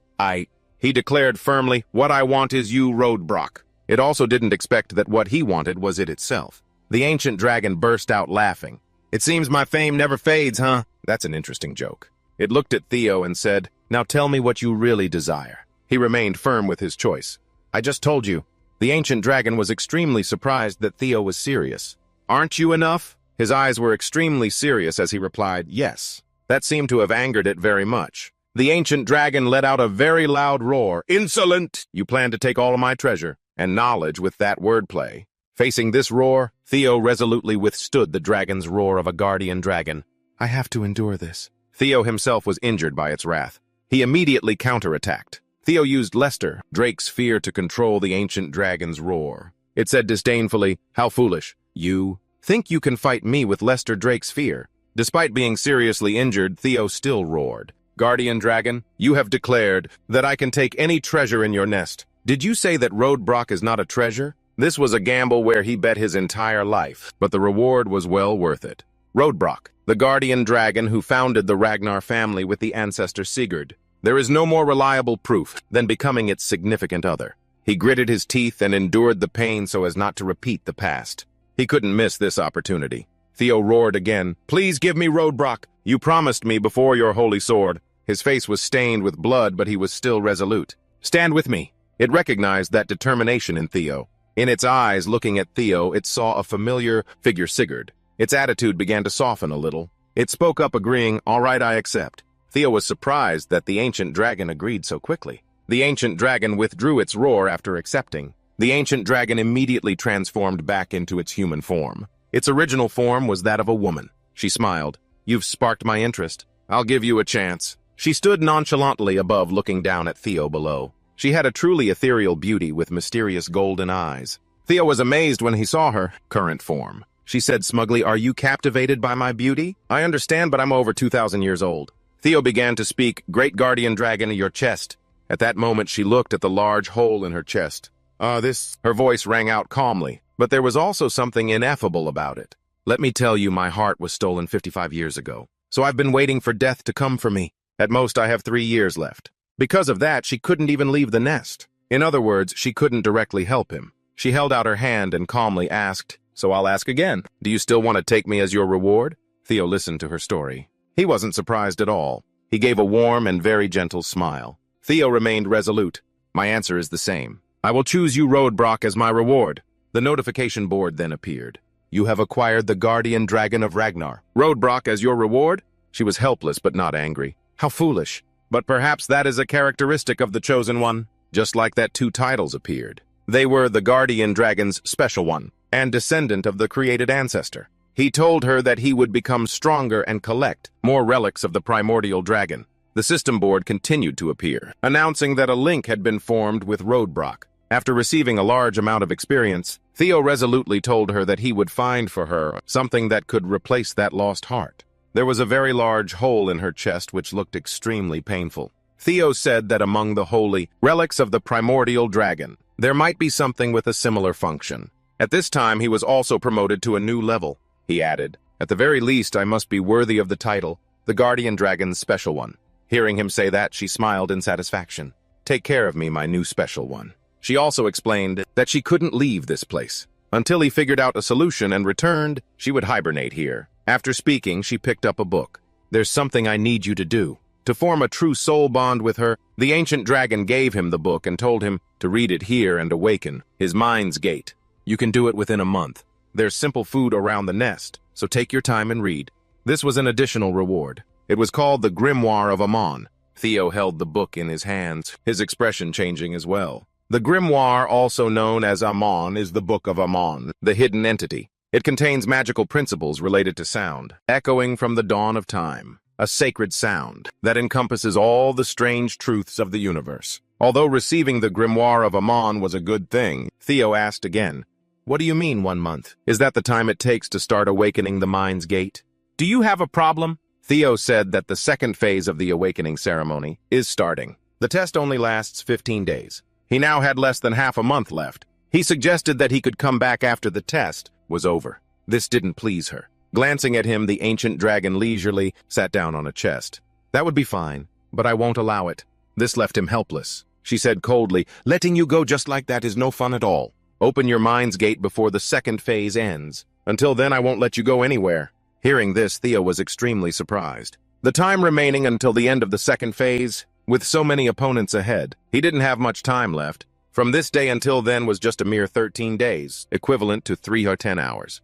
A: He declared firmly, what I want is you, Roadbrock. It also didn't expect that what he wanted was it itself. The ancient dragon burst out laughing. It seems my fame never fades, huh? That's an interesting joke. It looked at Theo and said, now tell me what you really desire. He remained firm with his choice. I just told you. The ancient dragon was extremely surprised that Theo was serious. Aren't you enough? His eyes were extremely serious as he replied, yes. That seemed to have angered it very much. The ancient dragon let out a very loud roar. Insolent! You plan to take all of my treasure and knowledge with that wordplay. Facing this roar, Theo resolutely withstood the dragon's roar of a guardian dragon. I have to endure this. Theo himself was injured by its wrath. He immediately counterattacked. Theo used Lester, Drake's fear, to control the ancient dragon's roar. It said disdainfully, how foolish. You think you can fight me with Lester Drake's fear? Despite being seriously injured, Theo still roared. Guardian Dragon, you have declared that I can take any treasure in your nest. Did you say that Roadbrock is not a treasure? This was a gamble where he bet his entire life, but the reward was well worth it. Roadbrock, the guardian dragon who founded the Ragnar family with the ancestor Sigurd. There is no more reliable proof than becoming its significant other. He gritted his teeth and endured the pain so as not to repeat the past. He couldn't miss this opportunity. Theo roared again, please give me Roadbrock. You promised me before your holy sword. His face was stained with blood, but he was still resolute. Stand with me. It recognized that determination in Theo. In its eyes, looking at Theo, it saw a familiar figure, Sigurd. Its attitude began to soften a little. It spoke up, agreeing, all right, I accept. Theo was surprised that the ancient dragon agreed so quickly. The ancient dragon withdrew its roar after accepting. The ancient dragon immediately transformed back into its human form. Its original form was that of a woman. She smiled. You've sparked my interest. I'll give you a chance. She stood nonchalantly above, looking down at Theo below. She had a truly ethereal beauty with mysterious golden eyes. Theo was amazed when he saw her current form. She said smugly, are you captivated by my beauty? I understand, but I'm over 2,000 years old. Theo began to speak, great guardian dragon, your chest. At that moment, she looked at the large hole in her chest. Her voice rang out calmly, but there was also something ineffable about it. Let me tell you, my heart was stolen 55 years ago. So I've been waiting for death to come for me. At most, I have 3 years left. Because of that, she couldn't even leave the nest. In other words, she couldn't directly help him. She held out her hand and calmly asked, so I'll ask again, do you still want to take me as your reward? Theo listened to her story. He wasn't surprised at all. He gave a warm and very gentle smile. Theo remained resolute. My answer is the same. I will choose you, Roadbrock, as my reward. The notification board then appeared. You have acquired the guardian dragon of Ragnar. Roadbrock as your reward? She was helpless but not angry. How foolish. But perhaps that is a characteristic of the Chosen One. Just like that, 2 titles appeared. They were the guardian dragon's special one and descendant of the created ancestor. He told her that he would become stronger and collect more relics of the primordial dragon. The system board continued to appear, announcing that a link had been formed with Roadbrock. After receiving a large amount of experience, Theo resolutely told her that he would find for her something that could replace that lost heart. There was a very large hole in her chest which looked extremely painful. Theo said that among the holy relics of the primordial dragon, there might be something with a similar function. At this time, he was also promoted to a new level. He added, at the very least, I must be worthy of the title, the guardian dragon's special one. Hearing him say that, she smiled in satisfaction. Take care of me, my new special one. She also explained that she couldn't leave this place. Until he figured out a solution and returned, she would hibernate here. After speaking, she picked up a book. There's something I need you to do. To form a true soul bond with her, the ancient dragon gave him the book and told him to read it here and awaken his mind's gate. You can do it within a month. There's simple food around the nest, so take your time and read. This was an additional reward. It was called the Grimoire of Amon. Theo held the book in his hands, his expression changing as well. The Grimoire, also known as Amon, is the Book of Amon, the hidden entity. It contains magical principles related to sound, echoing from the dawn of time, a sacred sound that encompasses all the strange truths of the universe. Although receiving the Grimoire of Amon was a good thing, Theo asked again, What do you mean 1 month? Is that the time it takes to start awakening the mind's gate? Do you have a problem? Theo said that the second phase of the awakening ceremony is starting. The test only lasts 15 days. He now had less than half a month left. He suggested that he could come back after the test was over. This didn't please her. Glancing at him, the ancient dragon leisurely sat down on a chest. That would be fine, but I won't allow it. This left him helpless. She said coldly, letting you go just like that is no fun at all. Open your mind's gate before the second phase ends. Until then, I won't let you go anywhere. Hearing this, Theo was extremely surprised. The time remaining until the end of the second phase, with so many opponents ahead, he didn't have much time left. From this day until then was just a mere 13 days, equivalent to 3 or 10 hours.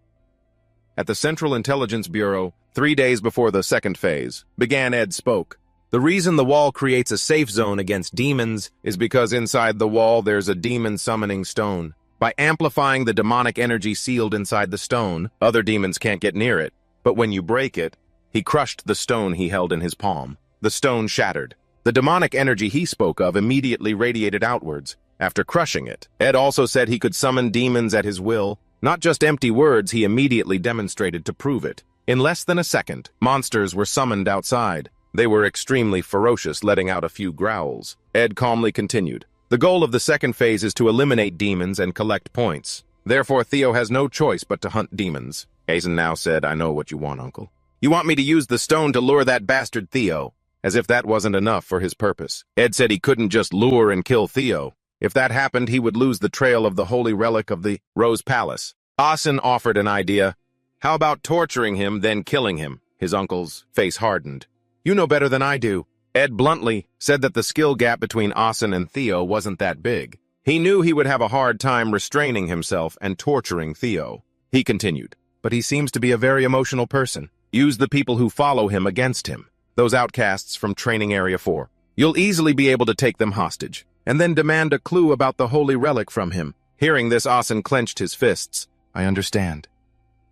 A: At the Central Intelligence Bureau, 3 days before the second phase, began Ed spoke. The reason the wall creates a safe zone against demons is because inside the wall there's a demon summoning stone. By amplifying the demonic energy sealed inside the stone, other demons can't get near it. But when you break it, he crushed the stone he held in his palm. The stone shattered. The demonic energy he spoke of immediately radiated outwards. After crushing it, Ed also said he could summon demons at his will. Not just empty words, he immediately demonstrated to prove it. In less than a second, monsters were summoned outside. They were extremely ferocious, letting out a few growls. Ed calmly continued. The goal of the second phase is to eliminate demons and collect points. Therefore, Theo has no choice but to hunt demons. Hazen now said, I know what you want, Uncle. You want me to use the stone to lure that bastard Theo, as if that wasn't enough for his purpose. Ed said he couldn't just lure and kill Theo. If that happened, he would lose the trail of the holy relic of the Rose Palace. Asen offered an idea. How about torturing him, then killing him? His uncle's face hardened. You know better than I do. Ed bluntly said that the skill gap between Asen and Theo wasn't that big. He knew he would have a hard time restraining himself and torturing Theo. He continued, but he seems to be a very emotional person. Use the people who follow him against him, those outcasts from Training Area 4. You'll easily be able to take them hostage, and then demand a clue about the holy relic from him. Hearing this, Asen clenched his fists. I understand.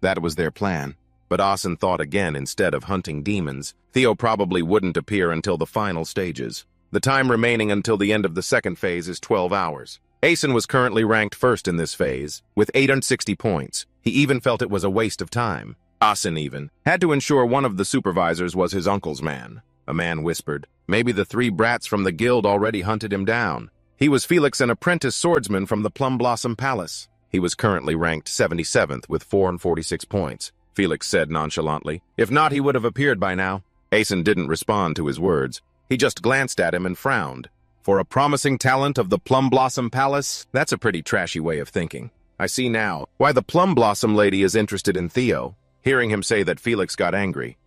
A: That was their plan. But Asen thought again. Instead of hunting demons, Theo probably wouldn't appear until the final stages. The time remaining until the end of the second phase is 12 hours. Asen was currently ranked first in this phase, with 860 points. He even felt it was a waste of time. Asen even had to ensure one of the supervisors was his uncle's man. A man whispered, maybe the 3 brats from the guild already hunted him down. He was Felix, an apprentice swordsman from the Plum Blossom Palace. He was currently ranked 77th with 446 points. Felix said nonchalantly. If not, he would have appeared by now. Asen didn't respond to his words. He just glanced at him and frowned. For a promising talent of the Plum Blossom Palace, that's a pretty trashy way of thinking. I see now why the Plum Blossom lady is interested in Theo. Hearing him say that, Felix got angry.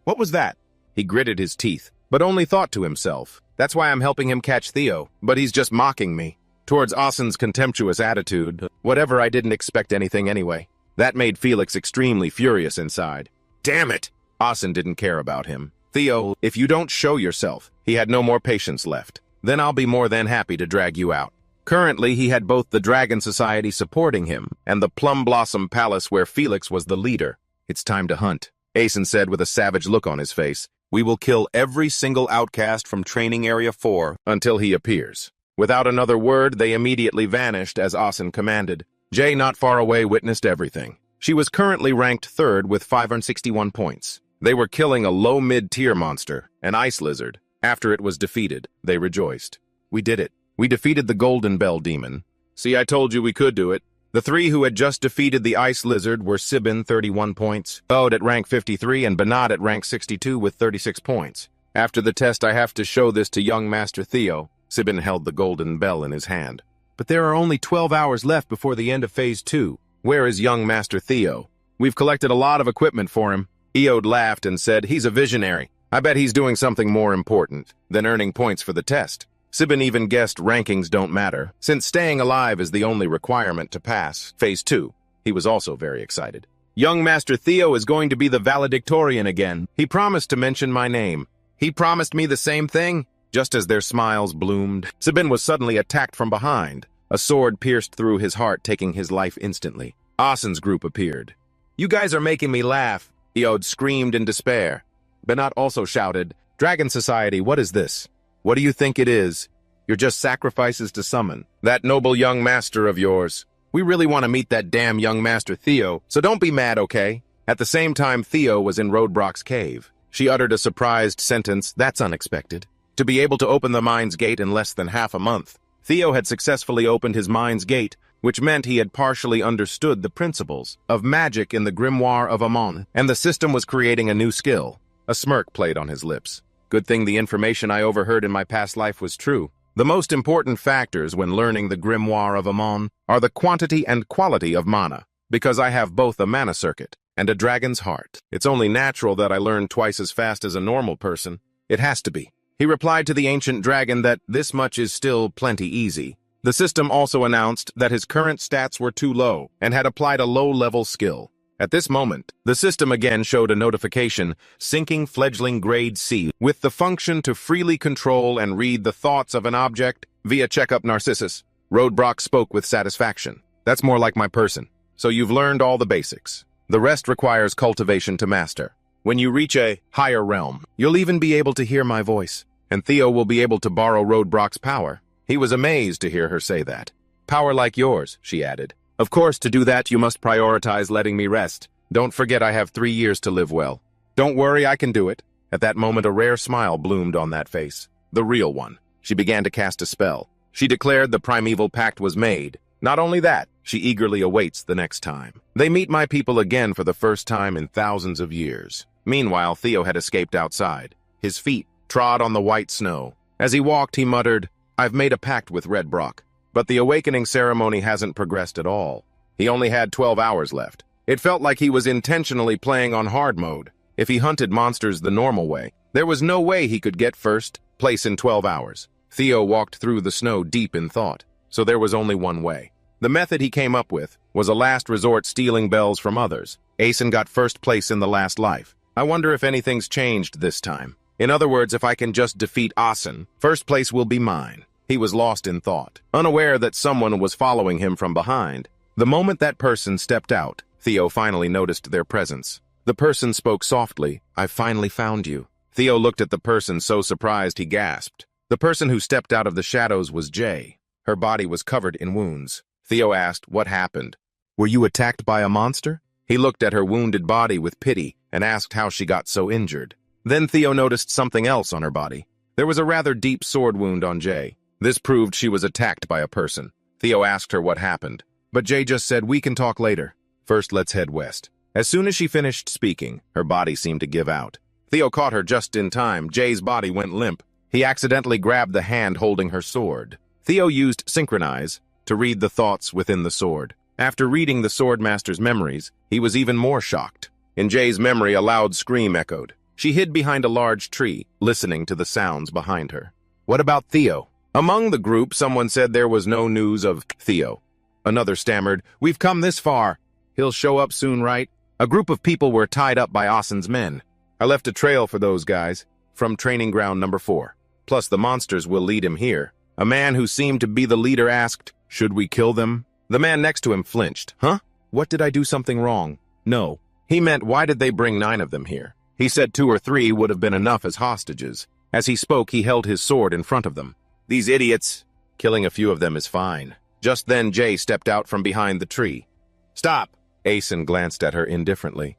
A: What was that? He gritted his teeth, but only thought to himself. That's why I'm helping him catch Theo, but he's just mocking me. Towards Asen's contemptuous attitude, whatever, I didn't expect anything anyway. That made Felix extremely furious inside. Damn it! Asen didn't care about him. Theo, if you don't show yourself, he had no more patience left. Then I'll be more than happy to drag you out. Currently, he had both the Dragon Society supporting him and the Plum Blossom Palace where Felix was the leader. It's time to hunt, Asen said with a savage look on his face. We will kill every single outcast from Training Area 4 until he appears. Without another word, they immediately vanished as Asen commanded. Jay, not far away, witnessed everything. She was currently ranked 3rd with 561 points. They were killing a low mid-tier monster, an ice lizard. After it was defeated, they rejoiced. We did it. We defeated the Golden Bell demon. See, I told you we could do it. The 3 who had just defeated the ice lizard were Sibin, 31 points, Ode at rank 53, and Banat at rank 62 with 36 points. After the test, I have to show this to young Master Theo. Sibin held the golden bell in his hand. But there are only 12 hours left before the end of Phase 2. Where is young Master Theo? We've collected a lot of equipment for him. Eode laughed and said, he's a visionary. I bet he's doing something more important than earning points for the test. Sibin even guessed rankings don't matter, since staying alive is the only requirement to pass Phase 2. He was also very excited. Young Master Theo is going to be the valedictorian again. He promised to mention my name. He promised me the same thing. Just as their smiles bloomed, Sibin was suddenly attacked from behind. A sword pierced through his heart, taking his life instantly. Asen's group appeared. You guys are making me laugh, Eode screamed in despair. Banat also shouted, Dragon Society, what is this? What do you think it is? You're just sacrifices to summon that noble young master of yours. We really want to meet that damn young Master Theo, so don't be mad, okay? At the same time, Theo was in Roadbrock's cave. She uttered a surprised sentence, "That's unexpected." To be able to open the mind's gate in less than half a month, Theo had successfully opened his mind's gate, which meant he had partially understood the principles of magic in the Grimoire of Amon, and the system was creating a new skill. A smirk played on his lips. Good thing the information I overheard in my past life was true. The most important factors when learning the Grimoire of Amon are the quantity and quality of mana, because I have both a mana circuit and a dragon's heart. It's only natural that I learn twice as fast as a normal person. It has to be. He replied to the ancient dragon that this much is still plenty easy. The system also announced that his current stats were too low and had applied a low-level skill. At this moment, the system again showed a notification, sinking fledgling grade C, with the function to freely control and read the thoughts of an object via checkup Narcissus. Roadbrock spoke with satisfaction. That's more like my person. So you've learned all the basics. The rest requires cultivation to master. When you reach a higher realm, you'll even be able to hear my voice, and Theo will be able to borrow Roadbrock's power. He was amazed to hear her say that. Power like yours, she added. Of course, to do that, you must prioritize letting me rest. Don't forget I have 3 years to live well. Don't worry, I can do it. At that moment, a rare smile bloomed on that face. The real one. She began to cast a spell. She declared the primeval pact was made. Not only that, she eagerly awaits the next time. They meet my people again for the first time in thousands of years. Meanwhile, Theo had escaped outside. His feet trod on the white snow. As he walked, he muttered, "I've made a pact with Red Brock, but the awakening ceremony hasn't progressed at all." He only had 12 hours left. It felt like he was intentionally playing on hard mode. If he hunted monsters the normal way, there was no way he could get first place in 12 hours. Theo walked through the snow deep in thought, so there was only one way. The method he came up with was a last resort, stealing bells from others. Asen got first place in the last life. I wonder if anything's changed this time. In other words, if I can just defeat Asen, first place will be mine. He was lost in thought, unaware that someone was following him from behind. The moment that person stepped out, Theo finally noticed their presence. The person spoke softly, "I've finally found you." Theo looked at the person so surprised he gasped. The person who stepped out of the shadows was Jay. Her body was covered in wounds. Theo asked, "What happened? Were you attacked by a monster?" He looked at her wounded body with pity and asked how she got so injured. Then Theo noticed something else on her body. There was a rather deep sword wound on Jay. This proved she was attacked by a person. Theo asked her what happened, but Jay just said, "We can talk later. First, let's head west." As soon as she finished speaking, her body seemed to give out. Theo caught her just in time. Jay's body went limp. He accidentally grabbed the hand holding her sword. Theo used Synchronize to read the thoughts within the sword. After reading the Swordmaster's memories, he was even more shocked. In Jay's memory, a loud scream echoed. She hid behind a large tree, listening to the sounds behind her. What about Theo? Among the group, someone said there was no news of Theo. Another stammered, "We've come this far. He'll show up soon, right?" A group of people were tied up by Asen's men. I left a trail for those guys, from training ground number 4. Plus the monsters will lead him here. A man who seemed to be the leader asked, "Should we kill them?" The man next to him flinched. Huh? What, did I do something wrong? No. He meant, why did they bring 9 of them here? He said 2 or 3 would have been enough as hostages. As he spoke, he held his sword in front of them. These idiots. Killing a few of them is fine. Just then Jay stepped out from behind the tree. "Stop!" Asen glanced at her indifferently.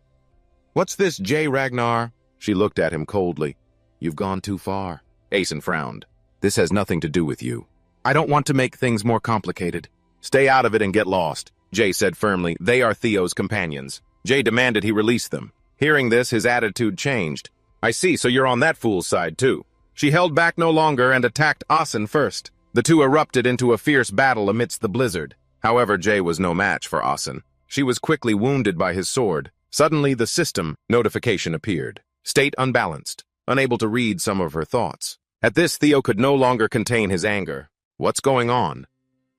A: "What's this, Jay Ragnar?" She looked at him coldly. "You've gone too far." Asen frowned. "This has nothing to do with you. I don't want to make things more complicated." "Stay out of it and get lost," Jay said firmly. "They are Theo's companions." Jay demanded he release them. Hearing this, his attitude changed. "I see, so you're on that fool's side, too." She held back no longer and attacked Asen first. The two erupted into a fierce battle amidst the blizzard. However, Jay was no match for Asen. She was quickly wounded by his sword. Suddenly, the system notification appeared. State unbalanced, unable to read some of her thoughts. At this, Theo could no longer contain his anger. "What's going on?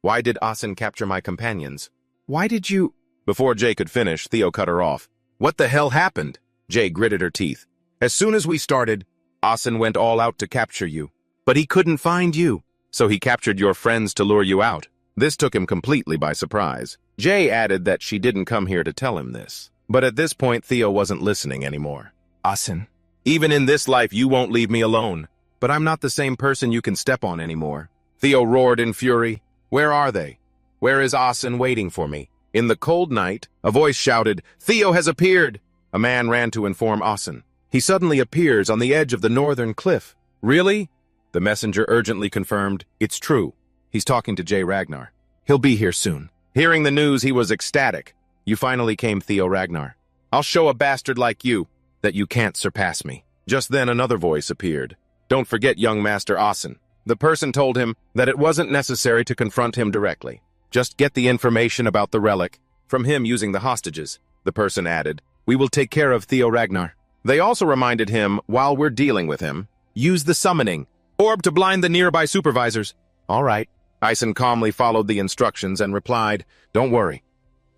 A: Why did Asen capture my companions? Why did you—" Before Jay could finish, Theo cut her off. "What the hell happened?" Jay gritted her teeth. "As soon as we started, Asen went all out to capture you. But he couldn't find you, so he captured your friends to lure you out." This took him completely by surprise. Jay added that she didn't come here to tell him this. But at this point, Theo wasn't listening anymore. "Asen, even in this life, you won't leave me alone. But I'm not the same person you can step on anymore." Theo roared in fury. "Where are they? Where is Asen waiting for me? In the cold night, a voice shouted, "Theo has appeared!" A man ran to inform Asen. He suddenly appears on the edge of the northern cliff. Really? The messenger urgently confirmed, "It's true. He's talking to J. Ragnar. He'll be here soon." Hearing the news, he was ecstatic. "You finally came, Theo Ragnar. I'll show a bastard like you that you can't surpass me." Just then another voice appeared. "Don't forget young Master Asen." The person told him that it wasn't necessary to confront him directly. Just get the information about the relic from him using the hostages. The person added, "We will take care of Theo Ragnar." They also reminded him, while we're dealing with him, use the summoning orb to blind the nearby supervisors. All right. Asen calmly followed the instructions and replied, "Don't worry."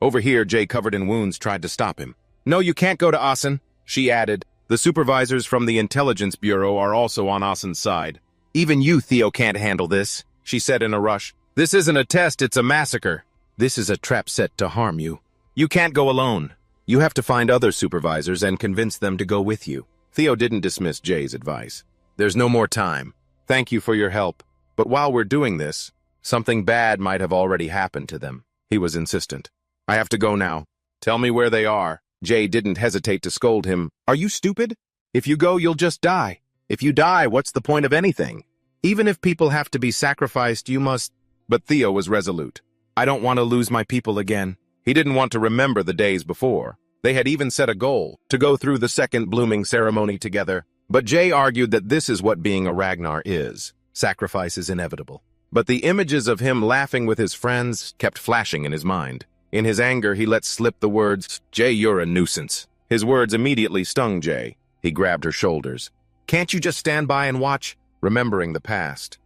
A: Over here, Jay, covered in wounds, tried to stop him. "No, you can't go to Asen," she added. "The supervisors from the Intelligence Bureau are also on Asen's side." "Even you, Theo, can't handle this," she said in a rush. "This isn't a test, it's a massacre. This is a trap set to harm you. You can't go alone. You have to find other supervisors and convince them to go with you." Theo didn't dismiss Jay's advice. "There's no more time. Thank you for your help. But while we're doing this, something bad might have already happened to them." He was insistent. "I have to go now. Tell me where they are." Jay didn't hesitate to scold him. "Are you stupid? If you go, you'll just die. If you die, what's the point of anything? Even if people have to be sacrificed, you must—" But Theo was resolute. "I don't want to lose my people again." He didn't want to remember the days before. They had even set a goal to go through the second blooming ceremony together. But Jay argued that this is what being a Ragnar is. Sacrifice is inevitable. But the images of him laughing with his friends kept flashing in his mind. In his anger, he let slip the words, "Jay, you're a nuisance." His words immediately stung Jay. He grabbed her shoulders. "Can't you just stand by and watch?" Remembering the past.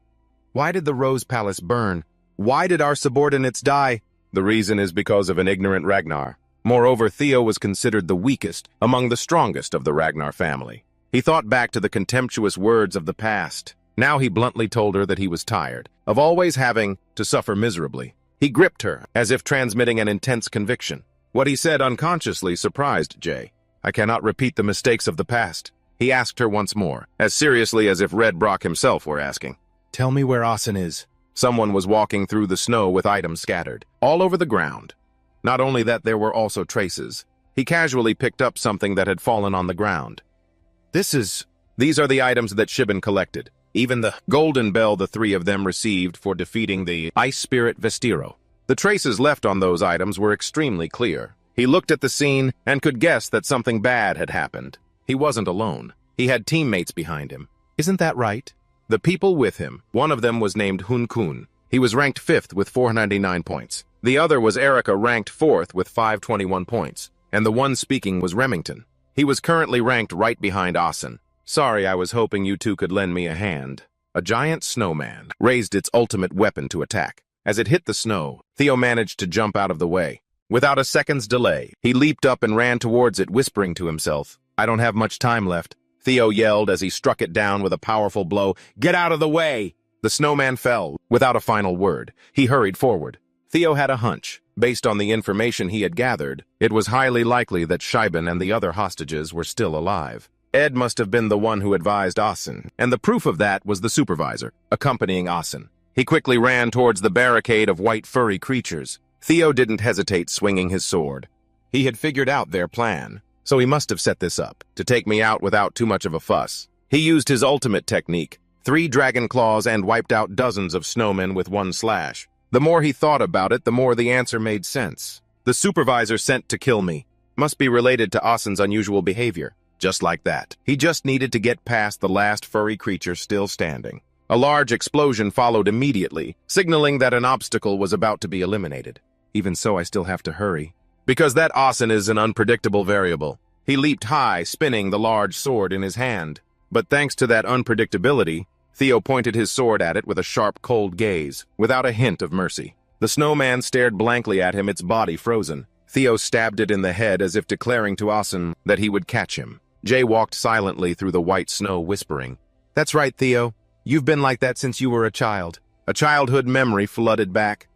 A: "Why did the Rose Palace burn? Why did our subordinates die?" The reason is because of an ignorant Ragnar. Moreover, Theo was considered the weakest among the strongest of the Ragnar family. He thought back to the contemptuous words of the past. Now he bluntly told her that he was tired of always having to suffer miserably. He gripped her, as if transmitting an intense conviction. What he said unconsciously surprised Jay. "I cannot repeat the mistakes of the past." He asked her once more, as seriously as if Red Brock himself were asking. "Tell me where Asen is." Someone was walking through the snow with items scattered all over the ground. Not only that, there were also traces. He casually picked up something that had fallen on the ground. These are the items that Shibin collected. Even the golden bell the three of them received for defeating the ice spirit Vestiro. The traces left on those items were extremely clear. He looked at the scene and could guess that something bad had happened. He wasn't alone. He had teammates behind him. Isn't that right? The people with him. One of them was named Hun Kun. He was ranked 5th with 499 points. The other was Erica, ranked 4th with 521 points. And the one speaking was Remington. He was currently ranked right behind Asen. "Sorry, I was hoping you two could lend me a hand." A giant snowman raised its ultimate weapon to attack. As it hit the snow, Theo managed to jump out of the way. Without a second's delay, he leaped up and ran towards it, whispering to himself, "I don't have much time left." Theo yelled as he struck it down with a powerful blow. "Get out of the way!" The snowman fell. Without a final word, he hurried forward. Theo had a hunch. Based on the information he had gathered, it was highly likely that Shibin and the other hostages were still alive. Ed must have been the one who advised Asen, and the proof of that was the supervisor, accompanying Asen. He quickly ran towards the barricade of white furry creatures. Theo didn't hesitate, swinging his sword. He had figured out their plan, so he must have set this up to take me out without too much of a fuss. He used his ultimate technique, 3 dragon claws, and wiped out dozens of snowmen with one slash. The more he thought about it, the more the answer made sense. The supervisor sent to kill me must be related to Asen's unusual behavior. Just like that, he just needed to get past the last furry creature still standing. A large explosion followed immediately, signaling that an obstacle was about to be eliminated. Even so, I still have to hurry. Because that Asen is an unpredictable variable. He leaped high, spinning the large sword in his hand. But thanks to that unpredictability, Theo pointed his sword at it with a sharp, cold gaze, without a hint of mercy. The snowman stared blankly at him, its body frozen. Theo stabbed it in the head as if declaring to Asen that he would catch him. Jay walked silently through the white snow, whispering, "That's right, Theo. You've been like that since you were a child." A childhood memory flooded back.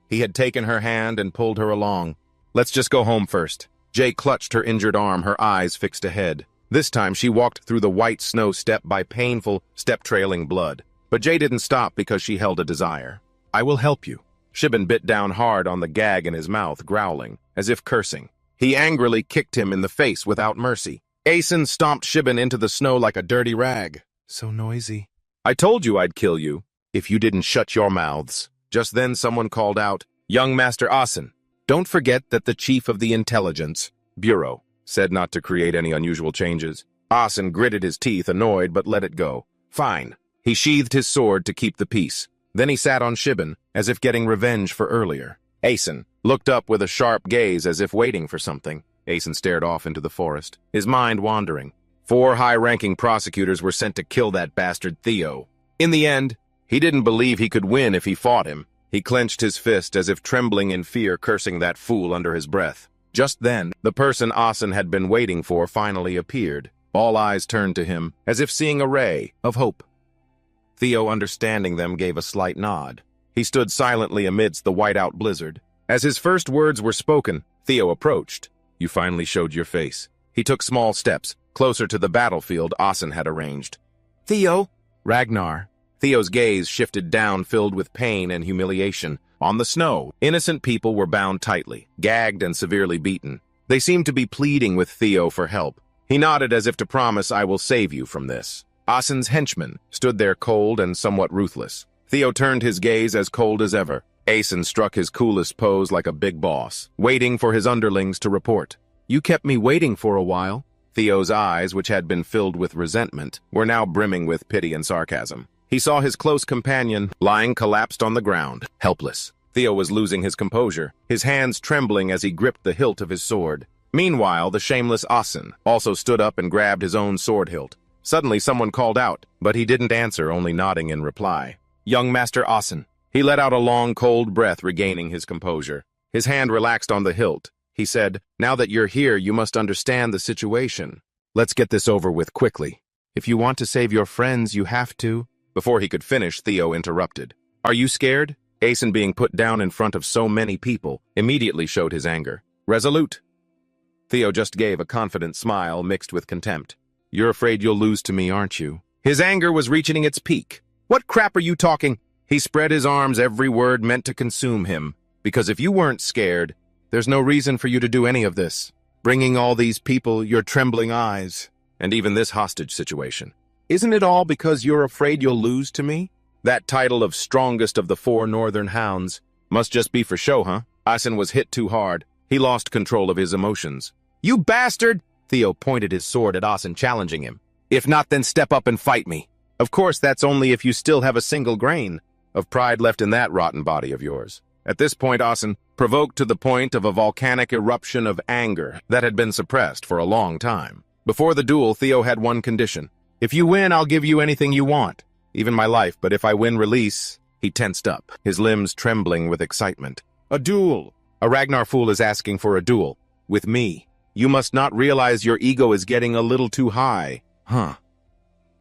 A: He had taken her hand and pulled her along. "Let's just go home first." Jay clutched her injured arm, her eyes fixed ahead. This time she walked through the white snow step by painful, step-trailing blood. But Jay didn't stop because she held a desire. "I will help you." Shibin bit down hard on the gag in his mouth, growling, as if cursing. He angrily kicked him in the face without mercy. Asen stomped Shibin into the snow like a dirty rag. So noisy. I told you I'd kill you, if you didn't shut your mouths. Just then someone called out, Young Master Asen, don't forget that the Chief of the Intelligence Bureau said not to create any unusual changes. Asen gritted his teeth, annoyed, but let it go. Fine. He sheathed his sword to keep the peace. Then he sat on Shibin, as if getting revenge for earlier. Asen looked up with a sharp gaze as if waiting for something. Asen stared off into the forest, his mind wandering. 4 high-ranking prosecutors were sent to kill that bastard Theo. In the end, he didn't believe he could win if he fought him. He clenched his fist as if trembling in fear, cursing that fool under his breath. Just then, the person Asen had been waiting for finally appeared. All eyes turned to him, as if seeing a ray of hope. Theo, understanding them, gave a slight nod. He stood silently amidst the whiteout blizzard. As his first words were spoken, Theo approached. You finally showed your face. He took small steps, closer to the battlefield Asen had arranged. Theo! Ragnar. Theo's gaze shifted down, filled with pain and humiliation. On the snow, innocent people were bound tightly, gagged and severely beaten. They seemed to be pleading with Theo for help. He nodded as if to promise, I will save you from this. Asen's henchmen stood there cold and somewhat ruthless. Theo turned his gaze as cold as ever. Asen struck his coolest pose like a big boss, waiting for his underlings to report. You kept me waiting for a while. Theo's eyes, which had been filled with resentment, were now brimming with pity and sarcasm. He saw his close companion lying collapsed on the ground, helpless. Theo was losing his composure, his hands trembling as he gripped the hilt of his sword. Meanwhile, the shameless Asen also stood up and grabbed his own sword hilt. Suddenly, someone called out, but he didn't answer, only nodding in reply. Young Master Asen. He let out a long, cold breath, regaining his composure. His hand relaxed on the hilt. He said, Now that you're here, you must understand the situation. Let's get this over with quickly. If you want to save your friends, you have to. Before he could finish, Theo interrupted. Are you scared? Asen, being put down in front of so many people, immediately showed his anger. Resolute. Theo just gave a confident smile mixed with contempt. You're afraid you'll lose to me, aren't you? His anger was reaching its peak. What crap are you talking? He spread his arms, every word meant to consume him. Because if you weren't scared, there's no reason for you to do any of this. Bringing all these people, your trembling eyes, and even this hostage situation. Isn't it all because you're afraid you'll lose to me? That title of strongest of the 4 northern hounds must just be for show, huh? Asen was hit too hard. He lost control of his emotions. You bastard! Theo pointed his sword at Asen, challenging him. If not, then step up and fight me. Of course, that's only if you still have a single grain of pride left in that rotten body of yours. At this point, Asen, provoked to the point of a volcanic eruption of anger that had been suppressed for a long time. Before the duel, Theo had one condition. If you win, I'll give you anything you want, even my life, but if I win, release. He tensed up, his limbs trembling with excitement. A duel! A Ragnar fool is asking for a duel. With me. You must not realize your ego is getting a little too high. Huh.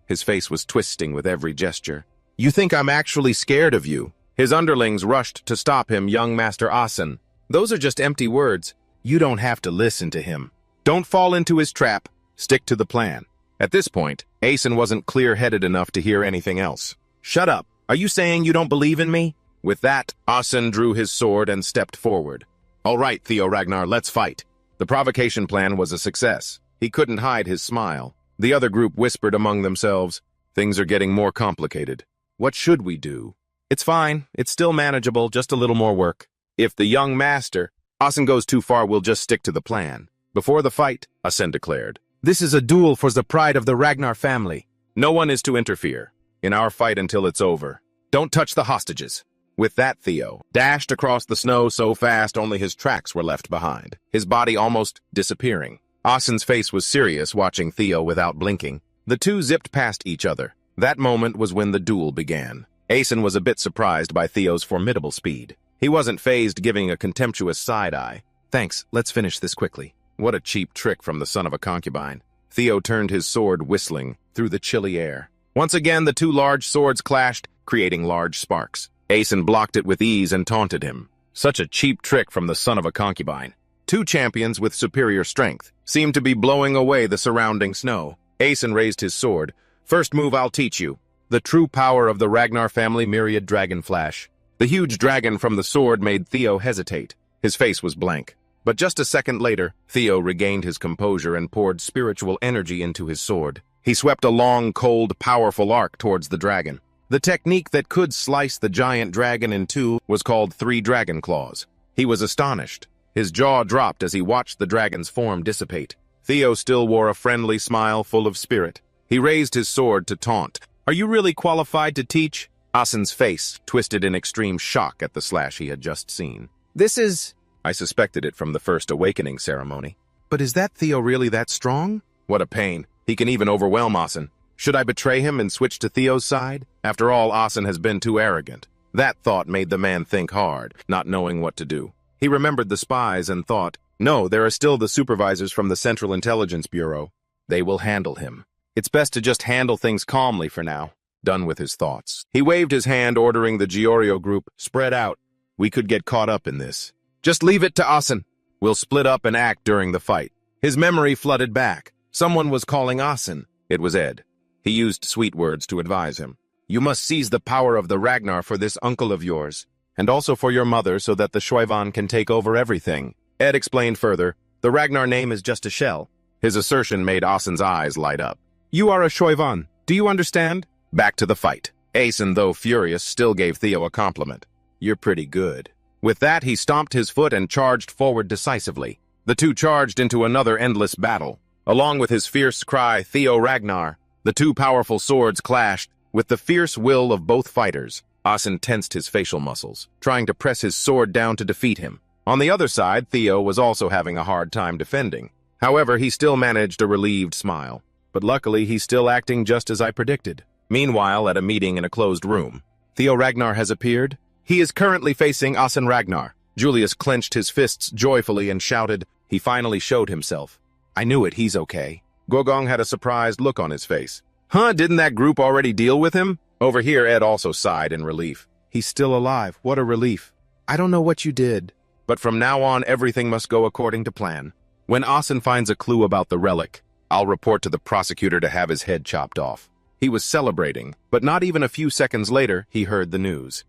A: His face was twisting with every gesture. You think I'm actually scared of you? His underlings rushed to stop him, young Master Asen. Those are just empty words. You don't have to listen to him. Don't fall into his trap. Stick to the plan. At this point, Asen wasn't clear-headed enough to hear anything else. Shut up. Are you saying you don't believe in me? With that, Asen drew his sword and stepped forward. All right, Theo Ragnar, let's fight. The provocation plan was a success. He couldn't hide his smile. The other group whispered among themselves, things are getting more complicated. What should we do? It's fine. It's still manageable, just a little more work. If the young master, Asen goes too far, we'll just stick to the plan. Before the fight, Asen declared, this is a duel for the pride of the Ragnar family. No one is to interfere in our fight until it's over. Don't touch the hostages. With that, Theo dashed across the snow so fast only his tracks were left behind, his body almost disappearing. Asen's face was serious, watching Theo without blinking. The two zipped past each other. That moment was when the duel began. Asen was a bit surprised by Theo's formidable speed. He wasn't fazed, giving a contemptuous side-eye. Thanks, let's finish this quickly. What a cheap trick from the son of a concubine. Theo turned his sword, whistling, through the chilly air. Once again, the two large swords clashed, creating large sparks. Asen blocked it with ease and taunted him. Such a cheap trick from the son of a concubine. Two champions with superior strength seemed to be blowing away the surrounding snow. Asen raised his sword. First move I'll teach you. The true power of the Ragnar family myriad dragon flash. The huge dragon from the sword made Theo hesitate. His face was blank. But just a second later, Theo regained his composure and poured spiritual energy into his sword. He swept a long, cold, powerful arc towards the dragon. The technique that could slice the giant dragon in two was called 3 Dragon Claws. He was astonished. His jaw dropped as he watched the dragon's form dissipate. Theo still wore a friendly smile full of spirit. He raised his sword to taunt. "Are you really qualified to teach?" Asen's face twisted in extreme shock at the slash he had just seen. "This is..." "I suspected it from the first awakening ceremony. But is that Theo really that strong? What a pain. He can even overwhelm Asen. Should I betray him and switch to Theo's side? After all, Asen has been too arrogant." That thought made the man think hard, not knowing what to do. He remembered the spies and thought, no, there are still the supervisors from the Central Intelligence Bureau. They will handle him. It's best to just handle things calmly for now. Done with his thoughts, he waved his hand, ordering the Giorio group, "Spread out. We could get caught up in this. Just leave it to Asen. We'll split up and act during the fight." His memory flooded back. Someone was calling Asen. It was Ed. He used sweet words to advise him. "You must seize the power of the Ragnar for this uncle of yours, and also for your mother so that the Shoivan can take over everything." Ed explained further, "The Ragnar name is just a shell." His assertion made Asen's eyes light up. "You are a Shoivan. Do you understand?" Back to the fight. Asen, though furious, still gave Theo a compliment. "You're pretty good." With that, he stomped his foot and charged forward decisively. The two charged into another endless battle. Along with his fierce cry, "Theo Ragnar," the two powerful swords clashed. With the fierce will of both fighters, Asen tensed his facial muscles, trying to press his sword down to defeat him. On the other side, Theo was also having a hard time defending. However, he still managed a relieved smile. But luckily, he's still acting just as I predicted. Meanwhile, at a meeting in a closed room, "Theo Ragnar has appeared. He is currently facing Asen Ragnar." Julius clenched his fists joyfully and shouted, "He finally showed himself." "I knew it, he's okay." Gogong had a surprised look on his face. "Huh, didn't that group already deal with him?" Over here, Ed also sighed in relief. "He's still alive, what a relief." "I don't know what you did, but from now on everything must go according to plan. When Asen finds a clue about the relic, I'll report to the prosecutor to have his head chopped off." He was celebrating, but not even a few seconds later, he heard the news.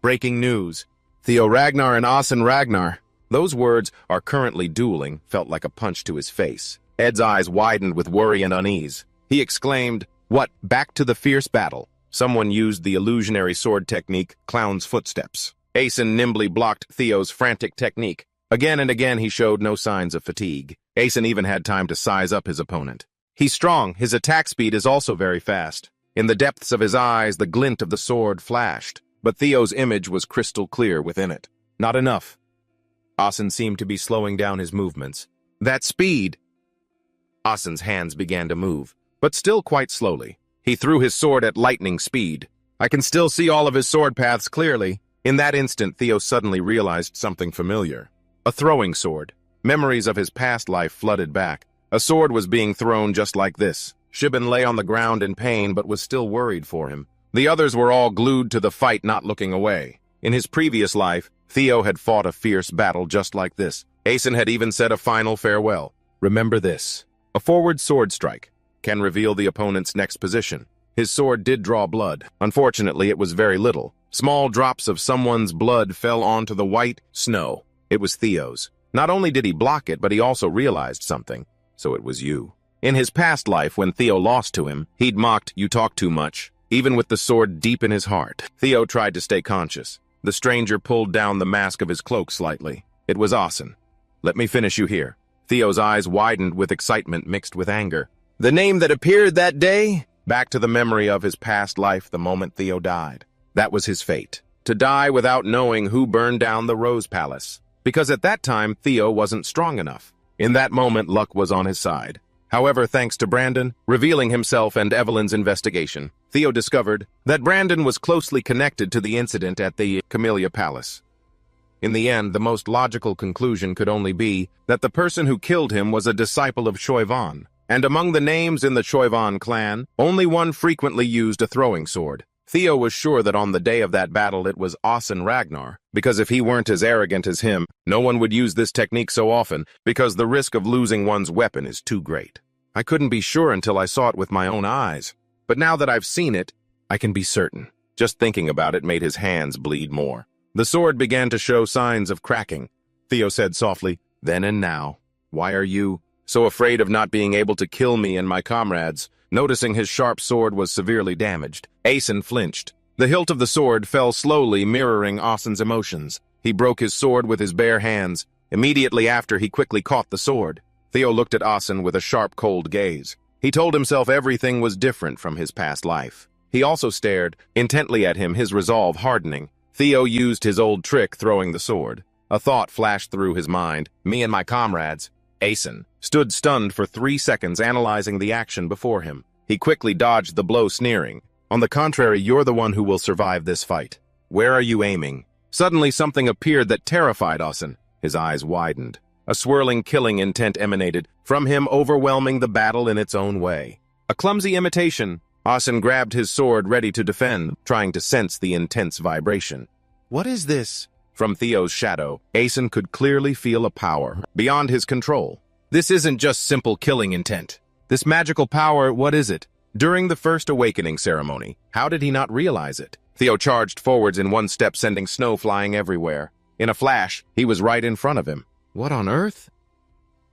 A: Breaking news. Theo Ragnar and Asen Ragnar. Those words, "are currently dueling," felt like a punch to his face. Ed's eyes widened with worry and unease. He exclaimed, "What, back to the fierce battle?" Someone used the illusionary sword technique, Clown's Footsteps. Asen nimbly blocked Theo's frantic technique. Again and again he showed no signs of fatigue. Asen even had time to size up his opponent. He's strong, his attack speed is also very fast. In the depths of his eyes, the glint of the sword flashed, but Theo's image was crystal clear within it. Not enough. Asen seemed to be slowing down his movements. That speed! Asen's hands began to move, but still quite slowly. He threw his sword at lightning speed. I can still see all of his sword paths clearly. In that instant, Theo suddenly realized something familiar. A throwing sword. Memories of his past life flooded back. A sword was being thrown just like this. Shibin lay on the ground in pain but was still worried for him. The others were all glued to the fight, not looking away. In his previous life, Theo had fought a fierce battle just like this. Asen had even said a final farewell. Remember this. A forward sword strike can reveal the opponent's next position. His sword did draw blood. Unfortunately, it was very little. Small drops of someone's blood fell onto the white snow. It was Theo's. Not only did he block it, but he also realized something. So it was you. In his past life, when Theo lost to him, he'd mocked, "You talk too much." Even with the sword deep in his heart, Theo tried to stay conscious. The stranger pulled down the mask of his cloak slightly. It was Asen. "Let me finish you here." Theo's eyes widened with excitement mixed with anger. The name that appeared that day? Back to the memory of his past life the moment Theo died. That was his fate. To die without knowing who burned down the Rose Palace. Because at that time, Theo wasn't strong enough. In that moment, luck was on his side. However, thanks to Brandon, revealing himself and Evelyn's investigation, Theo discovered that Brandon was closely connected to the incident at the Camellia Palace. In the end, the most logical conclusion could only be that the person who killed him was a disciple of Shoivan. And among the names in the Shoivan clan, only one frequently used a throwing sword. Theo was sure that on the day of that battle it was Asen Ragnar, because if he weren't as arrogant as him, no one would use this technique so often, because the risk of losing one's weapon is too great. I couldn't be sure until I saw it with my own eyes, but now that I've seen it, I can be certain. Just thinking about it made his hands bleed more. The sword began to show signs of cracking. Theo said softly, "Then and now. Why are you so afraid of not being able to kill me and my comrades?" Noticing his sharp sword was severely damaged, Asen flinched. The hilt of the sword fell slowly, mirroring Asen's emotions. He broke his sword with his bare hands. Immediately after, he quickly caught the sword. Theo looked at Asen with a sharp, cold gaze. He told himself everything was different from his past life. He also stared intently at him, his resolve hardening. Theo used his old trick, throwing the sword. A thought flashed through his mind. Me and my comrades. Asen stood stunned for 3 seconds, analyzing the action before him. He quickly dodged the blow, sneering. "On the contrary, you're the one who will survive this fight. Where are you aiming?" Suddenly something appeared that terrified Asen. His eyes widened. A swirling killing intent emanated from him, overwhelming the battle in its own way. A clumsy imitation, Asen grabbed his sword, ready to defend, trying to sense the intense vibration. "What is this?" From Theo's shadow, Asen could clearly feel a power beyond his control. This isn't just simple killing intent. This magical power, what is it? During the first awakening ceremony, how did he not realize it? Theo charged forwards in one step, sending snow flying everywhere. In a flash, he was right in front of him. What on earth?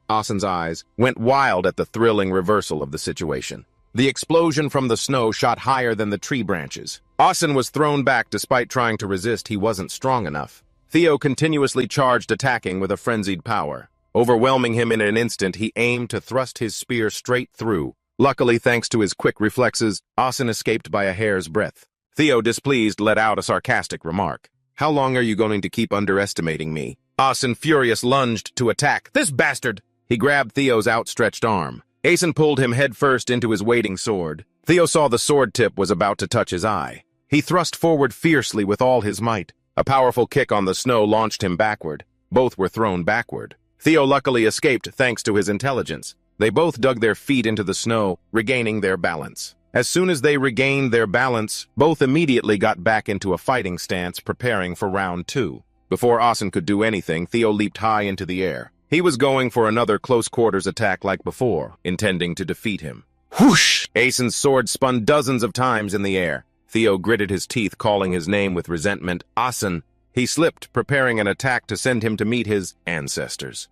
A: Asen's eyes went wild at the thrilling reversal of the situation. The explosion from the snow shot higher than the tree branches. Asen was thrown back. Despite trying to resist, he wasn't strong enough. Theo continuously charged, attacking with a frenzied power. Overwhelming him in an instant, he aimed to thrust his spear straight through. Luckily, thanks to his quick reflexes, Asen escaped by a hair's breadth. Theo, displeased, let out a sarcastic remark. "How long are you going to keep underestimating me?" Asen, furious, lunged to attack. "This bastard!" He grabbed Theo's outstretched arm. Asen pulled him headfirst into his waiting sword. Theo saw the sword tip was about to touch his eye. He thrust forward fiercely with all his might. A powerful kick on the snow launched him backward. Both were thrown backward. Theo luckily escaped thanks to his intelligence. They both dug their feet into the snow, regaining their balance. As soon as they regained their balance, both immediately got back into a fighting stance, preparing for round 2. Before Asen could do anything, Theo leaped high into the air. He was going for another close-quarters attack like before, intending to defeat him. Whoosh! Asen's sword spun dozens of times in the air. Theo gritted his teeth, calling his name with resentment. Asen! He slipped, preparing an attack to send him to meet his ancestors.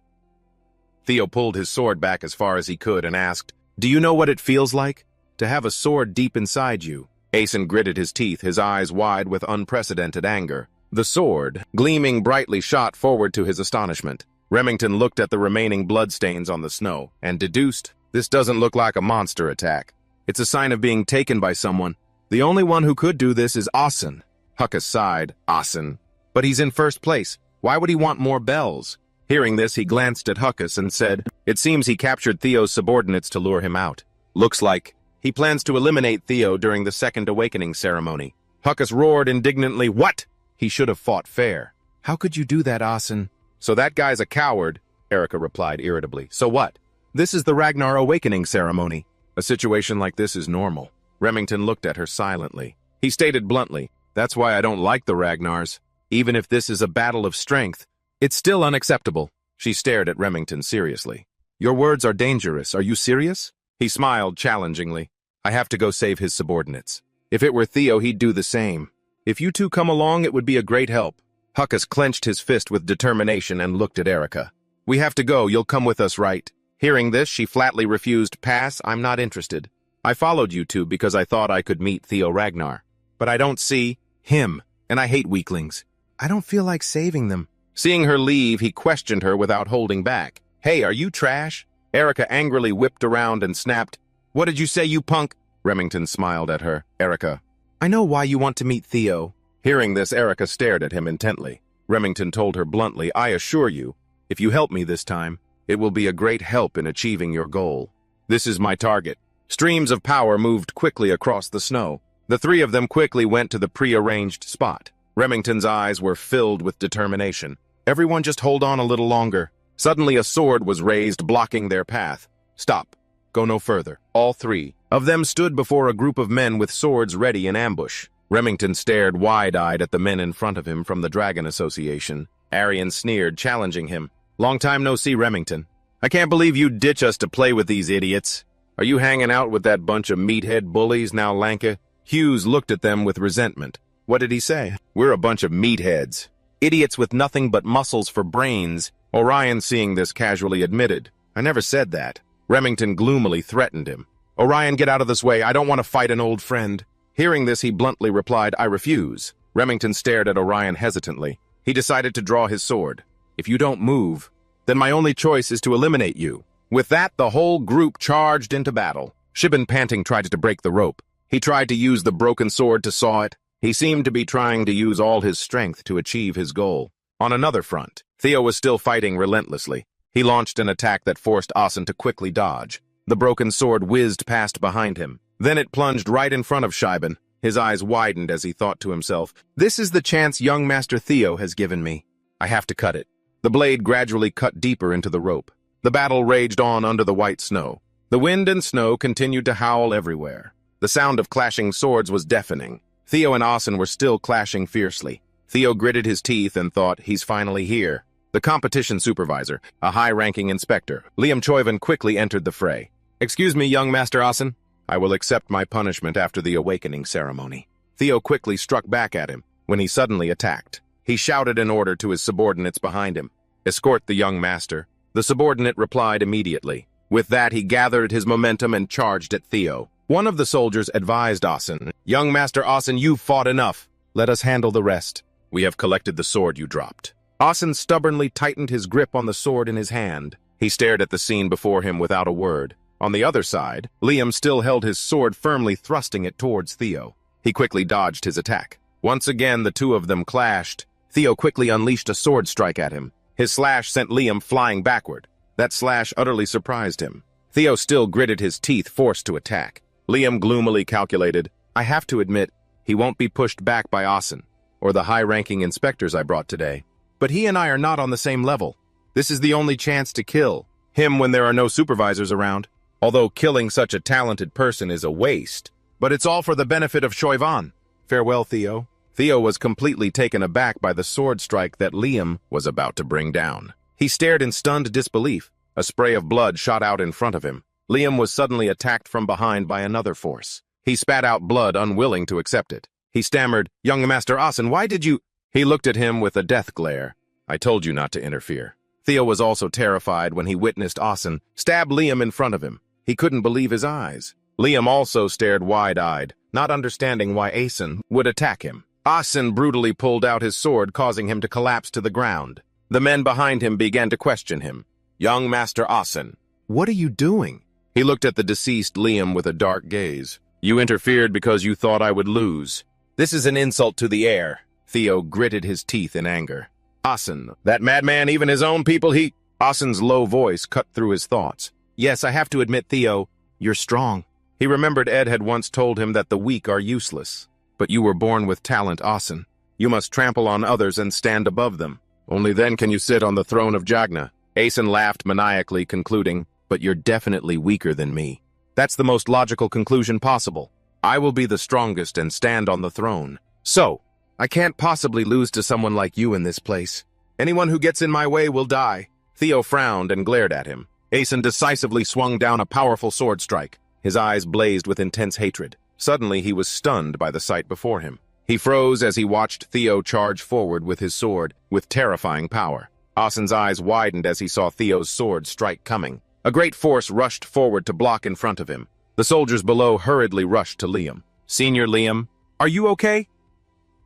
A: Theo pulled his sword back as far as he could and asked, "Do you know what it feels like to have a sword deep inside you?" Asen gritted his teeth, his eyes wide with unprecedented anger. The sword, gleaming brightly, shot forward to his astonishment. Remington looked at the remaining bloodstains on the snow and deduced, "This doesn't look like a monster attack. It's a sign of being taken by someone. The only one who could do this is Asen." Huckus sighed. "Asen? But he's in first place. Why would he want more bells?" Hearing this, he glanced at Huckus and said, "It seems he captured Theo's subordinates to lure him out. Looks like he plans to eliminate Theo during the second awakening ceremony." Huckus roared indignantly, "What? He should have fought fair." "How could you do that, Asen?" "So that guy's a coward," Erica replied irritably. "So what? This is the Ragnar awakening ceremony. A situation like this is normal." Remington looked at her silently. He stated bluntly, "That's why I don't like the Ragnars. Even if this is a battle of strength, it's still unacceptable." She stared at Remington seriously. "Your words are dangerous. Are you serious?" He smiled challengingly. "I have to go save his subordinates. If it were Theo, he'd do the same. If you two come along, it would be a great help." Huckus clenched his fist with determination and looked at Erica. "We have to go. You'll come with us, right?" Hearing this, she flatly refused. "Pass. I'm not interested. I followed you two because I thought I could meet Theo Ragnar. But I don't see him, and I hate weaklings. I don't feel like saving them." Seeing her leave, he questioned her without holding back. "Hey, are you trash?" Erica angrily whipped around and snapped, "What did you say, you punk?" Remington smiled at her. "Erica, I know why you want to meet Theo." Hearing this, Erica stared at him intently. Remington told her bluntly, "I assure you, if you help me this time, it will be a great help in achieving your goal. This is my target." Streams of power moved quickly across the snow. The three of them quickly went to the pre-arranged spot. Remington's eyes were filled with determination. "Everyone just hold on a little longer." Suddenly a sword was raised, blocking their path. "Stop. Go no further." All three of them stood before a group of men with swords ready in ambush. Remington stared wide-eyed at the men in front of him from the Dragon Association. Arian sneered, challenging him. "Long time no see, Remington. I can't believe you'd ditch us to play with these idiots. Are you hanging out with that bunch of meathead bullies now, Lanka?" Hughes looked at them with resentment. What did he say? We're a bunch of meatheads. Idiots with nothing but muscles for brains. Orion, seeing this, casually admitted, I never said that. Remington gloomily threatened him. Orion, get out of this way. I don't want to fight an old friend. Hearing this, he bluntly replied, I refuse. Remington stared at Orion hesitantly. He decided to draw his sword. If you don't move, then my only choice is to eliminate you. With that, the whole group charged into battle. Shibin, panting, tried to break the rope. He tried to use the broken sword to saw it. He seemed to be trying to use all his strength to achieve his goal. On another front, Theo was still fighting relentlessly. He launched an attack that forced Asen to quickly dodge. The broken sword whizzed past behind him. Then it plunged right in front of Shibin. His eyes widened as he thought to himself, this is the chance young Master Theo has given me. I have to cut it. The blade gradually cut deeper into the rope. The battle raged on under the white snow. The wind and snow continued to howl everywhere. The sound of clashing swords was deafening. Theo and Asen were still clashing fiercely. Theo gritted his teeth and thought, he's finally here. The competition supervisor, a high-ranking inspector, Liam Choivan, quickly entered the fray. Excuse me, young Master Asen. I will accept my punishment after the awakening ceremony. Theo quickly struck back at him when he suddenly attacked. He shouted an order to his subordinates behind him. Escort the young master. The subordinate replied immediately. With that, he gathered his momentum and charged at Theo. One of the soldiers advised Asen, young Master Asen, you've fought enough. Let us handle the rest. We have collected the sword you dropped. Asen stubbornly tightened his grip on the sword in his hand. He stared at the scene before him without a word. On the other side, Liam still held his sword firmly, thrusting it towards Theo. He quickly dodged his attack. Once again, the two of them clashed. Theo quickly unleashed a sword strike at him. His slash sent Liam flying backward. That slash utterly surprised him. Theo still gritted his teeth, forced to attack. Liam gloomily calculated, I have to admit, he won't be pushed back by Asen, or the high-ranking inspectors I brought today. But he and I are not on the same level. This is the only chance to kill him when there are no supervisors around. Although killing such a talented person is a waste. But it's all for the benefit of Choivan. Farewell, Theo. Theo was completely taken aback by the sword strike that Liam was about to bring down. He stared in stunned disbelief. A spray of blood shot out in front of him. Liam was suddenly attacked from behind by another force. He spat out blood, unwilling to accept it. He stammered, young Master Asen, why did you... He looked at him with a death glare. I told you not to interfere. Theo was also terrified when he witnessed Asen stab Liam in front of him. He couldn't believe his eyes. Liam also stared wide-eyed, not understanding why Asen would attack him. Asen brutally pulled out his sword, causing him to collapse to the ground. The men behind him began to question him. Young Master Asen, what are you doing? He looked at the deceased Liam with a dark gaze. You interfered because you thought I would lose. This is an insult to the air. Theo gritted his teeth in anger. Asen, that madman, even his own people, he... Asen's low voice cut through his thoughts. Yes, I have to admit, Theo, you're strong. He remembered Ed had once told him that the weak are useless. But you were born with talent, Asen. You must trample on others and stand above them. Only then can you sit on the throne of Jagna. Asen laughed maniacally, concluding, but you're definitely weaker than me. That's the most logical conclusion possible. I will be the strongest and stand on the throne. So, I can't possibly lose to someone like you in this place. Anyone who gets in my way will die. Theo frowned and glared at him. Asen decisively swung down a powerful sword strike. His eyes blazed with intense hatred. Suddenly, he was stunned by the sight before him. He froze as he watched Theo charge forward with his sword, with terrifying power. Asen's eyes widened as he saw Theo's sword strike coming. A great force rushed forward to block in front of him. The soldiers below hurriedly rushed to Liam. Senior Liam, are you okay?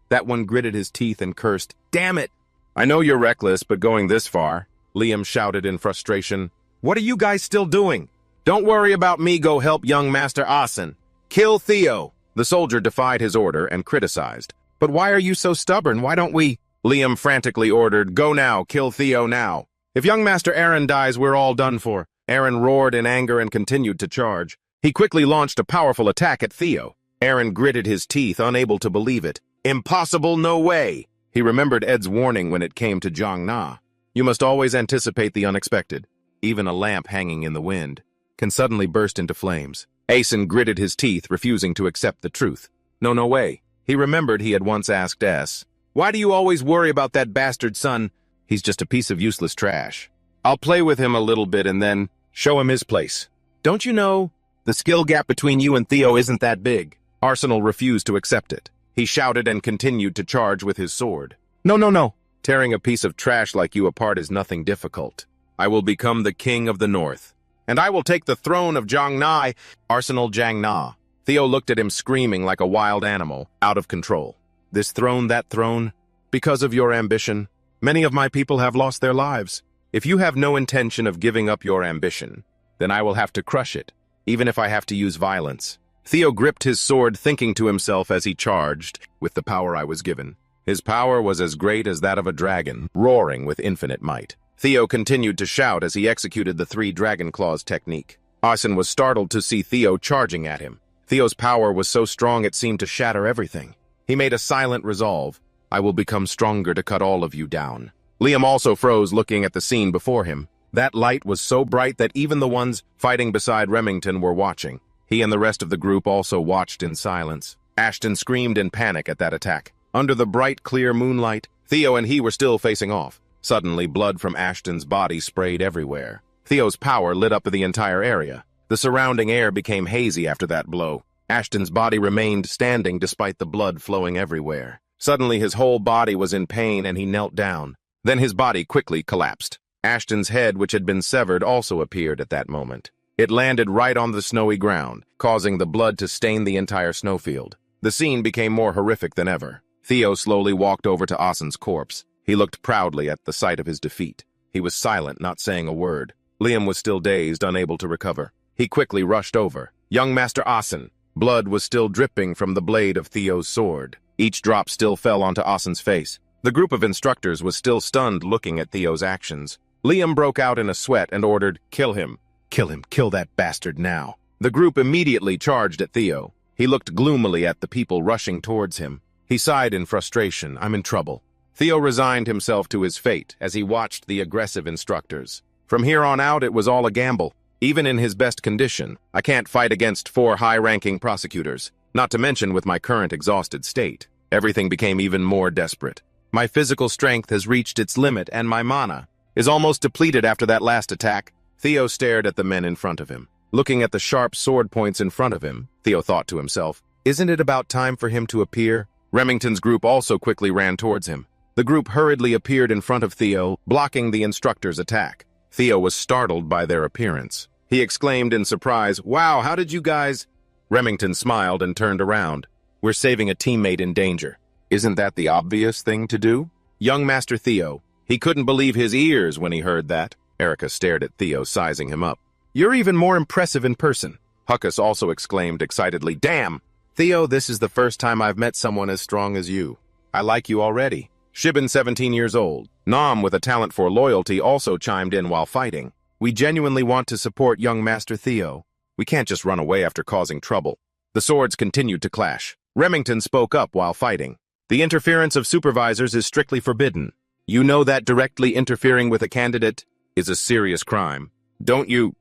A: That one gritted his teeth and cursed, damn it! I know you're reckless, but going this far, Liam shouted in frustration. What are you guys still doing? Don't worry about me, go help young Master Asen. Kill Theo! The soldier defied his order and criticized. But why are you so stubborn? Why don't we... Liam frantically ordered, go now, kill Theo now. If young Master Aaron dies, we're all done for. Aaron roared in anger and continued to charge. He quickly launched a powerful attack at Theo. Aaron gritted his teeth, unable to believe it. Impossible, no way! He remembered Ed's warning when it came to Zhang Na. You must always anticipate the unexpected. Even a lamp hanging in the wind can suddenly burst into flames. Asen gritted his teeth, refusing to accept the truth. No way. He remembered he had once asked S. Why do you always worry about that bastard son? He's just a piece of useless trash. I'll play with him a little bit and then show him his place. Don't you know, the skill gap between you and Theo isn't that big. Arsenal refused to accept it. He shouted and continued to charge with his sword. No, no, no. Tearing a piece of trash like you apart is nothing difficult. I will become the king of the north. And I will take the throne of Jiangnai, Arsenal Jiangna. Theo looked at him screaming like a wild animal, out of control. This throne, that throne, because of your ambition, many of my people have lost their lives. If you have no intention of giving up your ambition, then I will have to crush it, even if I have to use violence. Theo gripped his sword, thinking to himself as he charged, with the power I was given. His power was as great as that of a dragon, roaring with infinite might. Theo continued to shout as he executed the 3 dragon claws technique. Arsen was startled to see Theo charging at him. Theo's power was so strong it seemed to shatter everything. He made a silent resolve. I will become stronger to cut all of you down. Liam also froze, looking at the scene before him. That light was so bright that even the ones fighting beside Remington were watching. He and the rest of the group also watched in silence. Ashton screamed in panic at that attack. Under the bright, clear moonlight, Theo and he were still facing off. Suddenly, blood from Ashton's body sprayed everywhere. Theo's power lit up the entire area. The surrounding air became hazy after that blow. Ashton's body remained standing despite the blood flowing everywhere. Suddenly, his whole body was in pain and he knelt down. Then his body quickly collapsed. Ashton's head, which had been severed, also appeared at that moment. It landed right on the snowy ground, causing the blood to stain the entire snowfield. The scene became more horrific than ever. Theo slowly walked over to Asen's corpse. He looked proudly at the sight of his defeat. He was silent, not saying a word. Liam was still dazed, unable to recover. He quickly rushed over. Young Master Asen. Blood was still dripping from the blade of Theo's sword. Each drop still fell onto Asen's face. The group of instructors was still stunned, looking at Theo's actions. Liam broke out in a sweat and ordered, "Kill him. Kill him. Kill that bastard now." The group immediately charged at Theo. He looked gloomily at the people rushing towards him. He sighed in frustration. I'm in trouble. Theo resigned himself to his fate as he watched the aggressive instructors. From here on out, it was all a gamble. Even in his best condition, I can't fight against 4 high-ranking prosecutors, not to mention with my current exhausted state. Everything became even more desperate. My physical strength has reached its limit and my mana is almost depleted after that last attack. Theo stared at the men in front of him. Looking at the sharp sword points in front of him, Theo thought to himself, isn't it about time for him to appear? Remington's group also quickly ran towards him. The group hurriedly appeared in front of Theo, blocking the instructor's attack. Theo was startled by their appearance. He exclaimed in surprise, "Wow, how did you guys—" Remington smiled and turned around. "We're saving a teammate in danger. Isn't that the obvious thing to do?" Young Master Theo. He couldn't believe his ears when he heard that. Erica stared at Theo, sizing him up. "You're even more impressive in person." Huckus also exclaimed excitedly, "Damn! Theo, this is the first time I've met someone as strong as you. I like you already." Shibin, 17 years old, Nam with a talent for loyalty, also chimed in while fighting. "We genuinely want to support young Master Theo. We can't just run away after causing trouble." The swords continued to clash. Remington spoke up while fighting. "The interference of supervisors is strictly forbidden. You know that directly interfering with a candidate is a serious crime, don't you?"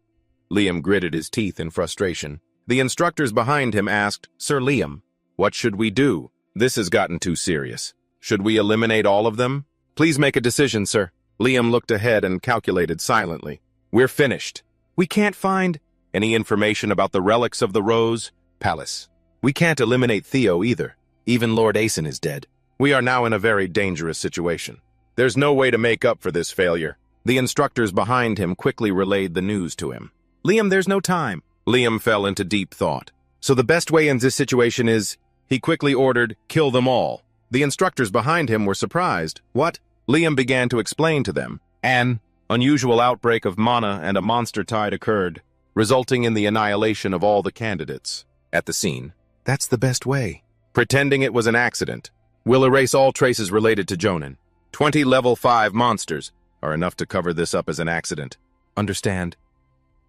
A: Liam gritted his teeth in frustration. The instructors behind him asked, "Sir Liam, what should we do? This has gotten too serious. Should we eliminate all of them? Please make a decision, sir." Liam looked ahead and calculated silently. "We're finished. We can't find any information about the relics of the Rose Palace. We can't eliminate Theo either. Even Lord Asen is dead. We are now in a very dangerous situation. There's no way to make up for this failure." The instructors behind him quickly relayed the news to him. "Liam, there's no time." Liam fell into deep thought. "So the best way in this situation is—" He quickly ordered, "Kill them all." The instructors behind him were surprised. "What?" Liam began to explain to them. An unusual outbreak of mana and a monster tide occurred, resulting in the annihilation of all the candidates. At the scene, "That's the best way." Pretending it was an accident. "We'll erase all traces related to Jonin. 20 level 5 monsters are enough to cover this up as an accident. Understand?"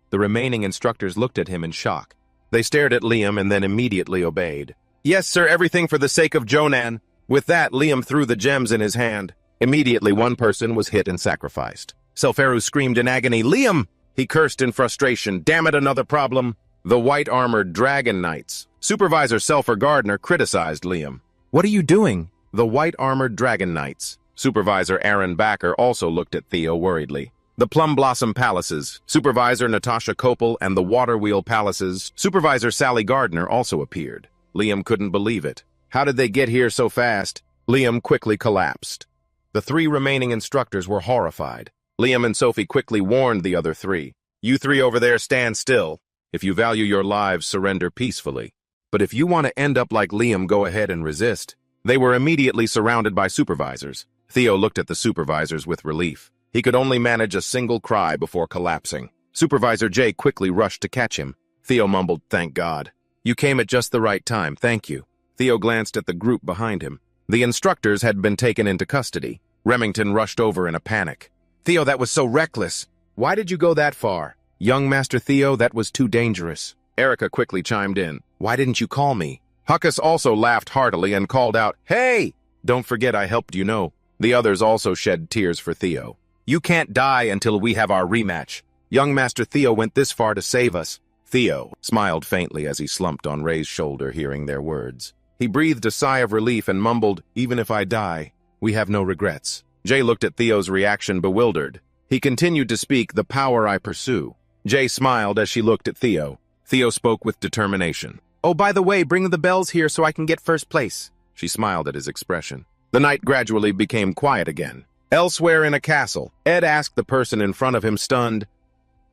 A: The remaining instructors looked at him in shock. They stared at Liam and then immediately obeyed. "Yes, sir, everything for the sake of Jonan." With that, Liam threw the gems in his hand. Immediately, one person was hit and sacrificed. Selferu screamed in agony, "Liam!" He cursed in frustration, "Damn it, another problem." The white-armored Dragon Knights. Supervisor Selfer Gardner criticized Liam. "What are you doing?" The white-armored Dragon Knights. Supervisor Aaron Backer also looked at Theo worriedly. The Plum Blossom Palaces. Supervisor Natasha Kopel and the Water Wheel Palaces. Supervisor Sally Gardner also appeared. Liam couldn't believe it. How did they get here so fast? Liam quickly collapsed. The 3 remaining instructors were horrified. Liam and Sophie quickly warned the other 3. You 3 over there, stand still. If you value your lives, surrender peacefully. But if you want to end up like Liam, go ahead and resist. They were immediately surrounded by supervisors. Theo looked at the supervisors with relief. He could only manage a single cry before collapsing. Supervisor Jay quickly rushed to catch him. Theo mumbled, "Thank God. You came at just the right time, thank you." Theo glanced at the group behind him. The instructors had been taken into custody. Remington rushed over in a panic. "Theo, that was so reckless. Why did you go that far?" "Young Master Theo, that was too dangerous." Erica quickly chimed in. "Why didn't you call me?" Huckus also laughed heartily and called out, "Hey! Don't forget I helped you know." The others also shed tears for Theo. "You can't die until we have our rematch. Young Master Theo went this far to save us." Theo smiled faintly as he slumped on Ray's shoulder hearing their words. He breathed a sigh of relief and mumbled, "Even if I die, we have no regrets." Jay looked at Theo's reaction bewildered. He continued to speak, "The power I pursue." Jay smiled as she looked at Theo. Theo spoke with determination. "Oh, by the way, bring the bells here so I can get first place." She smiled at his expression. The night gradually became quiet again. Elsewhere in a castle, Ed asked the person in front of him, stunned,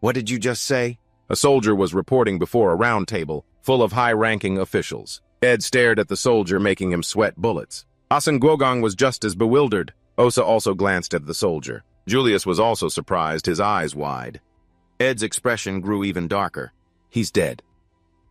A: "What did you just say?" A soldier was reporting before a round table, full of high-ranking officials. Ed stared at the soldier, making him sweat bullets. Asen Guogong was just as bewildered. Osa also glanced at the soldier. Julius was also surprised, his eyes wide. Ed's expression grew even darker. "He's dead."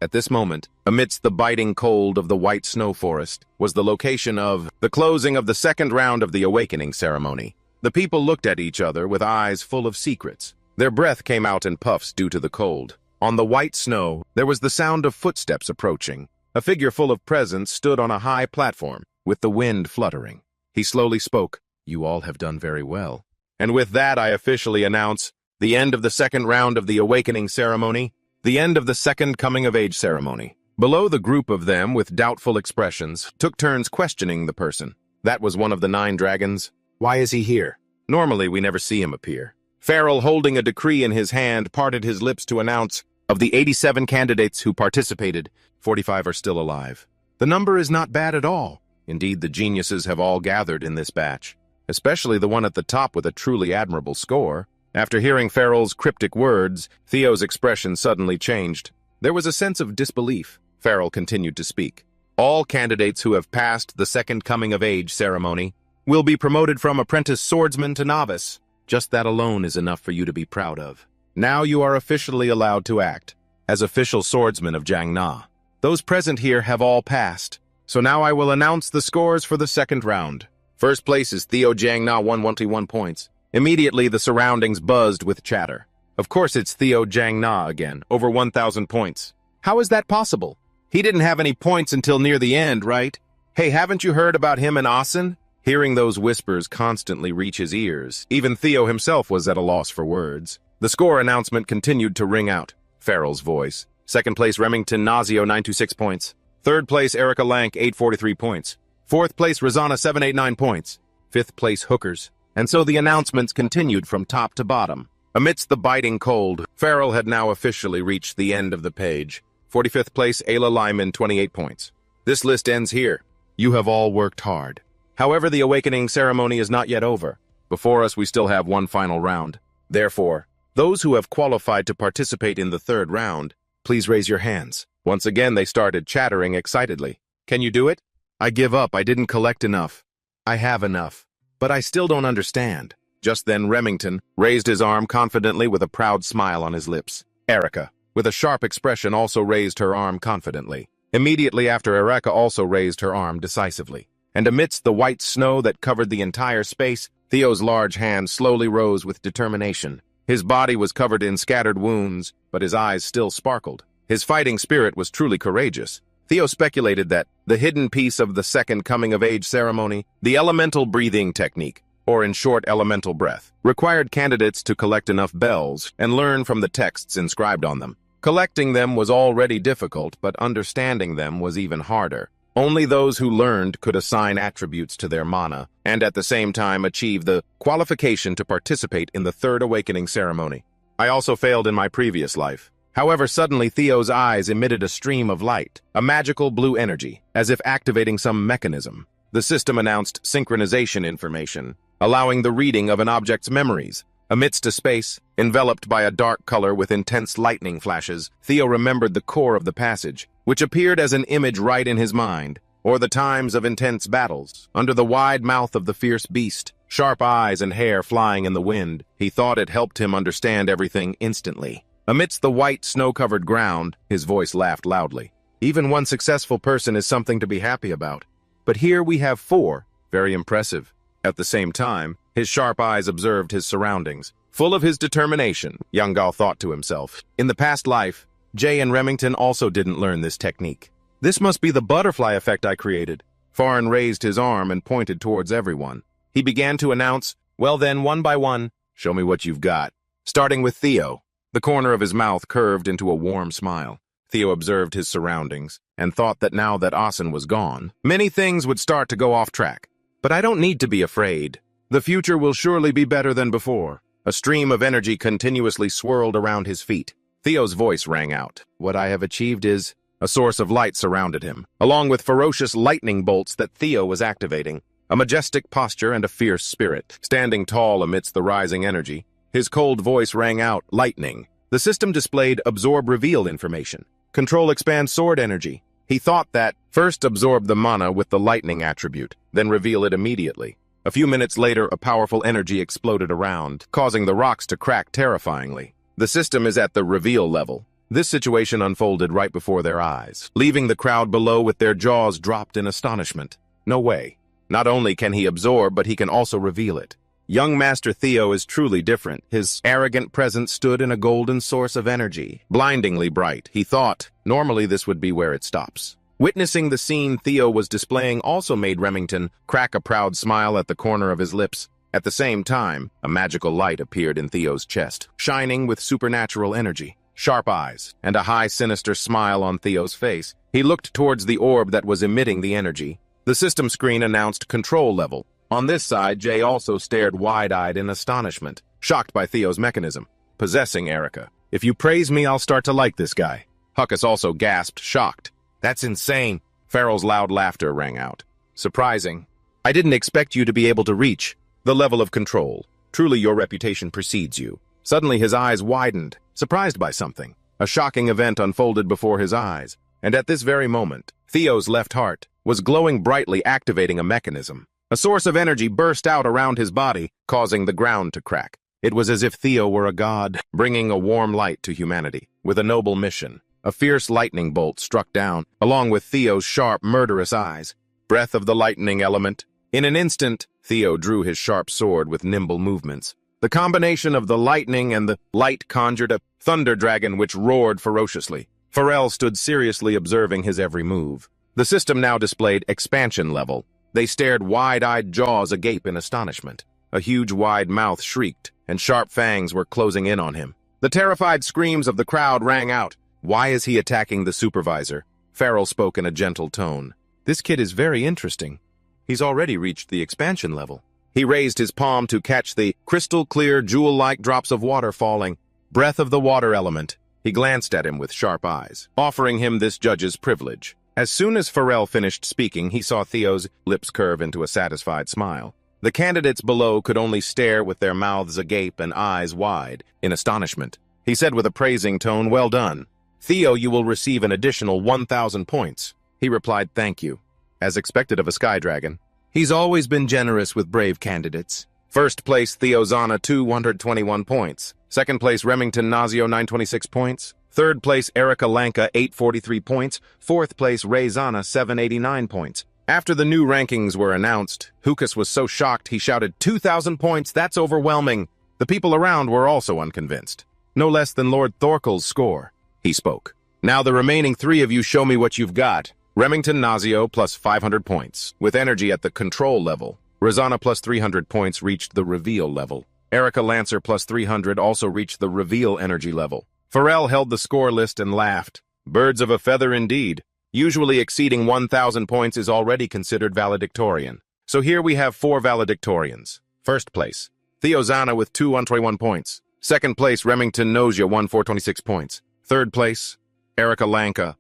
A: At this moment, amidst the biting cold of the white snow forest, was the location of the closing of the second round of the awakening ceremony. The people looked at each other with eyes full of secrets. Their breath came out in puffs due to the cold. On the white snow, there was the sound of footsteps approaching. A figure full of presence stood on a high platform, with the wind fluttering. He slowly spoke, "You all have done very well. And with that, I officially announce the end of the second round of the awakening ceremony, the end of the second coming-of-age ceremony." Below, the group of them, with doubtful expressions, took turns questioning the person. That was one of the 9 dragons. "Why is he here? Normally, we never see him appear." Farrell, holding a decree in his hand, parted his lips to announce, "Of the 87 candidates who participated, 45 are still alive. The number is not bad at all. Indeed, the geniuses have all gathered in this batch, especially the one at the top with a truly admirable score." After hearing Farrell's cryptic words, Theo's expression suddenly changed. There was a sense of disbelief. Farrell continued to speak. "All candidates who have passed the second coming-of-age ceremony will be promoted from apprentice swordsman to novice. Just that alone is enough for you to be proud of. Now you are officially allowed to act as official swordsmen of Jiangna. Those present here have all passed. So now I will announce the scores for the second round. First place is Theo Jiangna, 121 points. Immediately, the surroundings buzzed with chatter. Of course it's Theo Jiangna again, over 1,000 points. How is that possible? He didn't have any points until near the end, right? Hey, haven't you heard about him and Asen? Hearing those whispers constantly reach his ears, even Theo himself was at a loss for words. The score announcement continued to ring out. Farrell's voice. Second place, Remington Nazio, 926 points. Third place, Erica Lank, 843 points. Fourth place, Razana, 789 points. Fifth place, Hookers. And so the announcements continued from top to bottom. Amidst the biting cold, Farrell had now officially reached the end of the page. 45th place, Ayla Lyman, 28 points. This list ends here. You have all worked hard. However, the awakening ceremony is not yet over. Before us, we still have one final round. Therefore, those who have qualified to participate in the third round, please raise your hands. Once again, they started chattering excitedly. Can you do it? I give up. I didn't collect enough. I have enough. But I still don't understand. Just then, Remington raised his arm confidently with a proud smile on his lips. Erica, with a sharp expression, also raised her arm confidently. Immediately after, Erica also raised her arm decisively. And amidst the white snow that covered the entire space, Theo's large hand slowly rose with determination. His body was covered in scattered wounds, but his eyes still sparkled. His fighting spirit was truly courageous. Theo speculated that the hidden piece of the second coming-of-age ceremony, the elemental breathing technique, or in short, elemental breath, required candidates to collect enough bells and learn from the texts inscribed on them. Collecting them was already difficult, but understanding them was even harder. Only those who learned could assign attributes to their mana, and at the same time achieve the qualification to participate in the third awakening ceremony. I also failed in my previous life. However, suddenly Theo's eyes emitted a stream of light, a magical blue energy, as if activating some mechanism. The system announced synchronization information, allowing the reading of an object's memories. Amidst a space, enveloped by a dark color with intense lightning flashes, Theo remembered the core of the passage, which appeared as an image right in his mind, or the times of intense battles. Under the wide mouth of the fierce beast, sharp eyes and hair flying in the wind, he thought it helped him understand everything instantly. Amidst the white, snow-covered ground, his voice laughed loudly. Even one successful person is something to be happy about. But here we have 4, very impressive. At the same time, his sharp eyes observed his surroundings. Full of his determination, young Gao thought to himself. In the past life, Jay and Remington also didn't learn this technique. This must be the butterfly effect I created. Farin raised his arm and pointed towards everyone. He began to announce, well then, one by one, show me what you've got. Starting with Theo. The corner of his mouth curved into a warm smile. Theo observed his surroundings and thought that now that Asen was gone, many things would start to go off track. But I don't need to be afraid. The future will surely be better than before. A stream of energy continuously swirled around his feet. Theo's voice rang out. What I have achieved is... A source of light surrounded him, along with ferocious lightning bolts that Theo was activating. A majestic posture and a fierce spirit, standing tall amidst the rising energy. His cold voice rang out, lightning. The system displayed absorb reveal information. Control expand sword energy. He thought that, first absorb the mana with the lightning attribute, then reveal it immediately. A few minutes later, a powerful energy exploded around, causing the rocks to crack terrifyingly. The system is at the reveal level. This situation unfolded right before their eyes, leaving the crowd below with their jaws dropped in astonishment. No way. Not only can he absorb, but he can also reveal it. Young Master Theo is truly different. His arrogant presence stood in a golden source of energy, blindingly bright. He thought, normally this would be where it stops. Witnessing the scene Theo was displaying also made Remington crack a proud smile at the corner of his lips. At the same time, a magical light appeared in Theo's chest, shining with supernatural energy. Sharp eyes, and a high sinister smile on Theo's face. He looked towards the orb that was emitting the energy. The system screen announced control level. On this side, Jay also stared wide-eyed in astonishment, shocked by Theo's mechanism. Possessing Erica. If you praise me, I'll start to like this guy. Huckus also gasped, shocked. That's insane. Farrell's loud laughter rang out. Surprising. I didn't expect you to be able to reach the level of control. Truly your reputation precedes you. Suddenly his eyes widened, surprised by something. A shocking event unfolded before his eyes, and at this very moment, Theo's left heart was glowing brightly, activating a mechanism. A source of energy burst out around his body, causing the ground to crack. It was as if Theo were a god, bringing a warm light to humanity, with a noble mission. A fierce lightning bolt struck down, along with Theo's sharp, murderous eyes. Breath of the lightning element. In an instant, Theo drew his sharp sword with nimble movements. The combination of the lightning and the light conjured a thunder dragon which roared ferociously. Farrell stood seriously observing his every move. The system now displayed expansion level. They stared wide-eyed jaws agape in astonishment. A huge wide mouth shrieked, and sharp fangs were closing in on him. The terrified screams of the crowd rang out. Why is he attacking the supervisor? Farrell spoke in a gentle tone. This kid is very interesting. He's already reached the expansion level. He raised his palm to catch the crystal-clear, jewel-like drops of water falling. Breath of the water element. He glanced at him with sharp eyes, offering him this judge's privilege. As soon as Farrell finished speaking, he saw Theo's lips curve into a satisfied smile. The candidates below could only stare with their mouths agape and eyes wide, in astonishment. He said with a praising tone, well done. Theo, you will receive an additional 1,000 points. He replied, thank you. As expected of a sky dragon. He's always been generous with brave candidates. First place, Theo Zana, 221 points. Second place, Remington Nazio, 926 points. Third place, Erica Lanka, 843 points. Fourth place, Ray Zana, 789 points. After the new rankings were announced, Hukas was so shocked he shouted, 2,000 points, that's overwhelming. The people around were also unconvinced. No less than Lord Thorkel's score. He spoke. Now the remaining 3 of you show me what you've got. Remington Nazio plus 500 points, with energy at the control level. Razana plus 300 points reached the reveal level. Erica Lancer plus 300 also reached the reveal energy level. Farrell held the score list and laughed. Birds of a feather indeed. Usually exceeding 1,000 points is already considered valedictorian. So here we have 4 valedictorians. First place, Theo Zana with 221 points. Second place, Remington Nozia, 1426 points. Third place, Erica Lanka,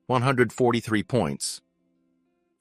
A: 143 points.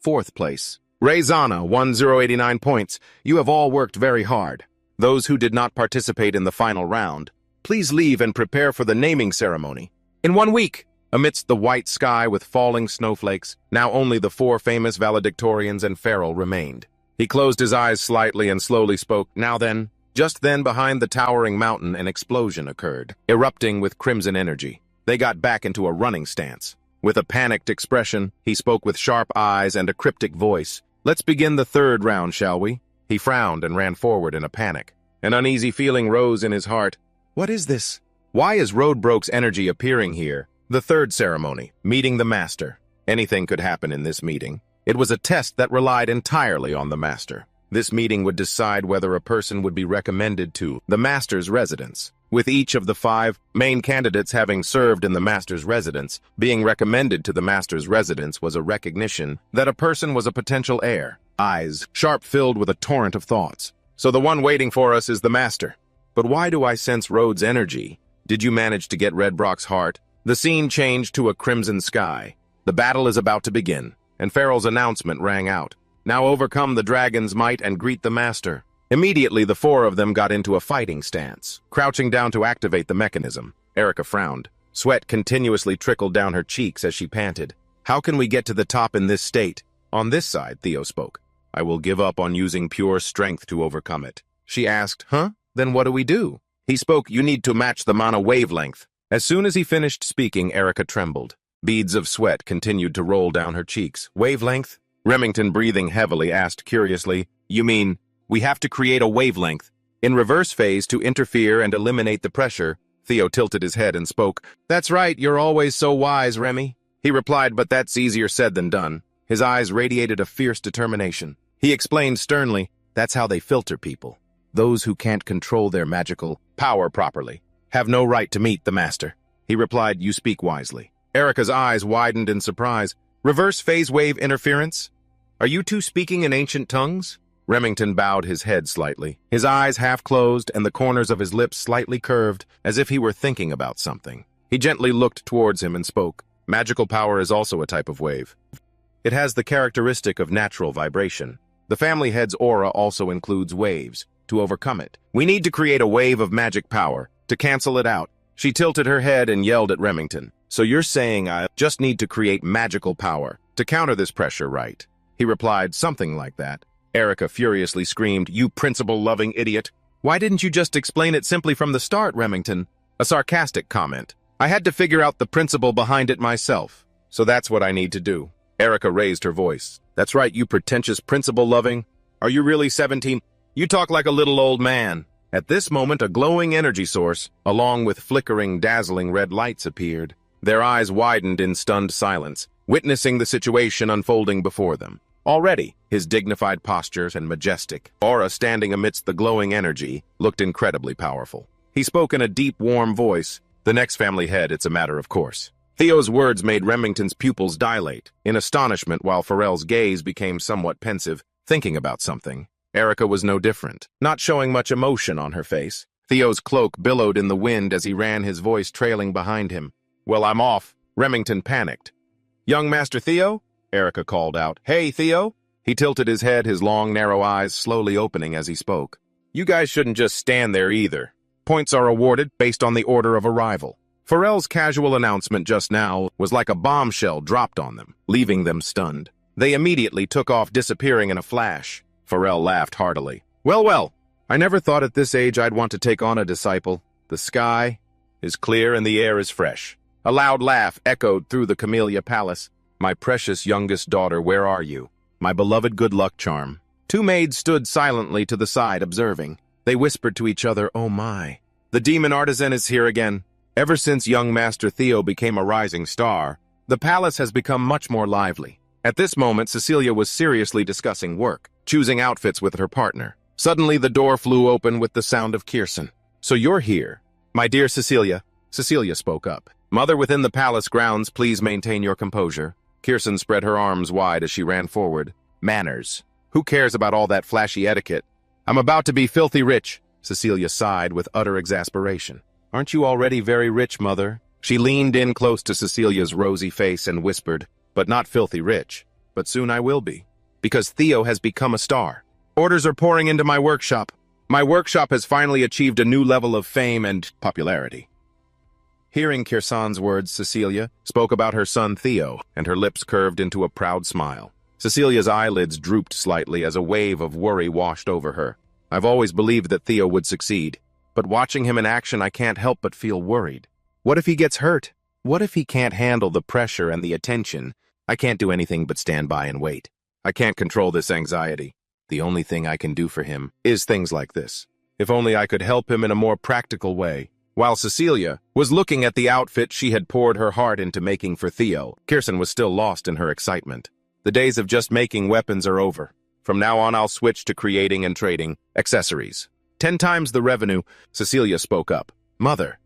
A: Fourth place, Rayzana, 1089 points. You have all worked very hard. Those who did not participate in the final round, please leave and prepare for the naming ceremony. In 1 week, amidst the white sky with falling snowflakes, now only the 4 famous valedictorians and Farrell remained. He closed his eyes slightly and slowly spoke, "Now then." Just then, behind the towering mountain, an explosion occurred, erupting with crimson energy. They got back into a running stance. With a panicked expression, he spoke with sharp eyes and a cryptic voice. "Let's begin the third round, shall we?" He frowned and ran forward in a panic. An uneasy feeling rose in his heart. What is this? Why is Roadbroke's energy appearing here? The third ceremony, meeting the Master. Anything could happen in this meeting. It was a test that relied entirely on the Master. This meeting would decide whether a person would be recommended to the Master's residence. With each of the 5 main candidates having served in the Master's residence, being recommended to the Master's residence was a recognition that a person was a potential heir. Eyes, sharp filled with a torrent of thoughts. So the one waiting for us is the Master. But why do I sense Rhodes' energy? Did you manage to get Redbrock's heart? The scene changed to a crimson sky. The battle is about to begin, and Farrell's announcement rang out. Now overcome the dragon's might and greet the Master. Immediately, the 4 of them got into a fighting stance, crouching down to activate the mechanism. Erica frowned. Sweat continuously trickled down her cheeks as she panted. How can we get to the top in this state? On this side, Theo spoke. I will give up on using pure strength to overcome it. She asked, huh? Then what do we do? He spoke, you need to match the mana wavelength. As soon as he finished speaking, Erica trembled. Beads of sweat continued to roll down her cheeks. Wavelength? Remington, breathing heavily, asked curiously, you mean, we have to create a wavelength in reverse phase to interfere and eliminate the pressure? Theo tilted his head and spoke, that's right, you're always so wise, Remy. He replied, but that's easier said than done. His eyes radiated a fierce determination. He explained sternly, that's how they filter people. Those who can't control their magical power properly have no right to meet the Master. He replied, you speak wisely. Erica's eyes widened in surprise. Reverse phase wave interference? Are you two speaking in ancient tongues? Remington bowed his head slightly, his eyes half closed and the corners of his lips slightly curved, as if he were thinking about something. He gently looked towards him and spoke. Magical power is also a type of wave. It has the characteristic of natural vibration. The family head's aura also includes waves. To overcome it, we need to create a wave of magic power. To cancel it out, she tilted her head and yelled at Remington. So you're saying I just need to create magical power to counter this pressure, right? He replied, something like that. Erica furiously screamed, you principle-loving idiot. Why didn't you just explain it simply from the start, Remington? A sarcastic comment. I had to figure out the principle behind it myself. So that's what I need to do. Erica raised her voice. That's right, you pretentious principle-loving. Are you really 17? You talk like a little old man. At this moment, a glowing energy source, along with flickering, dazzling red lights appeared. Their eyes widened in stunned silence, witnessing the situation unfolding before them. Already, his dignified postures and majestic aura standing amidst the glowing energy looked incredibly powerful. He spoke in a deep, warm voice. The next family head, it's a matter of course. Theo's words made Remington's pupils dilate, in astonishment while Farrell's gaze became somewhat pensive, thinking about something. Erica was no different, not showing much emotion on her face. Theo's cloak billowed in the wind as he ran, his voice trailing behind him. Well, I'm off. Remington panicked. Young Master Theo? Erica called out. Hey, Theo? He tilted his head, his long, narrow eyes slowly opening as he spoke. You guys shouldn't just stand there either. Points are awarded based on the order of arrival. Farrell's casual announcement just now was like a bombshell dropped on them, leaving them stunned. They immediately took off, disappearing in a flash. Farrell laughed heartily. Well, I never thought at this age I'd want to take on a disciple. The sky is clear and the air is fresh. A loud laugh echoed through the Camellia Palace. My precious youngest daughter, where are you? My beloved good luck charm. 2 maids stood silently to the side, observing. They whispered to each other, oh my. The demon artisan is here again. Ever since young Master Theo became a rising star, the palace has become much more lively. At this moment, Cecilia was seriously discussing work, choosing outfits with her partner. Suddenly, the door flew open with the sound of Kirsten. So you're here. My dear Cecilia. Cecilia spoke up. Mother within the palace grounds, please maintain your composure. Kirsten spread her arms wide as she ran forward. Manners. Who cares about all that flashy etiquette? I'm about to be filthy rich. Cecilia sighed with utter exasperation. Aren't you already very rich, Mother? She leaned in close to Cecilia's rosy face and whispered, "But not filthy rich. But soon I will be. Because Theo has become a star. Orders are pouring into my workshop. My workshop has finally achieved a new level of fame and popularity." Hearing Kirsan's words, Cecilia spoke about her son Theo, and her lips curved into a proud smile. Cecilia's eyelids drooped slightly as a wave of worry washed over her. "I've always believed that Theo would succeed, but watching him in action I can't help but feel worried. What if he gets hurt? What if he can't handle the pressure and the attention? I can't do anything but stand by and wait. I can't control this anxiety. The only thing I can do for him is things like this. If only I could help him in a more practical way." While Cecilia was looking at the outfit she had poured her heart into making for Theo, Kirsan was still lost in her excitement. "The days of just making weapons are over. From now on I'll switch to creating and trading accessories. 10 times the revenue." Cecilia spoke up. "Mother."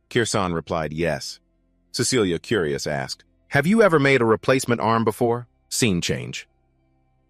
A: Kirsan replied yes. Cecilia, curious, asked, "Have you ever made a replacement arm before?" Scene change.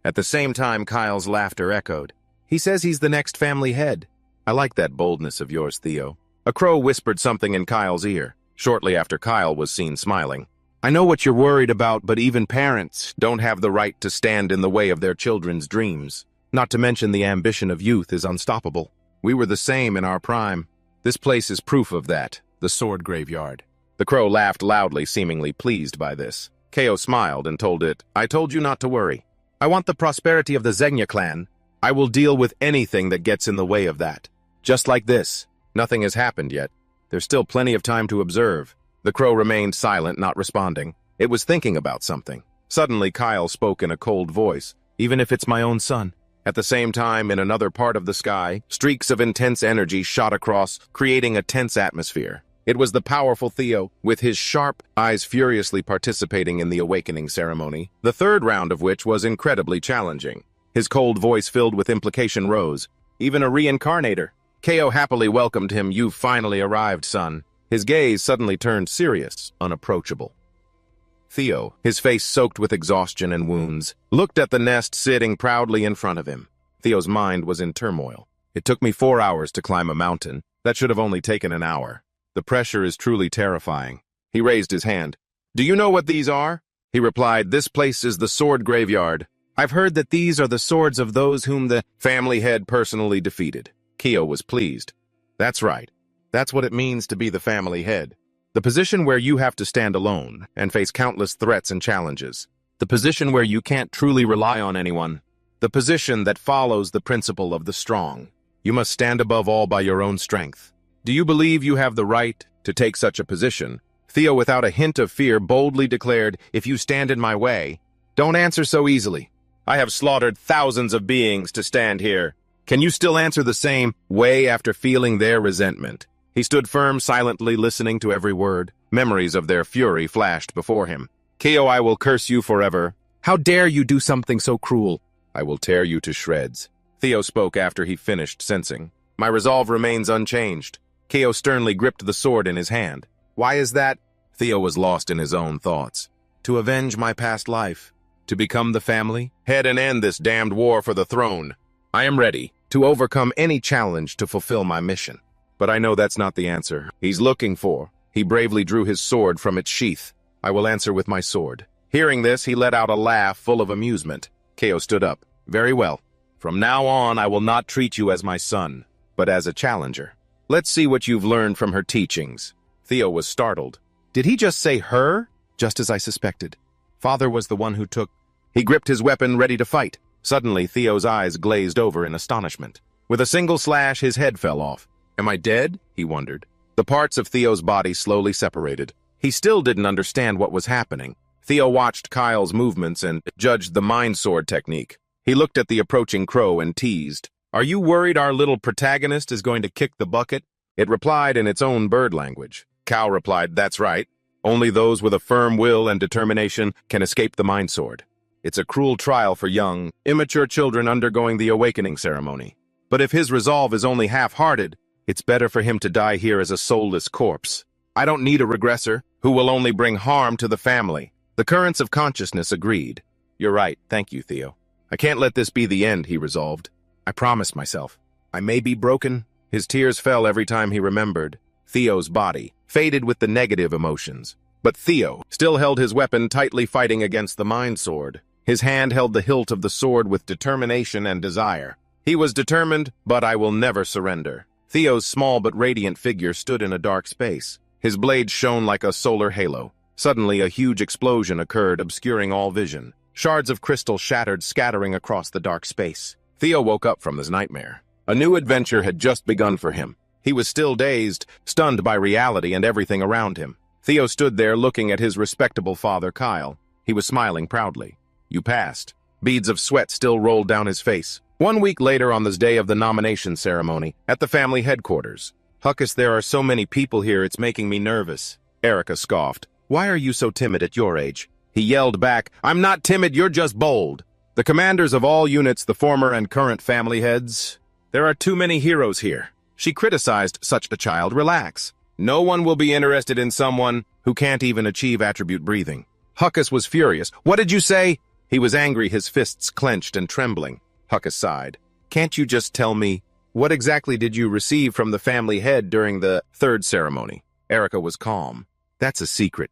A: At the same time, Kyle's laughter echoed. "He says he's the next family head. I like that boldness of yours, Theo." A crow whispered something in Kyle's ear, shortly after Kyle was seen smiling. "I know what you're worried about, but even parents don't have the right to stand in the way of their children's dreams. Not to mention the ambition of youth is unstoppable. We were the same in our prime. This place is proof of that, the sword graveyard." The crow laughed loudly, seemingly pleased by this. Ko smiled and told it, "I told you not to worry. I want the prosperity of the Zegna clan. I will deal with anything that gets in the way of that. Just like this. Nothing has happened yet. There's still plenty of time to observe." The crow remained silent, not responding. It was thinking about something. Suddenly, Kyle spoke in a cold voice, "Even if it's my own son." At the same time, in another part of the sky, streaks of intense energy shot across, creating a tense atmosphere. It was the powerful Theo, with his sharp eyes furiously participating in the awakening ceremony, the third round of which was incredibly challenging. His cold voice filled with implication rose. "Even a Reincarnator." Ko happily welcomed him. "You've finally arrived, son." His gaze suddenly turned serious, unapproachable. Theo, his face soaked with exhaustion and wounds, looked at the nest sitting proudly in front of him. Theo's mind was in turmoil. "It took me 4 hours to climb a mountain. That should have only taken an hour. The pressure is truly terrifying." He raised his hand. "Do you know what these are?" He replied, "This place is the sword graveyard. I've heard that these are the swords of those whom the family head personally defeated." Keo was pleased. "That's right. That's what it means to be the family head. The position where you have to stand alone and face countless threats and challenges. The position where you can't truly rely on anyone. The position that follows the principle of the strong. You must stand above all by your own strength. Do you believe you have the right to take such a position?" Theo, without a hint of fear, boldly declared, "If you stand in my way, don't answer so easily. I have slaughtered thousands of beings to stand here. Can you still answer the same way after feeling their resentment?" He stood firm, silently listening to every word. Memories of their fury flashed before him. "Keo, I will curse you forever. How dare you do something so cruel? I will tear you to shreds." Theo spoke after he finished sensing. "My resolve remains unchanged." Keo sternly gripped the sword in his hand. "Why is that?" Theo was lost in his own thoughts. "To avenge my past life. To become the family head and end this damned war for the throne. I am ready to overcome any challenge to fulfill my mission. But I know that's not the answer he's looking for." He bravely drew his sword from its sheath. "I will answer with my sword." Hearing this, he let out a laugh full of amusement. Keo stood up. "Very well. From now on, I will not treat you as my son, but as a challenger. Let's see what you've learned from her teachings." Theo was startled. Did he just say her? Just as I suspected. Father was the one who took... He gripped his weapon, ready to fight. Suddenly, Theo's eyes glazed over in astonishment. With a single slash, his head fell off. "Am I dead?" he wondered. The parts of Theo's body slowly separated. He still didn't understand what was happening. Theo watched Kyle's movements and judged the mind sword technique. He looked at the approaching crow and teased, "Are you worried our little protagonist is going to kick the bucket?" It replied in its own bird language. Cow replied, "That's right. Only those with a firm will and determination can escape the mind sword. It's a cruel trial for young, immature children undergoing the awakening ceremony. But if his resolve is only half-hearted, it's better for him to die here as a soulless corpse. I don't need a regressor who will only bring harm to the family." The currents of consciousness agreed. "You're right. Thank you, Theo. I can't let this be the end," he resolved. "I promised myself. I may be broken." His tears fell every time he remembered. Theo's body, faded with the negative emotions. But Theo still held his weapon tightly, fighting against the mind sword. His hand held the hilt of the sword with determination and desire. He was determined, but I will never surrender. Theo's small but radiant figure stood in a dark space. His blade shone like a solar halo. Suddenly, a huge explosion occurred, obscuring all vision. Shards of crystal shattered, scattering across the dark space. Theo woke up from his nightmare. A new adventure had just begun for him. He was still dazed, stunned by reality and everything around him. Theo stood there looking at his respectable father, Kyle. He was smiling proudly. You passed. Beads of sweat still rolled down his face. 1 week later, on this day of the nomination ceremony, at the family headquarters. Huckus, there are so many people here, it's making me nervous. Erica scoffed. Why are you so timid at your age? He yelled back, I'm not timid, you're just bold. The commanders of all units, the former and current family heads. There are too many heroes here. She criticized such a child. Relax. No one will be interested in someone who can't even achieve attribute breathing. Huckus was furious. What did you say? He was angry, his fists clenched and trembling. Huckus sighed. Can't you just tell me, what exactly did you receive from the family head during the third ceremony? Erica was calm. That's a secret.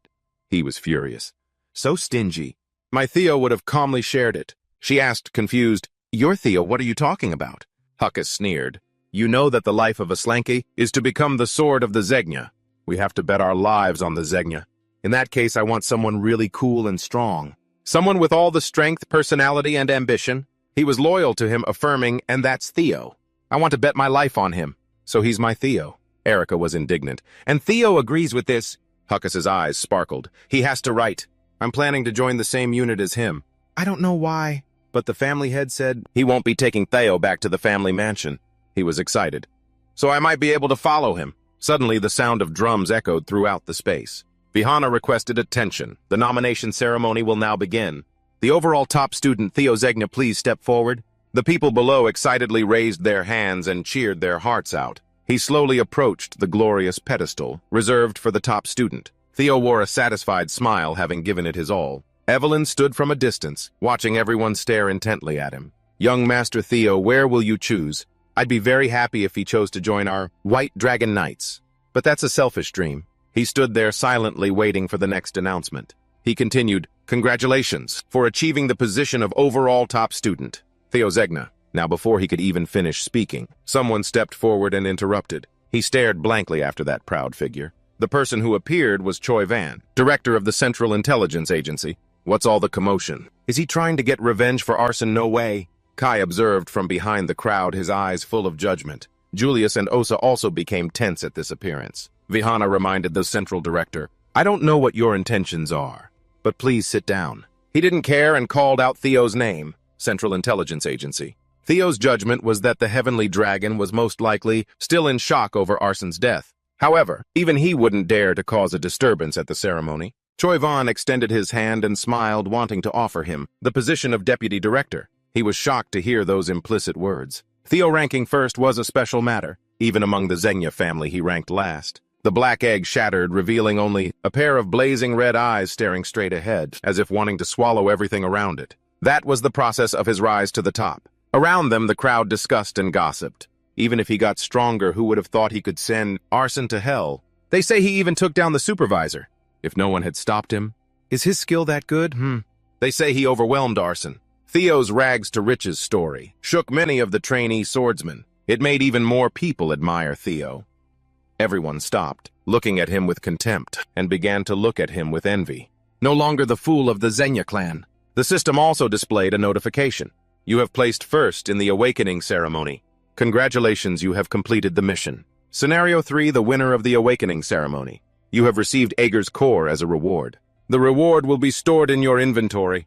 A: He was furious. So stingy. My Theo would have calmly shared it. She asked, confused, Your Theo, what are you talking about? Huckus sneered. You know that the life of a Slanky is to become the sword of the Zegna. We have to bet our lives on the Zegna. In that case, I want someone really cool and strong. Someone with all the strength, personality, and ambition. He was loyal to him, affirming, and that's Theo. I want to bet my life on him. So he's my Theo. Erica was indignant. And Theo agrees with this. Huckus's eyes sparkled. He has to write. I'm planning to join the same unit as him. I don't know why, but the family head said he won't be taking Theo back to the family mansion. He was excited. So I might be able to follow him. Suddenly, the sound of drums echoed throughout the space. Vihana requested attention. The nomination ceremony will now begin. The overall top student, Theo Zegna, please step forward. The people below excitedly raised their hands and cheered their hearts out. He slowly approached the glorious pedestal, reserved for the top student. Theo wore a satisfied smile, having given it his all. Evelyn stood from a distance, watching everyone stare intently at him. Young Master Theo, where will you choose? I'd be very happy if he chose to join our White Dragon Knights. But that's a selfish dream. He stood there silently waiting for the next announcement. He continued, Congratulations for achieving the position of overall top student. Theo Zegna. Now before he could even finish speaking, someone stepped forward and interrupted. He stared blankly after that proud figure. The person who appeared was Choi Van, director of the Central Intelligence Agency. What's all the commotion? Is he trying to get revenge for arson? No way. Kai observed from behind the crowd, his eyes full of judgment. Julius and Osa also became tense at this appearance. Vihana reminded the central director, I don't know what your intentions are, but please sit down. He didn't care and called out Theo's name, Central Intelligence Agency. Theo's judgment was that the Heavenly Dragon was most likely still in shock over Arson's death. However, even he wouldn't dare to cause a disturbance at the ceremony. Choi Van extended his hand and smiled, wanting to offer him the position of deputy director. He was shocked to hear those implicit words. Theo ranking first was a special matter. Even among the Zegna family, he ranked last. The black egg shattered, revealing only a pair of blazing red eyes staring straight ahead, as if wanting to swallow everything around it. That was the process of his rise to the top. Around them, the crowd discussed and gossiped. Even if he got stronger, who would have thought he could send Arson to hell? They say he even took down the supervisor. If no one had stopped him, is his skill that good? They say he overwhelmed Arson. Theo's rags to riches story shook many of the trainee swordsmen. It made even more people admire Theo. Everyone stopped, looking at him with contempt, and began to look at him with envy. No longer the fool of the Zegna clan. The system also displayed a notification. You have placed first in the awakening ceremony. Congratulations, you have completed the mission. Scenario 3, the winner of the awakening ceremony. You have received Ager's core as a reward. The reward will be stored in your inventory.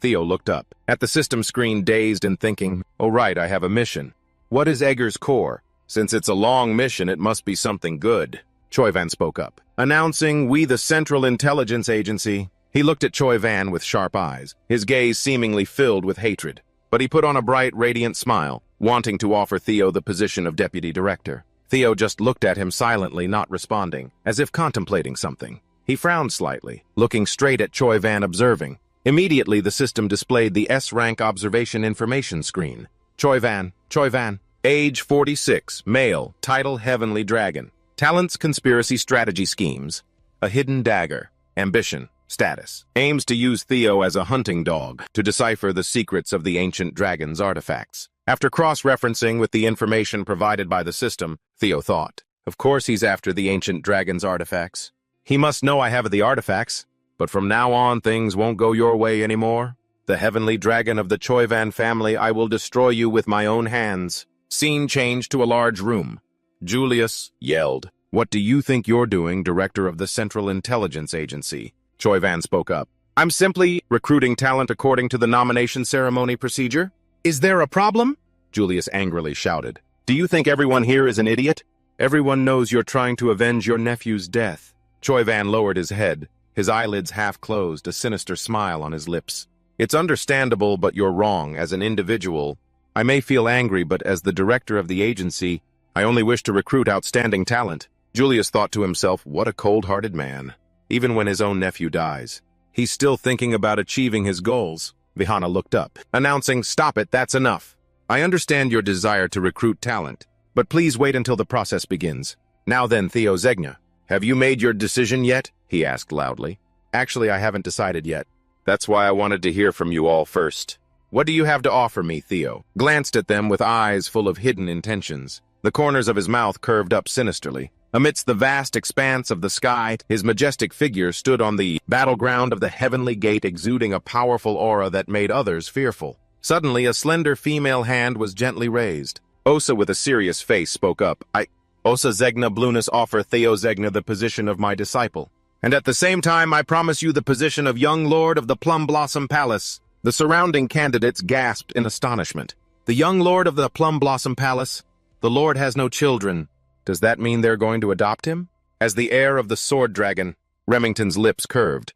A: Theo looked up at the system screen, dazed and thinking, oh right, I have a mission. What is Ager's core? Since it's a long mission, it must be something good. Choi Van spoke up, announcing, we the Central Intelligence Agency. He looked at Choi Van with sharp eyes, his gaze seemingly filled with hatred. But he put on a bright, radiant smile, wanting to offer Theo the position of deputy director. Theo just looked at him silently, not responding, as if contemplating something. He frowned slightly, looking straight at Choi Van, observing. Immediately, the system displayed the S-rank observation information screen. Choi Van, age 46, male, title Heavenly Dragon. Talents, conspiracy, strategy, schemes. A hidden dagger. Ambition. Status. Aims to use Theo as a hunting dog to decipher the secrets of the ancient dragon's artifacts. After cross-referencing with the information provided by the system, Theo thought, of course he's after the ancient dragon's artifacts. He must know I have the artifacts, but from now on things won't go your way anymore. The heavenly dragon of the Choivan family, I will destroy you with my own hands. Scene changed to a large room. Julius yelled, "What do you think you're doing, director of the Central Intelligence Agency?" Choivan spoke up. "I'm simply recruiting talent according to the nomination ceremony procedure." "Is there a problem?" Julius angrily shouted. "Do you think everyone here is an idiot? Everyone knows you're trying to avenge your nephew's death." Choivan lowered his head, his eyelids half closed, a sinister smile on his lips. "It's understandable, but you're wrong. As an individual, I may feel angry, but as the director of the agency, I only wish to recruit outstanding talent." Julius thought to himself, what a cold-hearted man. Even when his own nephew dies, he's still thinking about achieving his goals. Vihana looked up, announcing, "Stop it, that's enough. I understand your desire to recruit talent, but please wait until the process begins. Now then, Theo Zegna, have you made your decision yet?" he asked loudly. "Actually, I haven't decided yet. That's why I wanted to hear from you all first. What do you have to offer me?" Theo glanced at them with eyes full of hidden intentions. The corners of his mouth curved up sinisterly. Amidst the vast expanse of the sky, his majestic figure stood on the battleground of the heavenly gate, exuding a powerful aura that made others fearful. Suddenly, a slender female hand was gently raised. Osa, with a serious face, spoke up. Osa Zegna Blunus, offer Theo Zegna the position of my disciple. And at the same time, I promise you the position of young lord of the Plum Blossom Palace." The surrounding candidates gasped in astonishment. "The young lord of the Plum Blossom Palace? The lord has no children. Does that mean they're going to adopt him?" As the heir of the Sword Dragon, Remington's lips curved.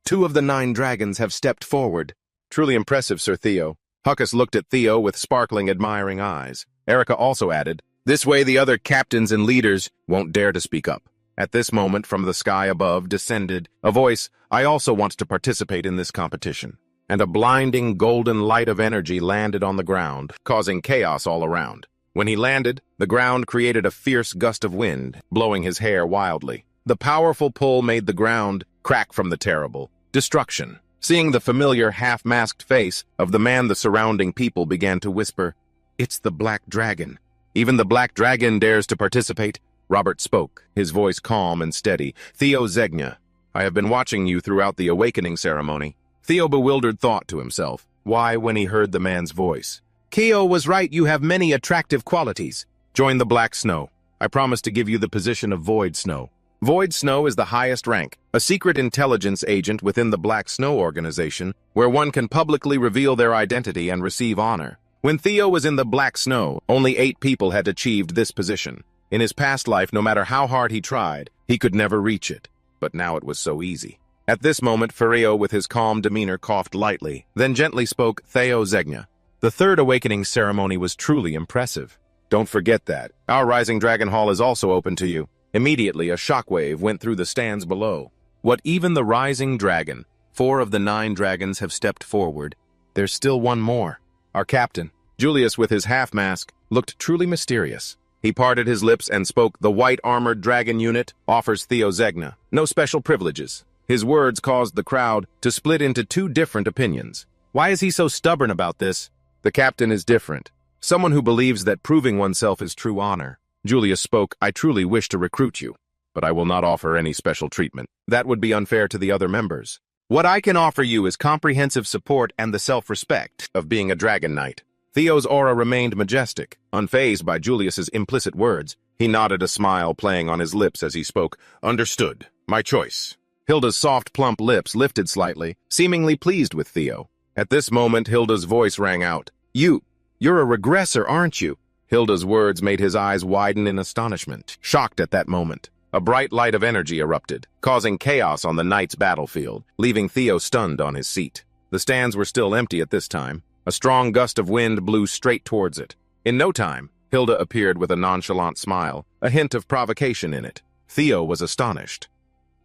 A: "2 of the 9 dragons have stepped forward." "Truly impressive, Sir Theo." Huckus looked at Theo with sparkling, admiring eyes. Erica also added, "This way the other captains and leaders won't dare to speak up." At this moment, from the sky above descended a voice, "I also want to participate in this competition." And a blinding golden light of energy landed on the ground, causing chaos all around. When he landed, the ground created a fierce gust of wind, blowing his hair wildly. The powerful pull made the ground crack from the terrible destruction. Seeing the familiar half-masked face of the man, the surrounding people began to whisper, "It's the Black Dragon." "Even the Black Dragon dares to participate?" Robert spoke, his voice calm and steady. "Theo Zegna, I have been watching you throughout the awakening ceremony." Theo bewildered thought to himself, why when he heard the man's voice? "Keo was right, you have many attractive qualities. Join the Black Snow. I promise to give you the position of Void Snow." Void Snow is the highest rank, a secret intelligence agent within the Black Snow organization, where one can publicly reveal their identity and receive honor. When Theo was in the Black Snow, only 8 people had achieved this position. In his past life, no matter how hard he tried, he could never reach it. But now it was so easy. At this moment, Ferrio, with his calm demeanor, coughed lightly, then gently spoke, "Theo Zegna. The 3rd awakening ceremony was truly impressive. Don't forget that. Our Rising Dragon Hall is also open to you." Immediately, a shockwave went through the stands below. "What, even the Rising Dragon? 4 of the 9 dragons have stepped forward. There's still one more. Our captain." Julius, with his half-mask, looked truly mysterious. He parted his lips and spoke, "The White Armored Dragon Unit offers Theo Zegna no special privileges." His words caused the crowd to split into 2 different opinions. Why is he so stubborn about this? The captain is different. Someone who believes that proving oneself is true honor. Julius spoke, "I truly wish to recruit you, but I will not offer any special treatment. That would be unfair to the other members. What I can offer you is comprehensive support and the self-respect of being a Dragon Knight." Theo's aura remained majestic, unfazed by Julius's implicit words. He nodded, a smile playing on his lips as he spoke. "Understood. My choice." Hilda's soft, plump lips lifted slightly, seemingly pleased with Theo. At this moment, Hilda's voice rang out. You're a regressor, aren't you?" Hilda's words made his eyes widen in astonishment, shocked at that moment. A bright light of energy erupted, causing chaos on the knight's battlefield, leaving Theo stunned on his seat. The stands were still empty at this time. A strong gust of wind blew straight towards it. In no time, Hilda appeared with a nonchalant smile, a hint of provocation in it. Theo was astonished.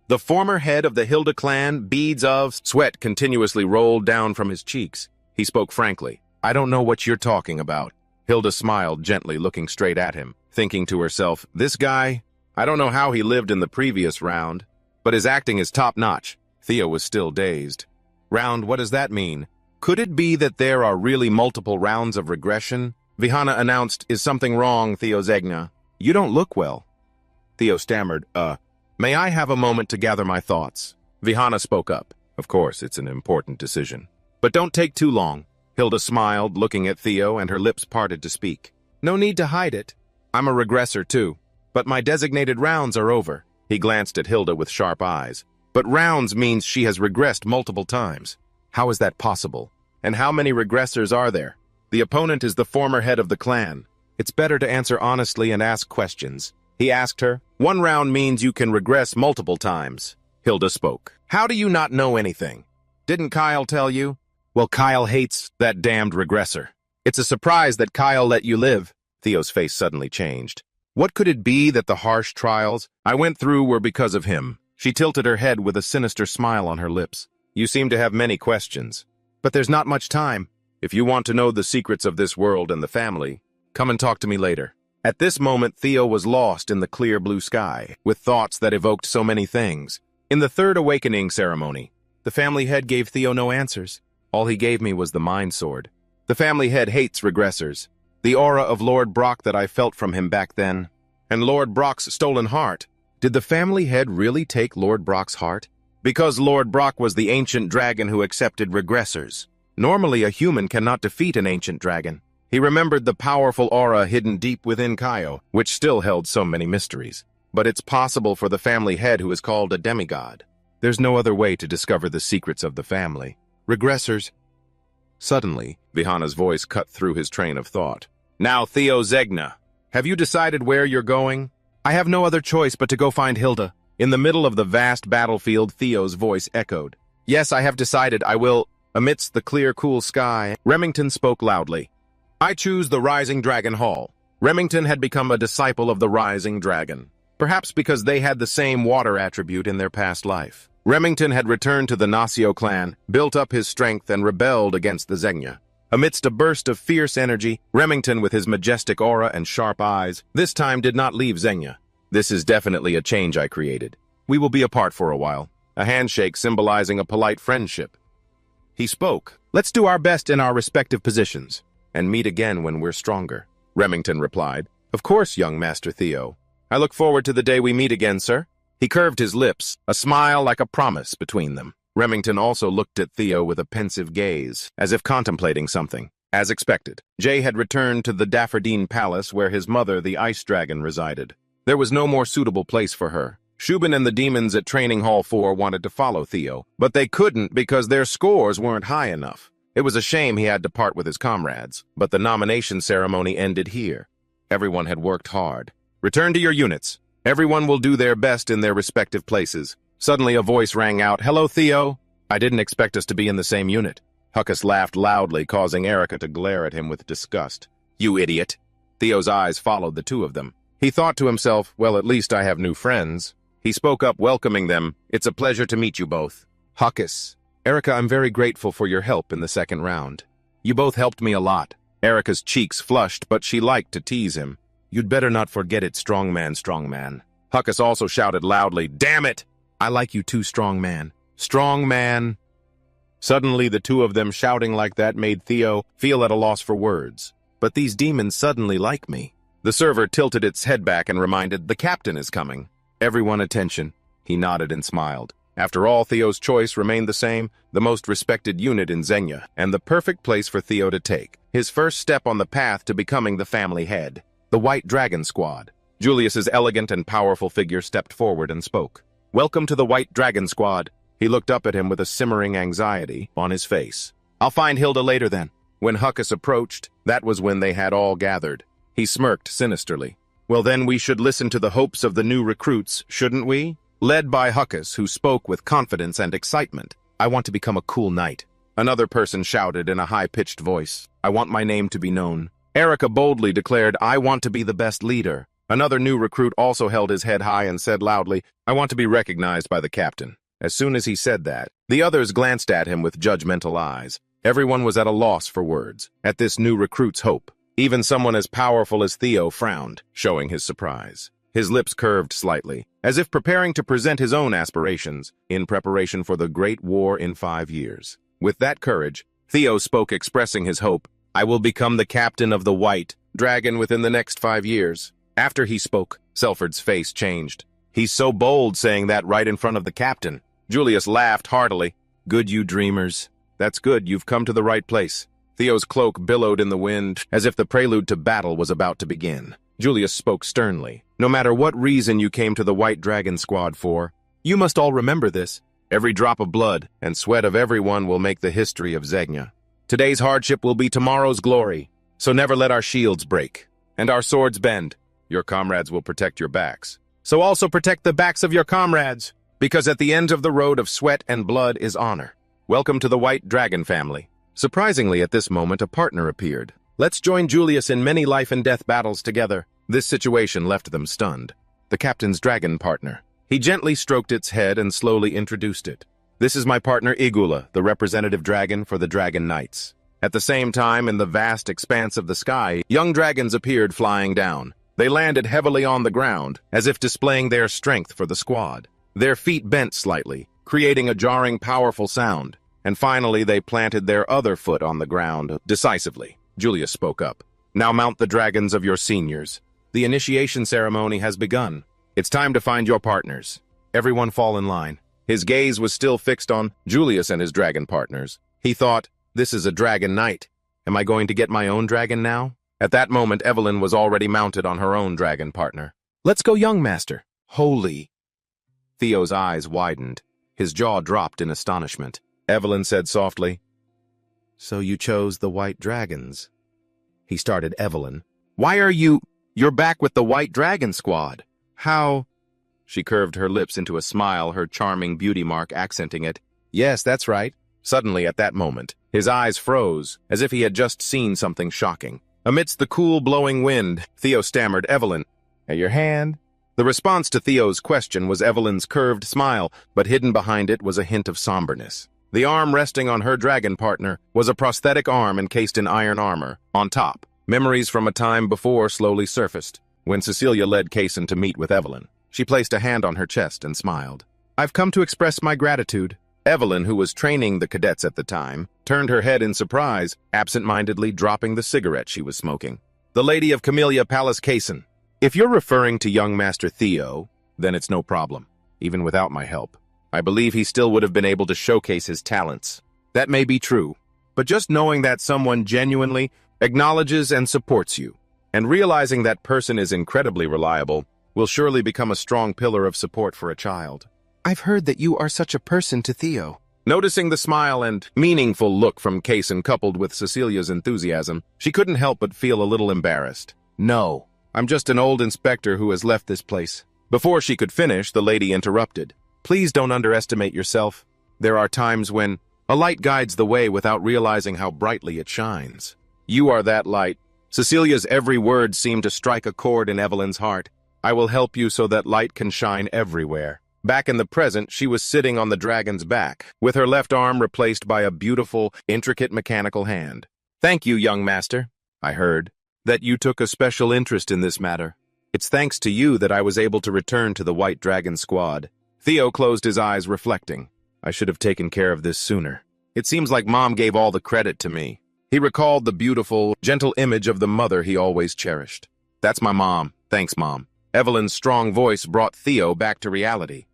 A: The former head of the Hilda clan, beads of sweat continuously rolled down from his cheeks. He spoke frankly. "I don't know what you're talking about." Hilda smiled gently, looking straight at him, thinking to herself, "This guy, I don't know how he lived in the previous round, but his acting is top-notch. Theo was still dazed. Round, what does that mean? Could it be that there are really multiple rounds of regression? Vihana announced, "Is something wrong, Theo Zegna? You don't look well." Theo stammered, May I have a moment to gather my thoughts?" Vihana spoke up. "Of course, it's an important decision. But don't take too long." Hilda smiled, looking at Theo, and her lips parted to speak. "No need to hide it. I'm a regressor, too. But my designated rounds are over." He glanced at Hilda with sharp eyes. "But rounds means she has regressed multiple times. How is that possible? And how many regressors are there? The opponent is the former head of the clan. It's better to answer honestly and ask questions." He asked her. "One round means you can regress multiple times." Hilda spoke. "How do you not know anything? Didn't Kyle tell you?" "Well, Kyle hates that damned regressor. It's a surprise that Kyle let you live." Theo's face suddenly changed. "What could it be that the harsh trials I went through were because of him?" She tilted her head with a sinister smile on her lips. "You seem to have many questions. But there's not much time. If you want to know the secrets of this world and the family, come and talk to me later." At this moment, Theo was lost in the clear blue sky, with thoughts that evoked so many things. In the third awakening ceremony, the family head gave Theo no answers. All he gave me was the mind sword. The family head hates regressors. The aura of Lord Brock that I felt from him back then. And Lord Brock's stolen heart. Did the family head really take Lord Brock's heart? Because Lord Brock was the ancient dragon who accepted regressors. Normally, a human cannot defeat an ancient dragon. He remembered the powerful aura hidden deep within Kaio, which still held so many mysteries. But it's possible for the family head who is called a demigod. There's no other way to discover the secrets of the family. Regressors. Suddenly, Vihana's voice cut through his train of thought. "Now, Theo Zegna, have you decided where you're going?" "I have no other choice but to go find Hilda." In the middle of the vast battlefield, Theo's voice echoed. "Yes, I have decided I will." Amidst the clear, cool sky, Remington spoke loudly. "I choose the Rising Dragon Hall." Remington had become a disciple of the Rising Dragon, perhaps because they had the same water attribute in their past life. Remington had returned to the Nasio clan, built up his strength, and rebelled against the Zegna. Amidst a burst of fierce energy, Remington, with his majestic aura and sharp eyes, this time did not leave Zegna. "This is definitely a change I created. We will be apart for a while." A handshake symbolizing a polite friendship. He spoke. "Let's do our best in our respective positions, and meet again when we're stronger." Remington replied. "Of course, young Master Theo. I look forward to the day we meet again, sir." He curved his lips, a smile like a promise between them. Remington also looked at Theo with a pensive gaze, as if contemplating something. As expected, Jay had returned to the Daffodine Palace where his mother, the Ice Dragon, resided. There was no more suitable place for her. Shubin and the demons at Training Hall 4 wanted to follow Theo, but they couldn't because their scores weren't high enough. It was a shame he had to part with his comrades, but the nomination ceremony ended here. Everyone had worked hard. "Return to your units. Everyone will do their best in their respective places." Suddenly a voice rang out, "Hello, Theo." "I didn't expect us to be in the same unit." Huckus laughed loudly, causing Erica to glare at him with disgust. "You idiot." Theo's eyes followed the two of them. He thought to himself, well, at least I have new friends. He spoke up, welcoming them. "It's a pleasure to meet you both." "Huckus. Erica, I'm very grateful for your help in the second round. You both helped me a lot." Erica's cheeks flushed, but she liked to tease him. "You'd better not forget it, strong man, strong man." Huckus also shouted loudly, "Damn it! I like you too, strong man. Strong man." Suddenly, the two of them shouting like that made Theo feel at a loss for words. "But these demons suddenly like me." The server tilted its head back and reminded, "The captain is coming." "Everyone attention." He nodded and smiled. After all, Theo's choice remained the same, the most respected unit in Xenia, and the perfect place for Theo to take. His first step on the path to becoming the family head. The White Dragon Squad. Julius's elegant and powerful figure stepped forward and spoke. "Welcome to the White Dragon Squad." He looked up at him with a simmering anxiety on his face. "I'll find Hilda later then." When Huckus approached, that was when they had all gathered. He smirked sinisterly. "Well, then we should listen to the hopes of the new recruits, shouldn't we?" Led by Huckus, who spoke with confidence and excitement. "I want to become a cool knight." Another person shouted in a high-pitched voice. "I want my name to be known." Erica boldly declared, "I want to be the best leader." Another new recruit also held his head high and said loudly, "I want to be recognized by the captain." As soon as he said that, the others glanced at him with judgmental eyes. Everyone was at a loss for words at this new recruit's hope. Even someone as powerful as Theo frowned, showing his surprise. His lips curved slightly, as if preparing to present his own aspirations in preparation for the Great War in 5 years. With that courage, Theo spoke, expressing his hope, "I will become the captain of the White Dragon within the next 5 years." After he spoke, Selford's face changed. "He's so bold saying that right in front of the captain." Julius laughed heartily. "Good, you dreamers. That's good, you've come to the right place." Theo's cloak billowed in the wind, as if the prelude to battle was about to begin. Julius spoke sternly. "No matter what reason you came to the White Dragon Squad for, you must all remember this. Every drop of blood and sweat of everyone will make the history of Zegna. Today's hardship will be tomorrow's glory, so never let our shields break and our swords bend. Your comrades will protect your backs, so also protect the backs of your comrades, because at the end of the road of sweat and blood is honor. Welcome to the White Dragon family." Surprisingly, at this moment, a partner appeared. "Let's join Julius in many life and death battles together." This situation left them stunned. The captain's dragon partner. He gently stroked its head and slowly introduced it. "This is my partner Igula, the representative dragon for the Dragon Knights." At the same time, in the vast expanse of the sky, young dragons appeared flying down. They landed heavily on the ground, as if displaying their strength for the squad. Their feet bent slightly, creating a jarring, powerful sound. And finally, they planted their other foot on the ground decisively. Julius spoke up. "Now mount the dragons of your seniors. The initiation ceremony has begun. It's time to find your partners. Everyone fall in line." His gaze was still fixed on Julius and his dragon partners. He thought, "This is a dragon knight. Am I going to get my own dragon now?" At that moment, Evelyn was already mounted on her own dragon partner. "Let's go, young master." "Holy." Theo's eyes widened. His jaw dropped in astonishment. Evelyn said softly, "So you chose the White Dragons?" He started. "Evelyn, why are you... You're back with the White Dragon Squad. How..." She curved her lips into a smile, her charming beauty mark accenting it. "Yes, that's right." Suddenly, at that moment, his eyes froze, as if he had just seen something shocking. Amidst the cool, blowing wind, Theo stammered, "Evelyn, at your hand?" The response to Theo's question was Evelyn's curved smile, but hidden behind it was a hint of somberness. The arm resting on her dragon partner was a prosthetic arm encased in iron armor. On top, memories from a time before slowly surfaced. When Cecilia led Kaysen to meet with Evelyn, she placed a hand on her chest and smiled. "I've come to express my gratitude." Evelyn, who was training the cadets at the time, turned her head in surprise, absent-mindedly dropping the cigarette she was smoking. "The Lady of Camellia Palace Kaysen. If you're referring to young Master Theo, then it's no problem, even without my help. I believe he still would have been able to showcase his talents. That may be true, but just knowing that someone genuinely acknowledges and supports you, and realizing that person is incredibly reliable, will surely become a strong pillar of support for a child." "I've heard that you are such a person to Theo." Noticing the smile and meaningful look from Kaysen coupled with Cecilia's enthusiasm, she couldn't help but feel a little embarrassed. "No, I'm just an old inspector who has left this place." Before she could finish, the lady interrupted. "Please don't underestimate yourself. There are times when a light guides the way without realizing how brightly it shines. You are that light." Cecilia's every word seemed to strike a chord in Evelyn's heart. "I will help you so that light can shine everywhere." Back in the present, she was sitting on the dragon's back, with her left arm replaced by a beautiful, intricate mechanical hand. "Thank you, young master. I heard that you took a special interest in this matter. It's thanks to you that I was able to return to the White Dragon Squad." Theo closed his eyes, reflecting. "I should have taken care of this sooner. It seems like Mom gave all the credit to me." He recalled the beautiful, gentle image of the mother he always cherished. "That's my mom. Thanks, Mom." Evelyn's strong voice brought Theo back to reality.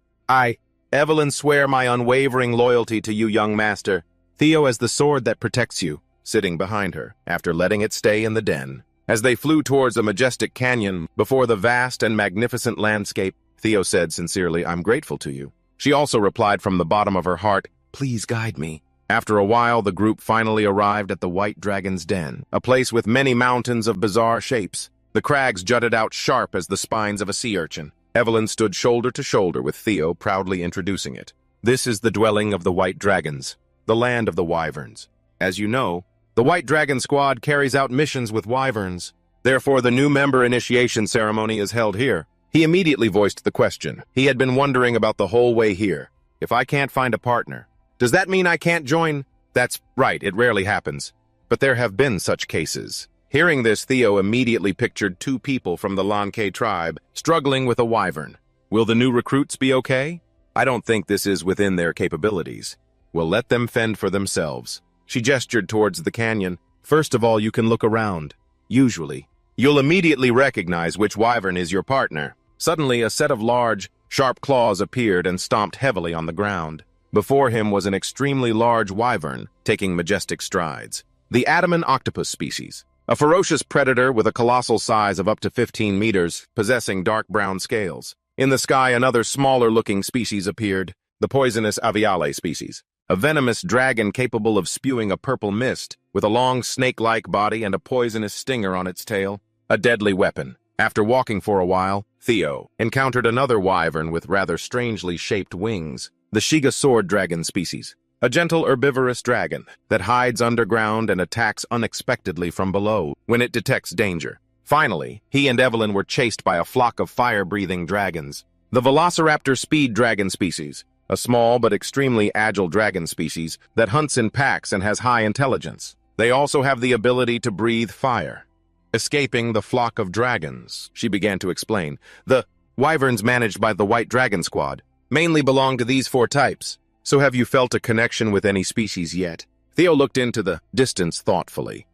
A: Evelyn, swear my unwavering loyalty to you, young master." Theo as the sword that protects you, sitting behind her, after letting it stay in the den. As they flew towards a majestic canyon before the vast and magnificent landscape, Theo said sincerely, "I'm grateful to you." She also replied from the bottom of her heart, "Please guide me." After a while, the group finally arrived at the White Dragon's Den, a place with many mountains of bizarre shapes. The crags jutted out sharp as the spines of a sea urchin. Evelyn stood shoulder to shoulder with Theo, proudly introducing it. "This is the dwelling of the White Dragons, the land of the Wyverns. As you know, the White Dragon Squad carries out missions with Wyverns. Therefore, the new member initiation ceremony is held here." He immediately voiced the question he had been wondering about the whole way here. "If I can't find a partner, does that mean I can't join?" "That's right, it rarely happens. But there have been such cases." Hearing this, Theo immediately pictured two people from the Lanke tribe struggling with a wyvern. Will the new recruits be okay? I don't think this is within their capabilities. We'll let them fend for themselves. She gestured towards the canyon. First of all, you can look around. Usually, you'll immediately recognize which wyvern is your partner. Suddenly, a set of large, sharp claws appeared and stomped heavily on the ground. Before him was an extremely large wyvern, taking majestic strides. The Ataman octopus species, a ferocious predator with a colossal size of up to 15 meters, possessing dark brown scales. In the sky, another smaller-looking species appeared, the poisonous aviale species, a venomous dragon capable of spewing a purple mist, with a long snake-like body and a poisonous stinger on its tail, a deadly weapon. After walking for a while, Theo encountered another wyvern with rather strangely shaped wings, the Shiga sword dragon species, a gentle herbivorous dragon that hides underground and attacks unexpectedly from below when it detects danger. Finally, he and Evelyn were chased by a flock of fire-breathing dragons, the Velociraptor speed dragon species, a small but extremely agile dragon species that hunts in packs and has high intelligence. They also have the ability to breathe fire. Escaping the flock of dragons, she began to explain. The wyverns managed by the White Dragon Squad mainly belong to these four types. So have you felt a connection with any species yet? Theo looked into the distance thoughtfully.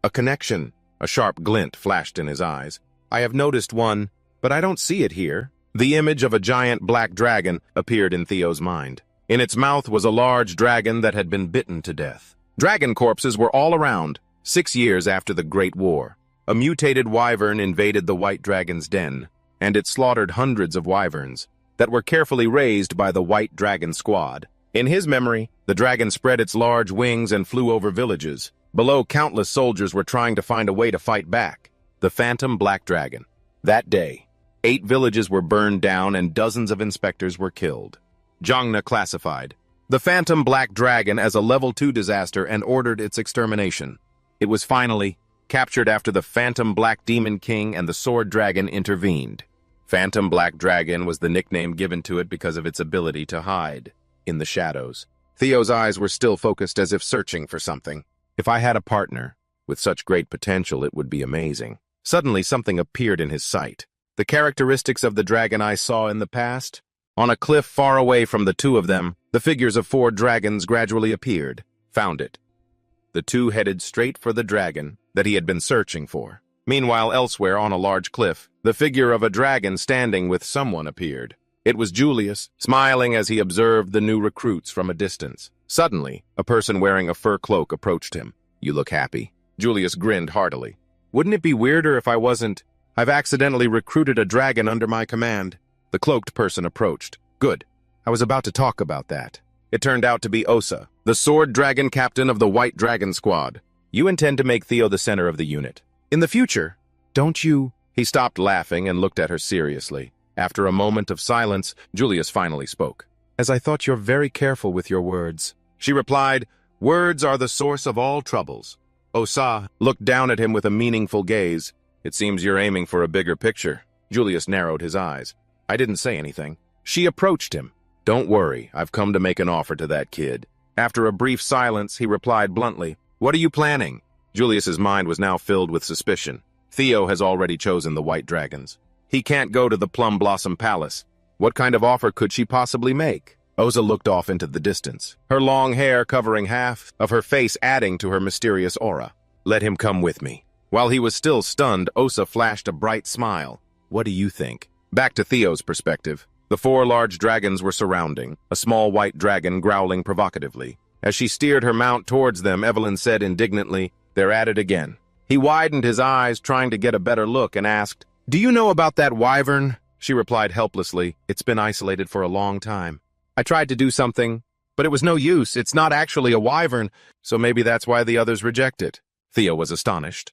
A: A connection? A sharp glint flashed in his eyes. I have noticed one, but I don't see it here. The image of a giant black dragon appeared in Theo's mind. In its mouth was a large dragon that had been bitten to death. Dragon corpses were all around. 6 years after the Great War, a mutated wyvern invaded the White Dragon's den, and it slaughtered hundreds of wyverns that were carefully raised by the White Dragon Squad. In his memory, the dragon spread its large wings and flew over villages. Below, countless soldiers were trying to find a way to fight back. The Phantom Black Dragon. That day, 8 villages were burned down and dozens of inspectors were killed. Jongna classified the Phantom Black Dragon as a Level 2 disaster and ordered its extermination. It was finally captured after the Phantom Black Demon King and the Sword Dragon intervened. Phantom Black Dragon was the nickname given to it because of its ability to hide in the shadows. Theo's eyes were still focused as if searching for something. If I had a partner with such great potential, it would be amazing. Suddenly, something appeared in his sight. The characteristics of the dragon I saw in the past. On a cliff far away from the two of them, the figures of 4 dragons gradually appeared. Found it. The two headed straight for the dragon that he had been searching for. Meanwhile, elsewhere on a large cliff, the figure of a dragon standing with someone appeared. It was Julius, smiling as he observed the new recruits from a distance. Suddenly, a person wearing a fur cloak approached him. You look happy. Julius grinned heartily. Wouldn't it be weirder if I wasn't? I've accidentally recruited a dragon under my command. The cloaked person approached. Good. I was about to talk about that. It turned out to be Osa, the sword dragon captain of the White Dragon Squad. You intend to make Theo the center of the unit. In the future, don't you? He stopped laughing and looked at her seriously. After a moment of silence, Julius finally spoke. As I thought you're very careful with your words. She replied, words are the source of all troubles. Osa looked down at him with a meaningful gaze. It seems you're aiming for a bigger picture. Julius narrowed his eyes. I didn't say anything. She approached him. Don't worry, I've come to make an offer to that kid. After a brief silence, he replied bluntly, what are you planning? Julius's mind was now filled with suspicion. Theo has already chosen the White Dragons. He can't go to the Plum Blossom Palace. What kind of offer could she possibly make? Osa looked off into the distance, her long hair covering half of her face, adding to her mysterious aura. Let him come with me. While he was still stunned, Osa flashed a bright smile. What do you think? Back to Theo's perspective. The 4 large dragons were surrounding, a small white dragon growling provocatively. As she steered her mount towards them, Evelyn said indignantly, they're at it again. He widened his eyes, trying to get a better look, and asked, do you know about that wyvern? She replied helplessly, it's been isolated for a long time. I tried to do something, but it was no use. It's not actually a wyvern, so maybe that's why the others reject it. Theo was astonished.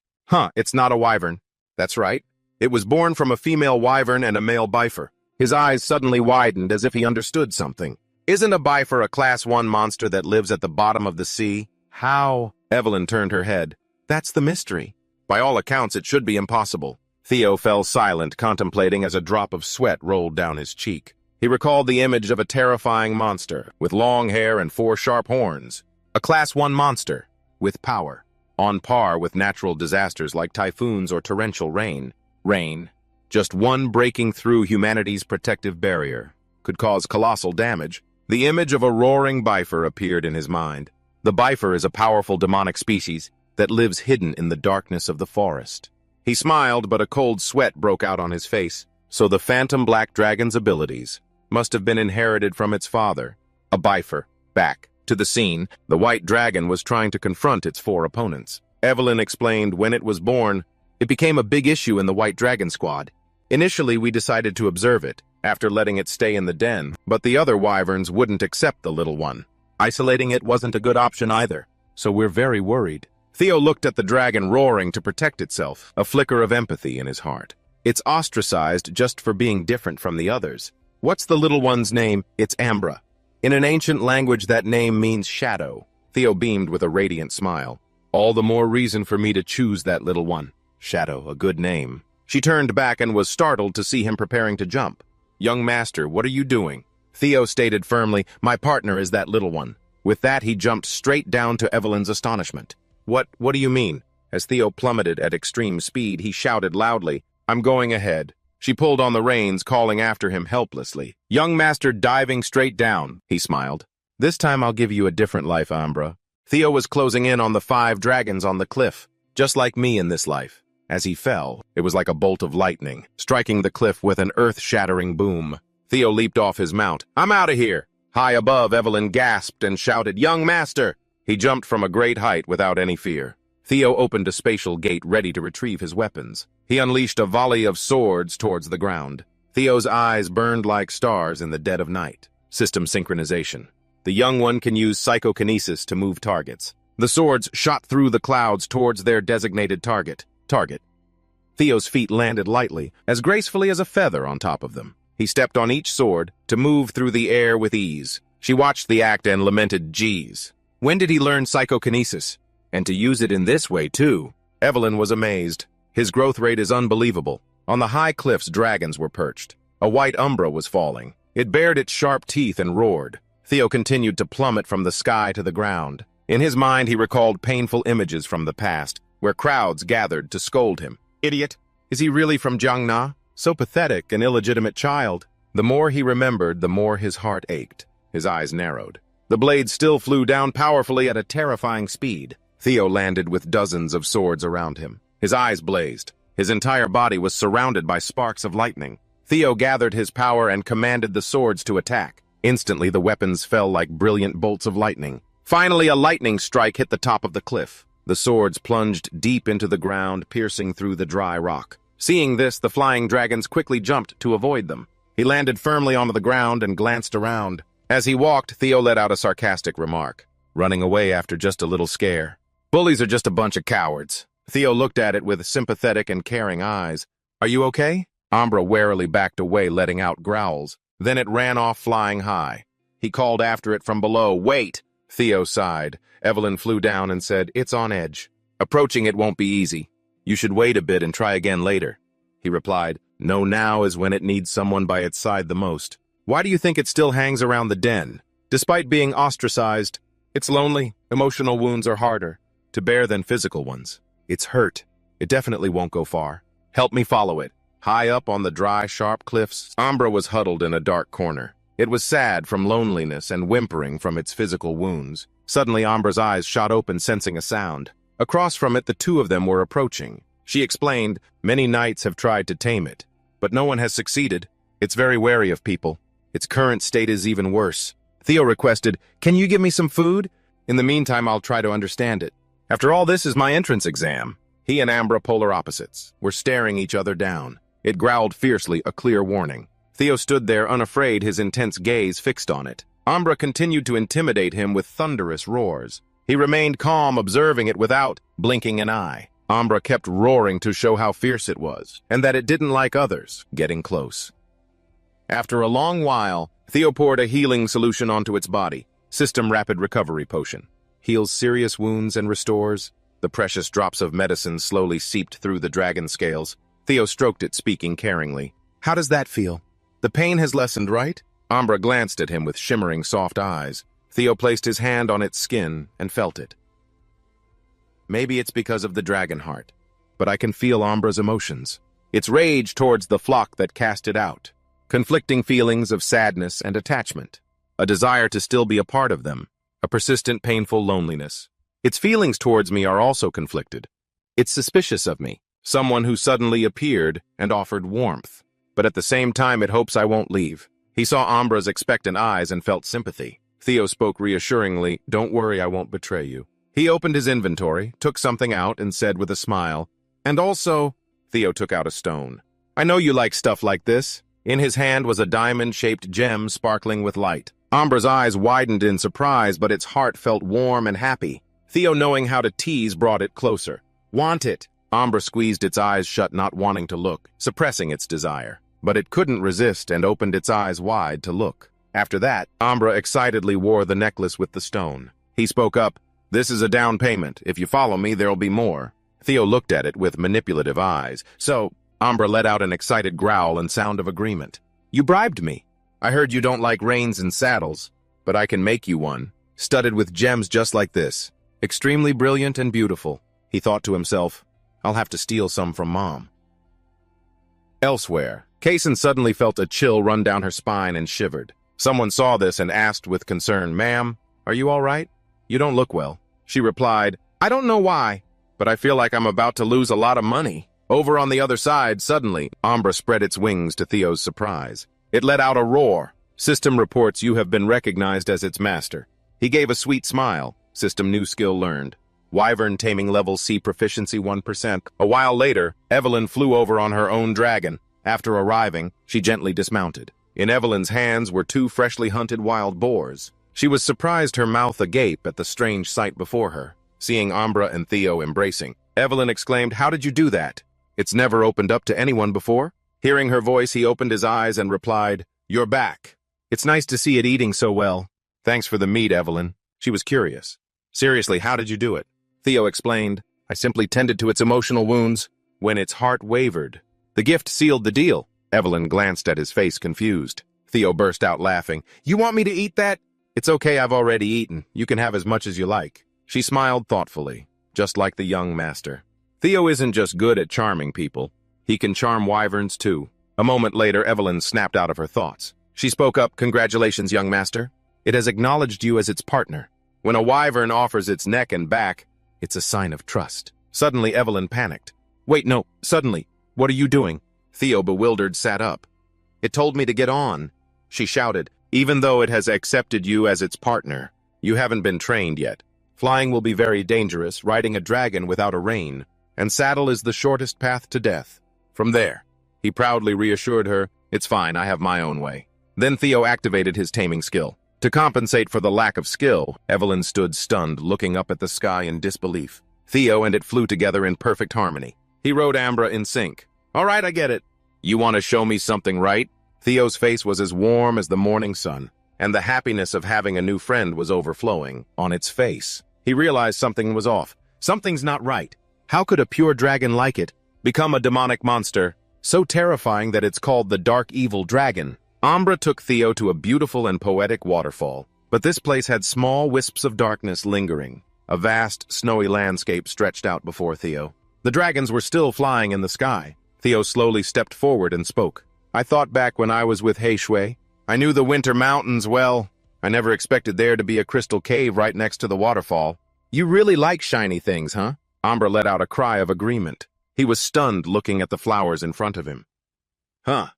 A: It's not a wyvern. That's right. It was born from a female wyvern and a male bifer. His eyes suddenly widened as if he understood something. Isn't a bifer a Class 1 monster that lives at the bottom of the sea? How? Evelyn turned her head. That's the mystery. By all accounts, it should be impossible. Theo fell silent, contemplating as a drop of sweat rolled down his cheek. He recalled the image of a terrifying monster with long hair and 4 sharp horns. A Class 1 monster with power. on par with natural disasters like typhoons or torrential rain. Just one breaking through humanity's protective barrier, could cause colossal damage. The image of a roaring bifur appeared in his mind. The bifur is a powerful demonic species that lives hidden in the darkness of the forest. He smiled, but a cold sweat broke out on his face. So the phantom black dragon's abilities must have been inherited from its father. A bifur. Back to the scene, the white dragon was trying to confront its 4 opponents. Evelyn explained when it was born, it became a big issue in the white dragon squad. Initially, we decided to observe it, after letting it stay in the den, but the other wyverns wouldn't accept the little one. Isolating it wasn't a good option either, so we're very worried. Theo looked at the dragon roaring to protect itself, a flicker of empathy in his heart. It's ostracized just for being different from the others. What's the little one's name? It's Ambra. In an ancient language, that name means shadow. Theo beamed with a radiant smile. All the more reason for me to choose that little one. Shadow, a good name. She turned back and was startled to see him preparing to jump. Young master, what are you doing? Theo stated firmly, my partner is that little one. With that, he jumped straight down to Evelyn's astonishment. What do you mean? As Theo plummeted at extreme speed, he shouted loudly, I'm going ahead. She pulled on the reins, calling after him helplessly. Young master diving straight down, he smiled. This time I'll give you a different life, Ambra. Theo was closing in on the 5 dragons on the cliff, just like me in this life. As he fell, it was like a bolt of lightning, striking the cliff with an earth-shattering boom. Theo leaped off his mount. I'm out of here! High above, Evelyn gasped and shouted, Young master! He jumped from a great height without any fear. Theo opened a spatial gate ready to retrieve his weapons. He unleashed a volley of swords towards the ground. Theo's eyes burned like stars in the dead of night. System synchronization. The young one can use psychokinesis to move targets. The swords shot through the clouds towards their designated target. Theo's feet landed lightly, as gracefully as a feather on top of them. He stepped on each sword to move through the air with ease. She watched the act and lamented, geez. When did he learn psychokinesis? And to use it in this way, too. Evelyn was amazed. His growth rate is unbelievable. On the high cliffs, dragons were perched. A white umbra was falling. It bared its sharp teeth and roared. Theo continued to plummet from the sky to the ground. In his mind, he recalled painful images from the past, where crowds gathered to scold him. Idiot! Is he really from Jiangna? So pathetic, an illegitimate child. The more he remembered, the more his heart ached. His eyes narrowed. The blade still flew down powerfully at a terrifying speed. Theo landed with dozens of swords around him. His eyes blazed. His entire body was surrounded by sparks of lightning. Theo gathered his power and commanded the swords to attack. Instantly, the weapons fell like brilliant bolts of lightning. Finally, a lightning strike hit the top of the cliff. The swords plunged deep into the ground, piercing through the dry rock. Seeing this, the flying dragons quickly jumped to avoid them. He landed firmly onto the ground and glanced around. As he walked, Theo let out a sarcastic remark, running away after just a little scare. Bullies are just a bunch of cowards. Theo looked at it with sympathetic and caring eyes. Are you okay? Ambra warily backed away, letting out growls. Then it ran off flying high. He called after it from below, wait! Theo sighed. Evelyn flew down and said, it's on edge. Approaching it won't be easy. You should wait a bit and try again later. He replied, no, now is when it needs someone by its side the most. Why do you think it still hangs around the den? Despite being ostracized, it's lonely. Emotional wounds are harder to bear than physical ones. It's hurt. It definitely won't go far. Help me follow it. High up on the dry, sharp cliffs, Ambra was huddled in a dark corner. It was sad from loneliness and whimpering from its physical wounds. Suddenly, Ambra's eyes shot open, sensing a sound. Across from it, the two of them were approaching. She explained, many knights have tried to tame it, but no one has succeeded. It's very wary of people. Its current state is even worse. Theo requested, can you give me some food? In the meantime, I'll try to understand it. After all, this is my entrance exam. He and Ambra, polar opposites, were staring each other down. It growled fiercely, a clear warning. Theo stood there unafraid, his intense gaze fixed on it. Ambra continued to intimidate him with thunderous roars. He remained calm, observing it without blinking an eye. Ambra kept roaring to show how fierce it was, and that it didn't like others getting close. After a long while, Theo poured a healing solution onto its body. System Rapid Recovery Potion. Heals serious wounds and restores. The precious drops of medicine slowly seeped through the dragon scales. Theo stroked it, speaking caringly. How does that feel? The pain has lessened, right? Ambra glanced at him with shimmering soft eyes. Theo placed his hand on its skin and felt it. Maybe it's because of the dragon heart. But I can feel Ambra's emotions. Its rage towards the flock that cast it out. Conflicting feelings of sadness and attachment. A desire to still be a part of them. A persistent, painful loneliness. Its feelings towards me are also conflicted. It's suspicious of me, someone who suddenly appeared and offered warmth. But at the same time, it hopes I won't leave. He saw Ambra's expectant eyes and felt sympathy. Theo spoke reassuringly, "Don't worry, I won't betray you." He opened his inventory, took something out, and said with a smile, "And also," Theo took out a stone. "I know you like stuff like this." In his hand was a diamond-shaped gem sparkling with light. Ambra's eyes widened in surprise, but its heart felt warm and happy. Theo, knowing how to tease, brought it closer. "Want it?" Ambra squeezed its eyes shut, not wanting to look, suppressing its desire. But it couldn't resist and opened its eyes wide to look. After that, Ambra excitedly wore the necklace with the stone. He spoke up, "This is a down payment. If you follow me, there'll be more." Theo looked at it with manipulative eyes. "So," Ambra let out an excited growl and sound of agreement. "You bribed me. I heard you don't like reins and saddles, but I can make you one, studded with gems just like this. Extremely brilliant and beautiful." He thought to himself, "I'll have to steal some from Mom." Elsewhere, Kaysen suddenly felt a chill run down her spine and shivered. Someone saw this and asked with concern, "Ma'am, are you all right? You don't look well." She replied, "I don't know why, but I feel like I'm about to lose a lot of money." Over on the other side, suddenly, Ambra spread its wings to Theo's surprise. It let out a roar. "System reports you have been recognized as its master." He gave a sweet smile. System new skill learned. Wyvern taming level C proficiency 1%. A while later, Evelyn flew over on her own dragon. After arriving, she gently dismounted. In Evelyn's hands were 2 freshly hunted wild boars. She was surprised, her mouth agape at the strange sight before her. Seeing Ambra and Theo embracing, Evelyn exclaimed, "How did you do that? It's never opened up to anyone before?" Hearing her voice, he opened his eyes and replied, "You're back. It's nice to see it eating so well." "Thanks for the meat, Evelyn." She was curious. "Seriously, how did you do it?" Theo explained, "I simply tended to its emotional wounds." When its heart wavered, "The gift sealed the deal." Evelyn glanced at his face, confused. Theo burst out laughing. "You want me to eat that?" "It's okay, I've already eaten. You can have as much as you like." She smiled thoughtfully, just like the young master. Theo isn't just good at charming people. He can charm wyverns too. A moment later, Evelyn snapped out of her thoughts. She spoke up, "Congratulations, young master. It has acknowledged you as its partner. When a wyvern offers its neck and back, it's a sign of trust." Suddenly, Evelyn panicked. "Wait, no, suddenly. What are you doing?" Theo, bewildered, sat up. "It told me to get on," she shouted. "Even though it has accepted you as its partner, you haven't been trained yet. Flying will be very dangerous, riding a dragon without a rein, and saddle is the shortest path to death. From there," he proudly reassured her, "It's fine, I have my own way." Then Theo activated his taming skill. To compensate for the lack of skill, Evelyn stood stunned, looking up at the sky in disbelief. Theo and it flew together in perfect harmony. He rode Ambra in sync. "All right, I get it. You want to show me something, right?" Theo's face was as warm as the morning sun, and the happiness of having a new friend was overflowing on its face. He realized something was off. Something's not right. How could a pure dragon like it become a demonic monster, so terrifying that it's called the Dark Evil Dragon? Ambra took Theo to a beautiful and poetic waterfall, but this place had small wisps of darkness lingering. A vast, snowy landscape stretched out before Theo. The dragons were still flying in the sky. Theo slowly stepped forward and spoke. "I thought back when I was with Heishui. I knew the winter mountains well. I never expected there to be a crystal cave right next to the waterfall." "You really like shiny things, huh?" Ambra let out a cry of agreement. He was stunned, looking at the flowers in front of him. "Huh.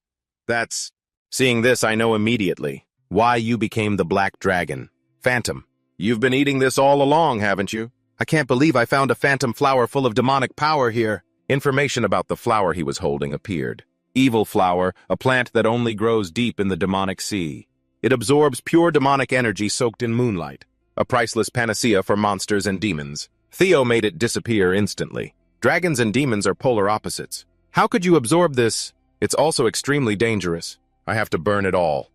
A: That's... Seeing this, I know immediately why you became the Black Dragon. Phantom, you've been eating this all along, haven't you?" "I can't believe I found a phantom flower full of demonic power here." Information about the flower he was holding appeared. Evil flower, a plant that only grows deep in the demonic sea. It absorbs pure demonic energy soaked in moonlight. A priceless panacea for monsters and demons. Theo made it disappear instantly. Dragons and demons are polar opposites. "How could you absorb this? It's also extremely dangerous. I have to burn it all."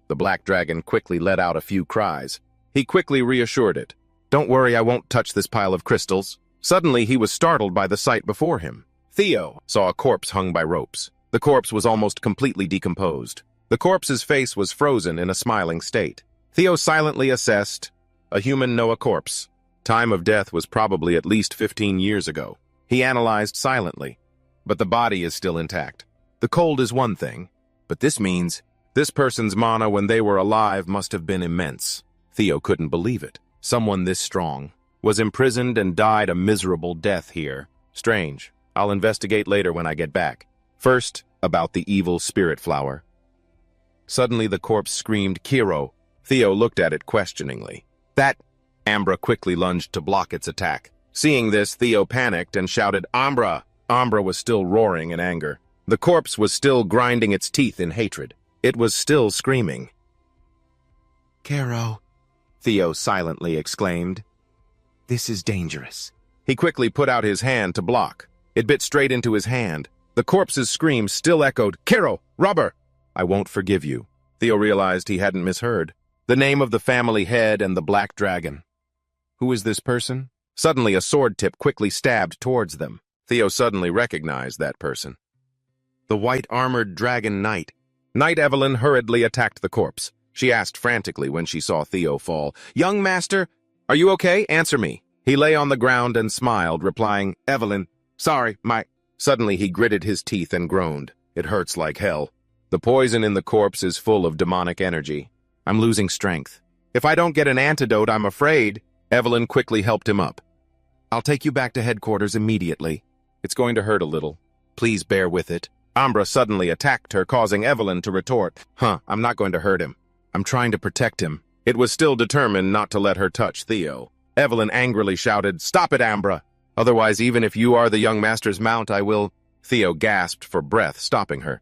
A: The Black Dragon quickly let out a few cries. He quickly reassured it. "Don't worry, I won't touch this pile of crystals." Suddenly, he was startled by the sight before him. Theo saw a corpse hung by ropes. The corpse was almost completely decomposed. The corpse's face was frozen in a smiling state. Theo silently assessed, "A human, no a corpse. Time of death was probably at least 15 years ago. He analyzed silently. But the body is still intact. The cold is one thing, but this means this person's mana when they were alive must have been immense. Theo couldn't believe it. Someone this strong was imprisoned and died a miserable death here. Strange. I'll investigate later when I get back. First, about the evil spirit flower. Suddenly the corpse screamed, "Kiro!" Theo looked at it questioningly. "That—" Ambra quickly lunged to block its attack. Seeing this, Theo panicked and shouted, "Ambra!" Ambra was still roaring in anger. The corpse was still grinding its teeth in hatred. It was still screaming. "Kiro," Theo silently exclaimed. "This is dangerous." He quickly put out his hand to block. It bit straight into his hand. The corpse's scream still echoed, "Kiro! Rubber! I won't forgive you." Theo realized he hadn't misheard. The name of the family head and the black dragon. Who is this person? Suddenly a sword tip quickly stabbed towards them. Theo suddenly recognized that person. The white-armored dragon knight. Knight Evelyn hurriedly attacked the corpse. She asked frantically when she saw Theo fall, "Young master, are you okay? Answer me." He lay on the ground and smiled, replying, "Evelyn, sorry, my—" Suddenly he gritted his teeth and groaned. "It hurts like hell. The poison in the corpse is full of demonic energy. I'm losing strength. If I don't get an antidote, I'm afraid." Evelyn quickly helped him up. "I'll take you back to headquarters immediately. It's going to hurt a little. Please bear with it." Ambra suddenly attacked her, causing Evelyn to retort, I'm not going to hurt him. I'm trying to protect him." It was still determined not to let her touch Theo. Evelyn angrily shouted, "Stop it, Ambra! Otherwise, even if you are the young master's mount, I will—" Theo gasped for breath, stopping her.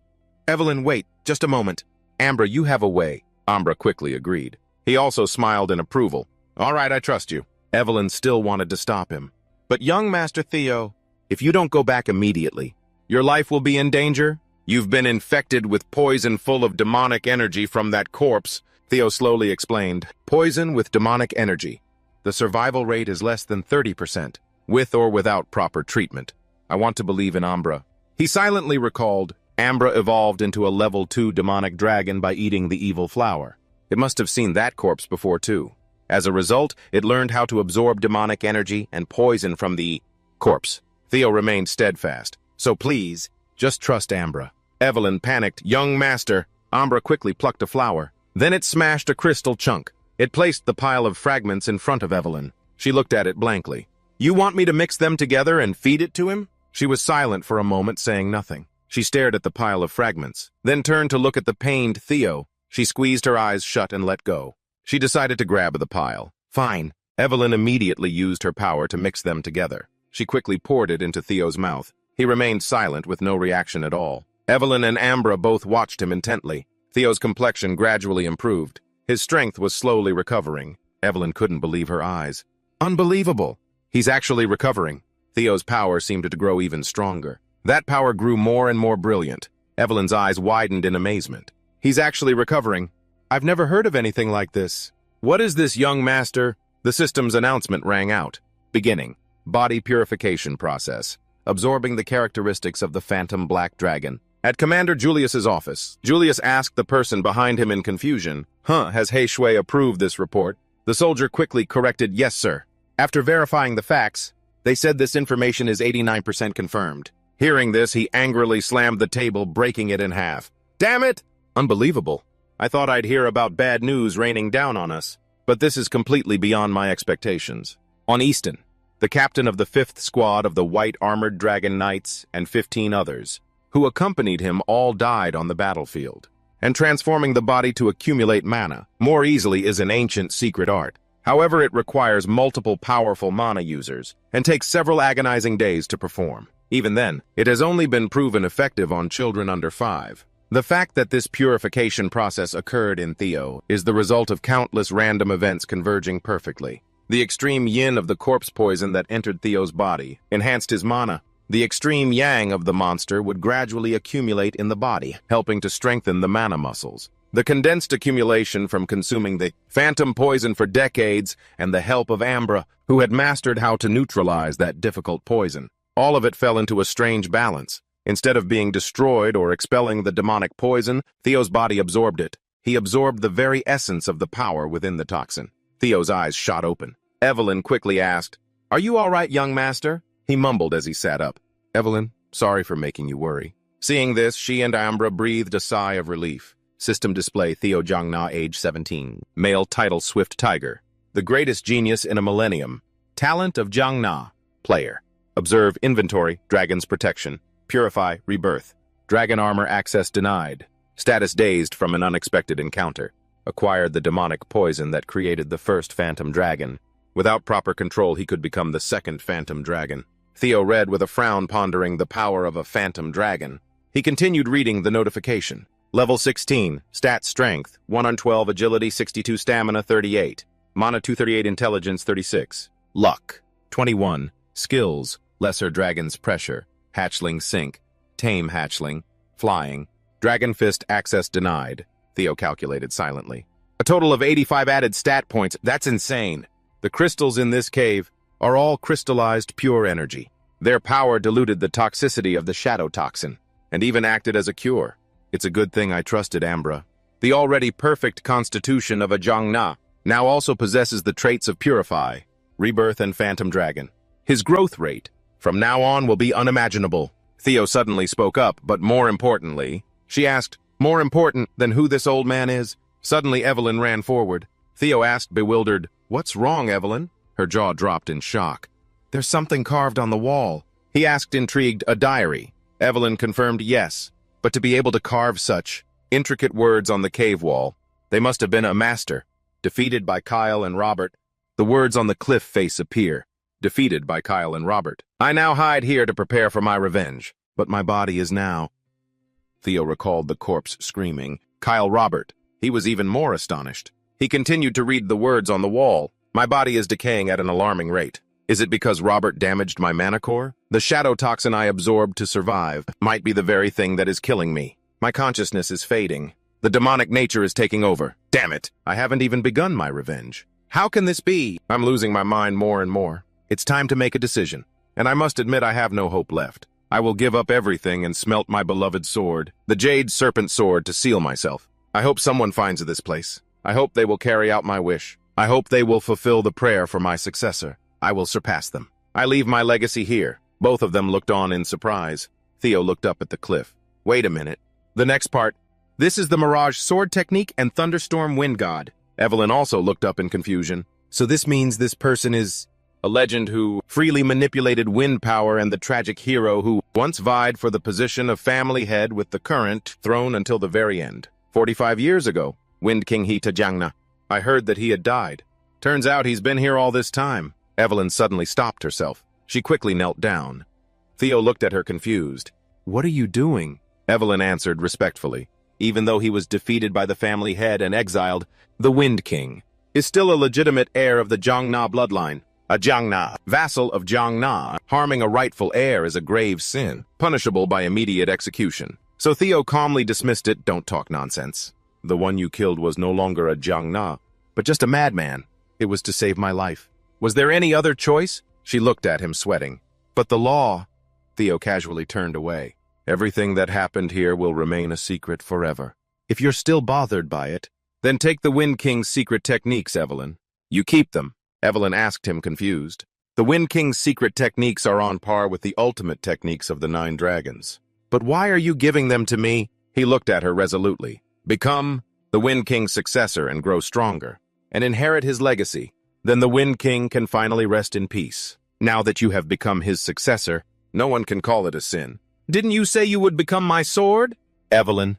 A: "Evelyn, wait, just a moment. Ambra, you have a way." Ambra quickly agreed. He also smiled in approval. "All right, I trust you." Evelyn still wanted to stop him. "But young Master Theo, if you don't go back immediately, your life will be in danger. You've been infected with poison full of demonic energy from that corpse," Theo slowly explained. "Poison with demonic energy. The survival rate is less than 30%, with or without proper treatment. I want to believe in Ambra." He silently recalled, Ambra evolved into a level 2 demonic dragon by eating the evil flower. It must have seen that corpse before too. As a result, it learned how to absorb demonic energy and poison from the corpse. Theo remained steadfast. "So please, just trust Ambra." Evelyn panicked, "Young master." Ambra quickly plucked a flower. Then it smashed a crystal chunk. It placed the pile of fragments in front of Evelyn. She looked at it blankly. "You want me to mix them together and feed it to him?" She was silent for a moment, saying nothing. She stared at the pile of fragments, then turned to look at the pained Theo. She squeezed her eyes shut and let go. She decided to grab the pile. "Fine." Evelyn immediately used her power to mix them together. She quickly poured it into Theo's mouth. He remained silent with no reaction at all. Evelyn and Ambra both watched him intently. Theo's complexion gradually improved. His strength was slowly recovering. Evelyn couldn't believe her eyes. "Unbelievable! He's actually recovering." Theo's power seemed to grow even stronger. That power grew more and more brilliant. Evelyn's eyes widened in amazement. "He's actually recovering. I've never heard of anything like this. What is this, young master?" The system's announcement rang out. Beginning. Body purification process. Absorbing the characteristics of the phantom black dragon. At Commander Julius's office, Julius asked the person behind him in confusion, has He Shui approved this report?" The soldier quickly corrected, "Yes, sir." After verifying the facts, they said this information is 89% confirmed. Hearing this, he angrily slammed the table, breaking it in half. "Damn it! Unbelievable. I thought I'd hear about bad news raining down on us, but this is completely beyond my expectations." On Easton, the captain of the 5th Squad of the White Armored Dragon Knights and 15 others, who accompanied him, all died on the battlefield. And transforming the body to accumulate mana more easily is an ancient secret art. However, it requires multiple powerful mana users and takes several agonizing days to perform. Even then, it has only been proven effective on children under 5. The fact that this purification process occurred in Theo is the result of countless random events converging perfectly. The extreme yin of the corpse poison that entered Theo's body enhanced his mana. The extreme yang of the monster would gradually accumulate in the body, helping to strengthen the mana muscles. The condensed accumulation from consuming the phantom poison for decades and the help of Ambra, who had mastered how to neutralize that difficult poison. All of it fell into a strange balance. Instead of being destroyed or expelling the demonic poison, Theo's body absorbed it. He absorbed the very essence of the power within the toxin. Theo's eyes shot open. Evelyn quickly asked, "Are you all right, young master?" He mumbled as he sat up. "Evelyn, sorry for making you worry." Seeing this, she and Ambra breathed a sigh of relief. System display Theo Jiangna, age 17. Male title Swift Tiger. The greatest genius in a millennium. Talent of Jiangna. Player. Observe inventory, Dragon's protection. Purify, rebirth. Dragon armor access denied. Status dazed from an unexpected encounter. Acquired the demonic poison that created the first phantom dragon. Without proper control, he could become the second phantom dragon. Theo read with a frown, pondering the power of a phantom dragon. He continued reading the notification. Level 16, Stat Strength, 1 on 12, Agility 62, Stamina 38, Mana 238, Intelligence 36, Luck 21, Skills, Lesser Dragon's Pressure, Hatchling Sync, Tame Hatchling, Flying, Dragon Fist Access Denied, Theo calculated silently. A total of 85 added stat points, that's insane. The crystals in this cave are all crystallized pure energy. Their power diluted the toxicity of the shadow toxin, and even acted as a cure. It's a good thing I trusted Ambra. The already perfect constitution of a Jiangna now also possesses the traits of Purify, Rebirth, and Phantom Dragon. His growth rate from now on will be unimaginable. Theo suddenly spoke up, but more importantly, she asked, "More important than who this old man is?" Suddenly Evelyn ran forward. Theo asked, bewildered, "What's wrong, Evelyn?" Her jaw dropped in shock. "There's something carved on the wall." He asked, intrigued, "A diary?" Evelyn confirmed yes, but to be able to carve such intricate words on the cave wall, they must have been a master. Defeated by Kyle and Robert. The words on the cliff face appear. Defeated by Kyle and Robert. "I now hide here to prepare for my revenge, but my body is now..." Theo recalled the corpse screaming, "Kyle Robert." He was even more astonished. He continued to read the words on the wall. "My body is decaying at an alarming rate. Is it because Robert damaged my mana core? The shadow toxin I absorbed to survive might be the very thing that is killing me. My consciousness is fading. The demonic nature is taking over. Damn it! I haven't even begun my revenge. How can this be? I'm losing my mind more and more. It's time to make a decision, and I must admit I have no hope left. I will give up everything and smelt my beloved sword, the Jade Serpent Sword, to seal myself. I hope someone finds this place. I hope they will carry out my wish. I hope they will fulfill the prayer for my successor. I will surpass them. I leave my legacy here." Both of them looked on in surprise. Theo looked up at the cliff. "Wait a minute. The next part. This is the Mirage Sword Technique and Thunderstorm Wind God." Evelyn also looked up in confusion. "So this means this person is a legend who freely manipulated wind power and the tragic hero who once vied for the position of family head with the current throne until the very end. 45 years ago, Wind King Hita Jiangna. I heard that he had died. Turns out he's been here all this time." Evelyn suddenly stopped herself. She quickly knelt down. Theo looked at her confused. "What are you doing?" Evelyn answered respectfully. Even though he was defeated by the family head and exiled, the Wind King is still a legitimate heir of the Jiangna bloodline. A Jiangna, vassal of Jiangna, harming a rightful heir is a grave sin, punishable by immediate execution. So Theo calmly dismissed it. "Don't talk nonsense. The one you killed was no longer a Jiangna, but just a madman. It was to save my life. Was there any other choice?" She looked at him, sweating. "But the law..." Theo casually turned away. "Everything that happened here will remain a secret forever. If you're still bothered by it, then take the Wind King's secret techniques, Evelyn." "You keep them?" Evelyn asked him, confused. "The Wind King's secret techniques are on par with the ultimate techniques of the 9 dragons. But why are you giving them to me?" He looked at her resolutely. "Become the Wind King's successor and grow stronger, and inherit his legacy. Then the Wind King can finally rest in peace. Now that you have become his successor, no one can call it a sin." "Didn't you say you would become my sword?" Evelyn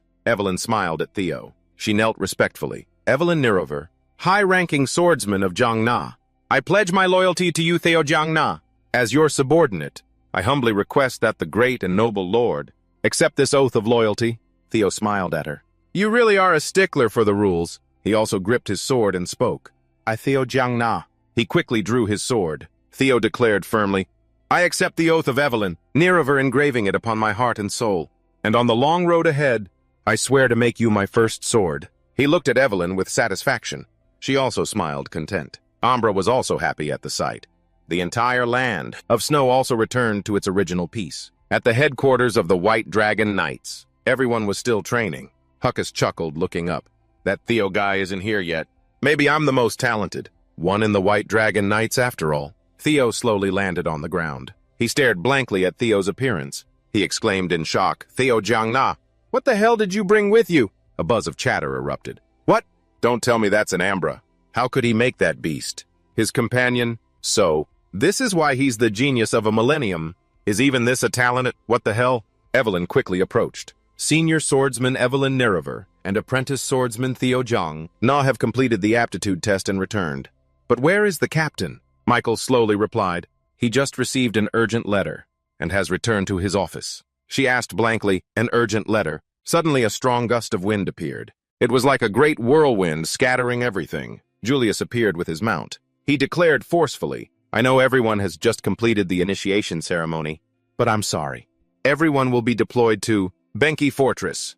A: smiled at Theo. She knelt respectfully. "Evelyn Nirover, high-ranking swordsman of Jiangna. I pledge my loyalty to you, Theo Jiangna. As your subordinate, I humbly request that the great and noble lord accept this oath of loyalty." Theo smiled at her. "You really are a stickler for the rules." He also gripped his sword and spoke. "I, Theo Jiangna." He quickly drew his sword. Theo declared firmly, "I accept the oath of Evelyn, Nirover engraving it upon my heart and soul. And on the long road ahead, I swear to make you my first sword." He looked at Evelyn with satisfaction. She also smiled content. Ambra was also happy at the sight. The entire land of snow also returned to its original peace. At the headquarters of the White Dragon Knights, everyone was still training. Huckus chuckled, looking up. "That Theo guy isn't here yet. Maybe I'm the most talented. One in the White Dragon Knights after all. Theo slowly landed on the ground. He stared blankly at Theo's appearance. He exclaimed in shock, "Theo Jiangna, what the hell did you bring with you?" A buzz of chatter erupted. "What? Don't tell me that's an Ambra. How could he make that beast?" His companion, "So, this is why he's the genius of a millennium. Is even this a talent at what the hell?" Evelyn quickly approached. Senior swordsman Evelyn Nerever and apprentice swordsman Theo Jiang Na have completed the aptitude test and returned. "But where is the captain?" Michael slowly replied. "He just received an urgent letter and has returned to his office." She asked blankly, "An urgent letter?" Suddenly a strong gust of wind appeared. It was like a great whirlwind scattering everything. Julius appeared with his mount. He declared forcefully, "I know everyone has just completed the initiation ceremony, but I'm sorry. Everyone will be deployed to Benki Fortress."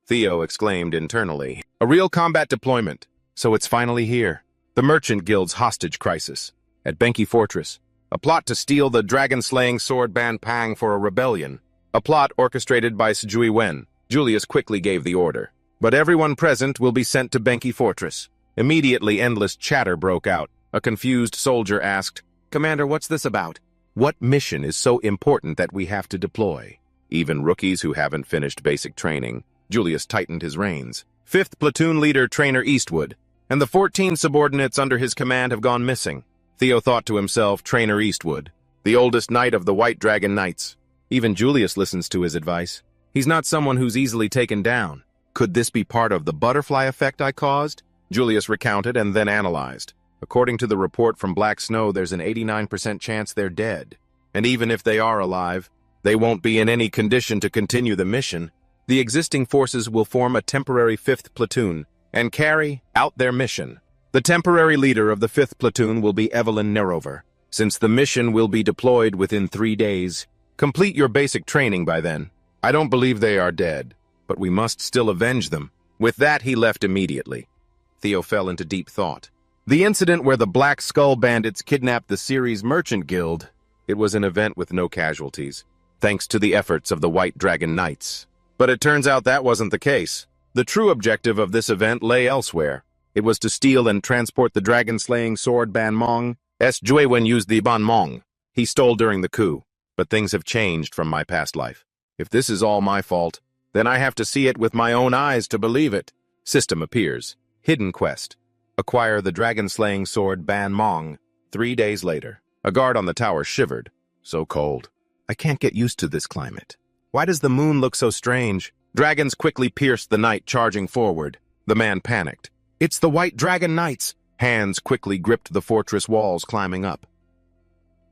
A: Theo exclaimed internally, "A real combat deployment. So it's finally here. The Merchant Guild's hostage crisis. At Benki Fortress. A plot to steal the dragon-slaying sword Ban Pang for a rebellion. A plot orchestrated by Sijui Wen." Julius quickly gave the order. "But everyone present will be sent to Benki Fortress." Immediately endless chatter broke out. A confused soldier asked, "Commander, what's this about? What mission is so important that we have to deploy?" Even rookies who haven't finished basic training. Julius tightened his reins. 5th Platoon Leader Trainer Eastwood, and the 14 subordinates under his command have gone missing. Theo thought to himself, Trainer Eastwood, the oldest knight of the White Dragon Knights. Even Julius listens to his advice. He's not someone who's easily taken down. Could this be part of the butterfly effect I caused? Julius recounted and then analyzed. According to the report from Black Snow, there's an 89% chance they're dead. And even if they are alive, they won't be in any condition to continue the mission. The existing forces will form a temporary 5th platoon and carry out their mission. The temporary leader of the 5th platoon will be Evelyn Nerever. Since the mission will be deployed within 3 days, complete your basic training by then. I don't believe they are dead, but we must still avenge them. With that, he left immediately. Theo fell into deep thought. The incident where the Black Skull Bandits kidnapped the Ceres Merchant Guild, it was an event with no casualties, thanks to the efforts of the White Dragon Knights. But it turns out that wasn't the case. The true objective of this event lay elsewhere. It was to steal and transport the dragon-slaying sword Ban Mong. S. Juewen used the Ban Mong. He stole during the coup. But things have changed from my past life. If this is all my fault, then I have to see it with my own eyes to believe it. System appears. Hidden quest. Acquire the dragon-slaying sword Ban Mong. 3 days later. A guard on the tower shivered. So cold. I can't get used to this climate. Why does the moon look so strange? Dragons quickly pierced the night, charging forward. The man panicked. It's the White Dragon Knights! Hands quickly gripped the fortress walls, climbing up.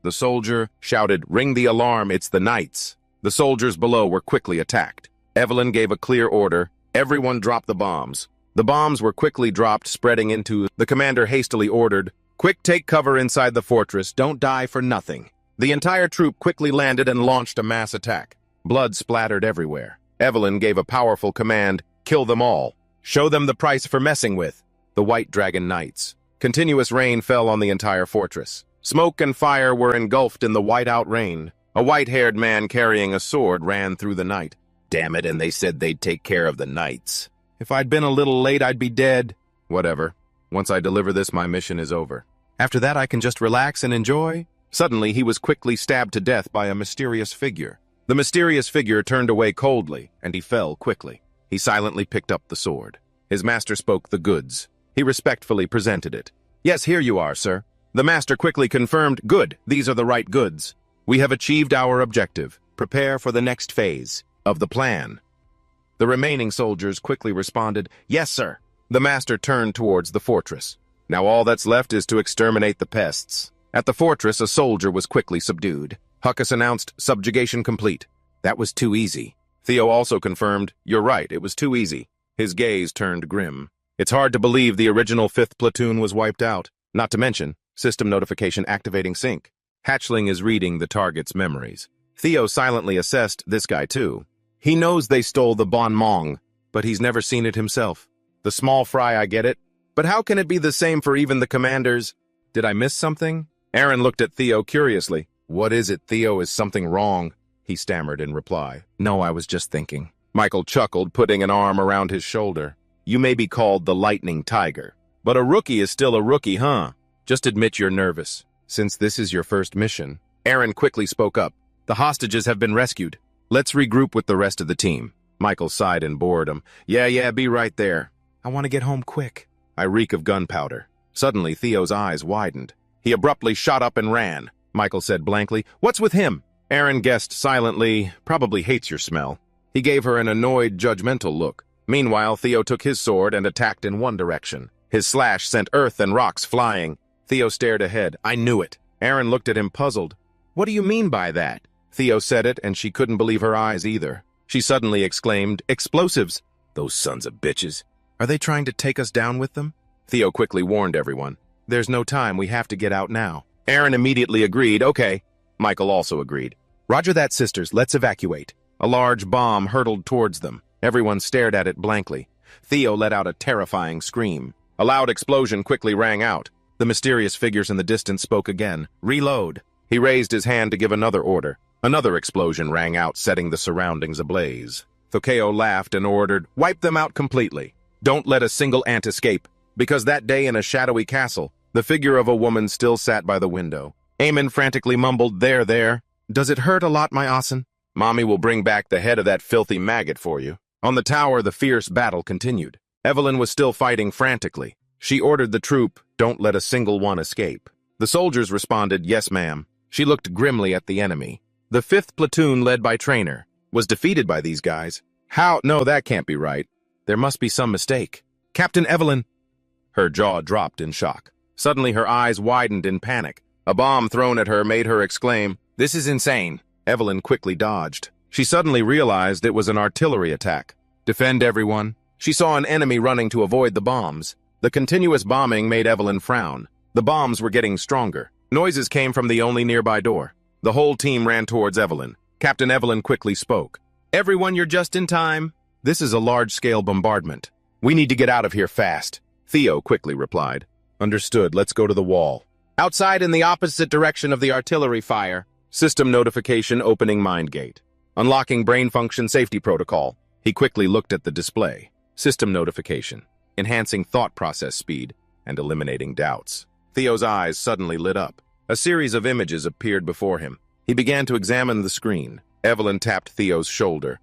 A: The soldier shouted, "Ring the alarm, it's the Knights!" The soldiers below were quickly attacked. Evelyn gave a clear order. Everyone dropped the bombs. The bombs were quickly dropped, spreading into. The commander hastily ordered, "Quick, take cover inside the fortress. Don't die for nothing." The entire troop quickly landed and launched a mass attack. Blood splattered everywhere. Evelyn gave a powerful command, "Kill them all. Show them the price for messing with." The White Dragon Knights. Continuous rain fell on the entire fortress. Smoke and fire were engulfed in the white-out rain. A white-haired man carrying a sword ran through the night. Damn it, and they said they'd take care of the Knights. If I'd been a little late, I'd be dead. Whatever. Once I deliver this, my mission is over. After that, I can just relax and enjoy. Suddenly, he was quickly stabbed to death by a mysterious figure. The mysterious figure turned away coldly, and he fell quickly. He silently picked up the sword. His master spoke the goods. He respectfully presented it. "Yes, here you are, sir." The master quickly confirmed, "Good, these are the right goods. We have achieved our objective. Prepare for the next phase of the plan." The remaining soldiers quickly responded, "Yes, sir." The master turned towards the fortress. Now all that's left is to exterminate the pests. At the fortress, a soldier was quickly subdued. Huckus announced, "Subjugation complete." That was too easy. Theo also confirmed, "You're right, it was too easy." His gaze turned grim. It's hard to believe the original 5th platoon was wiped out. Not to mention, system notification activating sync. Hatchling is reading the target's memories. Theo silently assessed this guy too. He knows they stole the Ban Mong, but he's never seen it himself. The small fry, I get it. But how can it be the same for even the commanders? Did I miss something? Aaron looked at Theo curiously. "What is it, Theo? Is something wrong?" he stammered in reply. "No, I was just thinking." Michael chuckled, putting an arm around his shoulder. "You may be called the Lightning Tiger, but a rookie is still a rookie, huh? Just admit you're nervous. Since this is your first mission, Aaron quickly spoke up. The hostages have been rescued. Let's regroup with the rest of the team. Michael sighed in boredom. Yeah, be right there. I want to get home quick. I reek of gunpowder. Suddenly, Theo's eyes widened. He abruptly shot up and ran. Michael said blankly, "What's with him?" Aaron guessed silently, "Probably hates your smell." He gave her an annoyed, judgmental look. Meanwhile, Theo took his sword and attacked in one direction. His slash sent earth and rocks flying. Theo stared ahead. "I knew it." Aaron looked at him puzzled. "What do you mean by that?" Theo said it, and she couldn't believe her eyes either. She suddenly exclaimed, "Explosives! Those sons of bitches! Are they trying to take us down with them?" Theo quickly warned everyone. "There's no time, we have to get out now." Aaron immediately agreed, "Okay." Michael also agreed. "Roger that, sisters, let's evacuate." A large bomb hurtled towards them. Everyone stared at it blankly. Theo let out a terrifying scream. A loud explosion quickly rang out. The mysterious figures in the distance spoke again. "Reload." He raised his hand to give another order. Another explosion rang out, setting the surroundings ablaze. Thokeo laughed and ordered, "Wipe them out completely. Don't let a single ant escape." Because that day in a shadowy castle, the figure of a woman still sat by the window. Eamon frantically mumbled, There. Does it hurt a lot, my Asen? Mommy will bring back the head of that filthy maggot for you." On the tower, the fierce battle continued. Evelyn was still fighting frantically. She ordered the troop, "Don't let a single one escape." The soldiers responded, "Yes, ma'am." She looked grimly at the enemy. The 5th platoon, led by Trainer, was defeated by these guys. How? No, that can't be right. There must be some mistake. "Captain Evelyn!" Her jaw dropped in shock. Suddenly her eyes widened in panic. A bomb thrown at her made her exclaim, "This is insane." Evelyn quickly dodged. She suddenly realized it was an artillery attack. "Defend everyone." She saw an enemy running to avoid the bombs. The continuous bombing made Evelyn frown. The bombs were getting stronger. Noises came from the only nearby door. The whole team ran towards Evelyn. Captain Evelyn quickly spoke. "Everyone, you're just in time. This is a large-scale bombardment. We need to get out of here fast." Theo quickly replied. "Understood, let's go to the wall." "Outside in the opposite direction of the artillery fire." System notification opening mind gate. Unlocking brain function safety protocol. He quickly looked at the display. System notification. Enhancing thought process speed and eliminating doubts. Theo's eyes suddenly lit up. A series of images appeared before him. He began to examine the screen. Evelyn tapped Theo's shoulder.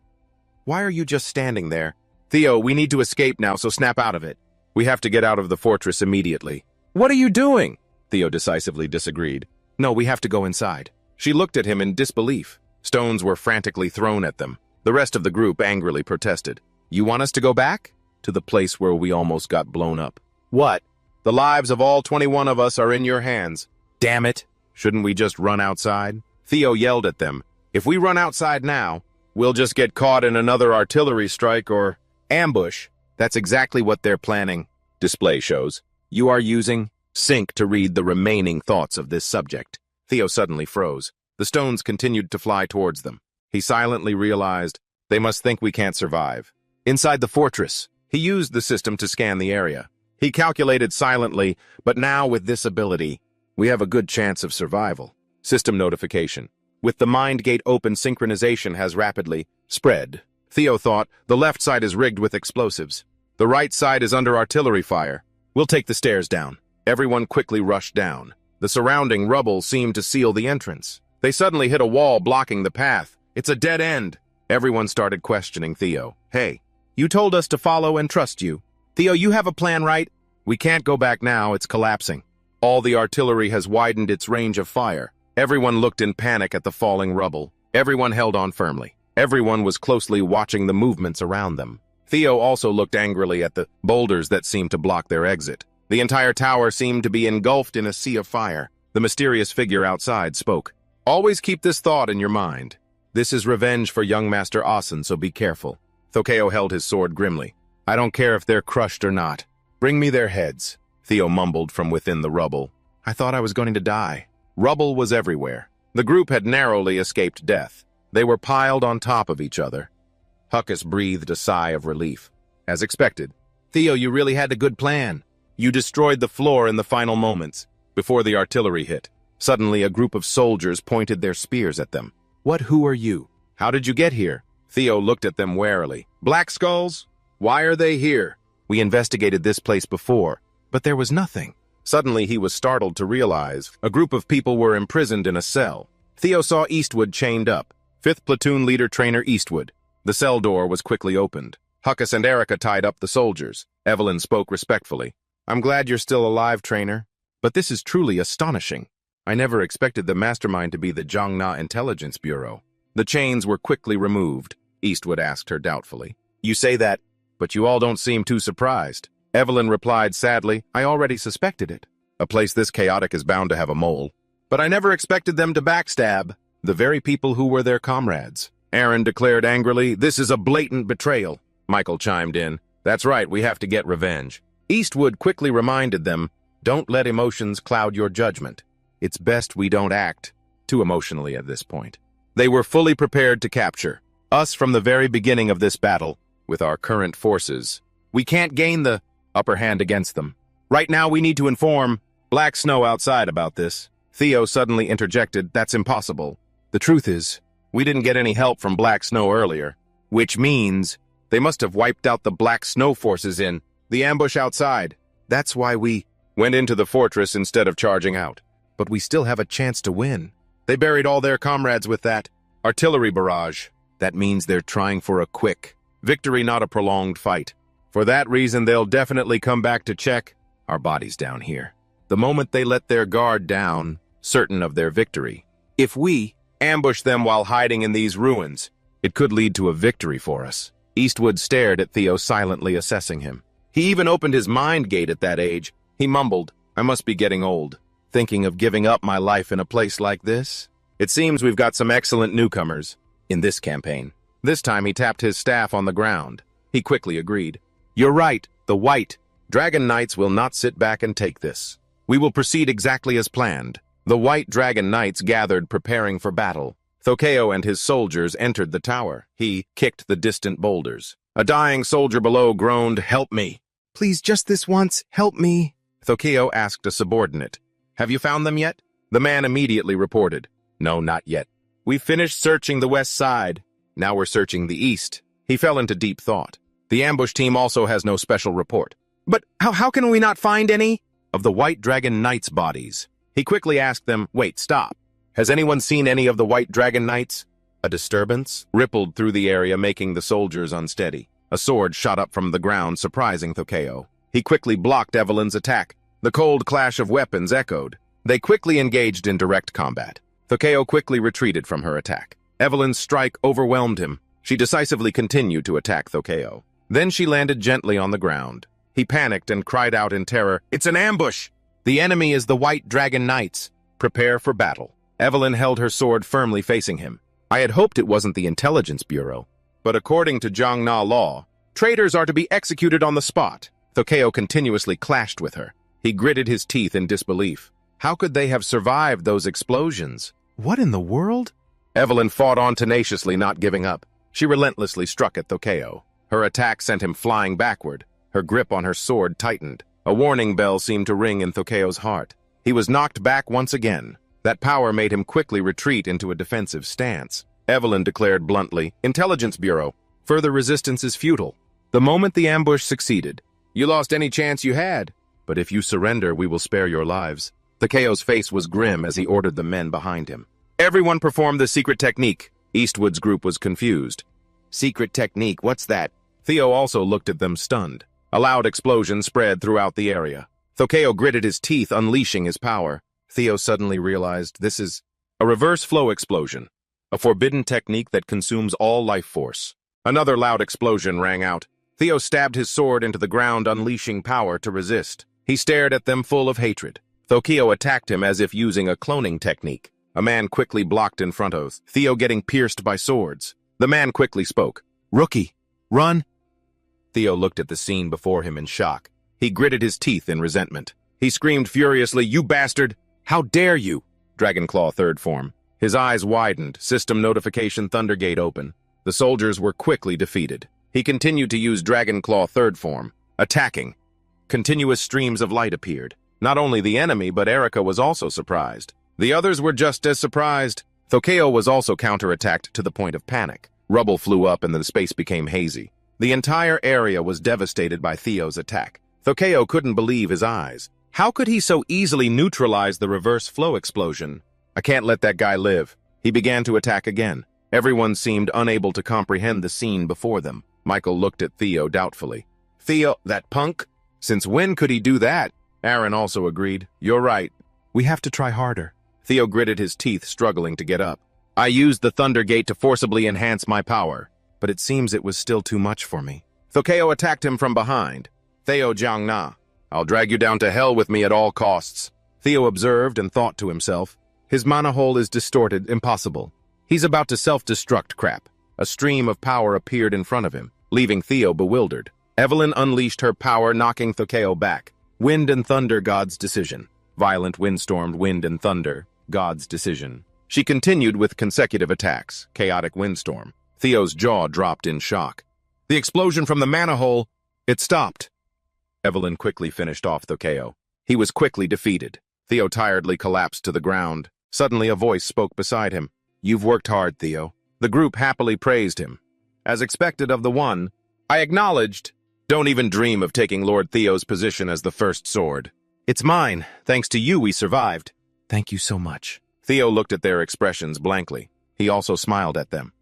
A: "Why are you just standing there?" "Theo, we need to escape now, so snap out of it. We have to get out of the fortress immediately." "What are you doing?" Theo decisively disagreed. "No, we have to go inside." She looked at him in disbelief. Stones were frantically thrown at them. The rest of the group angrily protested. "You want us to go back?" "To the place where we almost got blown up." "What?" "The lives of all 21 of us are in your hands." "Damn it! Shouldn't we just run outside?" Theo yelled at them. "If we run outside now, we'll just get caught in another artillery strike or ambush." "That's exactly what they're planning." Display shows. "You are using sync to read the remaining thoughts of this subject." Theo suddenly froze. The stones continued to fly towards them. He silently realized, they must think we can't survive. Inside the fortress, he used the system to scan the area. He calculated silently, but now with this ability, we have a good chance of survival. System notification. With the mind gate open, synchronization has rapidly spread. Theo thought, the left side is rigged with explosives. The right side is under artillery fire. We'll take the stairs down. Everyone quickly rushed down. The surrounding rubble seemed to seal the entrance. They suddenly hit a wall blocking the path. "It's a dead end." Everyone started questioning Theo. "Hey, you told us to follow and trust you. Theo, you have a plan, right?" "We can't go back now, it's collapsing. All the artillery has widened its range of fire." Everyone looked in panic at the falling rubble. Everyone held on firmly. Everyone was closely watching the movements around them. Theo also looked angrily at the boulders that seemed to block their exit. The entire tower seemed to be engulfed in a sea of fire. The mysterious figure outside spoke. "Always keep this thought in your mind. This is revenge for young Master Asen, so be careful." Thokeo held his sword grimly. "I don't care if they're crushed or not. Bring me their heads." Theo mumbled from within the rubble. "I thought I was going to die." Rubble was everywhere. The group had narrowly escaped death. They were piled on top of each other. Huckus breathed a sigh of relief. As expected. "Theo, you really had a good plan. You destroyed the floor in the final moments, before the artillery hit." Suddenly, a group of soldiers pointed their spears at them. Who are you? How did you get here?" Theo looked at them warily. "Black Skulls? Why are they here?" "We investigated this place before, but there was nothing." Suddenly, he was startled to realize a group of people were imprisoned in a cell. Theo saw Eastwood chained up. 5th Platoon Leader Trainer Eastwood. The cell door was quickly opened. Huckus and Erica tied up the soldiers. Evelyn spoke respectfully. "I'm glad you're still alive, Trainer. But this is truly astonishing. I never expected the mastermind to be the Jiangna Intelligence Bureau." The chains were quickly removed. Eastwood asked her doubtfully. "You say that, but you all don't seem too surprised." Evelyn replied sadly, "I already suspected it. A place this chaotic is bound to have a mole. But I never expected them to backstab the very people who were their comrades." Aaron declared angrily, "This is a blatant betrayal." Michael chimed in, "That's right, we have to get revenge." Eastwood quickly reminded them, "Don't let emotions cloud your judgment. It's best we don't act too emotionally at this point." They were fully prepared to capture us from the very beginning of this battle. With our current forces, we can't gain the upper hand against them. Right now we need to inform Black Snow outside about this. Theo suddenly interjected, "That's impossible. The truth is, we didn't get any help from Black Snow earlier, which means they must have wiped out the Black Snow forces in the ambush outside. That's why we went into the fortress instead of charging out. But we still have a chance to win. They buried all their comrades with that artillery barrage. That means they're trying for a quick victory, not a prolonged fight. For that reason, they'll definitely come back to check our bodies down here. The moment they let their guard down, certain of their victory. If we ambush them while hiding in these ruins, it could lead to a victory for us." Eastwood stared at Theo, silently assessing him. He even opened his mind gate at that age. He mumbled, "I must be getting old, thinking of giving up my life in a place like this. It seems we've got some excellent newcomers in this campaign." This time he tapped his staff on the ground. He quickly agreed. "You're right, the White Dragon Knights will not sit back and take this. We will proceed exactly as planned." The White Dragon Knights gathered, preparing for battle. Thokeo and his soldiers entered the tower. He kicked the distant boulders. A dying soldier below groaned, "Help me. Please, just this once, help me." Thokeo asked a subordinate, "Have you found them yet?" The man immediately reported, "No, not yet. We finished searching the west side. Now we're searching the east." He fell into deep thought. The ambush team also has no special report. "But how can we not find any of the White Dragon Knights' bodies?" He quickly asked them, "Wait, stop. Has anyone seen any of the White Dragon Knights?" A disturbance rippled through the area, making the soldiers unsteady. A sword shot up from the ground, surprising Thokeo. He quickly blocked Evelyn's attack. The cold clash of weapons echoed. They quickly engaged in direct combat. Thokeo quickly retreated from her attack. Evelyn's strike overwhelmed him. She decisively continued to attack Thokeo. Then she landed gently on the ground. He panicked and cried out in terror, "It's an ambush! The enemy is the White Dragon Knights. Prepare for battle." Evelyn held her sword firmly facing him. "I had hoped it wasn't the Intelligence Bureau. But according to Jiangna law, traitors are to be executed on the spot." Thokeo continuously clashed with her. He gritted his teeth in disbelief. How could they have survived those explosions? What in the world? Evelyn fought on tenaciously, not giving up. She relentlessly struck at Thokeo. Her attack sent him flying backward. Her grip on her sword tightened. A warning bell seemed to ring in Thokeo's heart. He was knocked back once again. That power made him quickly retreat into a defensive stance. Evelyn declared bluntly, "Intelligence Bureau, further resistance is futile. The moment the ambush succeeded, you lost any chance you had. But if you surrender, we will spare your lives." Thokeo's face was grim as he ordered the men behind him. Everyone performed the secret technique. Eastwood's group was confused. "Secret technique, what's that?" Theo also looked at them, stunned. A loud explosion spread throughout the area. Thokeo gritted his teeth, unleashing his power. Theo suddenly realized this is a reverse flow explosion, a forbidden technique that consumes all life force. Another loud explosion rang out. Theo stabbed his sword into the ground, unleashing power to resist. He stared at them full of hatred. Thokeo attacked him as if using a cloning technique. A man quickly blocked in front of Theo, getting pierced by swords. The man quickly spoke. "Rookie, run!" Theo looked at the scene before him in shock. He gritted his teeth in resentment. He screamed furiously, "You bastard! How dare you!" Dragonclaw third form. His eyes widened, system notification Thundergate open. The soldiers were quickly defeated. He continued to use Dragonclaw third form, attacking. Continuous streams of light appeared. Not only the enemy, but Erica was also surprised. The others were just as surprised. Thokeo was also counterattacked to the point of panic. Rubble flew up and the space became hazy. The entire area was devastated by Theo's attack. Thokeo couldn't believe his eyes. How could he so easily neutralize the reverse flow explosion? I can't let that guy live. He began to attack again. Everyone seemed unable to comprehend the scene before them. Michael looked at Theo doubtfully. Theo, that punk? Since when could he do that? Aaron also agreed. You're right. We have to try harder. Theo gritted his teeth, struggling to get up. I used the Thunder Gate to forcibly enhance my power, but it seems it was still too much for me. Thokeo attacked him from behind. Theo Jiangna, I'll drag you down to hell with me at all costs. Theo observed and thought to himself, his mana hole is distorted, impossible. He's about to self-destruct crap. A stream of power appeared in front of him, leaving Theo bewildered. Evelyn unleashed her power, knocking Thokeo back. Wind and thunder, God's decision. Violent windstormed wind and thunder, God's decision. She continued with consecutive attacks, chaotic windstorm. Theo's jaw dropped in shock. The explosion from the mana hole, it stopped. Evelyn quickly finished off Thokeo. He was quickly defeated. Theo tiredly collapsed to the ground. Suddenly a voice spoke beside him. You've worked hard, Theo. The group happily praised him. As expected of the one, I acknowledged. Don't even dream of taking Lord Theo's position as the first sword. It's mine. Thanks to you, we survived. Thank you so much. Theo looked at their expressions blankly. He also smiled at them.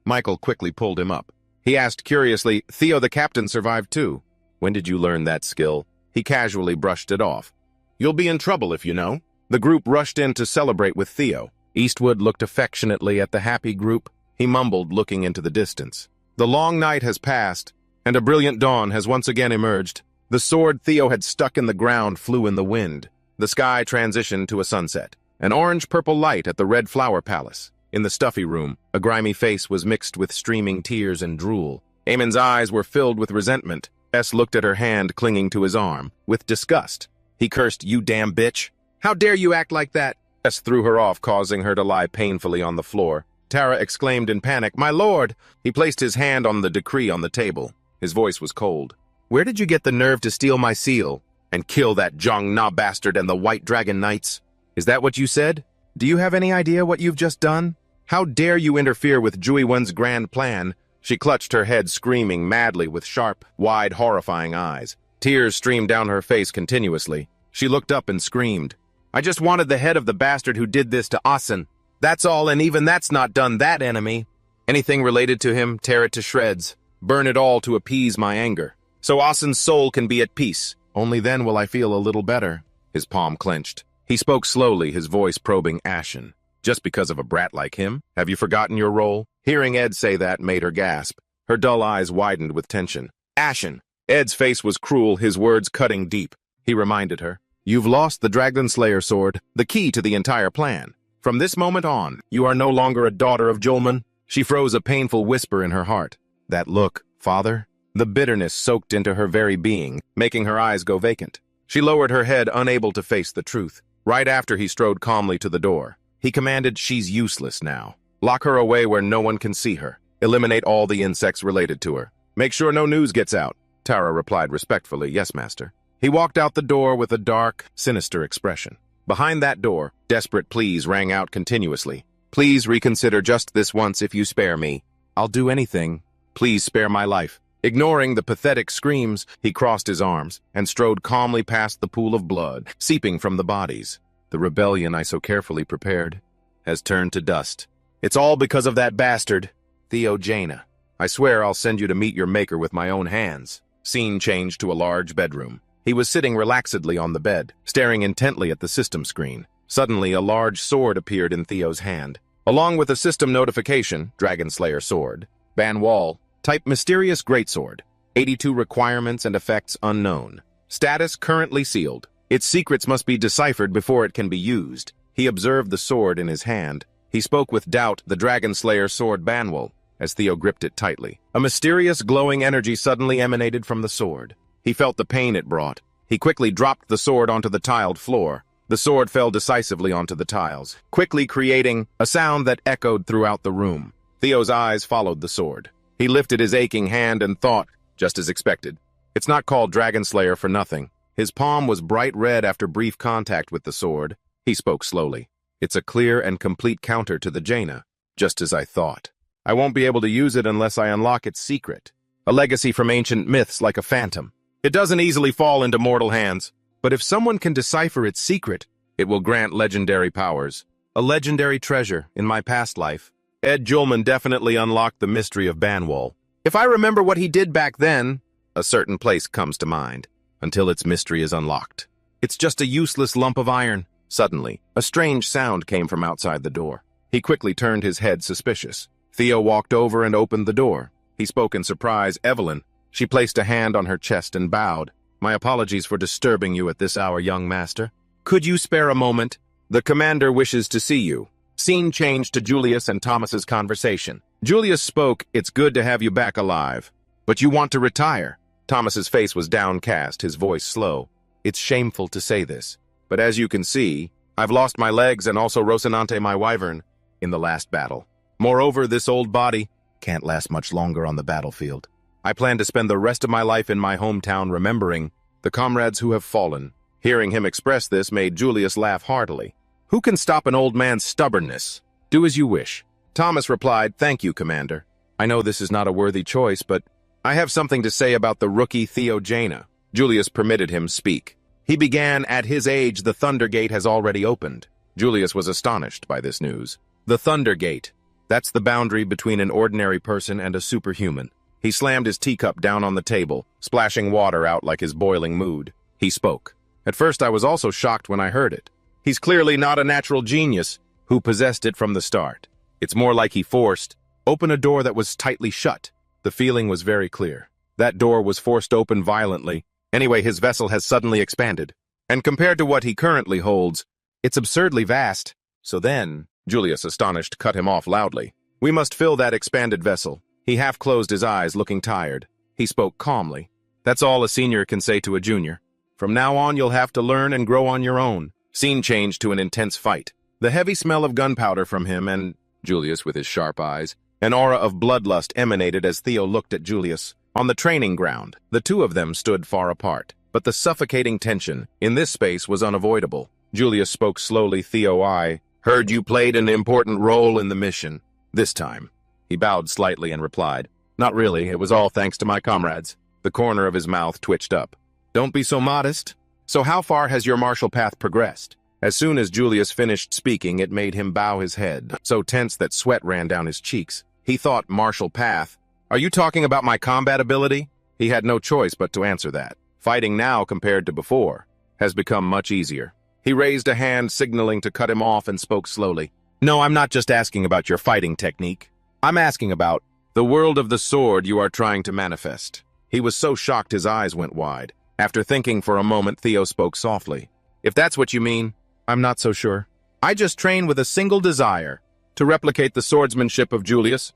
A: Michael quickly pulled him up. He asked curiously, Theo the captain survived too. When did you learn that skill? He casually brushed it off. You'll be in trouble if you know. The group rushed in to celebrate with Theo. Eastwood looked affectionately at the happy group. He mumbled, looking into the distance. The long night has passed, and a brilliant dawn has once again emerged. The sword Theo had stuck in the ground flew in the wind. The sky transitioned to a sunset. An orange-purple light at the Red Flower Palace. In the stuffy room, a grimy face was mixed with streaming tears and drool. Eamon's eyes were filled with resentment. S looked at her hand clinging to his arm, with disgust. He cursed, you damn bitch. How dare you act like that? S threw her off, causing her to lie painfully on the floor. Tara exclaimed in panic, my lord! He placed his hand on the decree on the table. His voice was cold. Where did you get the nerve to steal my seal and kill that Jiangna bastard and the White Dragon Knights? Is that what you said? Do you have any idea what you've just done? How dare you interfere with Juiwen's grand plan? She clutched her head, screaming madly with sharp, wide, horrifying eyes. Tears streamed down her face continuously. She looked up and screamed. I just wanted the head of the bastard who did this to Asen. That's all, and even that's not done, that enemy. Anything related to him, tear it to shreds. Burn it all to appease my anger. So Asen's soul can be at peace. Only then will I feel a little better. His palm clenched. He spoke slowly, his voice probing ashen. Just because of a brat like him? Have you forgotten your role? Hearing Ed say that made her gasp. Her dull eyes widened with tension. Ashen! Ed's face was cruel, his words cutting deep. He reminded her. You've lost the Dragon Slayer sword, the key to the entire plan. From this moment on, you are no longer a daughter of Julman. She froze, a painful whisper in her heart. That look, father? The bitterness soaked into her very being, making her eyes go vacant. She lowered her head, unable to face the truth. Right after he strode calmly to the door. He commanded, she's useless now. Lock her away where no one can see her. Eliminate all the insects related to her. Make sure no news gets out. Tara replied respectfully, yes, master. He walked out the door with a dark, sinister expression. Behind that door, desperate pleas rang out continuously. Please reconsider just this once if you spare me. I'll do anything. Please spare my life. Ignoring the pathetic screams, he crossed his arms and strode calmly past the pool of blood, seeping from the bodies. The rebellion I so carefully prepared has turned to dust. It's all because of that bastard, Theo Jaina. I swear I'll send you to meet your maker with my own hands. Scene changed to a large bedroom. He was sitting relaxedly on the bed, staring intently at the system screen. Suddenly, a large sword appeared in Theo's hand. Along with a system notification, Dragon Slayer sword, ban wall, type mysterious greatsword, 82 requirements and effects unknown. Status currently sealed. Its secrets must be deciphered before it can be used. He observed the sword in his hand. He spoke with doubt, the Dragon Slayer sword Banwell, as Theo gripped it tightly. A mysterious glowing energy suddenly emanated from the sword. He felt the pain it brought. He quickly dropped the sword onto the tiled floor. The sword fell decisively onto the tiles, quickly creating a sound that echoed throughout the room. Theo's eyes followed the sword. He lifted his aching hand and thought, just as expected. It's not called Dragon Slayer for nothing. His palm was bright red after brief contact with the sword. He spoke slowly. It's a clear and complete counter to the Jaina, just as I thought. I won't be able to use it unless I unlock its secret. A legacy from ancient myths like a phantom. It doesn't easily fall into mortal hands. But if someone can decipher its secret, it will grant legendary powers. A legendary treasure in my past life. Ed Julman definitely unlocked the mystery of Banwall. If I remember what he did back then, a certain place comes to mind, until its mystery is unlocked. It's just a useless lump of iron. Suddenly, a strange sound came from outside the door. He quickly turned his head suspicious. Theo walked over and opened the door. He spoke in surprise. Evelyn. She placed a hand on her chest and bowed. My apologies for disturbing you at this hour, young master. Could you spare a moment? The commander wishes to see you. Scene changed to Julius and Thomas's conversation. Julius spoke, it's good to have you back alive. But you want to retire. Thomas's face was downcast, his voice slow. It's shameful to say this, but as you can see, I've lost my legs and also Rocinante my wyvern in the last battle. Moreover, this old body can't last much longer on the battlefield. I plan to spend the rest of my life in my hometown remembering the comrades who have fallen. Hearing him express this made Julius laugh heartily. Who can stop an old man's stubbornness? Do as you wish. Thomas replied, thank you, Commander. I know this is not a worthy choice, but I have something to say about the rookie Theo Jaina. Julius permitted him speak. He began, at his age, the Thunder Gate has already opened. Julius was astonished by this news. The Thunder Gate. That's the boundary between an ordinary person and a superhuman. He slammed his teacup down on the table, splashing water out like his boiling mood. He spoke. At first I was also shocked when I heard it. He's clearly not a natural genius who possessed it from the start. It's more like he forced open a door that was tightly shut. The feeling was very clear. That door was forced open violently. Anyway, his vessel has suddenly expanded. And compared to what he currently holds, it's absurdly vast. So then, Julius, astonished, cut him off loudly. We must fill that expanded vessel. He half closed his eyes, looking tired. He spoke calmly. That's all a senior can say to a junior. From now on, you'll have to learn and grow on your own. Scene changed to an intense fight. The heavy smell of gunpowder from him and Julius with his sharp eyes. An aura of bloodlust emanated as Theo looked at Julius. On the training ground, the two of them stood far apart, but the suffocating tension in this space was unavoidable. Julius spoke slowly. Theo, I heard you played an important role in the mission. This time. He bowed slightly and replied, not really, it was all thanks to my comrades. The corner of his mouth twitched up. Don't be so modest. So how far has your martial path progressed? As soon as Julius finished speaking, it made him bow his head, so tense that sweat ran down his cheeks. He thought, martial path. Are you talking about my combat ability? He had no choice but to answer that. Fighting now, compared to before, has become much easier. He raised a hand, signaling to cut him off, and spoke slowly. No, I'm not just asking about your fighting technique. I'm asking about the world of the sword you are trying to manifest. He was so shocked his eyes went wide. After thinking for a moment, Theo spoke softly. If that's what you mean, I'm not so sure. I just train with a single desire, to replicate the swordsmanship of Julius.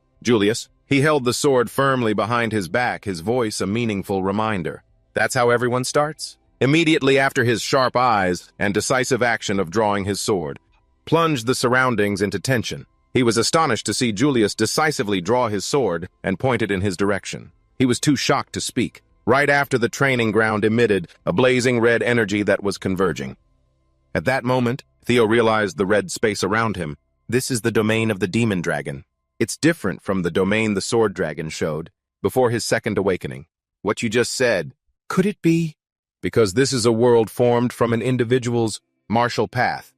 A: He held the sword firmly behind his back, his voice a meaningful reminder. That's how everyone starts? Immediately after his sharp eyes and decisive action of drawing his sword, plunged the surroundings into tension. He was astonished to see Julius decisively draw his sword and point it in his direction. He was too shocked to speak. Right after the training ground emitted a blazing red energy that was converging. At that moment, Theo realized the red space around him. This is the domain of the demon dragon. It's different from the domain the sword dragon showed before his second awakening. What you just said, could it be? Because this is a world formed from an individual's martial path.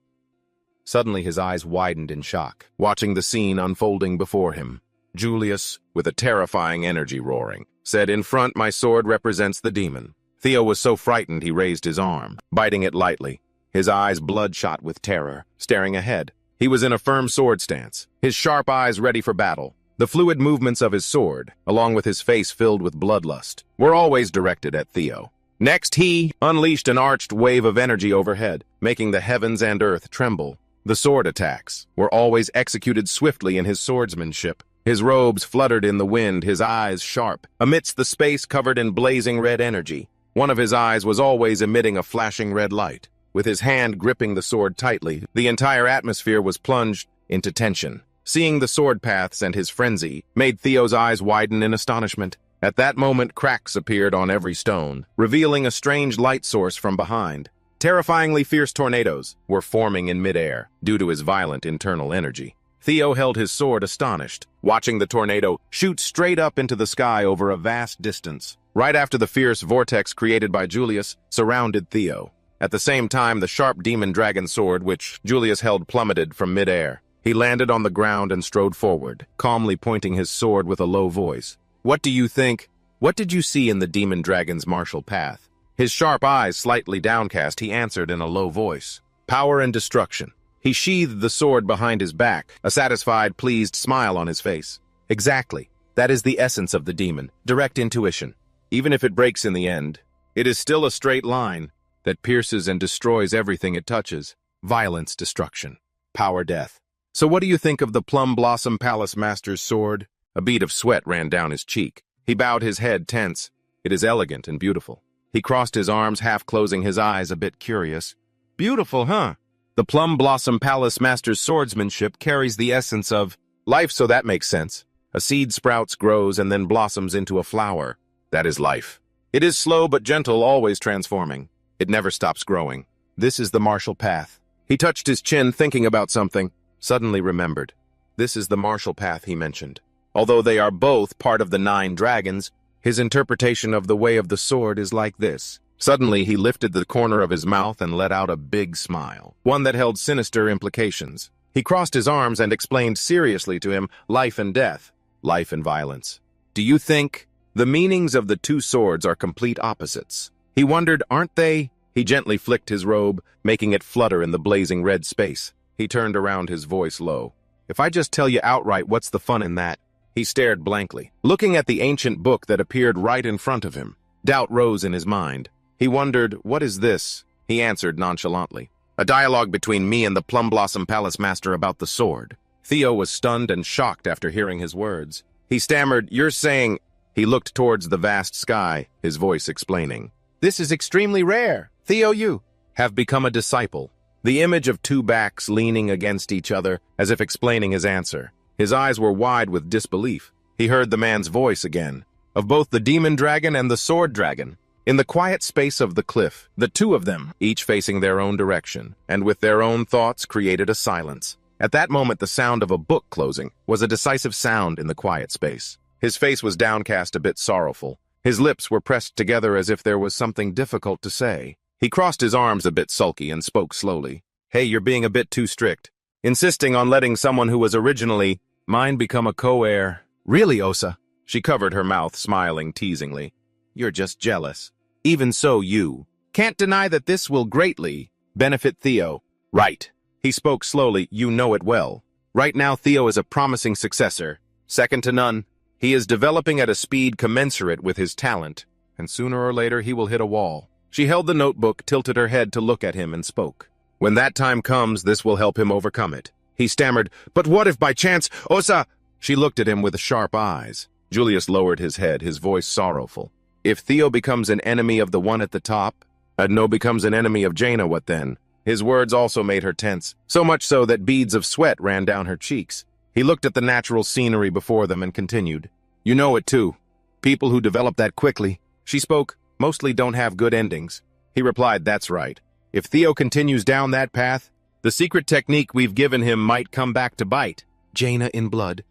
A: Suddenly his eyes widened in shock, watching the scene unfolding before him. Julius, with a terrifying energy roaring, said, in front, my sword represents the demon. Theo was so frightened he raised his arm, biting it lightly, his eyes bloodshot with terror, staring ahead. He was in a firm sword stance, his sharp eyes ready for battle. The fluid movements of his sword, along with his face filled with bloodlust, were always directed at Theo. Next, he unleashed an arched wave of energy overhead, making the heavens and earth tremble. The sword attacks were always executed swiftly in his swordsmanship. His robes fluttered in the wind, his eyes sharp, amidst the space covered in blazing red energy. One of his eyes was always emitting a flashing red light. With his hand gripping the sword tightly, the entire atmosphere was plunged into tension. Seeing the sword paths and his frenzy made Theo's eyes widen in astonishment. At that moment, cracks appeared on every stone, revealing a strange light source from behind. Terrifyingly fierce tornadoes were forming in midair due to his violent internal energy. Theo held his sword astonished, watching the tornado shoot straight up into the sky over a vast distance. Right after the fierce vortex created by Julius surrounded Theo. At the same time, the sharp demon dragon sword, which Julius held, plummeted from midair. He landed on the ground and strode forward, calmly pointing his sword with a low voice. "What do you think? What did you see in the demon dragon's martial path?" His sharp eyes slightly downcast, he answered in a low voice. "Power and destruction." He sheathed the sword behind his back, a satisfied, pleased smile on his face. "Exactly. That is the essence of the demon, direct intuition. Even if it breaks in the end, it is still a straight line that pierces and destroys everything it touches. Violence, destruction, power, death. So what do you think of the Plum Blossom Palace Master's sword?" A bead of sweat ran down his cheek. He bowed his head, tense. "It is elegant and beautiful." He crossed his arms, half closing his eyes, a bit curious. "Beautiful, huh? The Plum Blossom Palace Master's swordsmanship carries the essence of life, so that makes sense. A seed sprouts, grows, and then blossoms into a flower. That is life. It is slow but gentle, always transforming. It never stops growing. This is the martial path." He touched his chin, thinking about something, suddenly remembered. This is the martial path he mentioned. Although they are both part of the 9 dragons, his interpretation of the way of the sword is like this. Suddenly, he lifted the corner of his mouth and let out a big smile, one that held sinister implications. He crossed his arms and explained seriously to him life and death, life and violence. "Do you think the meanings of the 2 swords are complete opposites?" He wondered, aren't they? He gently flicked his robe, making it flutter in the blazing red space. He turned around, his voice low. "If I just tell you outright, what's the fun in that?" He stared blankly, looking at the ancient book that appeared right in front of him. Doubt rose in his mind. He wondered, what is this? He answered nonchalantly. "A dialogue between me and the Plum Blossom Palace Master about the sword." Theo was stunned and shocked after hearing his words. He stammered, "You're saying—" He looked towards the vast sky, his voice explaining. "This is extremely rare. Theo, you have become a disciple." The image of 2 backs leaning against each other, as if explaining his answer. His eyes were wide with disbelief. He heard the man's voice again, of both the demon dragon and the sword dragon. In the quiet space of the cliff, the 2 of them, each facing their own direction, and with their own thoughts, created a silence. At that moment, the sound of a book closing was a decisive sound in the quiet space. His face was downcast, a bit sorrowful. His lips were pressed together as if there was something difficult to say. He crossed his arms, a bit sulky, and spoke slowly. "Hey, you're being a bit too strict. Insisting on letting someone who was originally mine become a co-heir." "Really, Osa?" She covered her mouth, smiling teasingly. "You're just jealous. Even so, you can't deny that this will greatly benefit Theo." "Right." He spoke slowly. "You know it well. Right now, Theo is a promising successor, second to none. He is developing at a speed commensurate with his talent, and sooner or later he will hit a wall." She held the notebook, tilted her head to look at him, and spoke. "When that time comes, this will help him overcome it." He stammered, "But what if by chance, Osa—" She looked at him with sharp eyes. Julius lowered his head, his voice sorrowful. "If Theo becomes an enemy of the one at the top, Adno becomes an enemy of Jaina, what then?" His words also made her tense, so much so that beads of sweat ran down her cheeks. He looked at the natural scenery before them and continued. "You know it too. People who develop that quickly," she spoke, "mostly don't have good endings." He replied, "That's right. If Theo continues down that path, the secret technique we've given him might come back to bite." "Jaina in blood."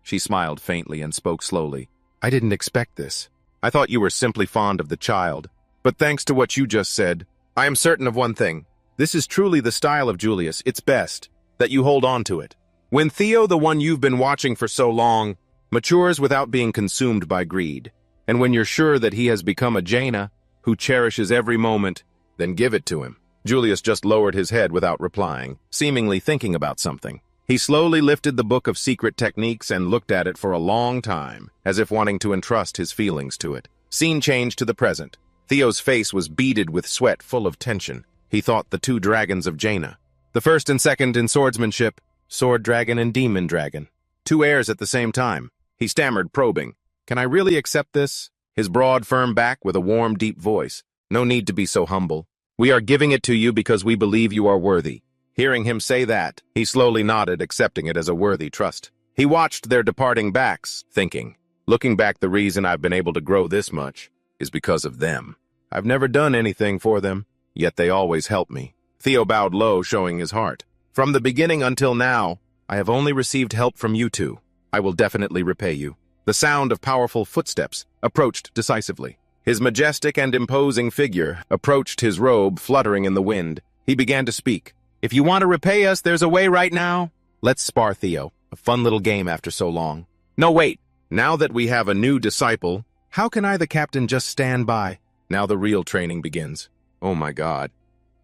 A: She smiled faintly and spoke slowly. "I didn't expect this. I thought you were simply fond of the child. But thanks to what you just said, I am certain of one thing. This is truly the style of Julius. It's best that you hold on to it. When Theo, the one you've been watching for so long, matures without being consumed by greed, and when you're sure that he has become a Jaina who cherishes every moment, then give it to him." Julius just lowered his head without replying, seemingly thinking about something. He slowly lifted the book of secret techniques and looked at it for a long time, as if wanting to entrust his feelings to it. Scene changed to the present. Theo's face was beaded with sweat, full of tension. He thought the 2 dragons of Jaina. The first and second in swordsmanship, sword dragon and demon dragon. 2 heirs at the same time. He stammered, probing. "Can I really accept this?" His broad, firm back with a warm, deep voice. "No need to be so humble. We are giving it to you because we believe you are worthy." Hearing him say that, he slowly nodded, accepting it as a worthy trust. He watched their departing backs, thinking, looking back, the reason I've been able to grow this much is because of them. I've never done anything for them, yet they always help me. Theo bowed low, showing his heart. "From the beginning until now, I have only received help from you 2. I will definitely repay you." The sound of powerful footsteps approached decisively. His majestic and imposing figure approached his robe fluttering in the wind. He began to speak. "If you want to repay us, there's a way right now. Let's spar, Theo. A fun little game after so long." "No, wait. Now that we have a new disciple, how can I, the captain, just stand by? Now the real training begins." Oh my God.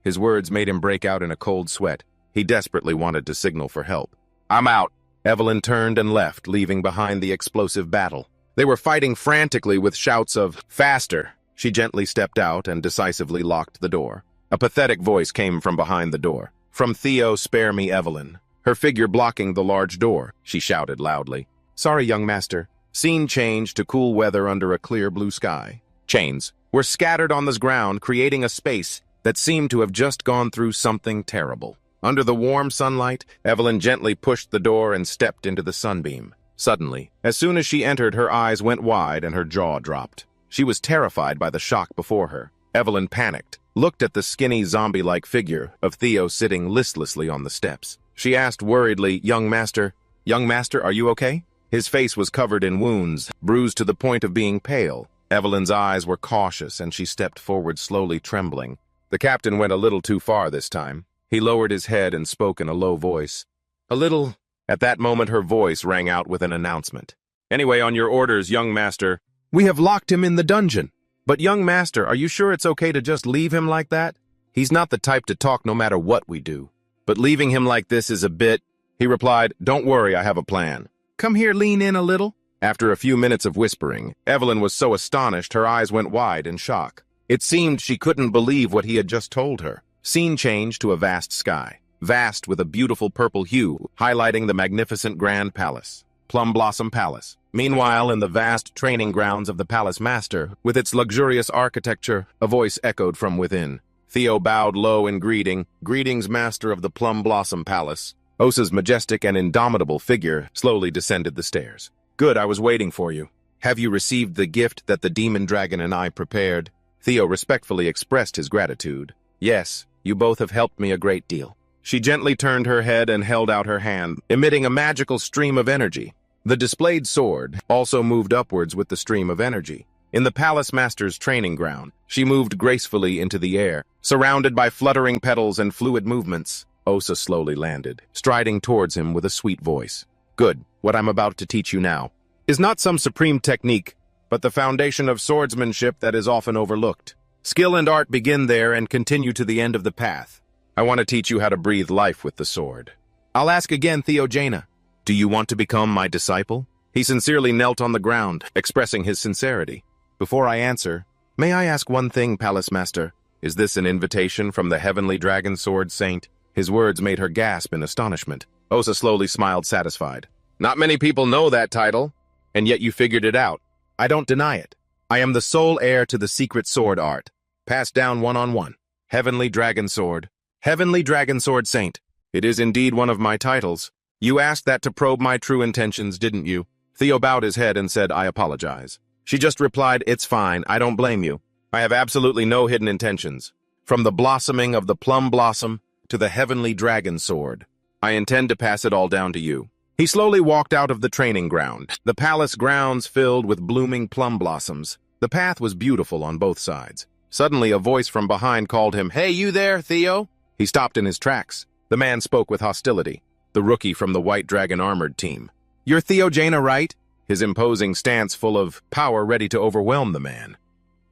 A: His words made him break out in a cold sweat. He desperately wanted to signal for help. "I'm out." Evelyn turned and left, leaving behind the explosive battle. They were fighting frantically with shouts of, "Faster!" She gently stepped out and decisively locked the door. A pathetic voice came from behind the door. "From Theo, spare me, Evelyn." Her figure blocking the large door, she shouted loudly. "Sorry, young master." Scene changed to cool weather under a clear blue sky. Chains were scattered on the ground, creating a space that seemed to have just gone through something terrible. Under the warm sunlight, Evelyn gently pushed the door and stepped into the sunbeam. Suddenly, as soon as she entered, her eyes went wide and her jaw dropped. She was terrified by the shock before her. Evelyn panicked, looked at the skinny zombie-like figure of Theo sitting listlessly on the steps. She asked worriedly, Young master, are you okay?" His face was covered in wounds, bruised to the point of being pale. Evelyn's eyes were cautious, and she stepped forward slowly, trembling. The captain went a little too far this time. He lowered his head and spoke in a low voice. "A little..." At that moment, her voice rang out with an announcement. "Anyway, on your orders, young master." "We have locked him in the dungeon." "But young master, are you sure it's okay to just leave him like that? He's not the type to talk no matter what we do. But leaving him like this is a bit..." He replied, "Don't worry, I have a plan. Come here, lean in a little." After a few minutes of whispering, Evelyn was so astonished her eyes went wide in shock. It seemed she couldn't believe what he had just told her. Scene changed to a vast sky. Vast with a beautiful purple hue, highlighting the magnificent Grand Palace. Plum Blossom Palace. Meanwhile, in the vast training grounds of the Palace Master, with its luxurious architecture, a voice echoed from within. Theo bowed low in greeting. "Greetings, Master of the Plum Blossom Palace." Osa's majestic and indomitable figure slowly descended the stairs. "Good, I was waiting for you. Have you received the gift that the demon dragon and I prepared?" Theo respectfully expressed his gratitude. "Yes, you both have helped me a great deal." She gently turned her head and held out her hand, emitting a magical stream of energy. The displayed sword also moved upwards with the stream of energy. In the Palace Master's training ground, she moved gracefully into the air, surrounded by fluttering petals and fluid movements. Osa slowly landed, striding towards him with a sweet voice. "Good, what I'm about to teach you now is not some supreme technique, but the foundation of swordsmanship that is often overlooked. Skill and art begin there and continue to the end of the path. I want to teach you how to breathe life with the sword." "I'll ask again, Theogena. Do you want to become my disciple?" He sincerely knelt on the ground, expressing his sincerity. "Before I answer, may I ask one thing, Palace Master? Is this an invitation from the Heavenly Dragon Sword Saint?" His words made her gasp in astonishment. Osa slowly smiled, satisfied. "Not many people know that title, and yet you figured it out. I don't deny it. I am the sole heir to the secret sword art, passed down one-on-one. Heavenly Dragon Sword. Heavenly Dragon Sword Saint. It is indeed one of my titles. You asked that to probe my true intentions, didn't you?" Theo bowed his head and said, "I apologize." She just replied, "It's fine, I don't blame you. I have absolutely no hidden intentions. From the blossoming of the plum blossom to the Heavenly Dragon Sword, I intend to pass it all down to you." He slowly walked out of the training ground, the palace grounds filled with blooming plum blossoms. The path was beautiful on both sides. Suddenly, a voice from behind called him, "Hey, you there, Theo?" He stopped in his tracks. The man spoke with hostility, the rookie from the White Dragon Armored team. "You're Theogena, right?" His imposing stance full of power ready to overwhelm the man.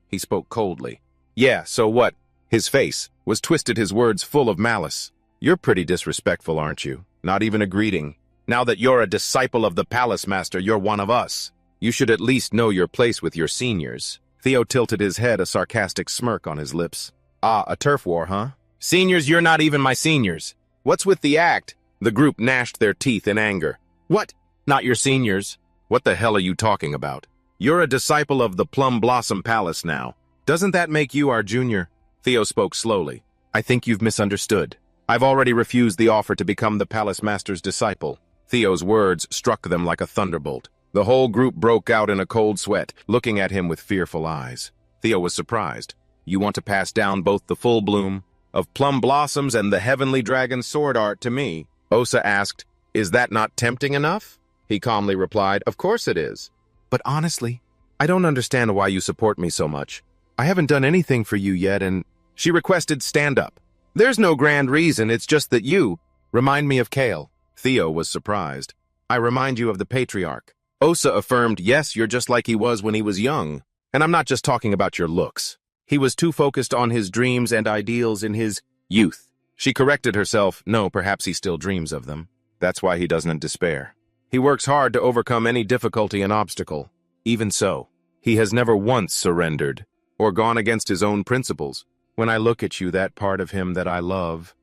A: He spoke coldly. "Yeah, so what?" His face was twisted, his words full of malice. "You're pretty disrespectful, aren't you? Not even a greeting. Now that you're a disciple of the Palace Master, you're one of us. You should at least know your place with your seniors." Theo tilted his head, a sarcastic smirk on his lips. "Ah, a turf war, huh? Seniors, you're not even my seniors. What's with the act?" The group gnashed their teeth in anger. "What? Not your seniors? What the hell are you talking about? You're a disciple of the Plum Blossom Palace now. Doesn't that make you our junior?" Theo spoke slowly. "I think you've misunderstood. I've already refused the offer to become the Palace Master's disciple." Theo's words struck them like a thunderbolt. The whole group broke out in a cold sweat, looking at him with fearful eyes. Theo was surprised. "You want to pass down both the full bloom of plum blossoms and the Heavenly Dragon Sword art to me?" Osa asked. "Is that not tempting enough?" He calmly replied, "Of course it is. But honestly, I don't understand why you support me so much. I haven't done anything for you yet, and she requested stand up. There's no grand reason, it's just that you remind me of Kale. Theo was surprised. I remind you of the patriarch. Osa affirmed, yes, you're just like he was when he was young. And I'm not just talking about your looks. He was too focused on his dreams and ideals in his youth. She corrected herself, no, perhaps he still dreams of them. That's why he doesn't despair. He works hard to overcome any difficulty and obstacle. Even so, he has never once surrendered or gone against his own principles. When I look at you, that part of him that I love,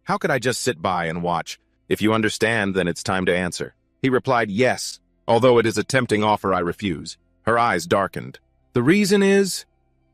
A: how could I just sit by and watch? If you understand, then it's time to answer. He replied, yes, although it is a tempting offer I refuse. Her eyes darkened. The reason is?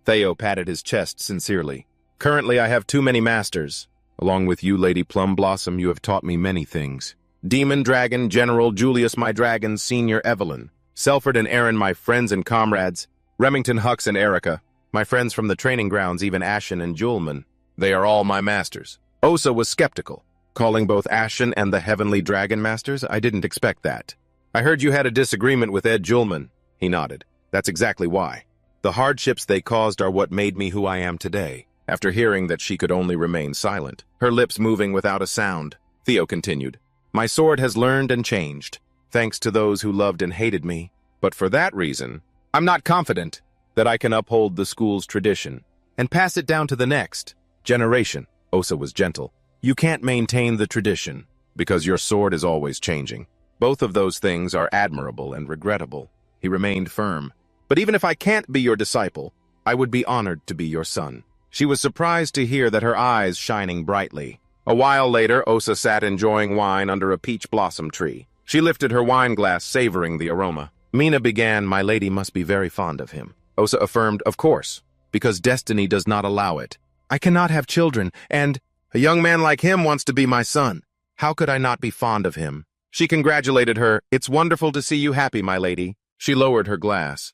A: Theo patted his chest sincerely. Currently, I have too many masters. Along with you, Lady Plum Blossom, you have taught me many things. Demon Dragon, General Julius, my dragon, Senior Evelyn. Selford and Aaron, my friends and comrades. Remington, Hux, and Erica. My friends from the training grounds, even Ashen and Julman. They are all my masters. Osa was skeptical. Calling both Ashen and the Heavenly Dragon Masters? I didn't expect that. I heard you had a disagreement with Ed Julman. He nodded. That's exactly why. The hardships they caused are what made me who I am today. After hearing that she could only remain silent, her lips moving without a sound, Theo continued. My sword has learned and changed, thanks to those who loved and hated me. But for that reason, I'm not confident that I can uphold the school's tradition and pass it down to the next generation. Osa was gentle. You can't maintain the tradition because your sword is always changing. Both of those things are admirable and regrettable. He remained firm. But even if I can't be your disciple, I would be honored to be your son. She was surprised to hear that her eyes shining brightly. A while later, Osa sat enjoying wine under a peach blossom tree. She lifted her wine glass, savoring the aroma. Mina began, my lady must be very fond of him. Osa affirmed, of course, because destiny does not allow it. I cannot have children, and a young man like him wants to be my son. How could I not be fond of him? She congratulated her. It's wonderful to see you happy, my lady. She lowered her glass.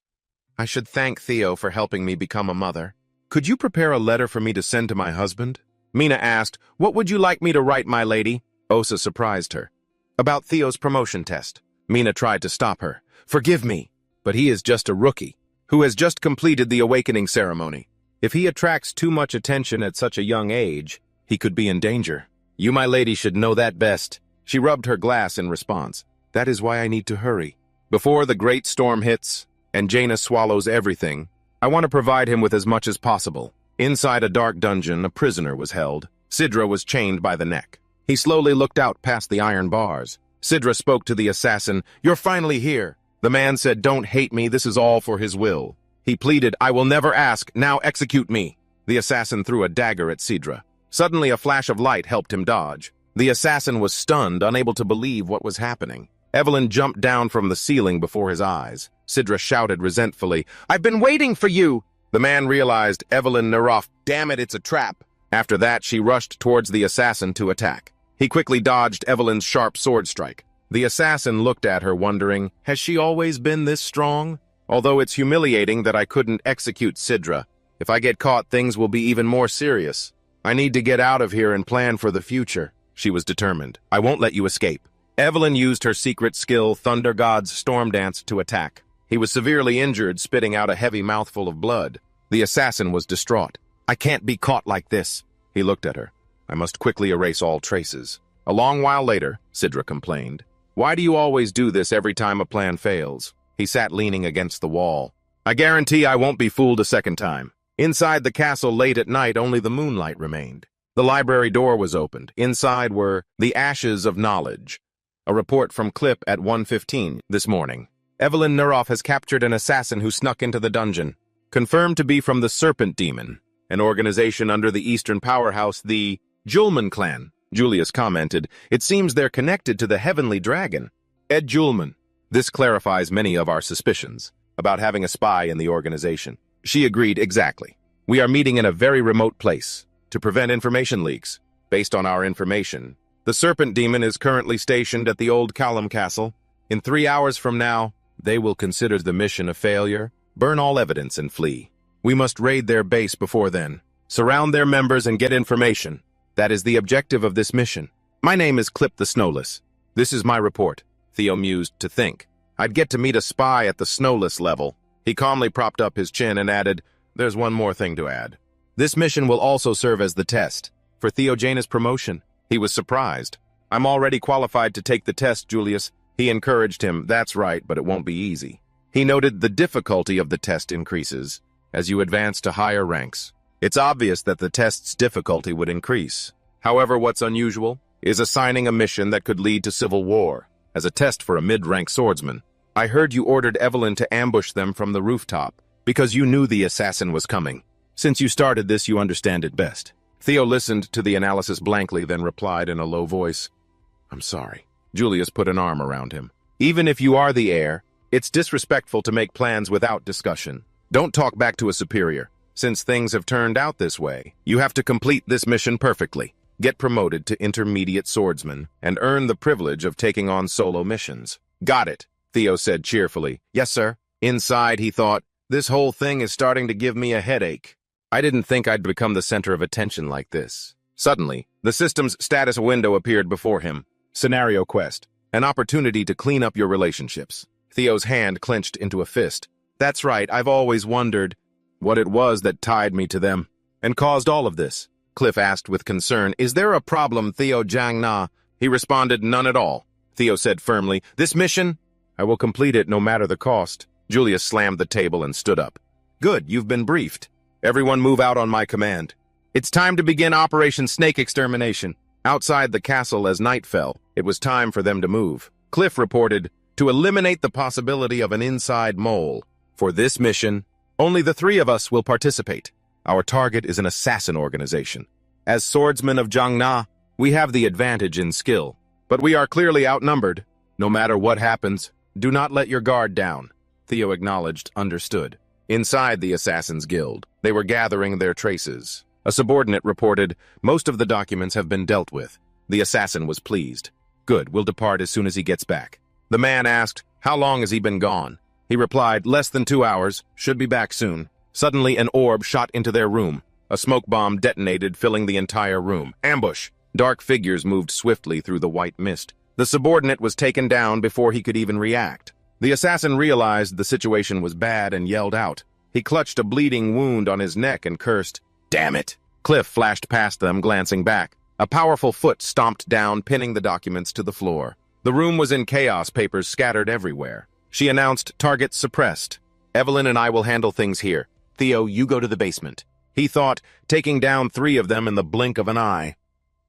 A: I should thank Theo for helping me become a mother. Could you prepare a letter for me to send to my husband? Mina asked, what would you like me to write, my lady? Osa surprised her. About Theo's promotion test. Mina tried to stop her. Forgive me, but he is just a rookie who has just completed the awakening ceremony. If he attracts too much attention at such a young age, he could be in danger. You, my lady, should know that best. She rubbed her glass in response. That is why I need to hurry. Before the great storm hits and Jaina swallows everything, I want to provide him with as much as possible. Inside a dark dungeon, a prisoner was held. Sidra was chained by the neck. He slowly looked out past the iron bars. Sidra spoke to the assassin, You're finally here. The man said, Don't hate me, this is all for his will. He pleaded, I will never ask, now execute me. The assassin threw a dagger at Sidra. Suddenly a flash of light helped him dodge. The assassin was stunned, unable to believe what was happening. Evelyn jumped down from the ceiling before his eyes. Sidra shouted resentfully, I've been waiting for you! The man realized, Evelyn Neroff, damn it, it's a trap. After that, she rushed towards the assassin to attack. He quickly dodged Evelyn's sharp sword strike. The assassin looked at her, wondering, has she always been this strong? Although it's humiliating that I couldn't execute Sidra. If I get caught, things will be even more serious. I need to get out of here and plan for the future. She was determined. I won't let you escape. Evelyn used her secret skill, Thunder God's Storm Dance, to attack. He was severely injured, spitting out a heavy mouthful of blood. The assassin was distraught. I can't be caught like this. He looked at her. I must quickly erase all traces. A long while later, Sidra complained. Why do you always do this every time a plan fails? He sat leaning against the wall. I guarantee I won't be fooled a second time. Inside the castle late at night, only the moonlight remained. The library door was opened. Inside were the ashes of knowledge. A report from Clip at 1:15 this morning. Evelyn Neroff has captured an assassin who snuck into the dungeon. Confirmed to be from the Serpent Demon, an organization under the Eastern powerhouse, the Julman clan. Julius commented, It seems they're connected to the Heavenly Dragon. Ed Julman. This clarifies many of our suspicions about having a spy in the organization. She agreed, exactly. We are meeting in a very remote place to prevent information leaks. Based on our information, the Serpent Demon is currently stationed at the old Callum Castle. In 3 hours from now, they will consider the mission a failure, burn all evidence, and flee. We must raid their base before then, surround their members and get information. That is the objective of this mission. My name is Clip the Snowless. This is my report. Theo mused to think. I'd get to meet a spy at the Snowless level. He calmly propped up his chin and added, "There's one more thing to add. This mission will also serve as the test for Theogena's promotion." He was surprised. "I'm already qualified to take the test, Julius." He encouraged him. "That's right, but it won't be easy." He noted the difficulty of the test increases as you advance to higher ranks. It's obvious that the test's difficulty would increase. However, what's unusual is assigning a mission that could lead to civil war as a test for a mid-rank swordsman. I heard you ordered Evelyn to ambush them from the rooftop because you knew the assassin was coming. Since you started this, you understand it best. Theo listened to the analysis blankly, then replied in a low voice, "I'm sorry." Julius put an arm around him. "Even if you are the heir, it's disrespectful to make plans without discussion. Don't talk back to a superior. Since things have turned out this way, you have to complete this mission perfectly. Get promoted to intermediate swordsman, and earn the privilege of taking on solo missions." "Got it," Theo said cheerfully. "Yes, sir." Inside, he thought, "This whole thing is starting to give me a headache. I didn't think I'd become the center of attention like this." Suddenly, the system's status window appeared before him. Scenario quest. An opportunity to clean up your relationships. Theo's hand clenched into a fist. "That's right, I've always wondered what it was that tied me to them and caused all of this." Cliff asked with concern, "Is there a problem, Theo Jiangna?" He responded, "None at all." Theo said firmly, "This mission, I will complete it no matter the cost." Julius slammed the table and stood up. "Good, you've been briefed. Everyone move out on my command. It's time to begin Operation Snake Extermination." Outside the castle as night fell, it was time for them to move. Cliff reported, "To eliminate the possibility of an inside mole. For this mission, only the three of us will participate. Our target is an assassin organization. As swordsmen of Jiangna, we have the advantage in skill, but we are clearly outnumbered. No matter what happens, do not let your guard down." Theo acknowledged, understood. Inside the Assassin's Guild, they were gathering their traces. A subordinate reported, "Most of the documents have been dealt with." The assassin was pleased. "Good, we'll depart as soon as he gets back." The man asked, "How long has he been gone?" He replied, "Less than 2 hours. Should be back soon." Suddenly, an orb shot into their room. A smoke bomb detonated, filling the entire room. Ambush! Dark figures moved swiftly through the white mist. The subordinate was taken down before he could even react. The assassin realized the situation was bad and yelled out. He clutched a bleeding wound on his neck and cursed, "Damn it!" Cliff flashed past them, glancing back. A powerful foot stomped down, pinning the documents to the floor. The room was in chaos, papers scattered everywhere. She announced, "Target suppressed. Evelyn and I will handle things here. Theo, you go to the basement." He thought, taking down 3 of them in the blink of an eye.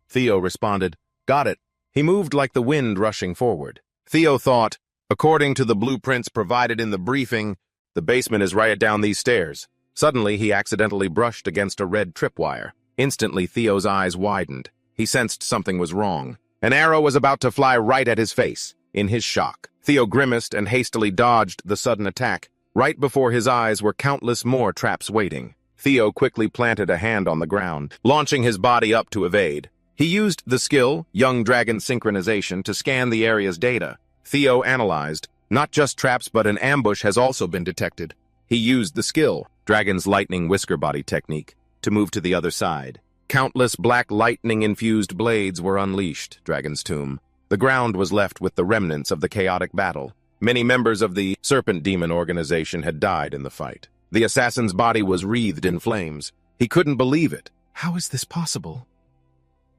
A: Theo responded, "Got it." He moved like the wind rushing forward. Theo thought, according to the blueprints provided in the briefing, the basement is right down these stairs. Suddenly, he accidentally brushed against a red tripwire. Instantly, Theo's eyes widened. He sensed something was wrong. An arrow was about to fly right at his face. In his shock, Theo grimaced and hastily dodged the sudden attack. Right before his eyes were countless more traps waiting. Theo quickly planted a hand on the ground, launching his body up to evade. He used the skill, Young Dragon Synchronization, to scan the area's data. Theo analyzed, not just traps but an ambush has also been detected. He used the skill, Dragon's Lightning Whisker Body Technique, to move to the other side. Countless black lightning-infused blades were unleashed, Dragon's Tomb. The ground was left with the remnants of the chaotic battle. Many members of the Serpent Demon organization had died in the fight. The assassin's body was wreathed in flames. He couldn't believe it. How is this possible?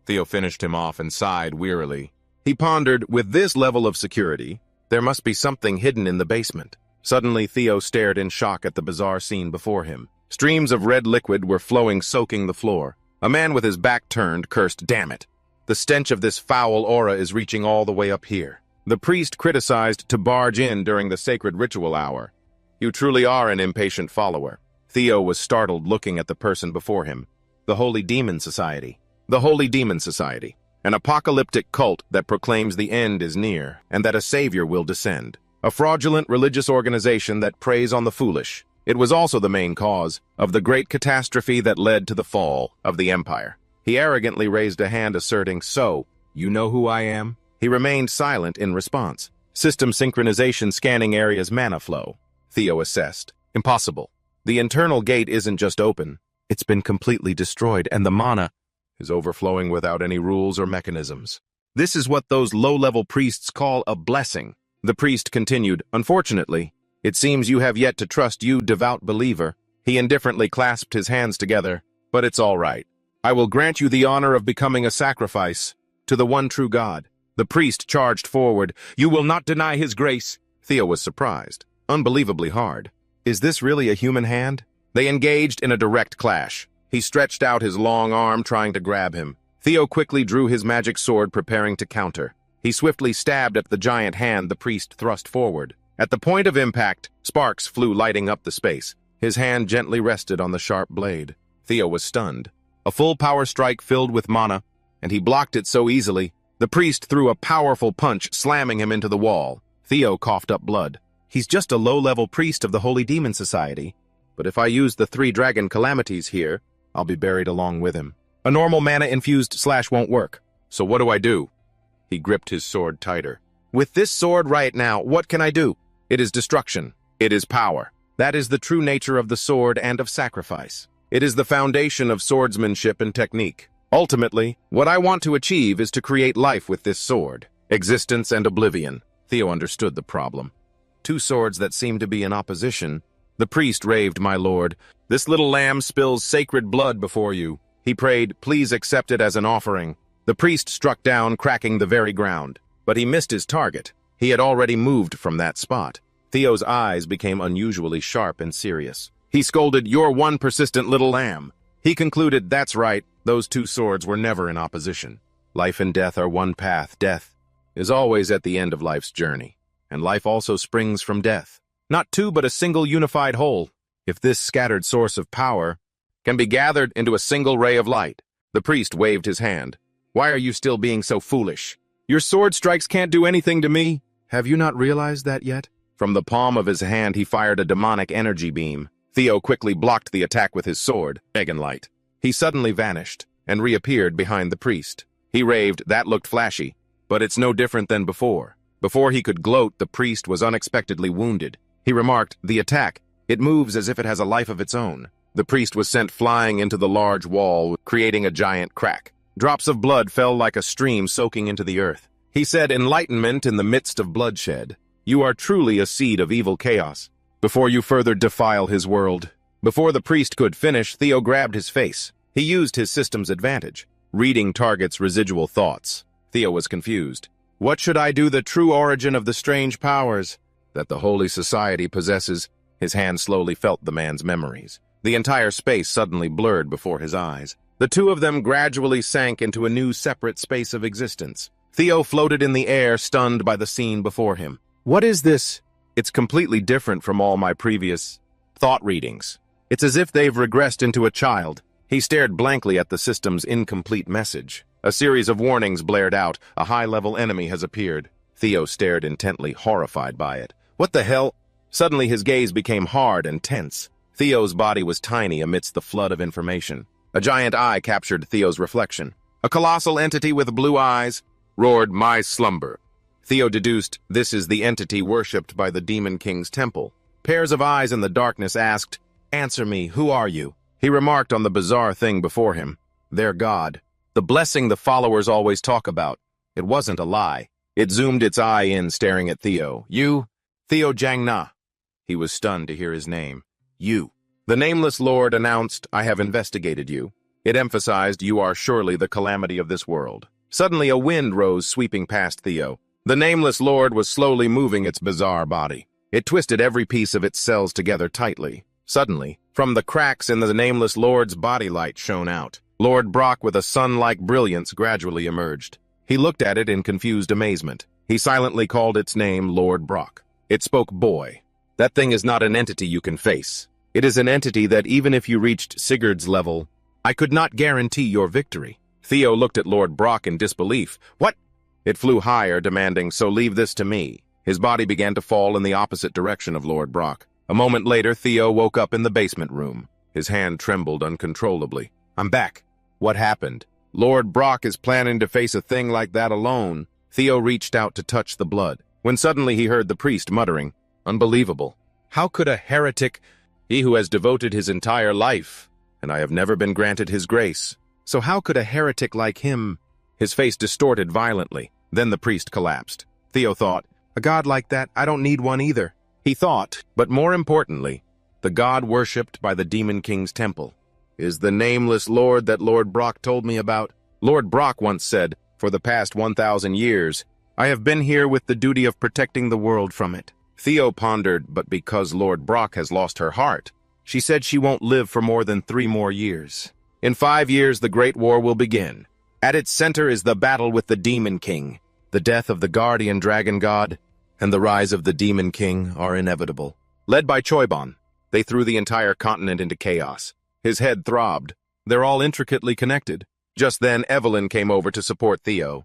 A: Theo finished him off and sighed wearily. He pondered, with this level of security, there must be something hidden in the basement. Suddenly, Theo stared in shock at the bizarre scene before him. Streams of red liquid were flowing, soaking the floor. A man with his back turned cursed, "Damn it! The stench of this foul aura is reaching all the way up here." The priest criticized to barge in during the sacred ritual hour. "You truly are an impatient follower." Theo was startled, looking at the person before him. The Holy Demon Society. The Holy Demon Society. An apocalyptic cult that proclaims the end is near and that a savior will descend. A fraudulent religious organization that preys on the foolish. It was also the main cause of the great catastrophe that led to the fall of the empire. He arrogantly raised a hand asserting, "So, you know who I am?" He remained silent in response. System synchronization scanning area's mana flow. Theo assessed. Impossible. The internal gate isn't just open. It's been completely destroyed, and the mana is overflowing without any rules or mechanisms. This is what those low-level priests call a blessing. The priest continued, "Unfortunately, It seems you have yet to trust, you devout believer. He indifferently clasped his hands together. But it's all right. I will grant you the honor of becoming a sacrifice to the one true God. The priest charged forward. You will not deny his grace. Theo was surprised. Unbelievably hard. Is this really a human hand? They engaged in a direct clash. He stretched out his long arm, trying to grab him. Theo quickly drew his magic sword, preparing to counter. He swiftly stabbed at the giant hand the priest thrust forward. At the point of impact, sparks flew lighting up the space. His hand gently rested on the sharp blade. Theo was stunned. A full power strike filled with mana, and he blocked it so easily. The priest threw a powerful punch, slamming him into the wall. Theo coughed up blood. He's just a low-level priest of the Holy Demon Society. But if I use the 3 dragon calamities here, I'll be buried along with him. A normal mana-infused slash won't work. So what do I do? He gripped his sword tighter. With this sword right now, what can I do? It is destruction. It is power. That is the true nature of the sword and of sacrifice. It is the foundation of swordsmanship and technique. Ultimately, what I want to achieve is to create life with this sword. Existence and oblivion. Theo understood the problem. 2 swords that seem to be in opposition. The priest raved, my lord. This little lamb spills sacred blood before you. He prayed, please accept it as an offering. The priest struck down, cracking the very ground. But he missed his target. He had already moved from that spot. Theo's eyes became unusually sharp and serious. He scolded, you're one persistent little lamb. He concluded, that's right, those 2 swords were never in opposition. Life and death are one path. Death is always at the end of life's journey. And life also springs from death. Not 2, but a single unified whole. If this scattered source of power can be gathered into a single ray of light. The priest waved his hand. Why are you still being so foolish? Your sword strikes can't do anything to me. Have you not realized that yet? From the palm of his hand, he fired a demonic energy beam. Theo quickly blocked the attack with his sword, Dragon Light. He suddenly vanished and reappeared behind the priest. He raved, that looked flashy, but it's no different than before. Before he could gloat, the priest was unexpectedly wounded. He remarked, the attack, it moves as if it has a life of its own. The priest was sent flying into the large wall, creating a giant crack. Drops of blood fell like a stream soaking into the earth. He said, enlightenment in the midst of bloodshed. You are truly a seed of evil chaos. Before you further defile his world. Before the priest could finish, Theo grabbed his face. He used his system's advantage, reading target's residual thoughts. Theo was confused. What should I do? The true origin of the strange powers that the Holy Society possesses. His hand slowly felt the man's memories. The entire space suddenly blurred before his eyes. The 2 of them gradually sank into a new separate space of existence. Theo floated in the air, stunned by the scene before him. What is this? It's completely different from all my previous thought readings. It's as if they've regressed into a child. He stared blankly at the system's incomplete message. A series of warnings blared out. A high-level enemy has appeared. Theo stared intently, horrified by it. What the hell? Suddenly his gaze became hard and tense. Theo's body was tiny amidst the flood of information. A giant eye captured Theo's reflection. A colossal entity with blue eyes roared, my slumber. Theo deduced, this is the entity worshipped by the Demon King's temple. Pairs of eyes in the darkness asked, answer me, who are you? He remarked on the bizarre thing before him. Their god. The blessing the followers always talk about. It wasn't a lie. It zoomed its eye in, staring at Theo. You? Theo Jangna. He was stunned to hear his name. You. The nameless lord announced, I have investigated you. It emphasized, you are surely the calamity of this world. Suddenly a wind rose, sweeping past Theo. The nameless lord was slowly moving its bizarre body. It twisted every piece of its cells together tightly. Suddenly, from the cracks in the nameless lord's body, light shone out. Lord Brock, with a sun-like brilliance, gradually emerged. He looked at it in confused amazement. He silently called its name Lord Brock. It spoke, boy. That thing is not an entity you can face. It is an entity that even if you reached Sigurd's level, I could not guarantee your victory. Theo looked at Lord Brock in disbelief. What? It flew higher, demanding, so leave this to me. His body began to fall in the opposite direction of Lord Brock. A moment later, Theo woke up in the basement room. His hand trembled uncontrollably. I'm back. What happened? Lord Brock is planning to face a thing like that alone. Theo reached out to touch the blood, when suddenly he heard the priest muttering, unbelievable. How could a heretic, he who has devoted his entire life, and I have never been granted his grace, so how could a heretic like him? His face distorted violently. Then the priest collapsed. Theo thought, a god like that, I don't need one either. he thought, but more importantly, the god worshipped by the Demon King's temple is the nameless lord that Lord Brock told me about. Lord Brock once said, for the past 1,000 years, I have been here with the duty of protecting the world from it. Theo pondered, but because Lord Brock has lost her heart, she said she won't live for more than 3 more years. In 5 years, the Great War will begin. At its center is the battle with the Demon King. The death of the guardian dragon god and the rise of the Demon King are inevitable. Led by Choibon, they threw the entire continent into chaos. His head throbbed. They're all intricately connected. Just then, Evelyn came over to support Theo.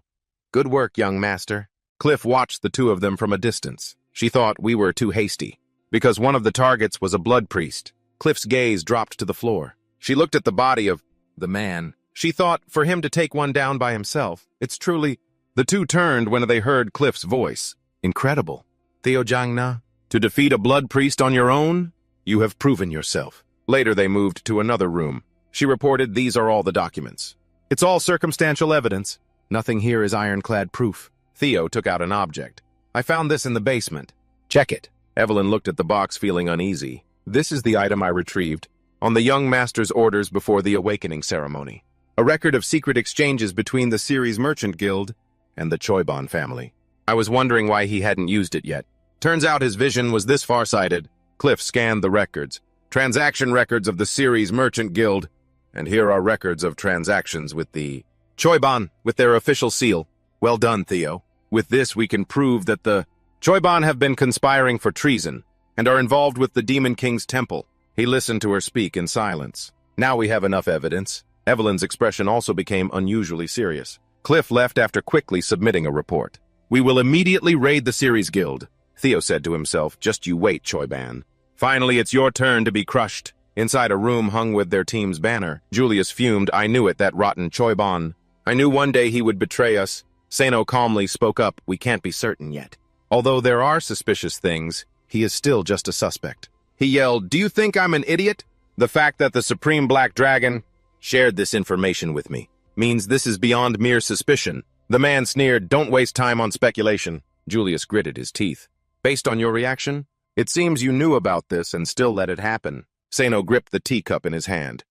A: Good work, young master. Cliff watched the two of them from a distance. She thought we were too hasty, because one of the targets was a blood priest. Cliff's gaze dropped to the floor. She looked at the body of the man. She thought, for him to take one down by himself, it's truly... The two turned when they heard Cliff's voice. Incredible. Theo Jangna, to defeat a blood priest on your own? You have proven yourself. Later they moved to another room. She reported these are all the documents. It's all circumstantial evidence. Nothing here is ironclad proof. Theo took out an object. I found this in the basement. Check it. Evelyn looked at the box feeling uneasy. This is the item I retrieved on the young master's orders before the awakening ceremony. A record of secret exchanges between the Ceres Merchant Guild and the Choibon family. I was wondering why he hadn't used it yet. Turns out his vision was this far-sighted. Cliff scanned the records. Transaction records of the Ceres Merchant Guild, and here are records of transactions with the Choibon, with their official seal. Well done, Theo. With this, we can prove that the Choibon have been conspiring for treason and are involved with the Demon King's temple. He listened to her speak in silence. Now we have enough evidence. Evelyn's expression also became unusually serious. Cliff left after quickly submitting a report. We will immediately raid the Ceres Guild, Theo said to himself. Just you wait, Choibon. Finally, it's your turn to be crushed. Inside a room hung with their team's banner, Julius fumed. I knew it, that rotten Choibon. I knew one day he would betray us. Sano calmly spoke up. We can't be certain yet. Although there are suspicious things, he is still just a suspect. He yelled, do you think I'm an idiot? The fact that the Supreme Black Dragon shared this information with me means this is beyond mere suspicion. The man sneered, don't waste time on speculation. Julius gritted his teeth. Based on your reaction, it seems you knew about this and still let it happen. Sano gripped the teacup in his hand.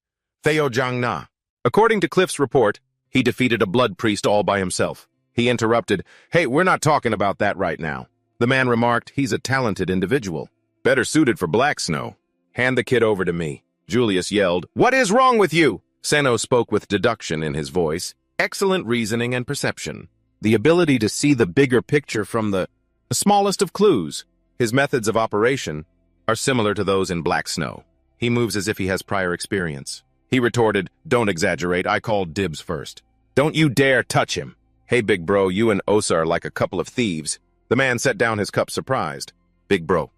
A: Theo Jangna. According to Cliff's report, he defeated a blood priest all by himself. He interrupted, hey, we're not talking about that right now. The man remarked, he's a talented individual. Better suited for Black Snow. Hand the kid over to me. Julius yelled, what is wrong with you? Sano spoke with deduction in his voice. Excellent reasoning and perception. The ability to see the bigger picture from the smallest of clues. His methods of operation are similar to those in Black Snow. He moves as if he has prior experience. He retorted, don't exaggerate, I called dibs first. Don't you dare touch him. Hey, big bro, you and Osa are like a couple of thieves. The man set down his cup surprised. Big bro,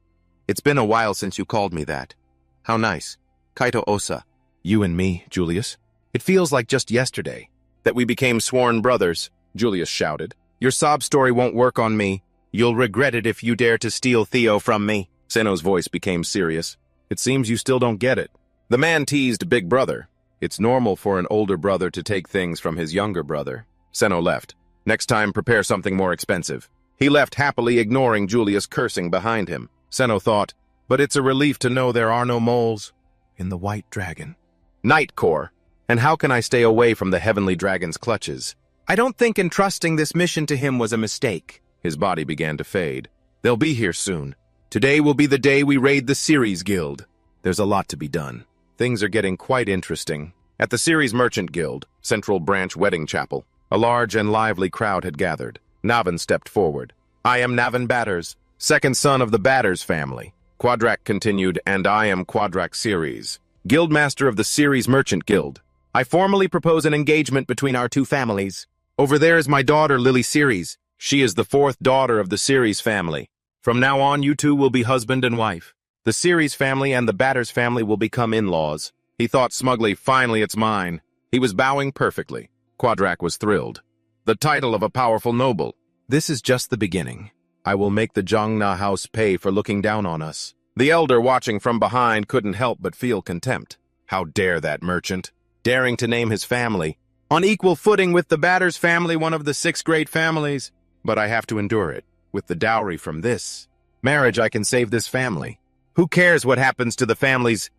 A: it's been a while since you called me that. How nice. Kaito Osa. You and me, Julius. It feels like just yesterday that we became sworn brothers, Julius shouted. Your sob story won't work on me. You'll regret it if you dare to steal Theo from me. Seno's voice became serious. It seems you still don't get it. The man teased Big Brother. It's normal for an older brother to take things from his younger brother. Seno left. Next time, prepare something more expensive. He left happily, ignoring Julius cursing behind him. Seno thought, but it's a relief to know there are no moles in the White Dragon. Night Core. And how can I stay away from the Heavenly Dragon's clutches? I don't think entrusting this mission to him was a mistake. His body began to fade. They'll be here soon. Today will be the day we raid the Ceres Guild. There's a lot to be done. Things are getting quite interesting. At the Ceres Merchant Guild, Central Branch Wedding Chapel, a large and lively crowd had gathered. Navin stepped forward. I am Navin Batters, second son of the Batters family. Quadrak continued, and I am Quadrak Ceres, Guildmaster of the Ceres Merchant Guild. I formally propose an engagement between our two families. Over there is my daughter, Lily Ceres. She is the fourth daughter of the Ceres family. From now on, you two will be husband and wife. The Ceres family and the Batters family will become in-laws. He thought smugly, finally it's mine. He was bowing perfectly. Quadrak was thrilled. The title of a powerful noble. This is just the beginning. I will make the Jangna house pay for looking down on us. The elder watching from behind couldn't help but feel contempt. How dare that merchant, daring to name his family, on equal footing with the Batters family, one of the 6 great families. But I have to endure it, with the dowry from this. Marriage, I can save this family. Who cares what happens to the family's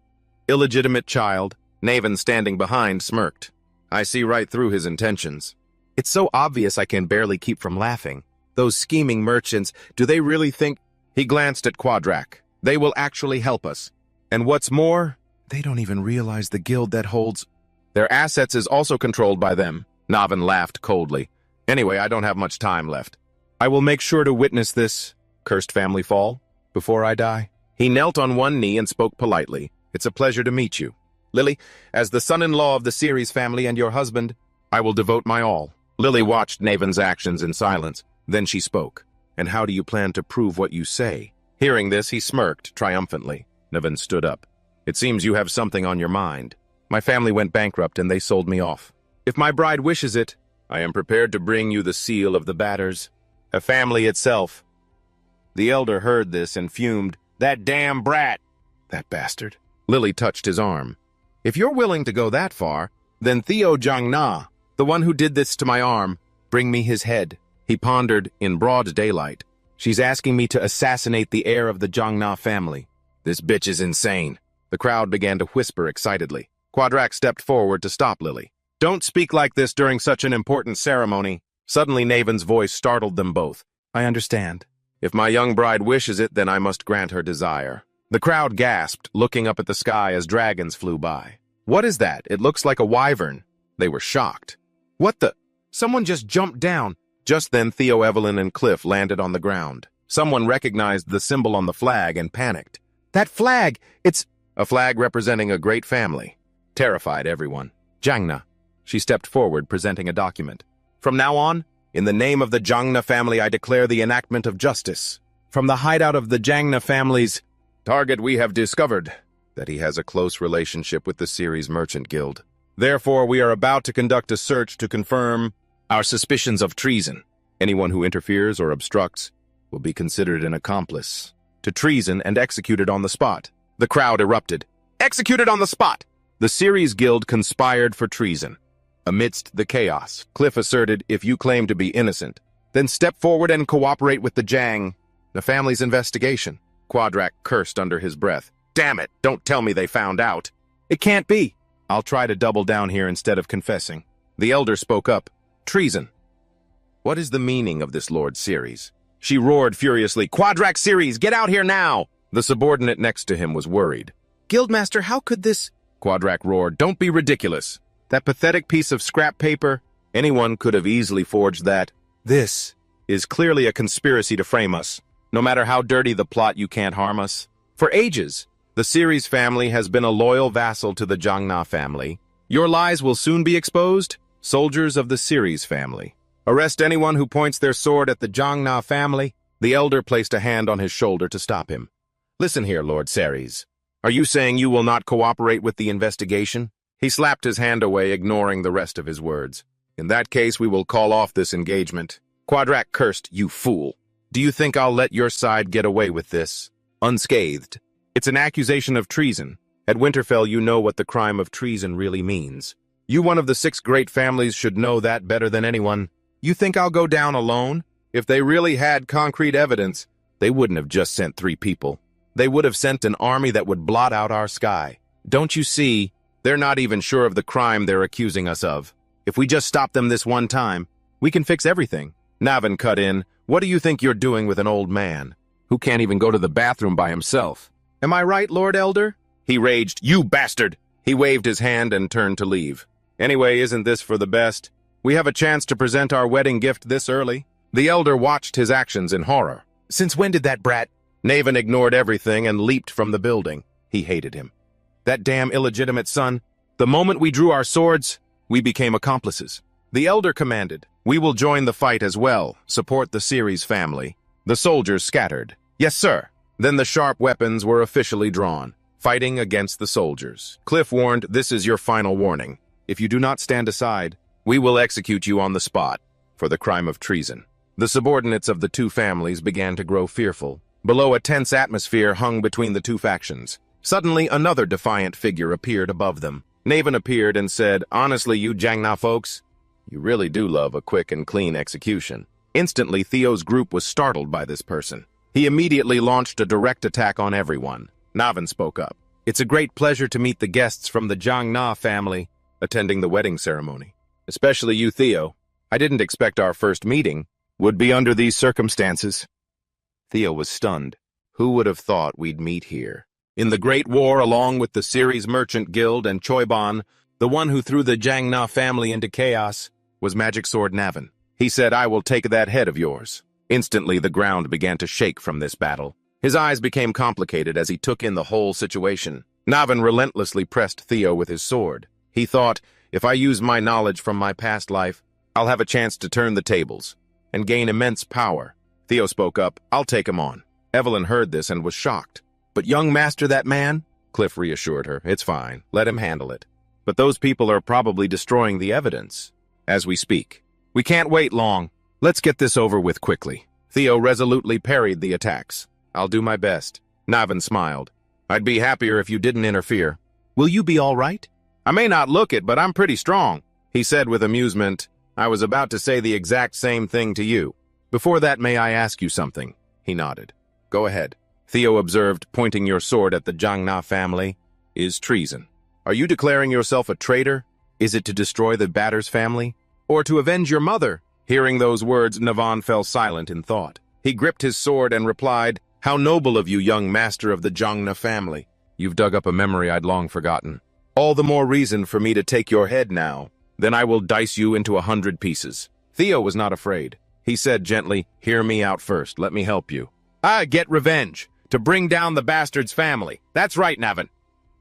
A: illegitimate child? Naven, standing behind, smirked. I see right through his intentions. It's so obvious I can barely keep from laughing. Those scheming merchants, do they really think... He glanced at Quadrak. They will actually help us. And what's more, they don't even realize the guild that holds... Their assets is also controlled by them. Naven laughed coldly. Anyway, I don't have much time left. I will make sure to witness this cursed family fall before I die. He knelt on one knee and spoke politely. It's a pleasure to meet you. Lily, as the son-in-law of the Ceres family and your husband, I will devote my all. Lily watched Naven's actions in silence. Then she spoke. And how do you plan to prove what you say? Hearing this, he smirked triumphantly. Naven stood up. It seems you have something on your mind. My family went bankrupt and they sold me off. If my bride wishes it, I am prepared to bring you the seal of the batters. A family itself. The elder heard this and fumed. That damn brat! That bastard. Lily touched his arm. If you're willing to go that far, then Theo Jiangna, the one who did this to my arm, bring me his head. He pondered in broad daylight. She's asking me to assassinate the heir of the Jiangna family. This bitch is insane. The crowd began to whisper excitedly. Quadrak stepped forward to stop Lily. Don't speak like this during such an important ceremony. Suddenly Naven's voice startled them both. I understand. If my young bride wishes it, then I must grant her desire. The crowd gasped, looking up at the sky as dragons flew by. What is that? It looks like a wyvern. They were shocked. What the? Someone just jumped down. Just then Theo, Evelyn, and Cliff landed on the ground. Someone recognized the symbol on the flag and panicked. That flag! It's a flag representing a great family. Terrified everyone. Jiangna. She stepped forward, presenting a document. From now on, in the name of the Jiangna family, I declare the enactment of justice. From the hideout of the Jiangna family's target, we have discovered that he has a close relationship with the Ceres Merchant Guild. Therefore, we are about to conduct a search to confirm our suspicions of treason. Anyone who interferes or obstructs will be considered an accomplice to treason and executed on the spot. The crowd erupted. Executed on the spot! The Ceres Guild conspired for treason. Amidst the chaos, Cliff asserted, if you claim to be innocent, then step forward and cooperate with the family's investigation. Quadrak cursed under his breath. Damn it, don't tell me they found out. It can't be. I'll try to double down here instead of confessing. The elder spoke up. Treason. What is the meaning of this, Lord Ceres? She roared furiously. Quadrak Ceres, get out here now! The subordinate next to him was worried. Guildmaster, how could this... Quadrak roared. Don't be ridiculous. That pathetic piece of scrap paper, anyone could have easily forged that. This is clearly a conspiracy to frame us. No matter how dirty the plot, you can't harm us. For ages, the Ceres family has been a loyal vassal to the Jiangna family. Your lies will soon be exposed, soldiers of the Ceres family. Arrest anyone who points their sword at the Jiangna family. The elder placed a hand on his shoulder to stop him. Listen here, Lord Ceres. Are you saying you will not cooperate with the investigation? He slapped his hand away, ignoring the rest of his words. In that case, we will call off this engagement. Quadrak cursed, you fool. Do you think I'll let your side get away with this? Unscathed. It's an accusation of treason. At Winterfell, you know what the crime of treason really means. You, one of the 6 great families, should know that better than anyone. You think I'll go down alone? If they really had concrete evidence, they wouldn't have just sent 3 people. They would have sent an army that would blot out our sky. Don't you see? They're not even sure of the crime they're accusing us of. If we just stop them this one time, we can fix everything. Naven cut in. What do you think you're doing with an old man who can't even go to the bathroom by himself? Am I right, Lord Elder? He raged. You bastard! He waved his hand and turned to leave. Anyway, isn't this for the best? We have a chance to present our wedding gift this early. The elder watched his actions in horror. Since when did that brat... Naven ignored everything and leaped from the building. He hated him. That damn illegitimate son. The moment we drew our swords, we became accomplices. The elder commanded, we will join the fight as well, support the Ceres family. The soldiers scattered. Yes, sir. Then the sharp weapons were officially drawn, fighting against the soldiers. Cliff warned, this is your final warning. If you do not stand aside, we will execute you on the spot for the crime of treason. The subordinates of the 2 families began to grow fearful. Below, a tense atmosphere hung between the 2 factions. Suddenly, another defiant figure appeared above them. Naven appeared and said, honestly, you Jiangna folks, you really do love a quick and clean execution. Instantly, Theo's group was startled by this person. He immediately launched a direct attack on everyone. Navan spoke up. It's a great pleasure to meet the guests from the Jiangna family attending the wedding ceremony. Especially you, Theo. I didn't expect our first meeting would be under these circumstances. Theo was stunned. Who would have thought we'd meet here? In the Great War, along with the Ceres Merchant Guild and Choiban, the one who threw the Jiangna family into chaos was Magic Sword Navan. He said, I will take that head of yours. Instantly, the ground began to shake from this battle. His eyes became complicated as he took in the whole situation. Navan relentlessly pressed Theo with his sword. He thought, if I use my knowledge from my past life, I'll have a chance to turn the tables and gain immense power. Theo spoke up, I'll take him on. Evelyn heard this and was shocked. But young master, that man? Cliff reassured her, it's fine, let him handle it. But those people are probably destroying the evidence as we speak. We can't wait long. Let's get this over with quickly. Theo resolutely parried the attacks. I'll do my best. Navan smiled. I'd be happier if you didn't interfere. Will you be all right? I may not look it, but I'm pretty strong, he said with amusement. I was about to say the exact same thing to you. Before that, may I ask you something? He nodded. Go ahead. Theo observed, pointing your sword at the Jiangna family, is treason. Are you declaring yourself a traitor? Is it to destroy the Batters family? Or to avenge your mother? Hearing those words, Navan fell silent in thought. He gripped his sword and replied, How noble of you, young master of the Jiangna family. You've dug up a memory I'd long forgotten. All the more reason for me to take your head now. Then I will dice you into 100 pieces. Theo was not afraid. He said gently, Hear me out first. Let me help you. Get revenge. To bring down the Bastards family. That's right, Navan.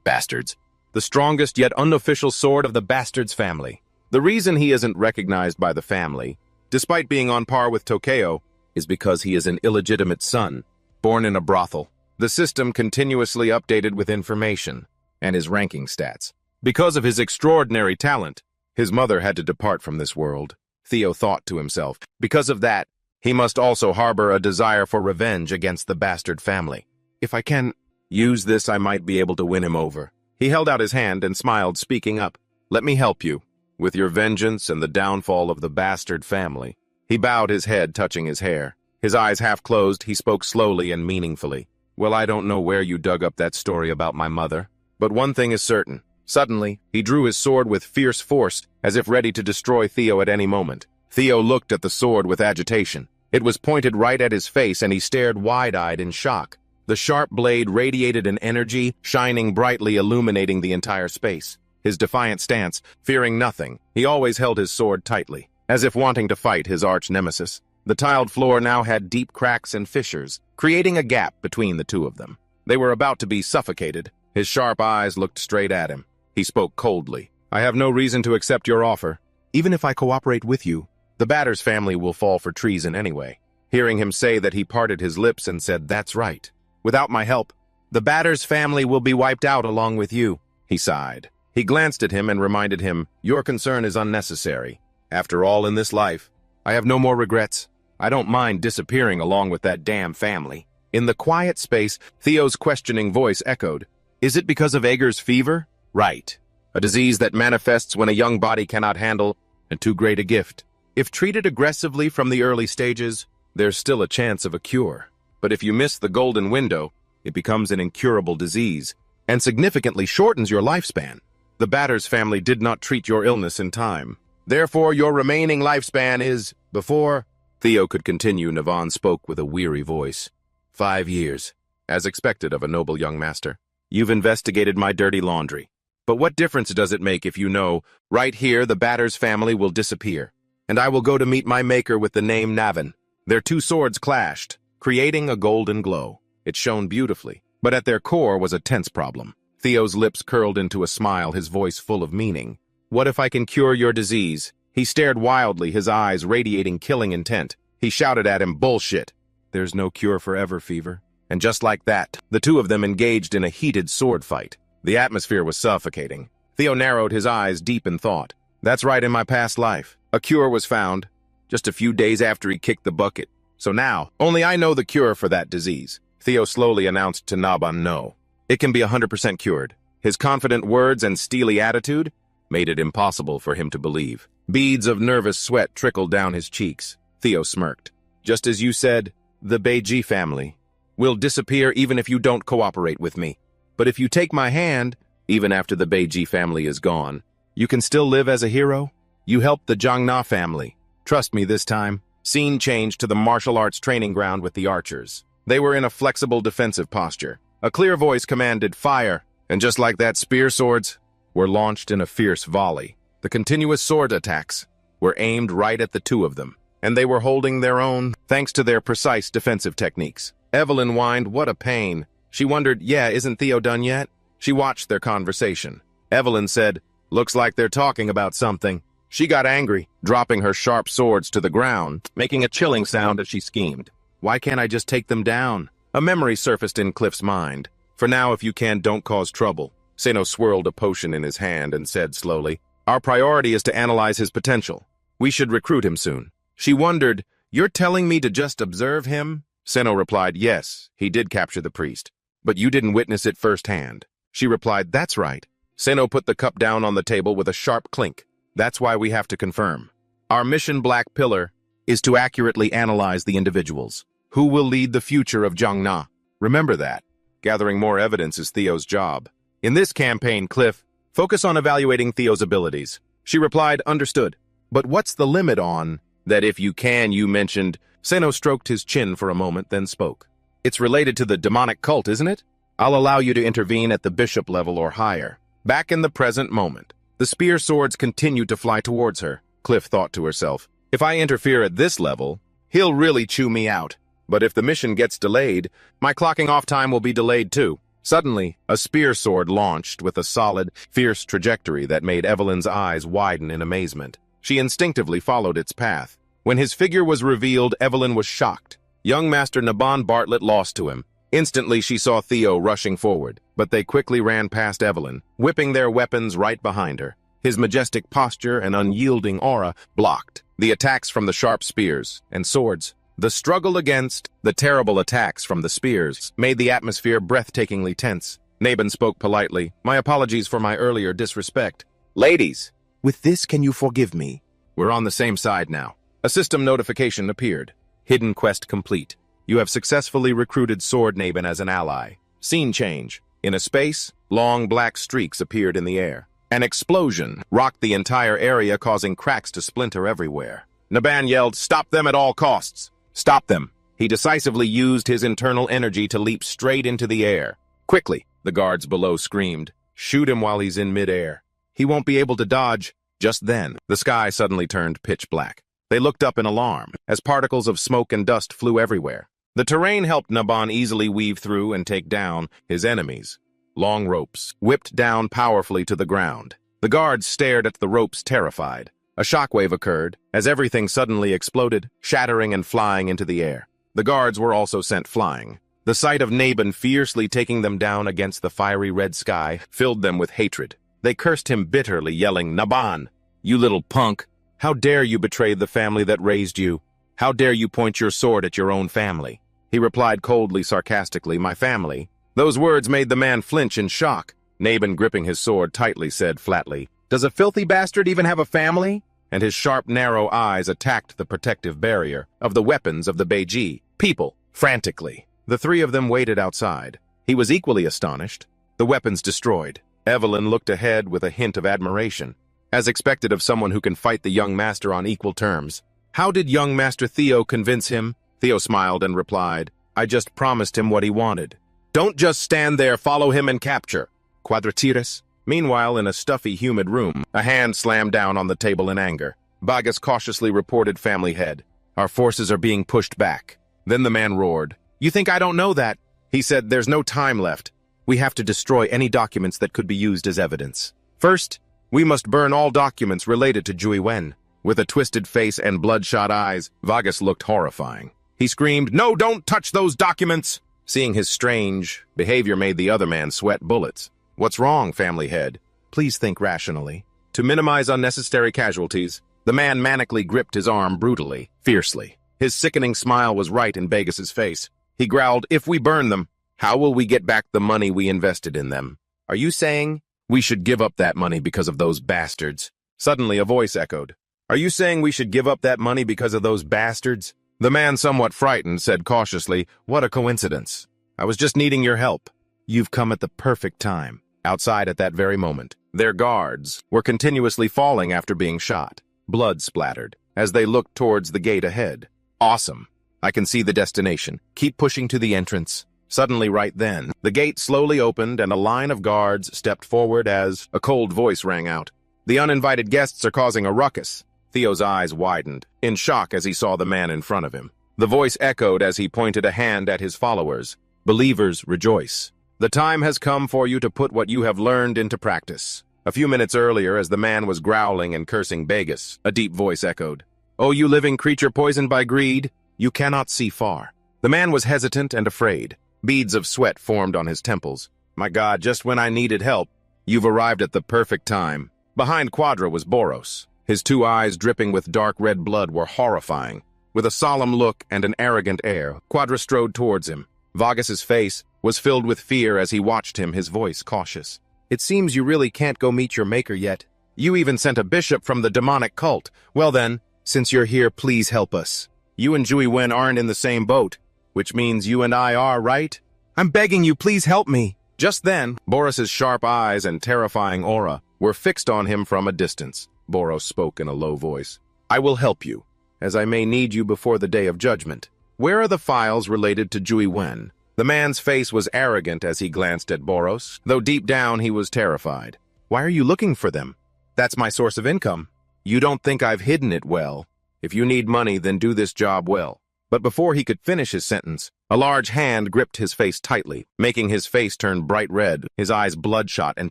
A: Bastards. The strongest yet unofficial sword of the Bastards family. The reason he isn't recognized by the family, despite being on par with Tokyo, is because he is an illegitimate son, born in a brothel. The system continuously updated with information and his ranking stats. Because of his extraordinary talent, his mother had to depart from this world. Theo thought to himself, because of that, he must also harbor a desire for revenge against the Bastard family. If I can use this, I might be able to win him over. He held out his hand and smiled, speaking up. Let me help you. With your vengeance and the downfall of the Bastard family. He bowed his head, touching his hair. His eyes half closed, he spoke slowly and meaningfully. Well, I don't know where you dug up that story about my mother, but one thing is certain. Suddenly, he drew his sword with fierce force, as if ready to destroy Theo at any moment. Theo looked at the sword with agitation. It was pointed right at his face, and he stared wide-eyed in shock. The sharp blade radiated an energy, shining brightly, illuminating the entire space. His defiant stance, fearing nothing, he always held his sword tightly, as if wanting to fight his arch-nemesis. The tiled floor now had deep cracks and fissures, creating a gap between the two of them. They were about to be suffocated. His sharp eyes looked straight at him. He spoke coldly. I have no reason to accept your offer. Even if I cooperate with you, the Batters family will fall for treason anyway. Hearing him say that, he parted his lips and said, That's right. Without my help, the Batters family will be wiped out along with you. He sighed. He glanced at him and reminded him, Your concern is unnecessary. After all, in this life, I have no more regrets. I don't mind disappearing along with that damn family. In the quiet space, Theo's questioning voice echoed. Is it because of Ager's fever? Right. A disease that manifests when a young body cannot handle too great a gift. If treated aggressively from the early stages, there's still a chance of a cure. But if you miss the golden window, it becomes an incurable disease and significantly shortens your lifespan. The Batters family did not treat your illness in time. Therefore, your remaining lifespan is, before Theo could continue, Navan spoke with a weary voice. 5 years, as expected of a noble young master. You've investigated my dirty laundry. But what difference does it make if you know, right here the Batters family will disappear, and I will go to meet my maker with the name Navan. Their two swords clashed, creating a golden glow. It shone beautifully, but at their core was a tense problem. Theo's lips curled into a smile, his voice full of meaning. What if I can cure your disease? He stared wildly, his eyes radiating killing intent. He shouted at him, Bullshit. There's no cure for ever fever. And just like that, the two of them engaged in a heated sword fight. The atmosphere was suffocating. Theo narrowed his eyes deep in thought. That's right, in my past life. A cure was found, just a few days after he kicked the bucket. So now, only I know the cure for that disease. Theo slowly announced to Naban, No. It can be 100% cured. His confident words and steely attitude made it impossible for him to believe. Beads of nervous sweat trickled down his cheeks. Theo smirked. Just as you said, the Beiji family. will disappear even if you don't cooperate with me. But if you take my hand, even after the Beiji family is gone, you can still live as a hero. You helped the Jiangna family. Trust me this time. Scene changed to the martial arts training ground with the archers. They were in a flexible defensive posture. A clear voice commanded, "Fire!" And just like that, spear swords were launched in a fierce volley. The continuous sword attacks were aimed right at the two of them, and they were holding their own thanks to their precise defensive techniques. Evelyn whined, "What a pain." She wondered, "Yeah, isn't Theo done yet?" She watched their conversation. Evelyn said, "Looks like they're talking about something." She got angry, dropping her sharp swords to the ground, making a chilling sound as she schemed. "Why can't I just take them down?" A memory surfaced in Cliff's mind. "For now, if you can, don't cause trouble." Seno swirled a potion in his hand and said slowly, "Our priority is to analyze his potential. We should recruit him soon." She wondered, "You're telling me to just observe him?" Seno replied, "Yes, he did capture the priest. But you didn't witness it firsthand." She replied, "That's right." Seno put the cup down on the table with a sharp clink. "That's why we have to confirm. Our mission, Black Pillar, is to accurately analyze the individuals. Who will lead the future of Jiangna? Remember that. Gathering more evidence is Theo's job. In this campaign, Cliff, focus on evaluating Theo's abilities." She replied, "Understood. But what's the limit on that if you can, you mentioned?" Seno stroked his chin for a moment, then spoke. "It's related to the demonic cult, isn't it? I'll allow you to intervene at the bishop level or higher." Back in the present moment, the spear swords continued to fly towards her. Cliff thought to herself, "If I interfere at this level, he'll really chew me out. But if the mission gets delayed, my clocking off time will be delayed too." Suddenly, a spear sword launched with a solid, fierce trajectory that made Evelyn's eyes widen in amazement. She instinctively followed its path. When his figure was revealed, Evelyn was shocked. Young Master Naban Bartlett lost to him. Instantly, she saw Theo rushing forward, but they quickly ran past Evelyn, whipping their weapons right behind her. His majestic posture and unyielding aura blocked the attacks from the sharp spears and swords. The struggle against the terrible attacks from the spears made the atmosphere breathtakingly tense. Naban spoke politely, "My apologies for my earlier disrespect. Ladies, with this can you forgive me? We're on the same side now." A system notification appeared. "Hidden quest complete. You have successfully recruited Sword Naban as an ally." Scene change. In a space, long black streaks appeared in the air. An explosion rocked the entire area, causing cracks to splinter everywhere. Naban yelled, "Stop them at all costs! Stop them!" He decisively used his internal energy to leap straight into the air. "Quickly!" the guards below screamed. "Shoot him while he's in midair. He won't be able to dodge." Just then, the sky suddenly turned pitch black. They looked up in alarm, as particles of smoke and dust flew everywhere. The terrain helped Naban easily weave through and take down his enemies. Long ropes whipped down powerfully to the ground. The guards stared at the ropes, terrified. A shockwave occurred, as everything suddenly exploded, shattering and flying into the air. The guards were also sent flying. The sight of Naban fiercely taking them down against the fiery red sky filled them with hatred. They cursed him bitterly, yelling, "Naban, you little punk! How dare you betray the family that raised you? How dare you point your sword at your own family?" He replied coldly, sarcastically, "My family?" Those words made the man flinch in shock. Naban, gripping his sword tightly, said flatly, "Does a filthy bastard even have a family?" And his sharp, narrow eyes attacked the protective barrier of the weapons of the Beiji people, frantically. The three of them waited outside. He was equally astonished. The weapons destroyed. Evelyn looked ahead with a hint of admiration, as expected of someone who can fight the young master on equal terms. How did young Master Theo convince him? Theo smiled and replied, "I just promised him what he wanted." "Don't just stand there, follow him and capture." Quadratires. Meanwhile, in a stuffy, humid room, a hand slammed down on the table in anger. Bagas cautiously reported, "Family head. Our forces are being pushed back." Then the man roared, "You think I don't know that?" He said, "There's no time left. We have to destroy any documents that could be used as evidence. First, we must burn all documents related to Jui Wen." With a twisted face and bloodshot eyes, Vagas looked horrifying. He screamed, "No, don't touch those documents!" Seeing his strange behavior made the other man sweat bullets. "What's wrong, family head? Please think rationally." To minimize unnecessary casualties, the man manically gripped his arm brutally, fiercely. His sickening smile was right in Bagas's face. He growled, "If we burn them, how will we get back the money we invested in them? Are you saying we should give up that money because of those bastards?" Suddenly a voice echoed, "Are you saying we should give up that money because of those bastards?" The man, somewhat frightened, said cautiously, "What a coincidence." I was just needing your help. You've come at the perfect time. Outside at that very moment, their guards were continuously falling after being shot. Blood splattered as they looked towards the gate ahead. Awesome. I can see the destination. Keep pushing to the entrance. Suddenly, right then, the gate slowly opened and a line of guards stepped forward as a cold voice rang out. The uninvited guests are causing a ruckus. Theo's eyes widened, in shock as he saw the man in front of him. The voice echoed as he pointed a hand at his followers. Believers, rejoice. The time has come for you to put what you have learned into practice. A few minutes earlier, as the man was growling and cursing Vegas, a deep voice echoed. Oh, you living creature poisoned by greed, you cannot see far. The man was hesitant and afraid. Beads of sweat formed on his temples. My God, just when I needed help, you've arrived at the perfect time. Behind Quadra was Boros. His two eyes dripping with dark red blood were horrifying. With a solemn look and an arrogant air, Quadra strode towards him. Vargas's face was filled with fear as he watched him, his voice cautious. It seems you really can't go meet your maker yet. You even sent a bishop from the demonic cult. Well then, since you're here, please help us. You and Jui Wen aren't in the same boat, which means you and I are, right? I'm begging you, please help me. Just then, Boros's sharp eyes and terrifying aura were fixed on him from a distance. Boros spoke in a low voice. I will help you, as I may need you before the day of judgment. Where are the files related to Jui Wen? The man's face was arrogant as he glanced at Boros, though deep down he was terrified. Why are you looking for them? That's my source of income. You don't think I've hidden it well. If you need money, then do this job well. But before he could finish his sentence, a large hand gripped his face tightly, making his face turn bright red, his eyes bloodshot and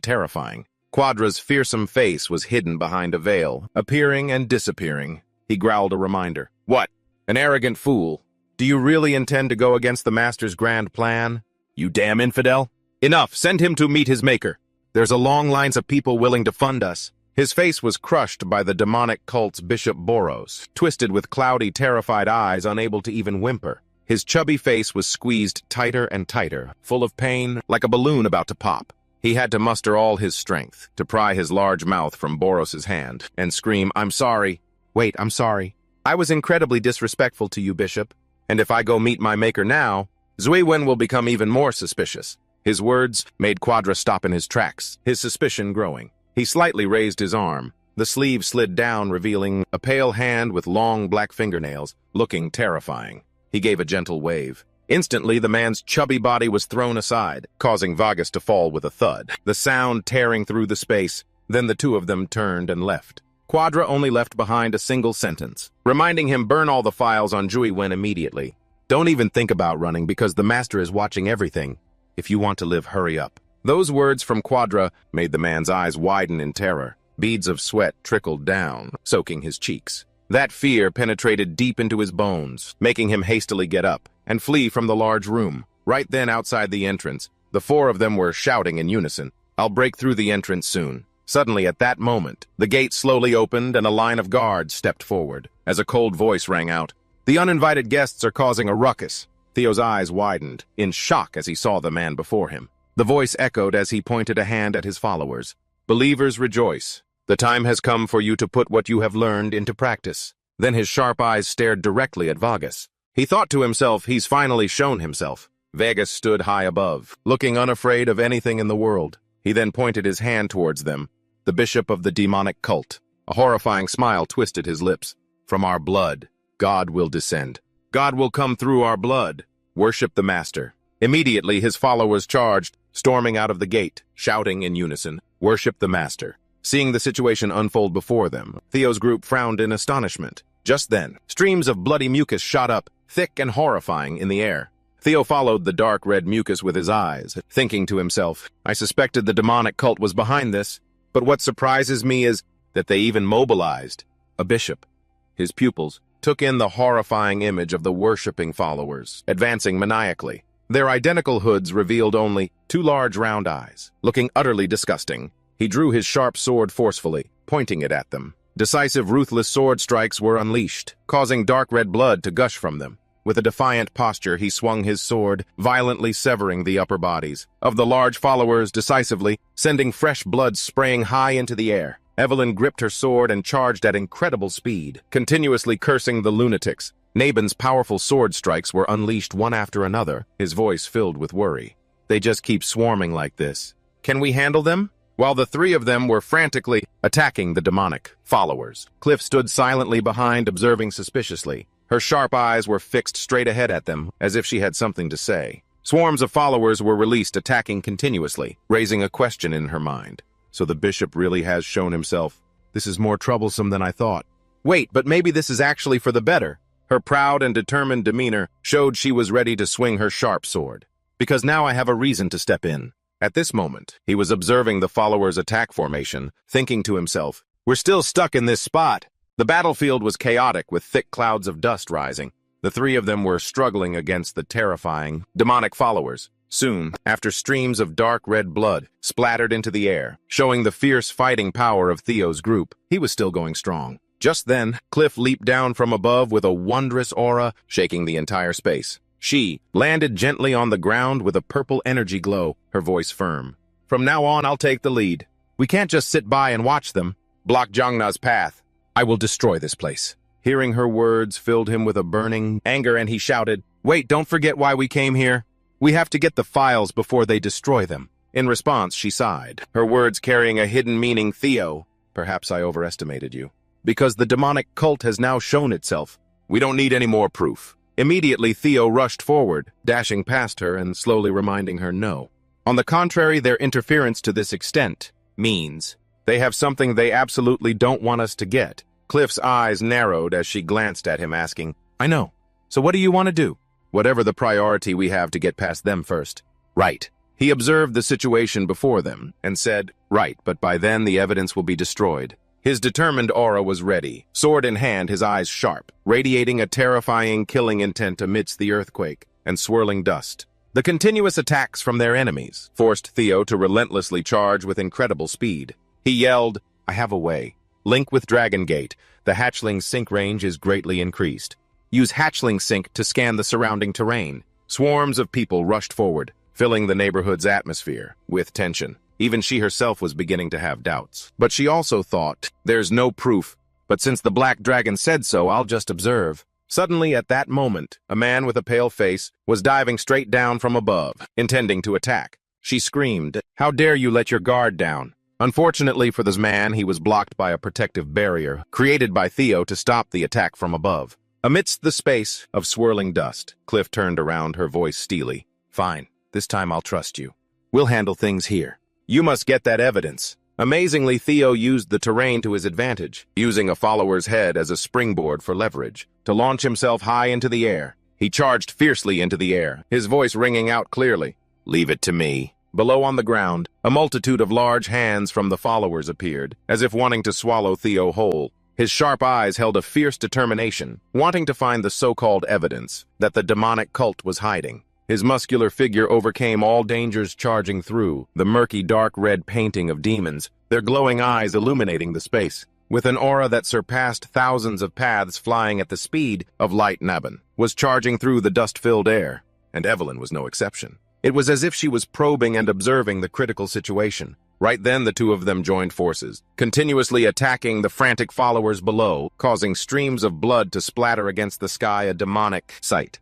A: terrifying. Quadra's fearsome face was hidden behind a veil, appearing and disappearing. He growled a reminder. What? An arrogant fool. Do you really intend to go against the Master's grand plan? You damn infidel. Enough, send him to meet his maker. There's a long lines of people willing to fund us. His face was crushed by the demonic cult's Bishop Boros, twisted with cloudy, terrified eyes, unable to even whimper. His chubby face was squeezed tighter and tighter, full of pain, like a balloon about to pop. He had to muster all his strength to pry his large mouth from Boros's hand and scream, I'm sorry. Wait, I'm sorry. I was incredibly disrespectful to you, Bishop. And if I go meet my maker now, Jui Wen will become even more suspicious. His words made Quadra stop in his tracks, his suspicion growing. He slightly raised his arm. The sleeve slid down, revealing a pale hand with long black fingernails, looking terrifying. He gave a gentle wave. Instantly, the man's chubby body was thrown aside, causing Vargas to fall with a thud, the sound tearing through the space. Then the two of them turned and left. Quadra only left behind a single sentence, reminding him burn all the files on Jui Wen immediately. Don't even think about running because the Master is watching everything. If you want to live, hurry up. Those words from Quadra made the man's eyes widen in terror. Beads of sweat trickled down, soaking his cheeks. That fear penetrated deep into his bones, making him hastily get up and flee from the large room. Right then, outside the entrance, the four of them were shouting in unison, I'll break through the entrance soon. Suddenly, at that moment, the gate slowly opened and a line of guards stepped forward, as a cold voice rang out. The uninvited guests are causing a ruckus. Theo's eyes widened, in shock as he saw the man before him. The voice echoed as he pointed a hand at his followers. Believers, rejoice. The time has come for you to put what you have learned into practice. Then his sharp eyes stared directly at Vargas. He thought to himself, he's finally shown himself. Vargas stood high above, looking unafraid of anything in the world. He then pointed his hand towards them. The bishop of the demonic cult. A horrifying smile twisted his lips. From our blood, God will descend. God will come through our blood. Worship the Master. Immediately, his followers charged, storming out of the gate, shouting in unison, Worship the Master. Seeing the situation unfold before them, Theo's group frowned in astonishment. Just then, streams of bloody mucus shot up, thick and horrifying, in the air. Theo followed the dark red mucus with his eyes, thinking to himself, I suspected the demonic cult was behind this. But what surprises me is that they even mobilized a bishop. His pupils took in the horrifying image of the worshipping followers, advancing maniacally. Their identical hoods revealed only two large round eyes, looking utterly disgusting. He drew his sharp sword forcefully, pointing it at them. Decisive, ruthless sword strikes were unleashed, causing dark red blood to gush from them. With a defiant posture, he swung his sword, violently severing the upper bodies of the large followers decisively, sending fresh blood spraying high into the air. Evelyn gripped her sword and charged at incredible speed, continuously cursing the lunatics. Naben's powerful sword strikes were unleashed one after another, his voice filled with worry. They just keep swarming like this. Can we handle them? While the three of them were frantically attacking the demonic followers, Cliff stood silently behind, observing suspiciously. Her sharp eyes were fixed straight ahead at them, as if she had something to say. Swarms of followers were released, attacking continuously, raising a question in her mind. So the bishop really has shown himself. This is more troublesome than I thought. Wait, but maybe this is actually for the better. Her proud and determined demeanor showed she was ready to swing her sharp sword. Because now I have a reason to step in. At this moment, he was observing the followers' attack formation, thinking to himself, we're still stuck in this spot. The battlefield was chaotic with thick clouds of dust rising. The three of them were struggling against the terrifying, demonic followers. Soon, after streams of dark red blood splattered into the air, showing the fierce fighting power of Theo's group, he was still going strong. Just then, Cliff leaped down from above with a wondrous aura, shaking the entire space. She landed gently on the ground with a purple energy glow, her voice firm. From now on, I'll take the lead. We can't just sit by and watch them. Block Jongna's path. I will destroy this place. Hearing her words filled him with a burning anger, and he shouted, Wait, don't forget why we came here. We have to get the files before they destroy them. In response, she sighed, her words carrying a hidden meaning. Theo, perhaps I overestimated you. Because the demonic cult has now shown itself. We don't need any more proof. Immediately, Theo rushed forward, dashing past her and slowly reminding her no. On the contrary, their interference to this extent means they have something they absolutely don't want us to get. Cliff's eyes narrowed as she glanced at him, asking, I know. So what do you want to do? Whatever the priority, we have to get past them first. Right. He observed the situation before them and said, Right, but by then the evidence will be destroyed. His determined aura was ready, sword in hand, his eyes sharp, radiating a terrifying, killing intent amidst the earthquake and swirling dust. The continuous attacks from their enemies forced Theo to relentlessly charge with incredible speed. He yelled, I have a way. Link with Dragon Gate. The hatchling sync range is greatly increased. Use hatchling sync to scan the surrounding terrain. Swarms of people rushed forward, filling the neighborhood's atmosphere with tension. Even she herself was beginning to have doubts. But she also thought, there's no proof, but since the Black Dragon said so, I'll just observe. Suddenly, at that moment, a man with a pale face was diving straight down from above, intending to attack. She screamed, How dare you let your guard down? Unfortunately for this man, he was blocked by a protective barrier created by Theo to stop the attack from above. Amidst the space of swirling dust, Cliff turned around, her voice steely. Fine, this time I'll trust you. We'll handle things here. You must get that evidence. Amazingly, Theo used the terrain to his advantage, using a follower's head as a springboard for leverage, to launch himself high into the air. He charged fiercely into the air, his voice ringing out clearly. Leave it to me. Below on the ground, a multitude of large hands from the followers appeared, as if wanting to swallow Theo whole. His sharp eyes held a fierce determination, wanting to find the so-called evidence that the demonic cult was hiding. His muscular figure overcame all dangers, charging through the murky dark red painting of demons, their glowing eyes illuminating the space. With an aura that surpassed thousands of paths flying at the speed of light, Naben was charging through the dust-filled air, and Evelyn was no exception. It was as if she was probing and observing the critical situation. Right then, the two of them joined forces, continuously attacking the frantic followers below, causing streams of blood to splatter against the sky, a demonic sight.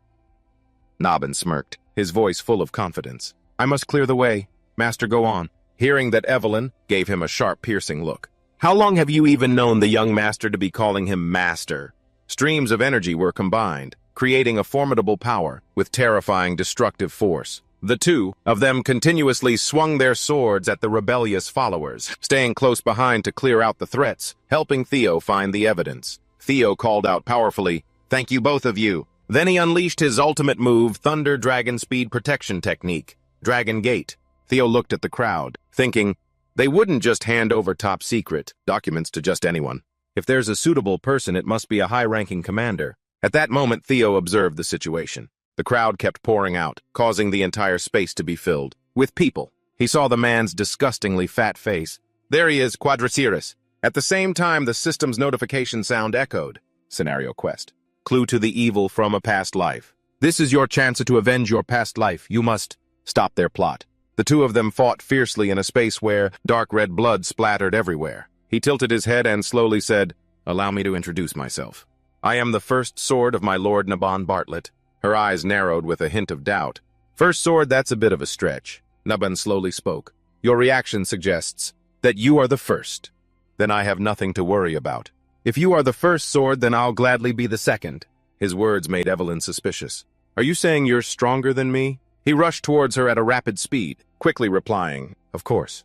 A: Naben smirked, his voice full of confidence. I must clear the way. Master, go on. Hearing that, Evelyn gave him a sharp, piercing look. How long have you even known the young master to be calling him master? Streams of energy were combined, creating a formidable power with terrifying destructive force. The two of them continuously swung their swords at the rebellious followers, staying close behind to clear out the threats, helping Theo find the evidence. Theo called out powerfully, Thank you, both of you. Then he unleashed his ultimate move, Thunder Dragon Speed Protection Technique, Dragon Gate. Theo looked at the crowd, thinking, they wouldn't just hand over top secret documents to just anyone. If there's a suitable person, it must be a high-ranking commander. At that moment, Theo observed the situation. The crowd kept pouring out, causing the entire space to be filled with people. He saw the man's disgustingly fat face. There he is, Quadraciris. At the same time, the system's notification sound echoed. Scenario quest. Clue to the evil from a past life. This is your chance to avenge your past life. You must stop their plot. The two of them fought fiercely in a space where dark red blood splattered everywhere. He tilted his head and slowly said, Allow me to introduce myself. I am the first sword of my lord Naban Bartlett. Her eyes narrowed with a hint of doubt. First sword, that's a bit of a stretch. Naban slowly spoke. Your reaction suggests that you are the first. Then I have nothing to worry about. If you are the first sword, then I'll gladly be the second. His words made Evelyn suspicious. Are you saying you're stronger than me? He rushed towards her at a rapid speed, quickly replying, of course.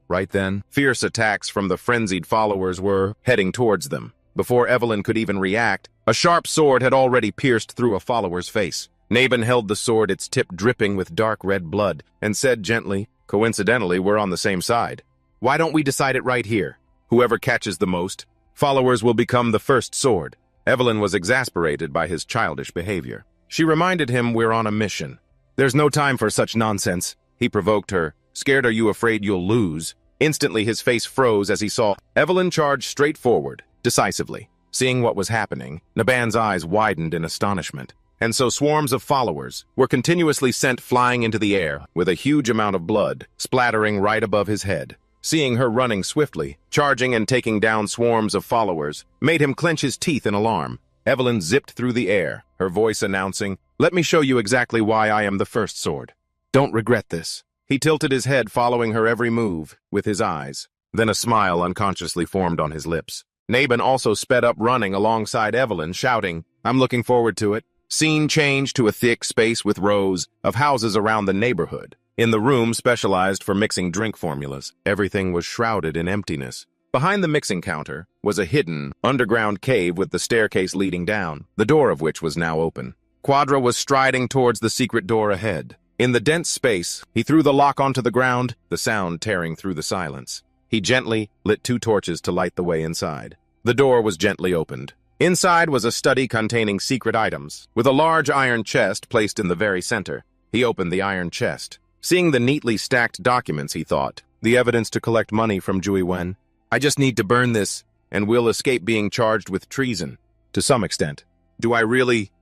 A: Right then, fierce attacks from the frenzied followers were heading towards them. Before Evelyn could even react, a sharp sword had already pierced through a follower's face. Naban held the sword, its tip dripping with dark red blood, and said gently, coincidentally, we're on the same side. Why don't we decide it right here? Whoever catches the most, followers will become the first sword. Evelyn was exasperated by his childish behavior. She reminded him we're on a mission. There's no time for such nonsense. He provoked her. Scared, are you afraid you'll lose? Instantly his face froze as he saw Evelyn charge straight forward, decisively. Seeing what was happening, Naban's eyes widened in astonishment. And so swarms of followers were continuously sent flying into the air, with a huge amount of blood splattering right above his head. Seeing her running swiftly, charging and taking down swarms of followers, made him clench his teeth in alarm. Evelyn zipped through the air, her voice announcing, let me show you exactly why I am the first sword. Don't regret this. He tilted his head, following her every move with his eyes. Then a smile unconsciously formed on his lips. Naban also sped up, running alongside Evelyn, shouting, I'm looking forward to it. Scene changed to a thick space with rows of houses around the neighborhood. In the room specialized for mixing drink formulas, everything was shrouded in emptiness. Behind the mixing counter was a hidden, underground cave with the staircase leading down, the door of which was now open. Quadra was striding towards the secret door ahead. In the dense space, he threw the lock onto the ground, the sound tearing through the silence. He gently lit 2 torches to light the way inside. The door was gently opened. Inside was a study containing secret items, with a large iron chest placed in the very center. He opened the iron chest. Seeing the neatly stacked documents, he thought, the evidence to collect money from Jui Wen. I just need to burn this, and we'll escape being charged with treason. To some extent. Do I really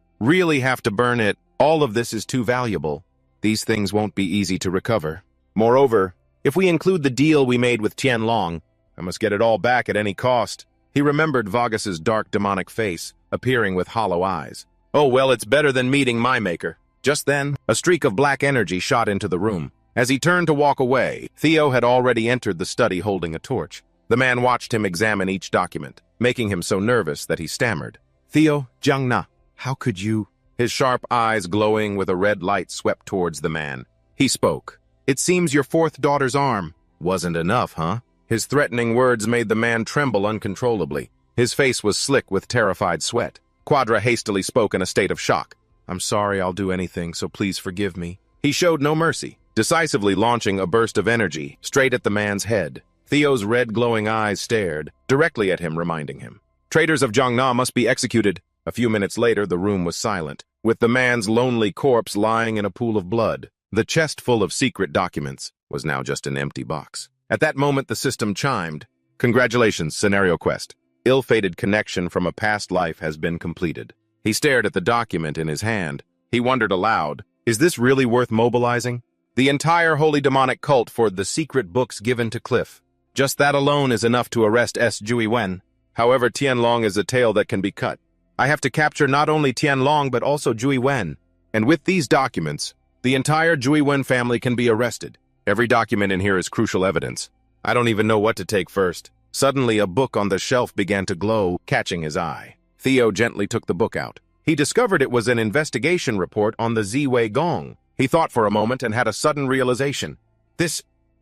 A: have to burn it? All of this is too valuable. These things won't be easy to recover. Moreover, if we include the deal we made with Tianlong, I must get it all back at any cost. He remembered Vargas's dark demonic face, appearing with hollow eyes. Oh well, it's better than meeting my maker. Just then, a streak of black energy shot into the room. As he turned to walk away, Theo had already entered the study holding a torch. The man watched him examine each document, making him so nervous that he stammered. Theo, Jiangna, how could you? His sharp eyes glowing with a red light swept towards the man. He spoke. It seems your 4th daughter's arm wasn't enough, huh? His threatening words made the man tremble uncontrollably. His face was slick with terrified sweat. Quadra hastily spoke in a state of shock. I'm sorry, I'll do anything, so please forgive me. He showed no mercy, decisively launching a burst of energy straight at the man's head. Theo's red glowing eyes stared directly at him, reminding him. Traitors of Jiangna must be executed. A few minutes later, the room was silent, with the man's lonely corpse lying in a pool of blood. The chest full of secret documents was now just an empty box. At that moment, the system chimed. Congratulations, Scenario Quest. Ill-fated connection from a past life has been completed. He stared at the document in his hand. He wondered aloud, is this really worth mobilizing? The entire holy demonic cult for the secret books given to Cliff. Just that alone is enough to arrest Jui Wen. However, Tianlong is a tail that can be cut. I have to capture not only Tianlong but also Jui Wen. And with these documents, the entire Jui Wen family can be arrested. Every document in here is crucial evidence. I don't even know what to take first. Suddenly, a book on the shelf began to glow, catching his eye. Theo gently took the book out. He discovered it was an investigation report on the Ziwei Gong. He thought for a moment and had a sudden realization.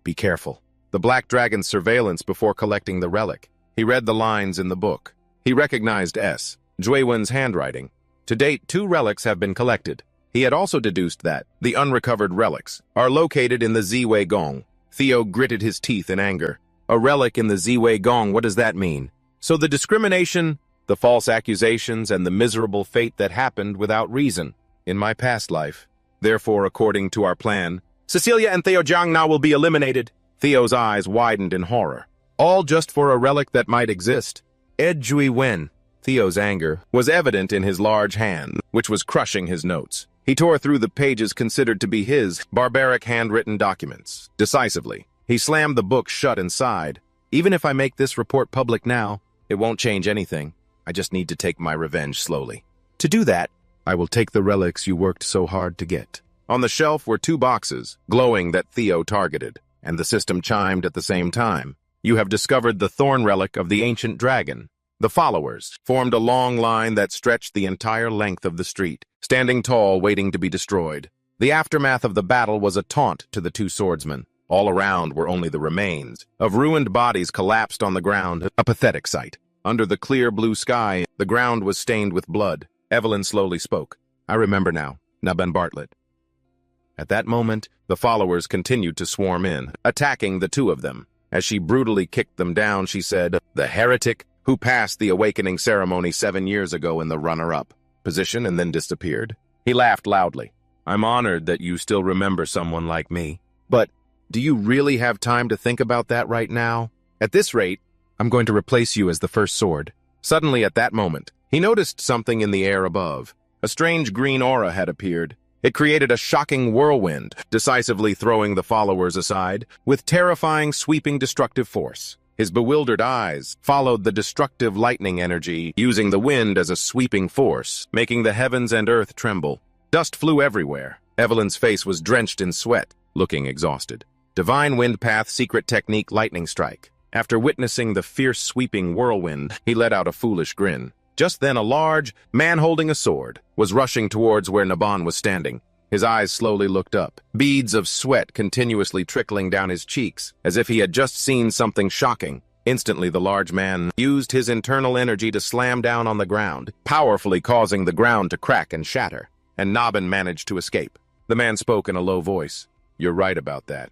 A: Be careful. The Black Dragon's surveillance before collecting the relic. He read the lines in the book. He recognized Jui Wen's handwriting. To date, 2 relics have been collected. He had also deduced that the unrecovered relics are located in the Ziwei Gong. Theo gritted his teeth in anger. A relic in the Ziwei Gong, what does that mean? So the discrimination, the false accusations, and the miserable fate that happened without reason in my past life. Therefore, according to our plan, Cecilia and Theo Jiangna will be eliminated. Theo's eyes widened in horror. All just for a relic that might exist. Jui Wen. Theo's anger was evident in his large hand, which was crushing his notes. He tore through the pages considered to be his barbaric handwritten documents. Decisively, he slammed the book shut and sighed. Even if I make this report public now, it won't change anything. I just need to take my revenge slowly. To do that, I will take the relics you worked so hard to get. On the shelf were 2 boxes, glowing that Theo targeted, and the system chimed at the same time. You have discovered the thorn relic of the ancient dragon. The followers formed a long line that stretched the entire length of the street, standing tall, waiting to be destroyed. The aftermath of the battle was a taunt to the 2 swordsmen. All around were only the remains of ruined bodies collapsed on the ground, a pathetic sight. Under the clear blue sky, the ground was stained with blood. Evelyn slowly spoke. I remember now, Naben Bartlett. At that moment, the followers continued to swarm in, attacking the 2 of them. As she brutally kicked them down, she said, the heretic who passed the awakening ceremony 7 years ago in the runner-up position and then disappeared. He laughed loudly. I'm honored that you still remember someone like me. But do you really have time to think about that right now? At this rate, I'm going to replace you as the first sword. Suddenly at that moment, he noticed something in the air above. A strange green aura had appeared. It created a shocking whirlwind, decisively throwing the followers aside, with terrifying, sweeping, destructive force. His bewildered eyes followed the destructive lightning energy, using the wind as a sweeping force, making the heavens and earth tremble. Dust flew everywhere. Evelyn's face was drenched in sweat, looking exhausted. Divine Wind Path Secret Technique Lightning Strike. After witnessing the fierce sweeping whirlwind, he let out a foolish grin. Just then a large man holding a sword was rushing towards where Naban was standing. His eyes slowly looked up, beads of sweat continuously trickling down his cheeks, as if he had just seen something shocking. Instantly the large man used his internal energy to slam down on the ground, powerfully causing the ground to crack and shatter, and Naban managed to escape. The man spoke in a low voice. You're right about that.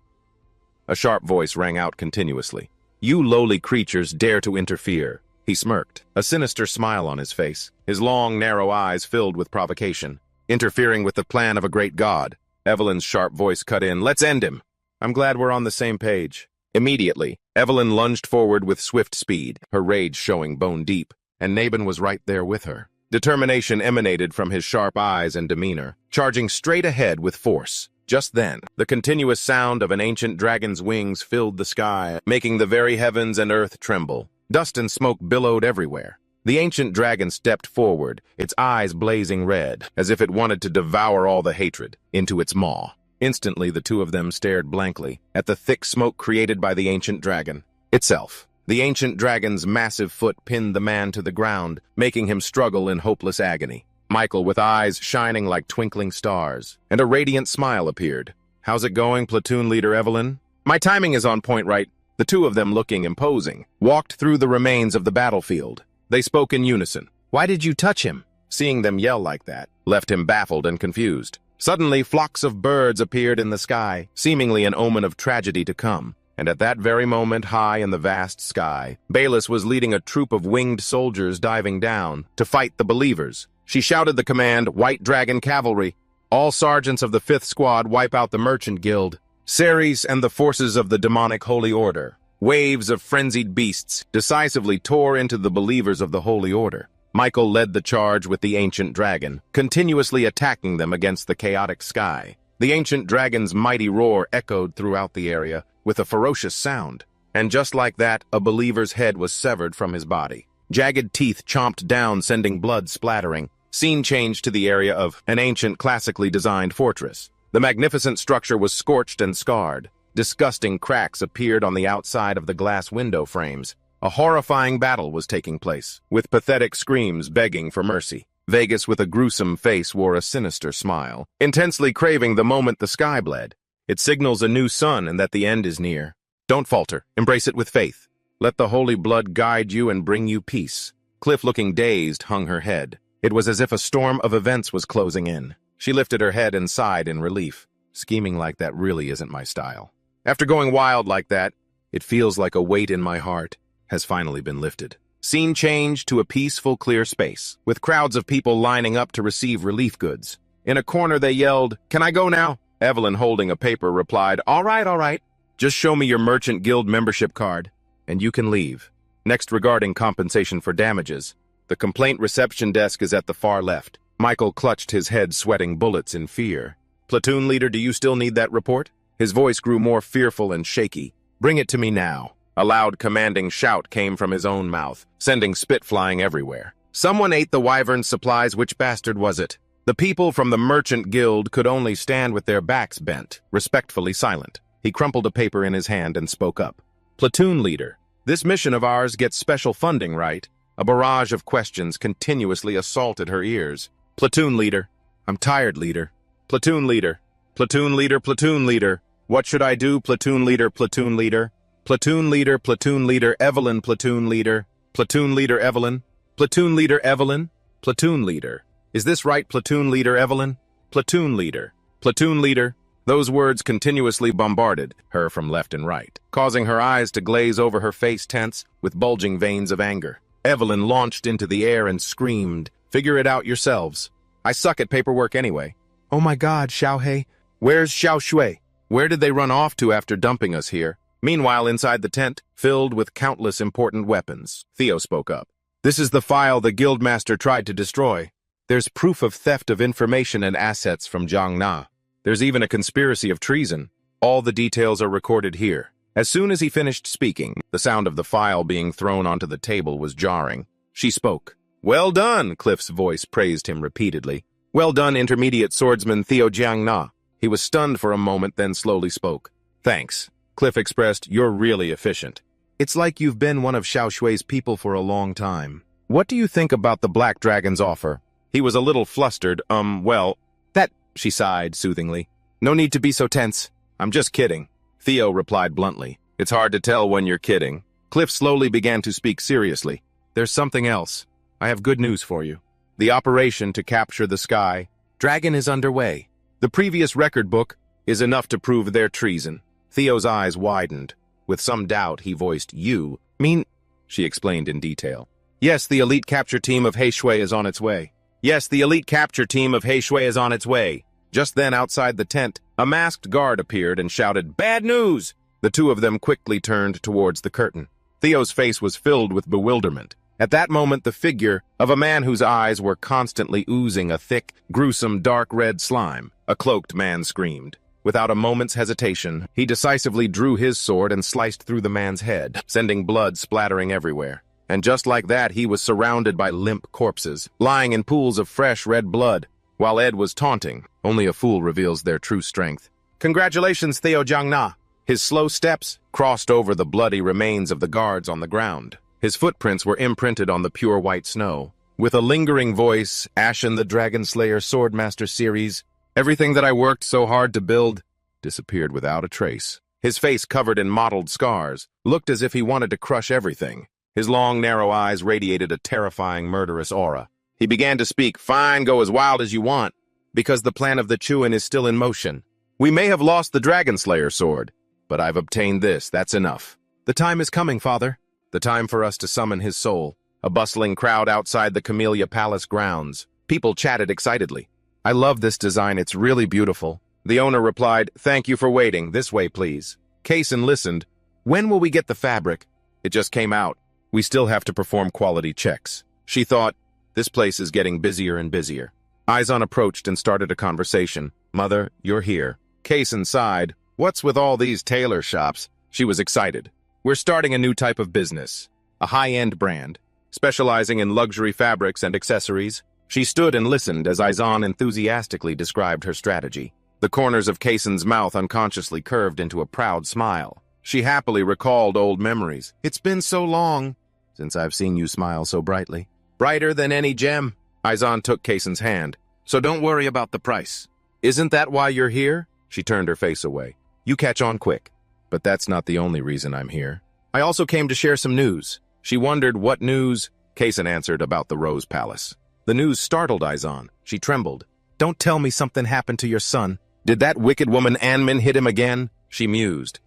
A: A sharp voice rang out continuously. You lowly creatures dare to interfere. He smirked, a sinister smile on his face, his long, narrow eyes filled with provocation. Interfering with the plan of a great god. Evelyn's sharp voice cut in. Let's end him. I'm glad we're on the same page. Immediately, Evelyn lunged forward with swift speed, her rage showing bone deep, and Naban was right there with her. Determination emanated from his sharp eyes and demeanor, charging straight ahead with force. Just then, the continuous sound of an ancient dragon's wings filled the sky, making the very heavens and earth tremble. Dust and smoke billowed everywhere. The ancient dragon stepped forward, its eyes blazing red, as if it wanted to devour all the hatred into its maw. Instantly, the 2 of them stared blankly at the thick smoke created by the ancient dragon itself. The ancient dragon's massive foot pinned the man to the ground, making him struggle in hopeless agony. Michael, with eyes shining like twinkling stars, and a radiant smile appeared. How's it going, platoon leader Evelyn? My timing is on point, right? The 2 of them, looking imposing, walked through the remains of the battlefield. They spoke in unison. Why did you touch him? Seeing them yell like that left him baffled and confused. Suddenly, flocks of birds appeared in the sky, seemingly an omen of tragedy to come. And at that very moment, high in the vast sky, Bayless was leading a troop of winged soldiers diving down to fight the believers. She shouted the command, White Dragon Cavalry. All sergeants of the 5th Squad wipe out the Merchant Guild. Ceres and the forces of the demonic Holy Order. Waves of frenzied beasts decisively tore into the believers of the Holy Order. Michael led the charge with the ancient dragon, continuously attacking them against the chaotic sky. The ancient dragon's mighty roar echoed throughout the area with a ferocious sound. And just like that, a believer's head was severed from his body. Jagged teeth chomped down, sending blood splattering. Scene changed to the area of an ancient, classically designed fortress. The magnificent structure was scorched and scarred. Disgusting cracks appeared on the outside of the glass window frames. A horrifying battle was taking place, with pathetic screams begging for mercy. Vegas, with a gruesome face, wore a sinister smile, intensely craving the moment the sky bled. It signals a new sun and that the end is near. Don't falter. Embrace it with faith. Let the holy blood guide you and bring you peace. Cliff, looking dazed, hung her head. It was as if a storm of events was closing in. She lifted her head and sighed in relief. Scheming like that really isn't my style. After going wild like that, it feels like a weight in my heart has finally been lifted. Scene changed to a peaceful, clear space, with crowds of people lining up to receive relief goods. In a corner they yelled, "Can I go now?" Evelyn, holding a paper, replied, all right. Just show me your Merchant Guild membership card, and you can leave. Next, regarding compensation for damages, the complaint reception desk is at the far left. Michael clutched his head, sweating bullets in fear. Platoon leader, do you still need that report? His voice grew more fearful and shaky. Bring it to me now. A loud, commanding shout came from his own mouth, sending spit flying everywhere. Someone ate the wyvern's supplies. Which bastard was it? The people from the merchant guild could only stand with their backs bent, respectfully silent. He crumpled a paper in his hand and spoke up. Platoon leader, this mission of ours gets special funding, right? A barrage of questions continuously assaulted her ears. Platoon leader. I'm tired, leader. Platoon leader. Platoon leader, platoon leader. What should I do, platoon leader, platoon leader? Platoon leader, platoon leader, Evelyn, platoon leader. Platoon leader, Evelyn. Platoon leader, Evelyn. Platoon leader. Is this right, platoon leader, Evelyn? Platoon leader. Platoon leader. Those words continuously bombarded her from left and right, causing her eyes to glaze over, her face tense with bulging veins of anger. Evelyn launched into the air and screamed, "Figure it out yourselves. I suck at paperwork anyway." Oh my God, Xiaohei. Where's Xiao Shui? Where did they run off to after dumping us here? Meanwhile, inside the tent, filled with countless important weapons, Theo spoke up. This is the file the guildmaster tried to destroy. There's proof of theft of information and assets from Jiang Na. There's even a conspiracy of treason. All the details are recorded here. As soon as he finished speaking, the sound of the file being thrown onto the table was jarring. She spoke. Well done, Cliff's voice praised him repeatedly. Well done, intermediate swordsman Theo Jiang Na. He was stunned for a moment, then slowly spoke. Thanks. Cliff expressed, you're really efficient. It's like you've been one of Xiao Shui's people for a long time. What do you think about the Black Dragon's offer? He was a little flustered. Well, that, she sighed soothingly. No need to be so tense. I'm just kidding. Theo replied bluntly. It's hard to tell when you're kidding. Cliff slowly began to speak seriously. There's something else. I have good news for you. The operation to capture the Sky Dragon is underway. The previous record book is enough to prove their treason. Theo's eyes widened. With some doubt, he voiced, You mean? She explained in detail. Yes, the elite capture team of He Shui is on its way. Yes, the elite capture team of He Shui is on its way. Just then, outside the tent, a masked guard appeared and shouted, Bad news! The two of them quickly turned towards the curtain. Theo's face was filled with bewilderment. At that moment, the figure of a man whose eyes were constantly oozing a thick, gruesome, dark red slime. A cloaked man screamed. Without a moment's hesitation, he decisively drew his sword and sliced through the man's head, sending blood splattering everywhere. And just like that, he was surrounded by limp corpses, lying in pools of fresh red blood. While Ed was taunting, only a fool reveals their true strength. Congratulations, Theo Jiang Na. His slow steps crossed over the bloody remains of the guards on the ground. His footprints were imprinted on the pure white snow. With a lingering voice, Ashen the Dragon Slayer Swordmaster series, everything that I worked so hard to build disappeared without a trace. His face, covered in mottled scars, looked as if he wanted to crush everything. His long, narrow eyes radiated a terrifying, murderous aura. He began to speak, Fine, go as wild as you want, because the plan of the Chuan is still in motion. We may have lost the Dragon Slayer sword, but I've obtained this, that's enough. The time is coming, Father. The time for us to summon his soul. A bustling crowd outside the Camellia Palace grounds. People chatted excitedly. I love this design, it's really beautiful. The owner replied, Thank you for waiting, this way please. Kaysen listened. When will we get the fabric? It just came out. We still have to perform quality checks. She thought, this place is getting busier and busier. Izan approached and started a conversation. Mother, you're here. Kaysen sighed. What's with all these tailor shops? She was excited. We're starting a new type of business. A high-end brand, specializing in luxury fabrics and accessories. She stood and listened as Izan enthusiastically described her strategy. The corners of Kaysen's mouth unconsciously curved into a proud smile. She happily recalled old memories. It's been so long since I've seen you smile so brightly. Brighter than any gem. Izan took Kaysen's hand. So don't worry about the price. Isn't that why you're here? She turned her face away. You catch on quick. But that's not the only reason I'm here. I also came to share some news. She wondered what news. Kaysen answered about the Rose Palace. The news startled Izan. She trembled. Don't tell me something happened to your son. Did that wicked woman Anmin hit him again? She mused.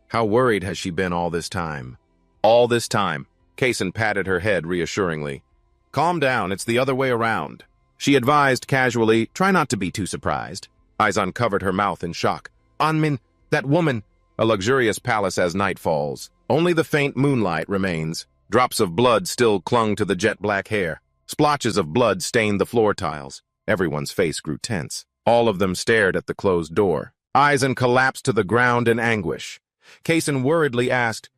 A: How worried has she been all this time? All this time. Kaysen patted her head reassuringly. Calm down, it's the other way around. She advised casually, try not to be too surprised. Izan covered her mouth in shock. Anmin, that woman. A luxurious palace as night falls. Only the faint moonlight remains. Drops of blood still clung to the jet-black hair. Splotches of blood stained the floor tiles. Everyone's face grew tense. All of them stared at the closed door. Izan collapsed to the ground in anguish. Kaysen worriedly asked,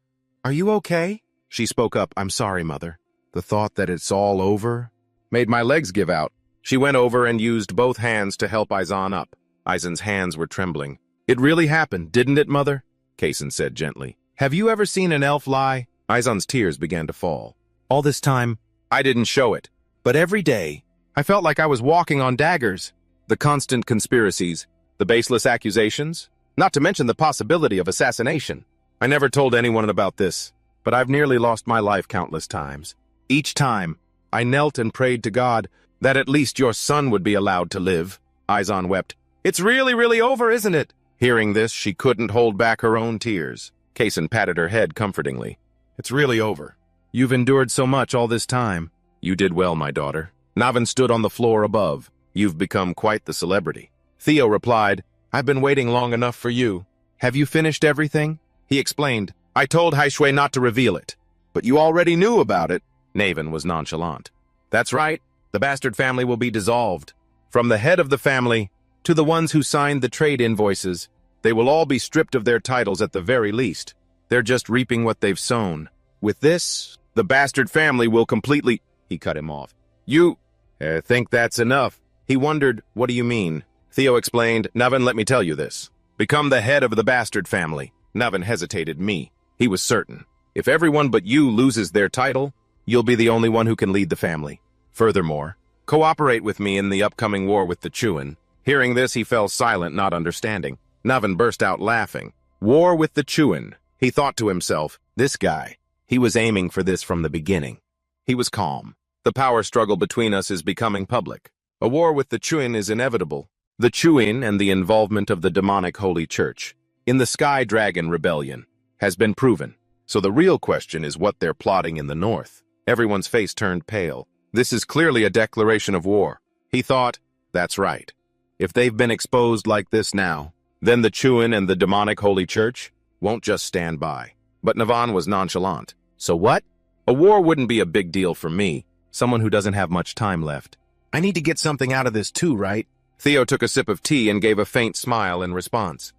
A: Are you okay? She spoke up, I'm sorry, Mother. The thought that it's all over Made my legs give out. She went over and used both hands to help Izan up. Izan's hands were trembling. It really happened, didn't it, Mother? Kaysen said gently. Have you ever seen an elf lie? Izan's tears began to fall. All this time, I didn't show it. But every day, I felt like I was walking on daggers. The constant conspiracies, the baseless accusations, not to mention the possibility of assassination. I never told anyone about this, but I've nearly lost my life countless times. Each time, I knelt and prayed to God that at least your son would be allowed to live. Izan wept. It's really over, isn't it? Hearing this, she couldn't hold back her own tears. Kaysen patted her head comfortingly. It's really over. You've endured so much all this time. You did well, my daughter. Navin stood on the floor above. You've become quite the celebrity. Theo replied, I've been waiting long enough for you. Have you finished everything? He explained, I told Haishui not to reveal it. But you already knew about it. Navin was nonchalant. That's right. The bastard family will be dissolved. From the head of the family to the ones who signed the trade invoices, they will all be stripped of their titles at the very least. They're just reaping what they've sown. With this, the bastard family will completely... He cut him off. You think that's enough? He wondered, what do you mean? Theo explained, Navin, let me tell you this. Become the head of the bastard family. Navin hesitated. Me. He was certain. If everyone but you loses their title, you'll be the only one who can lead the family. Furthermore, cooperate with me in the upcoming war with the Chuan. Hearing this, he fell silent, not understanding. Navin burst out laughing. War with the Chuan. He thought to himself, this guy. He was aiming for this from the beginning. He was calm. The power struggle between us is becoming public. A war with the Chuan is inevitable. The Chuan and the involvement of the demonic Holy Church in the Sky Dragon Rebellion has been proven. So the real question is what they're plotting in the north. Everyone's face turned pale. This is clearly a declaration of war. He thought, that's right. If they've been exposed like this now, then the Chuan and the demonic Holy Church won't just stand by. But Navan was nonchalant. So what? A war wouldn't be a big deal for me, someone who doesn't have much time left. I need to get something out of this too, right? Theo took a sip of tea and gave a faint smile in response.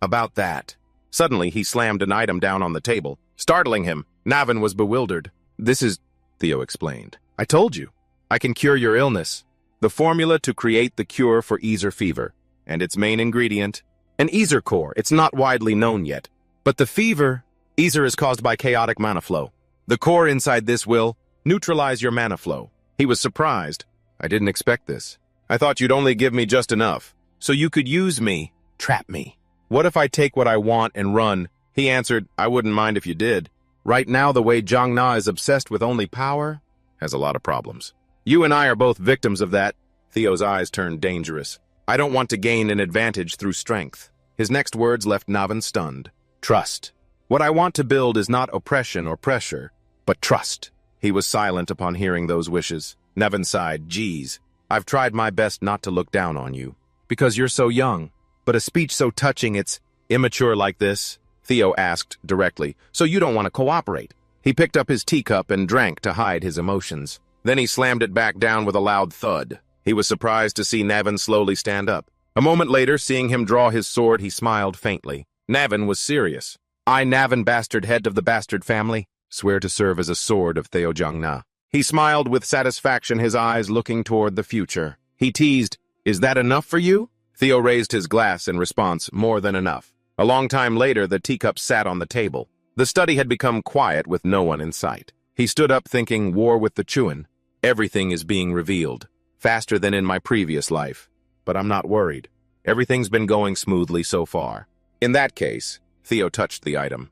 A: About that. Suddenly, he slammed an item down on the table, startling him. Navin was bewildered. This is... Theo explained. I told you. I can cure your illness. The formula to create the cure for Easer fever. And its main ingredient? An Easer core. It's not widely known yet. But the fever... Easer is caused by chaotic mana flow. The core inside this will neutralize your mana flow. He was surprised. I didn't expect this. I thought you'd only give me just enough. So you could use me, trap me. What if I take what I want and run? He answered, I wouldn't mind if you did. Right now, the way Zhang Na is obsessed with only power has a lot of problems. You and I are both victims of that. Theo's eyes turned dangerous. I don't want to gain an advantage through strength. His next words left Navin stunned. Trust. What I want to build is not oppression or pressure, but trust. He was silent upon hearing those wishes. Navin sighed, geez, I've tried my best not to look down on you, because you're so young. But a speech so touching it's immature like this? Theo asked directly, so you don't want to cooperate. He picked up his teacup and drank to hide his emotions. Then he slammed it back down with a loud thud. He was surprised to see Navin slowly stand up. A moment later, seeing him draw his sword, he smiled faintly. Navin was serious. I, Navin, bastard head of the bastard family, swear to serve as a sword of Theo Zhang Na. He smiled with satisfaction, his eyes looking toward the future. He teased, is that enough for you? Theo raised his glass in response, more than enough. A long time later, the teacup sat on the table. The study had become quiet with no one in sight. He stood up thinking, war with the Chuan. Everything is being revealed, faster than in my previous life. But I'm not worried. Everything's been going smoothly so far. In that case, Theo touched the item.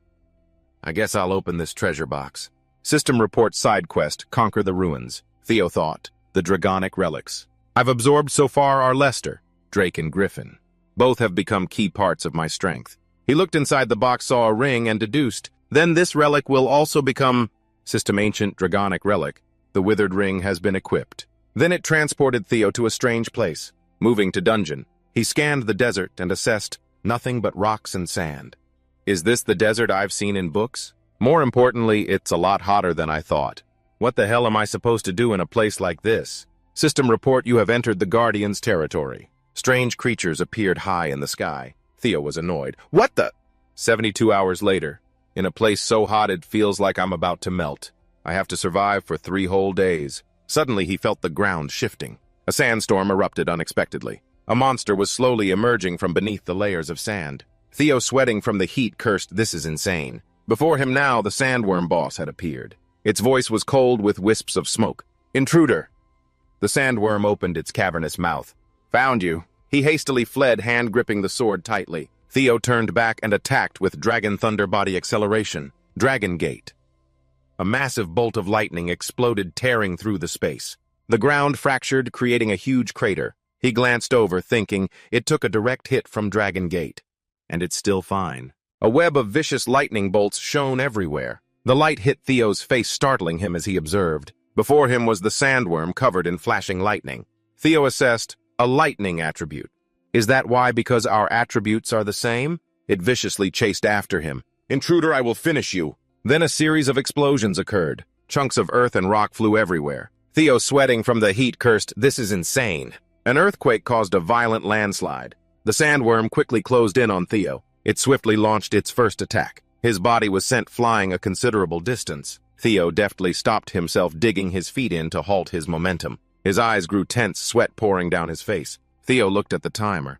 A: I guess I'll open this treasure box. System report side quest, conquer the ruins. Theo thought, the Dragonic relics. I've absorbed so far are Lester, Drake and Griffin. Both have become key parts of my strength. He looked inside the box, saw a ring, and deduced, then this relic will also become System Ancient Dragonic Relic. The withered ring has been equipped. Then it transported Theo to a strange place. Moving to dungeon, he scanned the desert and assessed nothing but rocks and sand. Is this the desert I've seen in books? More importantly, it's a lot hotter than I thought. What the hell am I supposed to do in a place like this? System report, you have entered the Guardian's territory. Strange creatures appeared high in the sky. Theo was annoyed. What the? 72 hours later, in a place so hot it feels like I'm about to melt. I have to survive for 3 whole days. Suddenly he felt the ground shifting. A sandstorm erupted unexpectedly. A monster was slowly emerging from beneath the layers of sand. Theo, sweating from the heat, cursed, "This is insane." Before him now, the sandworm boss had appeared. Its voice was cold with wisps of smoke. "Intruder!" The sandworm opened its cavernous mouth. "Found you." He hastily fled, hand gripping the sword tightly. Theo turned back and attacked with Dragon Thunder body acceleration. Dragon Gate. A massive bolt of lightning exploded, tearing through the space. The ground fractured, creating a huge crater. He glanced over, thinking it took a direct hit from Dragon Gate. And it's still fine. A web of vicious lightning bolts shone everywhere. The light hit Theo's face, startling him as he observed. Before him was the sandworm covered in flashing lightning. Theo assessed, a lightning attribute. Is that why, because our attributes are the same? It viciously chased after him. "Intruder, I will finish you." Then a series of explosions occurred. Chunks of earth and rock flew everywhere. Theo, sweating from the heat, cursed, "This is insane." An earthquake caused a violent landslide. The sandworm quickly closed in on Theo. It swiftly launched its first attack. His body was sent flying a considerable distance. Theo deftly stopped himself, digging his feet in to halt his momentum. His eyes grew tense, sweat pouring down his face. Theo looked at the timer.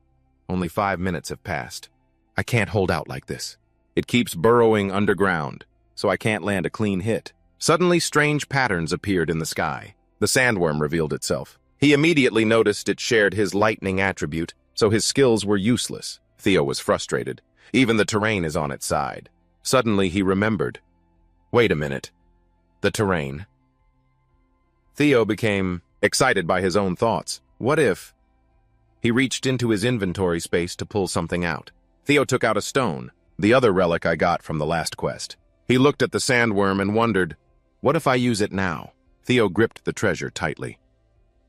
A: Only 5 minutes have passed. I can't hold out like this. It keeps burrowing underground, so I can't land a clean hit. Suddenly, strange patterns appeared in the sky. The sandworm revealed itself. He immediately noticed it shared his lightning attribute, so his skills were useless. Theo was frustrated. Even the terrain is on its side. Suddenly, he remembered. Wait a minute. The terrain. Theo became excited by his own thoughts. What if? He reached into his inventory space to pull something out. Theo took out a stone, the other relic I got from the last quest. He looked at the sandworm and wondered, what if I use it now? Theo gripped the treasure tightly.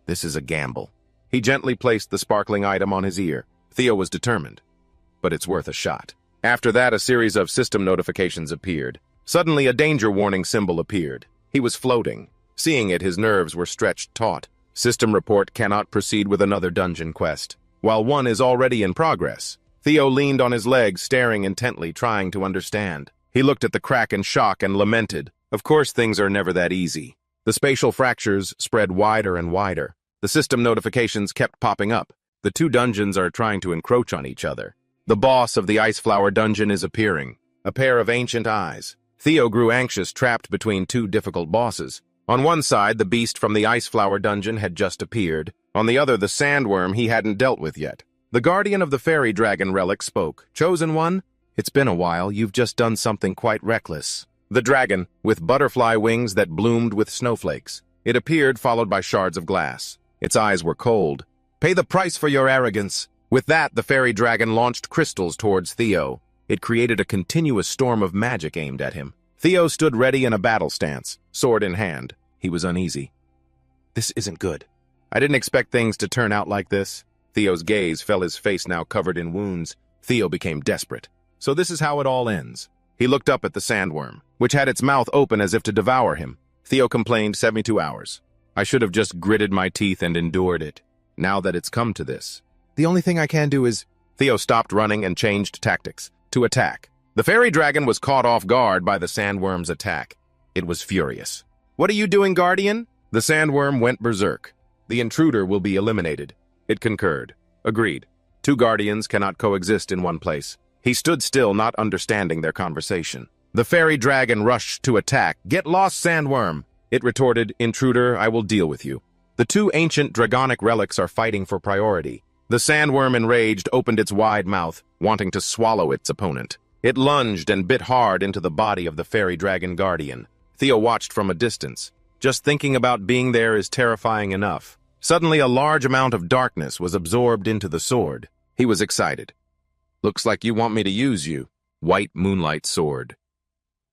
A: This is a gamble. He gently placed the sparkling item on his ear. Theo was determined, but it's worth a shot. After that, a series of system notifications appeared. Suddenly, a danger warning symbol appeared. He was floating. Seeing it, his nerves were stretched taut. System report cannot proceed with another dungeon quest, while one is already in progress. Theo leaned on his legs, staring intently, trying to understand. He looked at the crack in shock and lamented. Of course, things are never that easy. The spatial fractures spread wider and wider. The system notifications kept popping up. The two dungeons are trying to encroach on each other. The boss of the Ice Flower dungeon is appearing. A pair of ancient eyes. Theo grew anxious, trapped between two difficult bosses. On one side, the beast from the Ice Flower dungeon had just appeared. On the other, the sandworm he hadn't dealt with yet. The guardian of the fairy dragon relic spoke. Chosen one? It's been a while. You've just done something quite reckless. The dragon, with butterfly wings that bloomed with snowflakes. It appeared, followed by shards of glass. Its eyes were cold. Pay the price for your arrogance. With that, the fairy dragon launched crystals towards Theo. It created a continuous storm of magic aimed at him. Theo stood ready in a battle stance, sword in hand. He was uneasy. This isn't good. I didn't expect things to turn out like this. Theo's gaze fell, his face now covered in wounds. Theo became desperate. So this is how it all ends. He looked up at the sandworm, which had its mouth open as if to devour him. Theo complained, 72 hours. I should have just gritted my teeth and endured it. Now that it's come to this. The only thing I can do is... Theo stopped running and changed tactics. To attack. The fairy dragon was caught off guard by the sandworm's attack. It was furious. What are you doing, Guardian? The sandworm went berserk. The intruder will be eliminated. It concurred. Agreed. Two guardians cannot coexist in one place. He stood still, not understanding their conversation. The fairy dragon rushed to attack. Get lost, sandworm! It retorted, Intruder, I will deal with you. The two ancient dragonic relics are fighting for priority. The sandworm, enraged, opened its wide mouth, wanting to swallow its opponent. It lunged and bit hard into the body of the fairy dragon guardian. Theo watched from a distance. Just thinking about being there is terrifying enough. Suddenly, a large amount of darkness was absorbed into the sword. He was excited. Looks like you want me to use you. White moonlight sword.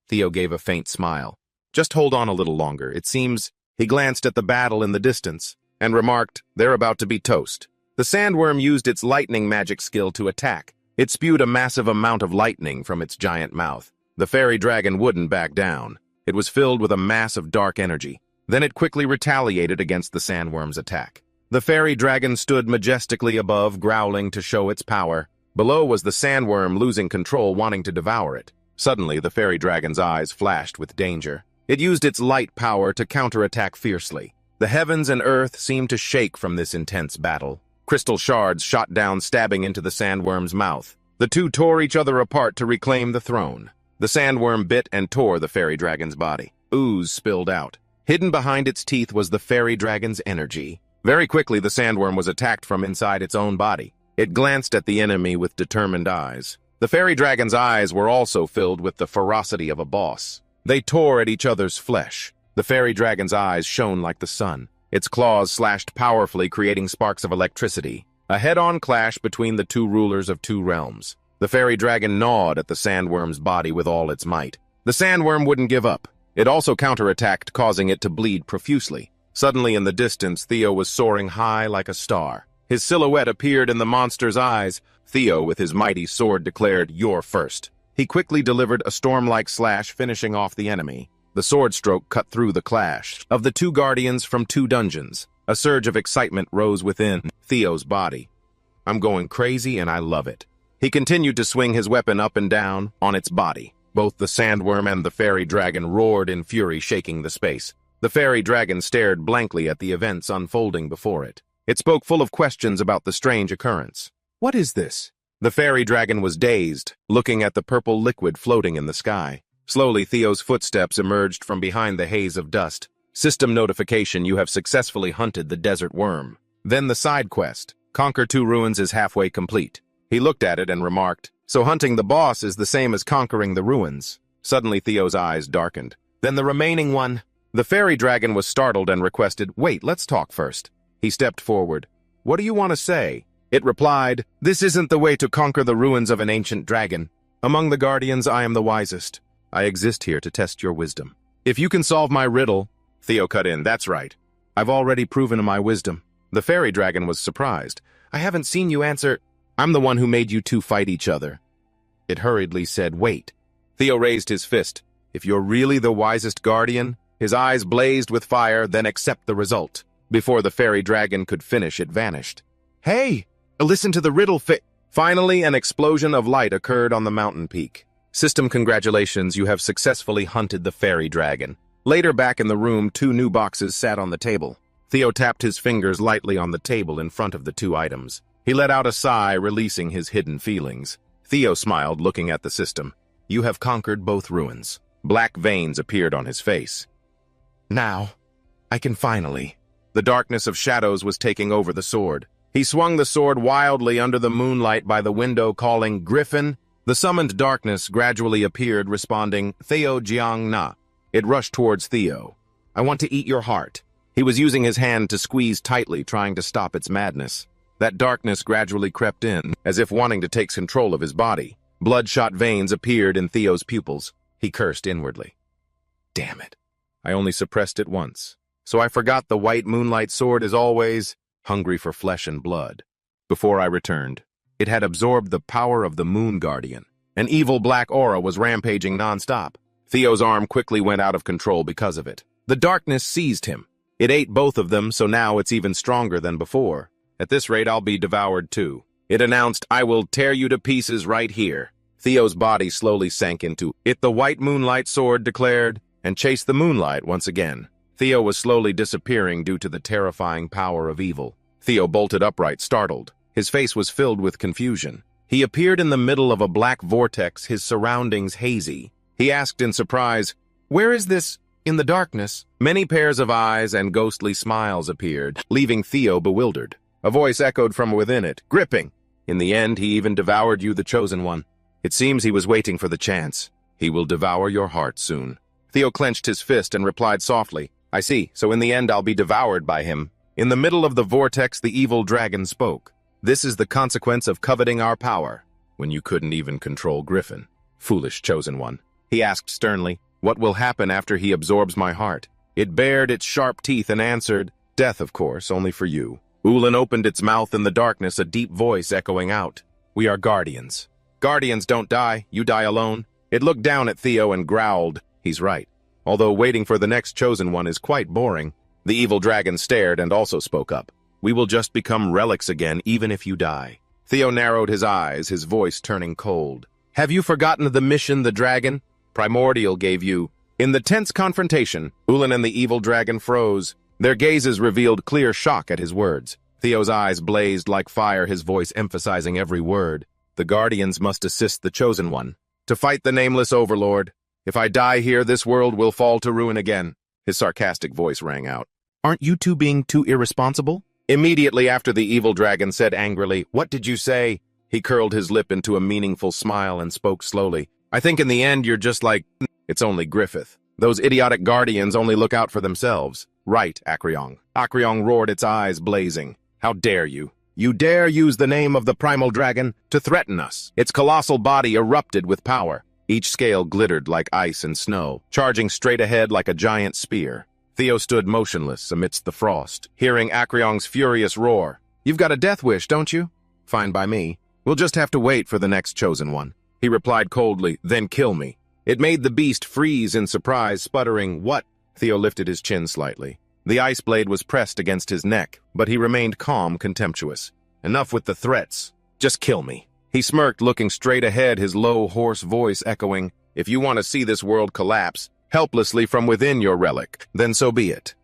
A: Theo gave a faint smile. Just hold on a little longer. It seems... He glanced at the battle in the distance and remarked, they're about to be toast. The sandworm used its lightning magic skill to attack. It spewed a massive amount of lightning from its giant mouth. The fairy dragon wouldn't back down. It was filled with a mass of dark energy. Then it quickly retaliated against the sandworm's attack. The fairy dragon stood majestically above, growling to show its power. Below was the sandworm, losing control, wanting to devour it. Suddenly, the fairy dragon's eyes flashed with danger. It used its light power to counterattack fiercely. The heavens and earth seemed to shake from this intense battle. Crystal shards shot down, stabbing into the sandworm's mouth. The two tore each other apart to reclaim the throne. The sandworm bit and tore the fairy dragon's body. Ooze spilled out. Hidden behind its teeth was the fairy dragon's energy. Very quickly, the sandworm was attacked from inside its own body. It glanced at the enemy with determined eyes. The fairy dragon's eyes were also filled with the ferocity of a boss. They tore at each other's flesh. The fairy dragon's eyes shone like the sun. Its claws slashed powerfully, creating sparks of electricity. A head-on clash between the two rulers of two realms. The fairy dragon gnawed at the sandworm's body with all its might. The sandworm wouldn't give up. It also counterattacked, causing it to bleed profusely. Suddenly, in the distance, Theo was soaring high like a star. His silhouette appeared in the monster's eyes. Theo, with his mighty sword, declared, "You're first." He quickly delivered a storm-like slash, finishing off the enemy. The sword stroke cut through the clash of the two guardians from two dungeons. A surge of excitement rose within Theo's body. "I'm going crazy and I love it." He continued to swing his weapon up and down on its body. Both the sandworm and the fairy dragon roared in fury, shaking the space. The fairy dragon stared blankly at the events unfolding before it. It spoke full of questions about the strange occurrence. "What is this?" The fairy dragon was dazed, looking at the purple liquid floating in the sky. Slowly, Theo's footsteps emerged from behind the haze of dust. "System notification, you have successfully hunted the desert worm." Then the side quest, "Conquer 2 ruins," is halfway complete. He looked at it and remarked, "So hunting the boss is the same as conquering the ruins." Suddenly, Theo's eyes darkened. "Then the remaining one?" The fairy dragon was startled and requested, "Wait, let's talk first." He stepped forward. "What do you want to say?" It replied, "This isn't the way to conquer the ruins of an ancient dragon. Among the guardians, I am the wisest. I exist here to test your wisdom. If you can solve my riddle—" Theo cut in, "That's right. I've already proven my wisdom." The fairy dragon was surprised. "I haven't seen you answer." "I'm the one who made you two fight each other." It hurriedly said, "Wait." Theo raised his fist. "If you're really the wisest guardian—" His eyes blazed with fire, "then accept the result." Before the fairy dragon could finish, it vanished. "Hey! Listen to the riddle Finally, an explosion of light occurred on the mountain peak. "System, congratulations, you have successfully hunted the fairy dragon." Later, back in the room, 2 new boxes sat on the table. Theo tapped his fingers lightly on the table in front of the 2 items. He let out a sigh, releasing his hidden feelings. Theo smiled, looking at the system. "You have conquered both ruins." Black veins appeared on his face. "Now, I can finally—" The darkness of shadows was taking over the sword. He swung the sword wildly under the moonlight by the window, calling, "Griffin!" The summoned darkness gradually appeared, responding, "Theo Jiang Na." It rushed towards Theo. "I want to eat your heart." He was using his hand to squeeze tightly, trying to stop its madness. That darkness gradually crept in, as if wanting to take control of his body. Bloodshot veins appeared in Theo's pupils. He cursed inwardly. "Damn it. I only suppressed it once. So I forgot the white moonlight sword is always hungry for flesh and blood." Before I returned, it had absorbed the power of the Moon Guardian. An evil black aura was rampaging nonstop. Theo's arm quickly went out of control because of it. The darkness seized him. It ate both of them, so now it's even stronger than before. "At this rate, I'll be devoured too." It announced, "I will tear you to pieces right here." Theo's body slowly sank into it. The white moonlight sword declared, and chased the moonlight once again. Theo was slowly disappearing due to the terrifying power of evil. Theo bolted upright, startled. His face was filled with confusion. He appeared in the middle of a black vortex, his surroundings hazy. He asked in surprise, "Where is this?" In the darkness, many pairs of eyes and ghostly smiles appeared, leaving Theo bewildered. A voice echoed from within it, gripping. "In the end, he even devoured you, the chosen one. It seems he was waiting for the chance. He will devour your heart soon." Theo clenched his fist and replied softly, "I see, so in the end I'll be devoured by him." In the middle of the vortex, the evil dragon spoke. "This is the consequence of coveting our power, when you couldn't even control Griffin. Foolish chosen one." He asked sternly, "What will happen after he absorbs my heart?" It bared its sharp teeth and answered, "Death, of course, only for you." Ulan opened its mouth in the darkness, a deep voice echoing out, "We are guardians. Guardians don't die, you die alone." It looked down at Theo and growled, "He's right. Although waiting for the next chosen one is quite boring." The evil dragon stared and also spoke up. "We will just become relics again, even if you die." Theo narrowed his eyes, his voice turning cold. "Have you forgotten the mission the dragon Primordial gave you?" In the tense confrontation, Ulan and the evil dragon froze. Their gazes revealed clear shock at his words. Theo's eyes blazed like fire, his voice emphasizing every word. The Guardians must assist the Chosen One to fight the nameless overlord. If I die here, this world will fall to ruin again. His sarcastic voice rang out. Aren't you two being too irresponsible? Immediately after, the evil dragon said angrily, What did you say? He curled his lip into a meaningful smile and spoke slowly. I think in the end you're just like, it's only Griffith. Those idiotic Guardians only look out for themselves. Right, Acreon. Acreon roared, its eyes blazing. How dare you? You dare use the name of the primal dragon to threaten us. Its colossal body erupted with power. Each scale glittered like ice and snow, charging straight ahead like a giant spear. Theo stood motionless amidst the frost, hearing Acreon's furious roar. You've got a death wish, don't you? Fine by me. We'll just have to wait for the next Chosen One. He replied coldly, Then kill me. It made the beast freeze in surprise, sputtering, What? Theo lifted his chin slightly. The ice blade was pressed against his neck, but he remained calm, contemptuous. Enough with the threats. Just kill me. He smirked, looking straight ahead, his low, hoarse voice echoing, If you want to see this world collapse, helplessly from within your relic, then so be it.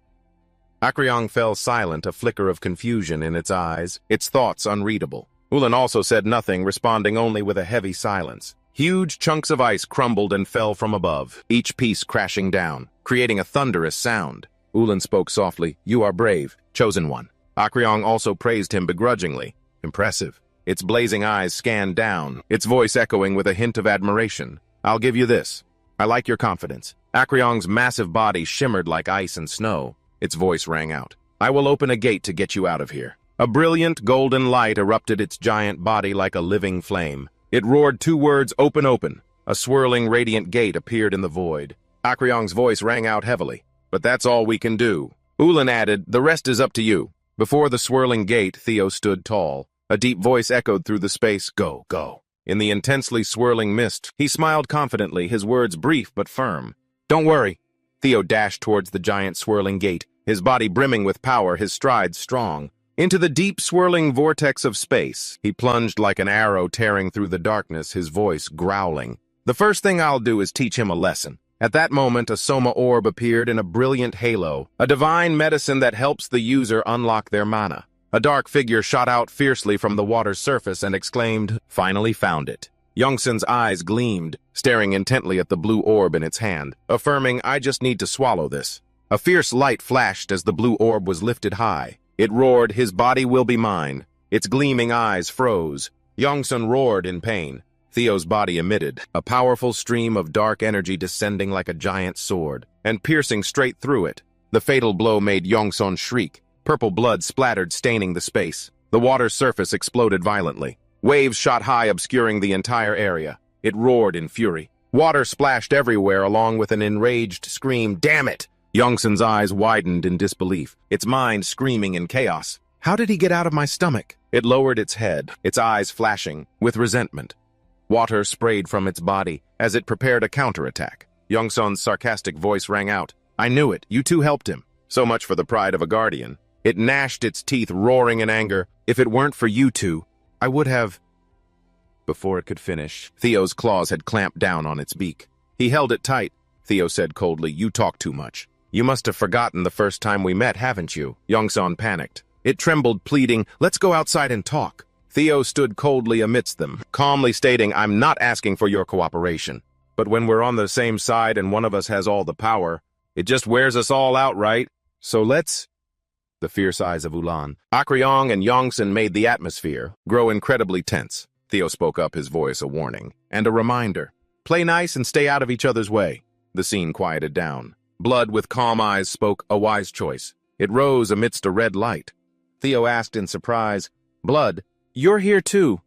A: Acreon fell silent, a flicker of confusion in its eyes, its thoughts unreadable. Ulan also said nothing, responding only with a heavy silence. Huge chunks of ice crumbled and fell from above, each piece crashing down, creating a thunderous sound. Ulan spoke softly, You are brave, Chosen One. Acreon also praised him begrudgingly. Impressive. Its blazing eyes scanned down, its voice echoing with a hint of admiration. I'll give you this. I like your confidence. Acreon's massive body shimmered like ice and snow. Its voice rang out. I will open a gate to get you out of here. A brilliant golden light erupted its giant body like a living flame. It roared two words, Open, open. A swirling, radiant gate appeared in the void. Acreon's voice rang out heavily. But that's all we can do. Ulan added, The rest is up to you. Before the swirling gate, Theo stood tall. A deep voice echoed through the space, Go, go. In the intensely swirling mist, he smiled confidently, his words brief but firm. Don't worry. Theo dashed towards the giant swirling gate, his body brimming with power, his strides strong. Into the deep swirling vortex of space, he plunged like an arrow tearing through the darkness, his voice growling. The first thing I'll do is teach him a lesson. At that moment, a Soma orb appeared in a brilliant halo, a divine medicine that helps the user unlock their mana. A dark figure shot out fiercely from the water's surface and exclaimed, Finally found it. Youngsun's eyes gleamed, staring intently at the blue orb in its hand, affirming, I just need to swallow this. A fierce light flashed as the blue orb was lifted high. It roared, His body will be mine. Its gleaming eyes froze. Youngsun roared in pain. Theo's body emitted, a powerful stream of dark energy descending like a giant sword, and piercing straight through it. The fatal blow made Youngsun shriek. Purple blood splattered, staining the space. The water's surface exploded violently. Waves shot high, obscuring the entire area. It roared in fury. Water splashed everywhere, along with an enraged scream, Damn it! Youngsun's eyes widened in disbelief, its mind screaming in chaos. How did he get out of my stomach? It lowered its head, its eyes flashing, with resentment. Water sprayed from its body as it prepared a counterattack. Youngsun's sarcastic voice rang out. I knew it. You two helped him. So much for the pride of a guardian. It gnashed its teeth, roaring in anger. If it weren't for you two, I would have... Before it could finish, Theo's claws had clamped down on its beak. He held it tight. Theo said coldly, You talk too much. You must have forgotten the first time we met, haven't you? Youngsun panicked. It trembled, pleading, Let's go outside and talk. Theo stood coldly amidst them, calmly stating, I'm not asking for your cooperation. But when we're on the same side and one of us has all the power, it just wears us all out, right? So let's... The fierce eyes of Ulan, Acreon, and Youngsun made the atmosphere grow incredibly tense. Theo spoke up, his voice a warning and a reminder. Play nice and stay out of each other's way. The scene quieted down. Blood with calm eyes spoke, a wise choice. It rose amidst a red light. Theo asked in surprise, Blood, you're here too.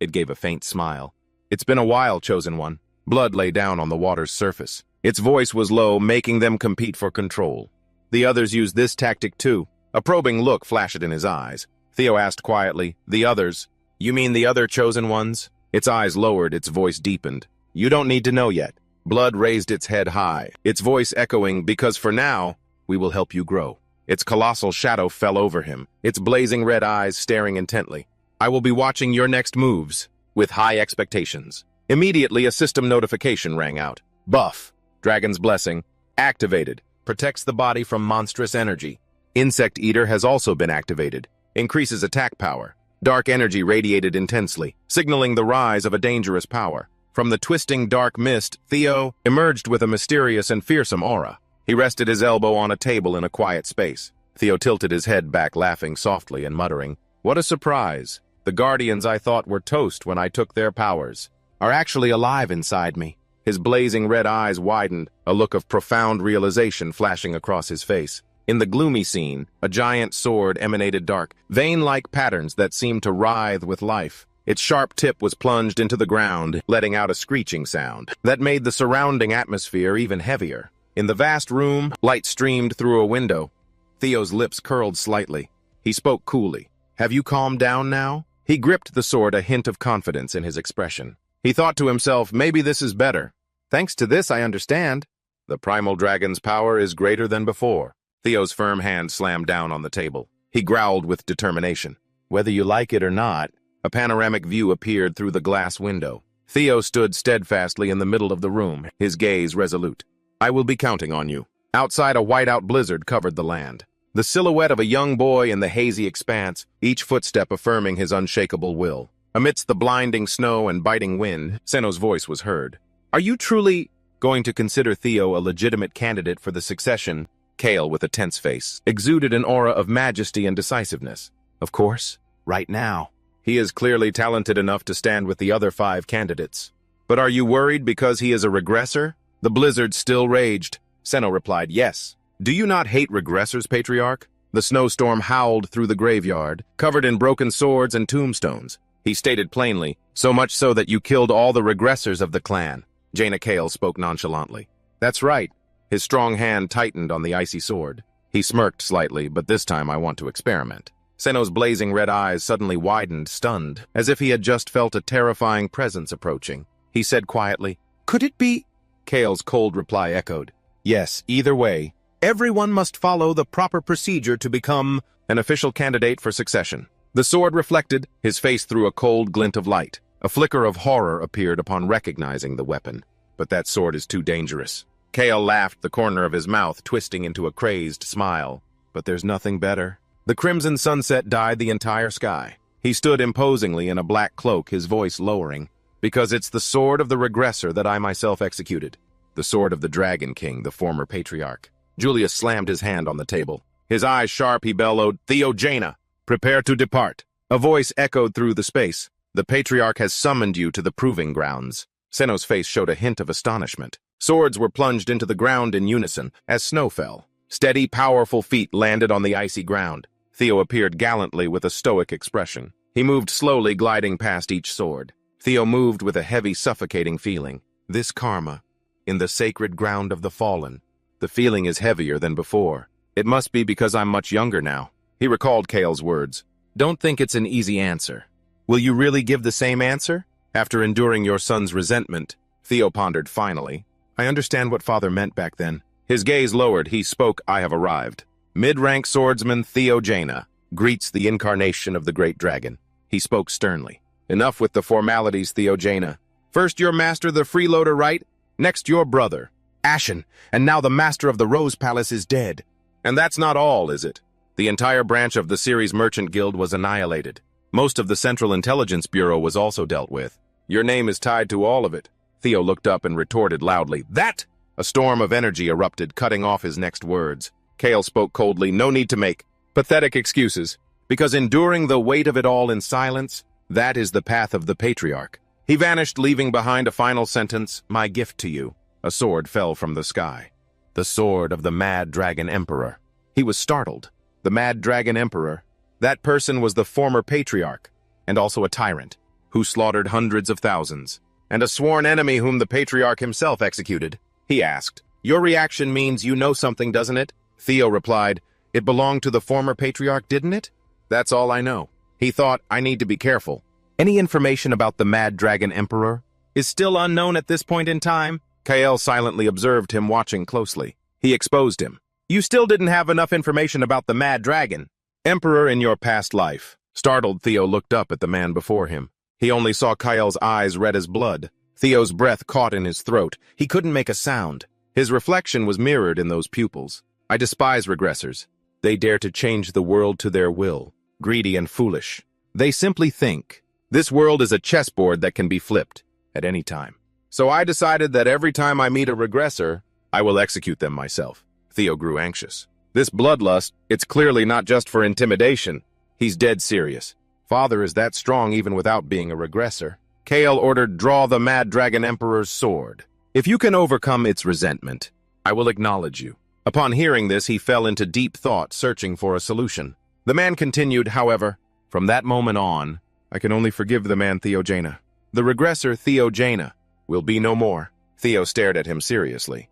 A: It gave a faint smile. It's been a while, Chosen One. Blood lay down on the water's surface. Its voice was low, making them compete for control. The others used this tactic too. A probing look flashed in his eyes. Theo asked quietly, The others? You mean the other Chosen Ones? Its eyes lowered, its voice deepened. You don't need to know yet. Blood raised its head high, its voice echoing, Because for now, we will help you grow. Its colossal shadow fell over him, its blazing red eyes staring intently. I will be watching your next moves, with high expectations. Immediately, a system notification rang out. Buff, Dragon's Blessing, activated, protects the body from monstrous energy. Insect Eater has also been activated. Increases attack power. Dark energy radiated intensely, signaling the rise of a dangerous power. From the twisting dark mist, Theo emerged with a mysterious and fearsome aura. He rested his elbow on a table in a quiet space. Theo tilted his head back, laughing softly and muttering, "What a surprise! The guardians I thought were toast when I took their powers are actually alive inside me." His blazing red eyes widened, a look of profound realization flashing across his face. In the gloomy scene, a giant sword emanated dark, vein-like patterns that seemed to writhe with life. Its sharp tip was plunged into the ground, letting out a screeching sound that made the surrounding atmosphere even heavier. In the vast room, light streamed through a window. Theo's lips curled slightly. He spoke coolly. "Have you calmed down now?" He gripped the sword, a hint of confidence in his expression. He thought to himself, maybe this is better. Thanks to this, I understand. The primal dragon's power is greater than before. Theo's firm hand slammed down on the table. He growled with determination. Whether you like it or not, a panoramic view appeared through the glass window. Theo stood steadfastly in the middle of the room, his gaze resolute. "I will be counting on you." Outside, a whiteout blizzard covered the land. The silhouette of a young boy in the hazy expanse, each footstep affirming his unshakable will. Amidst the blinding snow and biting wind, Senno's voice was heard. "Are you truly going to consider Theo a legitimate candidate for the succession?" Kale, with a tense face, exuded an aura of majesty and decisiveness. "Of course, right now. He is clearly talented enough to stand with the other 5 candidates. But are you worried because he is a regressor?" The blizzard still raged. Senno replied, "Yes. Do you not hate regressors, Patriarch?" The snowstorm howled through the graveyard, covered in broken swords and tombstones. He stated plainly, "So much so that you killed all the regressors of the clan." Jaina Kale spoke nonchalantly. "That's right." His strong hand tightened on the icy sword. He smirked slightly, "But this time I want to experiment." Senno's blazing red eyes suddenly widened, stunned, as if he had just felt a terrifying presence approaching. He said quietly, "Could it be?" Kale's cold reply echoed, "Yes, either way. Everyone must follow the proper procedure to become an official candidate for succession." The sword reflected, his face threw a cold glint of light. A flicker of horror appeared upon recognizing the weapon. "But that sword is too dangerous." Kale laughed, the corner of his mouth twisting into a crazed smile. "But there's nothing better." The crimson sunset dyed the entire sky. He stood imposingly in a black cloak, his voice lowering. "Because it's the sword of the regressor that I myself executed. The sword of the Dragon King, the former patriarch." Julius slammed his hand on the table. His eyes sharp, he bellowed, "Theo Jaina, prepare to depart." A voice echoed through the space. "The patriarch has summoned you to the proving grounds." Senno's face showed a hint of astonishment. Swords were plunged into the ground in unison as snow fell. Steady, powerful feet landed on the icy ground. Theo appeared gallantly with a stoic expression. He moved slowly, gliding past each sword. Theo moved with a heavy, suffocating feeling. This karma, in the sacred ground of the fallen. The feeling is heavier than before. It must be because I'm much younger now. He recalled Kale's words. "Don't think it's an easy answer." "Will you really give the same answer?" After enduring your son's resentment, Theo pondered finally. "I understand what father meant back then." His gaze lowered, he spoke, "I have arrived. Mid-rank swordsman Theo Jaina greets the incarnation of the great dragon." He spoke sternly. "Enough with the formalities, Theo Jaina. First your master, the freeloader, right? Next your brother, Ashen, and now the master of the Rose Palace is dead. And that's not all, is it? The entire branch of the Ceres Merchant Guild was annihilated. Most of the Central Intelligence Bureau was also dealt with. Your name is tied to all of it." Theo looked up and retorted loudly, "That!" A storm of energy erupted, cutting off his next words. Kale spoke coldly, "No need to make pathetic excuses, because enduring the weight of it all in silence, that is the path of the patriarch." He vanished, leaving behind a final sentence, "My gift to you." A sword fell from the sky. The sword of the Mad Dragon Emperor. He was startled. The Mad Dragon Emperor. That person was the former patriarch, and also a tyrant, who slaughtered hundreds of thousands, and a sworn enemy whom the patriarch himself executed. He asked, "Your reaction means you know something, doesn't it?" Theo replied, "It belonged to the former patriarch, didn't it?" "That's all I know." He thought, "I need to be careful." "Any information about the Mad Dragon Emperor is still unknown at this point in time?" Kael silently observed him, watching closely. He exposed him. "You still didn't have enough information about the Mad Dragon Emperor in your past life." Startled, Theo looked up at the man before him. He only saw Kael's eyes red as blood. Theo's breath caught in his throat. He couldn't make a sound. His reflection was mirrored in those pupils. "I despise regressors. They dare to change the world to their will, greedy and foolish. They simply think, this world is a chessboard that can be flipped at any time. So I decided that every time I meet a regressor, I will execute them myself. Theo grew anxious. This bloodlust, it's clearly not just for intimidation. He's dead serious. Father is that strong even without being a regressor. Kale ordered, draw the Mad Dragon Emperor's sword. If you can overcome its resentment, I will acknowledge you. Upon hearing this, he fell into deep thought, searching for a solution. The man continued, however, from that moment on, I can only forgive the man Theogena. The regressor Theogena will be no more. Theo stared at him seriously.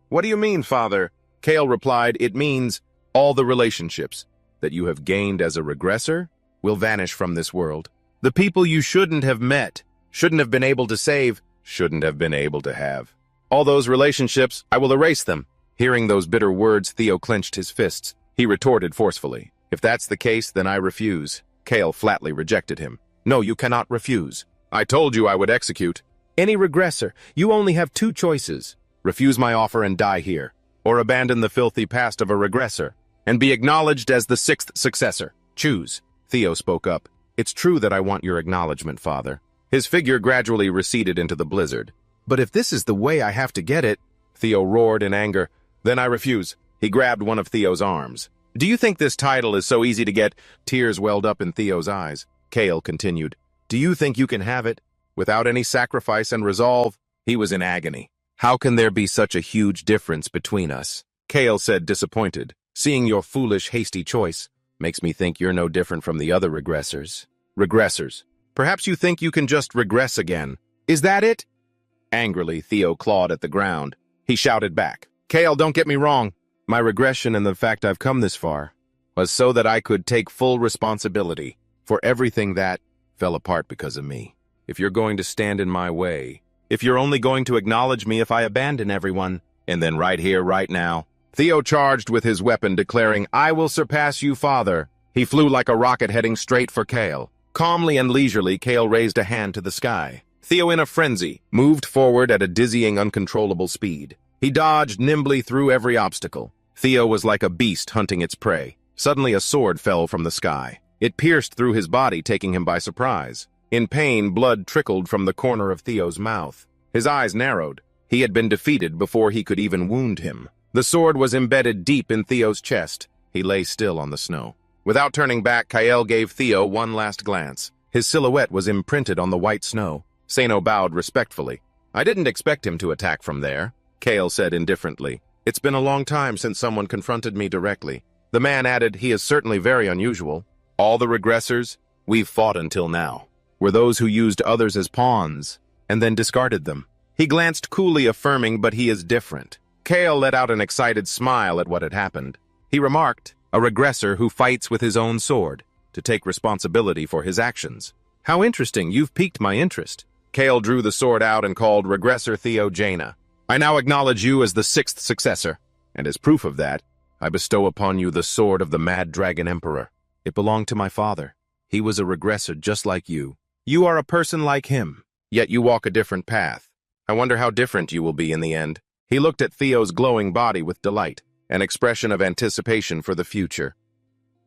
A: What do you mean, Father? Kale replied, it means all the relationships that you have gained as a regressor will vanish from this world. The people you shouldn't have met, shouldn't have been able to save, shouldn't have been able to have. All those relationships, I will erase them. Hearing those bitter words, Theo clenched his fists. He retorted forcefully, if that's the case, then I refuse. Kale flatly rejected him. No, you cannot refuse. I told you I would execute. Any regressor, you only have two choices. Refuse my offer and die here, or abandon the filthy past of a regressor, and be acknowledged as the sixth successor. Choose. Theo spoke up. It's true that I want your acknowledgement, Father. His figure gradually receded into the blizzard. But if this is the way I have to get it, Theo roared in anger, then I refuse. He grabbed one of Theo's arms. Do you think this title is so easy to get? Tears welled up in Theo's eyes. Kale continued, do you think you can have it? Without any sacrifice and resolve? He was in agony. How can there be such a huge difference between us? Kale said, disappointed. Seeing your foolish, hasty choice makes me think you're no different from the other regressors. Regressors. Perhaps you think you can just regress again. Is that it? Angrily, Theo clawed at the ground. He shouted back, Kale, don't get me wrong. My regression and the fact I've come this far was so that I could take full responsibility for everything that fell apart because of me. If you're going to stand in my way, if you're only going to acknowledge me if I abandon everyone, and then right here, right now, Theo charged with his weapon, declaring, I will surpass you, Father. He flew like a rocket heading straight for Kale. Calmly and leisurely, Kale raised a hand to the sky. Theo, in a frenzy, moved forward at a dizzying, uncontrollable speed. He dodged nimbly through every obstacle. Theo was like a beast hunting its prey. Suddenly a sword fell from the sky. It pierced through his body, taking him by surprise. In pain, blood trickled from the corner of Theo's mouth. His eyes narrowed. He had been defeated before he could even wound him. The sword was embedded deep in Theo's chest. He lay still on the snow. Without turning back, Kyle gave Theo one last glance. His silhouette was imprinted on the white snow. Sano bowed respectfully. I didn't expect him to attack from there, Kale said indifferently. It's been a long time since someone confronted me directly. The man added, he is certainly very unusual. All the regressors we've fought until now were those who used others as pawns and then discarded them. He glanced coolly, affirming, but he is different. Kale let out an excited smile at what had happened. He remarked, a regressor who fights with his own sword to take responsibility for his actions. How interesting, you've piqued my interest. Kale drew the sword out and called Regressor Theogena. I now acknowledge you as the sixth successor, and as proof of that, I bestow upon you the sword of the Mad Dragon Emperor. It belonged to my father. He was a regressor just like you. You are a person like him, yet you walk a different path. I wonder how different you will be in the end. He looked at Theo's glowing body with delight, an expression of anticipation for the future.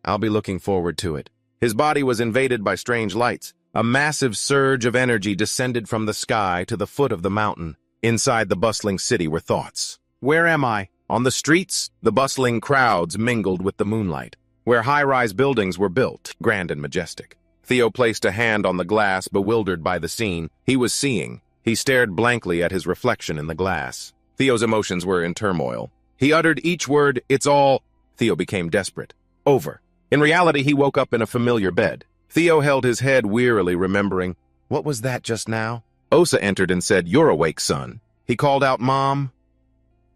A: I'll be looking forward to it. His body was invaded by strange lights. A massive surge of energy descended from the sky to the foot of the mountain. Inside the bustling city were thoughts. Where am I? On the streets, the bustling crowds mingled with the moonlight. Where high-rise buildings were built, grand and majestic. Theo placed a hand on the glass, bewildered by the scene. He was seeing. He stared blankly at his reflection in the glass. Theo's emotions were in turmoil. He uttered each word, it's all... Theo became desperate. Over. In reality, he woke up in a familiar bed. Theo held his head wearily, remembering, what was that just now? Osa entered and said, you're awake, son. He called out, Mom.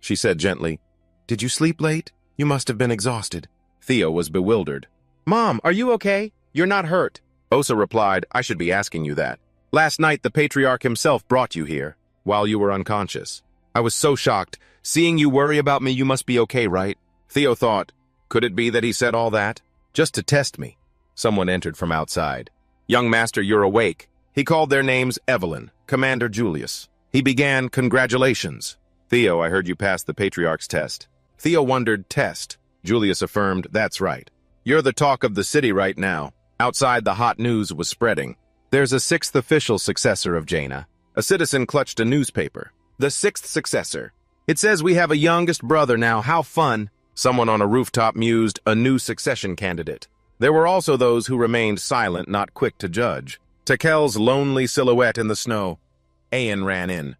A: She said gently, did you sleep late? You must have been exhausted. Theo was bewildered. Mom, are you okay? You're not hurt. Osa replied, I should be asking you that. Last night, the patriarch himself brought you here, while you were unconscious. I was so shocked. Seeing you worry about me, you must be okay, right? Theo thought, could it be that he said all that? Just to test me. Someone entered from outside. Young master, you're awake. He called their names Evelyn, Commander Julius. He began, congratulations. Theo, I heard you passed the patriarch's test. Theo wondered, test. Julius affirmed, "That's right. You're the talk of the city right now." Outside, the hot news was spreading. "There's a sixth official successor of Jaina." A citizen clutched a newspaper. "The sixth successor. It says we have a youngest brother now. How fun." Someone on a rooftop mused, "A new succession candidate." There were also those who remained silent, not quick to judge. Tekel's lonely silhouette in the snow. Ayan ran in.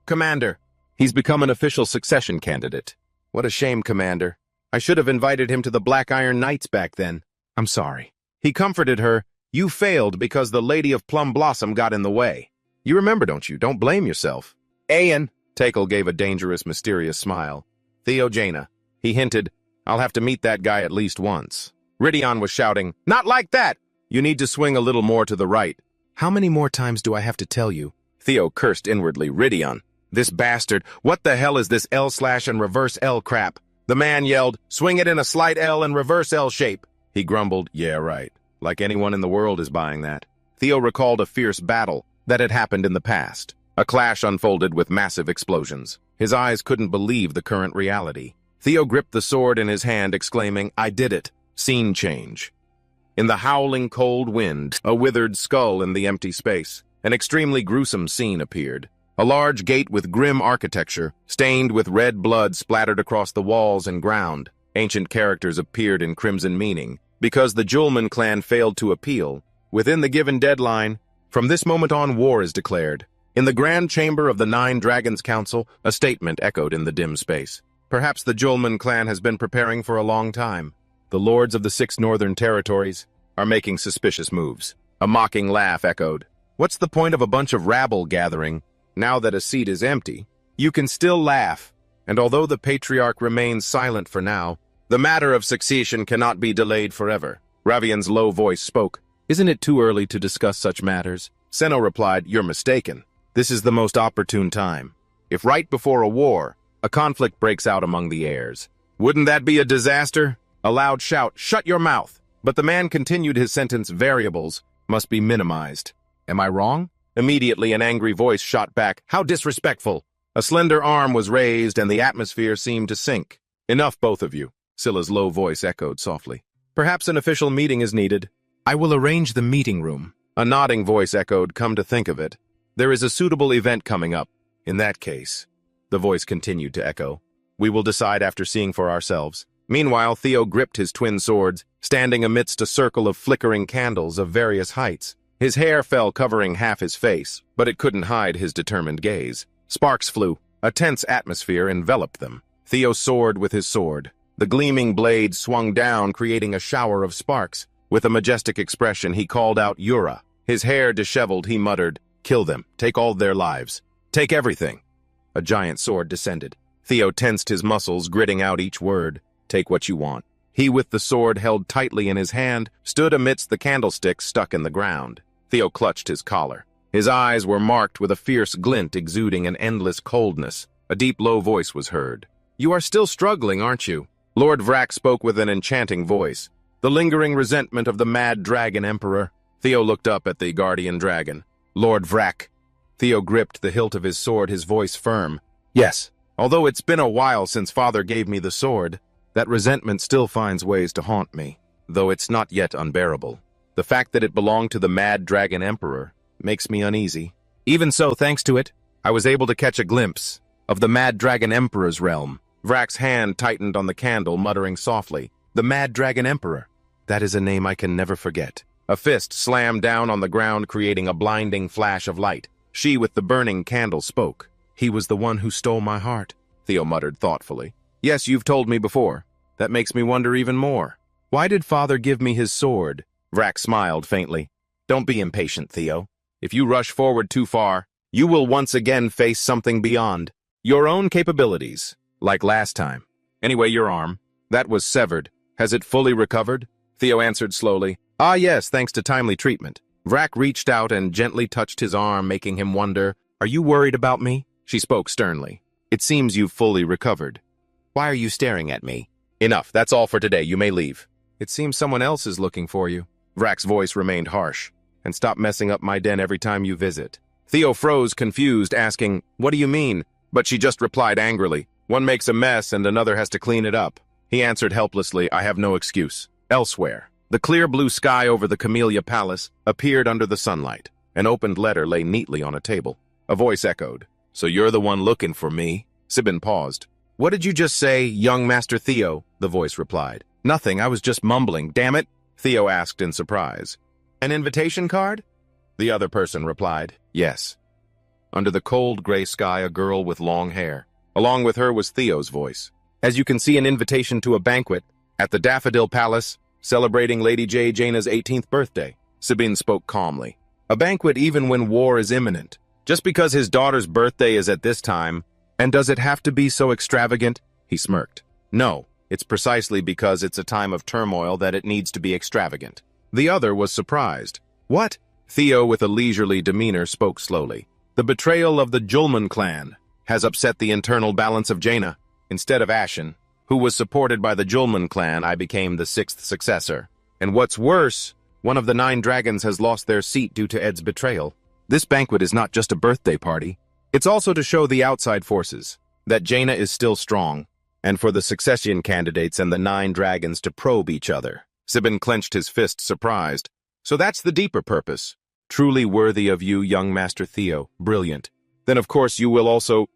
A: "Commander, he's become an official succession candidate." "What a shame, Commander. I should have invited him to the Black Iron Knights back then." "I'm sorry." He comforted her. "You failed because the Lady of Plum Blossom got in the way. You remember, don't you? Don't blame yourself." "Ayan." Tekel gave a dangerous, mysterious smile. "Theo Jaina." He hinted, "I'll have to meet that guy at least once." Ridion was shouting, "Not like that! You need to swing a little more to the right." "How many more times do I have to tell you?" Theo cursed inwardly. "Ridion, this bastard, what the hell is this L/ and reverse L crap?" The man yelled, "Swing it in a slight L and reverse L shape." He grumbled, "Yeah, right. Like anyone in the world is buying that." Theo recalled a fierce battle that had happened in the past. A clash unfolded with massive explosions. His eyes couldn't believe the current reality. Theo gripped the sword in his hand, exclaiming, "I did it." Scene change. In the howling cold wind, a withered skull in the empty space. An extremely gruesome scene appeared. A large gate with grim architecture, stained with red blood splattered across the walls and ground. Ancient characters appeared in crimson meaning. Because the Julman clan failed to appeal, within the given deadline, from this moment on war is declared. In the grand chamber of the Nine Dragons Council, a statement echoed in the dim space. Perhaps the Julman clan has been preparing for a long time. The lords of the 6 northern territories are making suspicious moves. A mocking laugh echoed. "What's the point of a bunch of rabble gathering now that a seat is empty? You can still laugh, and although the patriarch remains silent for now, the matter of succession cannot be delayed forever." Ravian's low voice spoke. "Isn't it too early to discuss such matters?" Seno replied, "You're mistaken. This is the most opportune time. If right before a war, a conflict breaks out among the heirs, wouldn't that be a disaster?" A loud shout, "Shut your mouth!" But the man continued his sentence. "Variables must be minimized." "Am I wrong?" Immediately an angry voice shot back, "How disrespectful!" A slender arm was raised and the atmosphere seemed to sink. "Enough, both of you," Scylla's low voice echoed softly. "Perhaps an official meeting is needed." "I will arrange the meeting room." A nodding voice echoed, "Come to think of it, there is a suitable event coming up." "In that case," the voice continued to echo, "we will decide after seeing for ourselves." Meanwhile, Theo gripped his twin swords, standing amidst a circle of flickering candles of various heights. His hair fell, covering half his face, but it couldn't hide his determined gaze. Sparks flew. A tense atmosphere enveloped them. Theo soared with his sword. The gleaming blade swung down, creating a shower of sparks. With a majestic expression, he called out, "Yura." His hair disheveled, he muttered, "Kill them. Take all their lives. Take everything." A giant sword descended. Theo tensed his muscles, gritting out each word. "Take what you want." He, with the sword held tightly in his hand, stood amidst the candlesticks stuck in the ground. Theo clutched his collar. His eyes were marked with a fierce glint exuding an endless coldness. A deep, low voice was heard. "You are still struggling, aren't you?" Lord Vrak spoke with an enchanting voice. "The lingering resentment of the mad dragon emperor." Theo looked up at the guardian dragon. "Lord Vrak." Theo gripped the hilt of his sword, his voice firm. "Yes, although it's been a while since Father gave me the sword, that resentment still finds ways to haunt me, though it's not yet unbearable. The fact that it belonged to the Mad Dragon Emperor makes me uneasy. Even so, thanks to it, I was able to catch a glimpse of the Mad Dragon Emperor's realm." Vrak's hand tightened on the candle, muttering softly, "The Mad Dragon Emperor. That is a name I can never forget." A fist slammed down on the ground, creating a blinding flash of light. She with the burning candle spoke. "He was the one who stole my heart," Theo muttered thoughtfully. "Yes, you've told me before. That makes me wonder even more. Why did Father give me his sword?" Vrak smiled faintly. "Don't be impatient, Theo. If you rush forward too far, you will once again face something beyond your own capabilities, like last time. Anyway, your arm, that was severed. Has it fully recovered?" Theo answered slowly. "Ah yes, thanks to timely treatment." Vrak reached out and gently touched his arm, making him wonder, "Are you worried about me?" She spoke sternly. "It seems you've fully recovered. Why are you staring at me?" "Enough, that's all for today. You may leave." "It seems someone else is looking for you." Vrak's voice remained harsh. "And stop messing up my den every time you visit." Theo froze, confused, asking, "What do you mean?" But she just replied angrily, "One makes a mess and another has to clean it up." He answered helplessly, I have no excuse. Elsewhere, the clear blue sky over the Camellia Palace appeared under the sunlight. An opened letter lay neatly on a table. A voice echoed, So you're the one looking for me? Sibin paused. What did you just say, young Master Theo? The voice replied. Nothing, I was just mumbling. Damn it, Theo asked in surprise. An invitation card? The other person replied, Yes. Under the cold gray sky, a girl with long hair. Along with her was Theo's voice. As you can see, an invitation to a banquet at the Daffodil Palace, celebrating Lady Jaina's 18th birthday. Sabine spoke calmly. A banquet even when war is imminent. Just because his daughter's birthday is at this time, and does it have to be so extravagant? He smirked. No, it's precisely because it's a time of turmoil that it needs to be extravagant. The other was surprised. What? Theo, with a leisurely demeanor, spoke slowly. The betrayal of the Julman clan has upset the internal balance of Jaina. Instead of Ashen, who was supported by the Julman clan, I became the 6th successor. And what's worse, one of the 9 dragons has lost their seat due to Ed's betrayal. This banquet is not just a birthday party. It's also to show the outside forces that Jaina is still strong, and for the succession candidates and the 9 dragons to probe each other. Sibin clenched his fist, surprised. So that's the deeper purpose. Truly worthy of you, young Master Theo. Brilliant. Then of course you will also...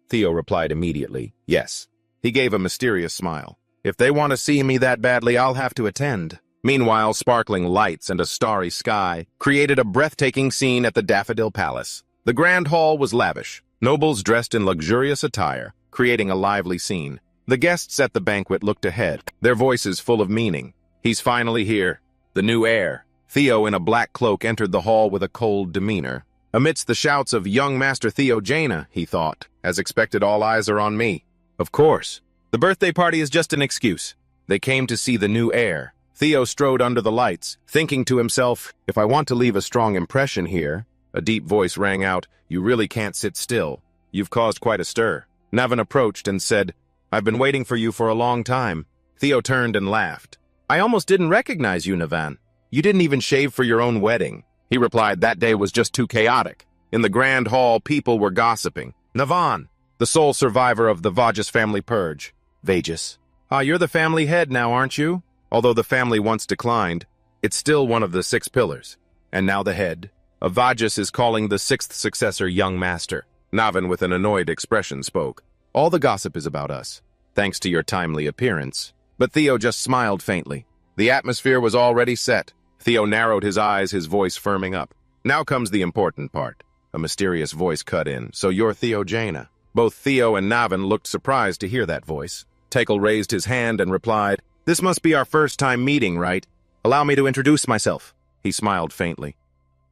A: Theo replied immediately, Yes. He gave a mysterious smile. If they want to see me that badly, I'll have to attend. Meanwhile, sparkling lights and a starry sky created a breathtaking scene at the Daffodil Palace. The grand hall was lavish, nobles dressed in luxurious attire, creating a lively scene. The guests at the banquet looked ahead, their voices full of meaning. He's finally here. The new heir. Theo in a black cloak entered the hall with a cold demeanor. Amidst the shouts of young Master Theo Jaina, he thought, as expected, all eyes are on me. Of course. The birthday party is just an excuse. They came to see the new heir. Theo strode under the lights, thinking to himself, if I want to leave a strong impression here. A deep voice rang out, You really can't sit still. You've caused quite a stir. Navan approached and said, I've been waiting for you for a long time. Theo turned and laughed. I almost didn't recognize you, Navan. You didn't even shave for your own wedding. He replied that day was just too chaotic. In the grand hall, people were gossiping. Navan, the sole survivor of the Vajas family purge. Vajas. You're the family head now, aren't you? Although the family once declined, it's still one of the 6 pillars. And now the head of Vajas is calling the 6th successor young master. Navan, with an annoyed expression, spoke. All the gossip is about us, thanks to your timely appearance. But Theo just smiled faintly. The atmosphere was already set. Theo narrowed his eyes, his voice firming up. Now comes the important part. A mysterious voice cut in. So you're Theo Jaina. Both Theo and Navan looked surprised to hear that voice. Tekel raised his hand and replied, This must be our first time meeting, right? Allow me to introduce myself. He smiled faintly.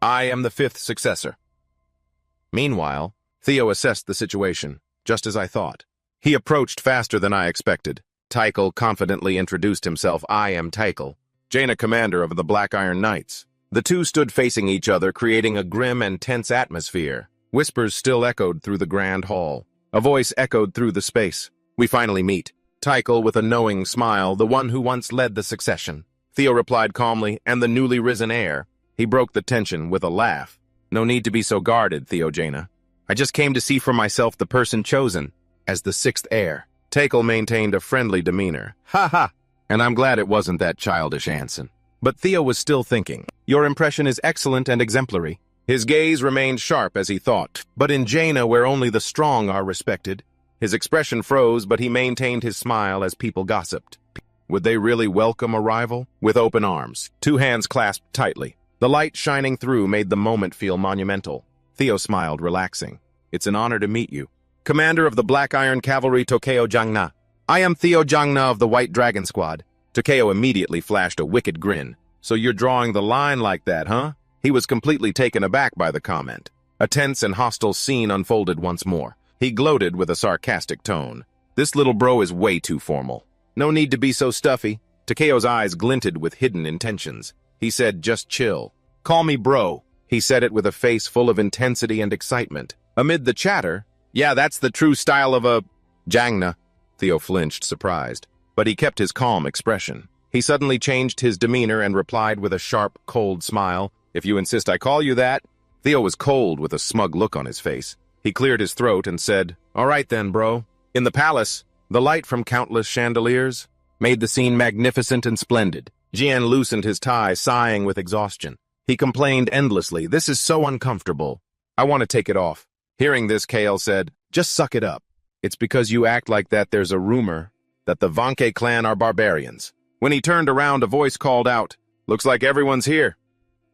A: I am the 5th successor. Meanwhile, Theo assessed the situation, just as I thought. He approached faster than I expected. Tekel confidently introduced himself. I am Tekel, Jaina, commander of the Black Iron Knights. The two stood facing each other, creating a grim and tense atmosphere. Whispers still echoed through the grand hall. A voice echoed through the space. We finally meet. Tekel, with a knowing smile, the one who once led the succession. Theo replied calmly, and the newly risen heir. He broke the tension with a laugh. No need to be so guarded, Theo Jaina. I just came to see for myself the person chosen as the 6th heir. Tekel maintained a friendly demeanor. Ha ha! And I'm glad it wasn't that childish Anson. But Theo was still thinking. Your impression is excellent and exemplary. His gaze remained sharp as he thought. But in Jaina, where only the strong are respected. His expression froze, but he maintained his smile as people gossiped. Would they really welcome a rival? With open arms, 2 hands clasped tightly. The light shining through made the moment feel monumental. Theo smiled, relaxing. It's an honor to meet you. Commander of the Black Iron Cavalry, Tokyo Jangna. I am Theo Jangna of the White Dragon Squad. Tokyo immediately flashed a wicked grin. So you're drawing the line like that, huh? He was completely taken aback by the comment. A tense and hostile scene unfolded once more. He gloated with a sarcastic tone. This little bro is way too formal. No need to be so stuffy. Takeo's eyes glinted with hidden intentions. He said, just chill. Call me bro. He said it with a face full of intensity and excitement. Amid the chatter, yeah, that's the true style of a... Jangna. Theo flinched, surprised. But he kept his calm expression. He suddenly changed his demeanor and replied with a sharp, cold smile. If you insist I call you that. Theo was cold with a smug look on his face. He cleared his throat and said, all right then, bro. In the palace, the light from countless chandeliers made the scene magnificent and splendid. Jian loosened his tie, sighing with exhaustion. He complained endlessly, "This is so uncomfortable. I want to take it off." Hearing this, Kale said, "Just suck it up. It's because you act like that there's a rumor that the Vanke clan are barbarians." When he turned around, a voice called out, "Looks like everyone's here."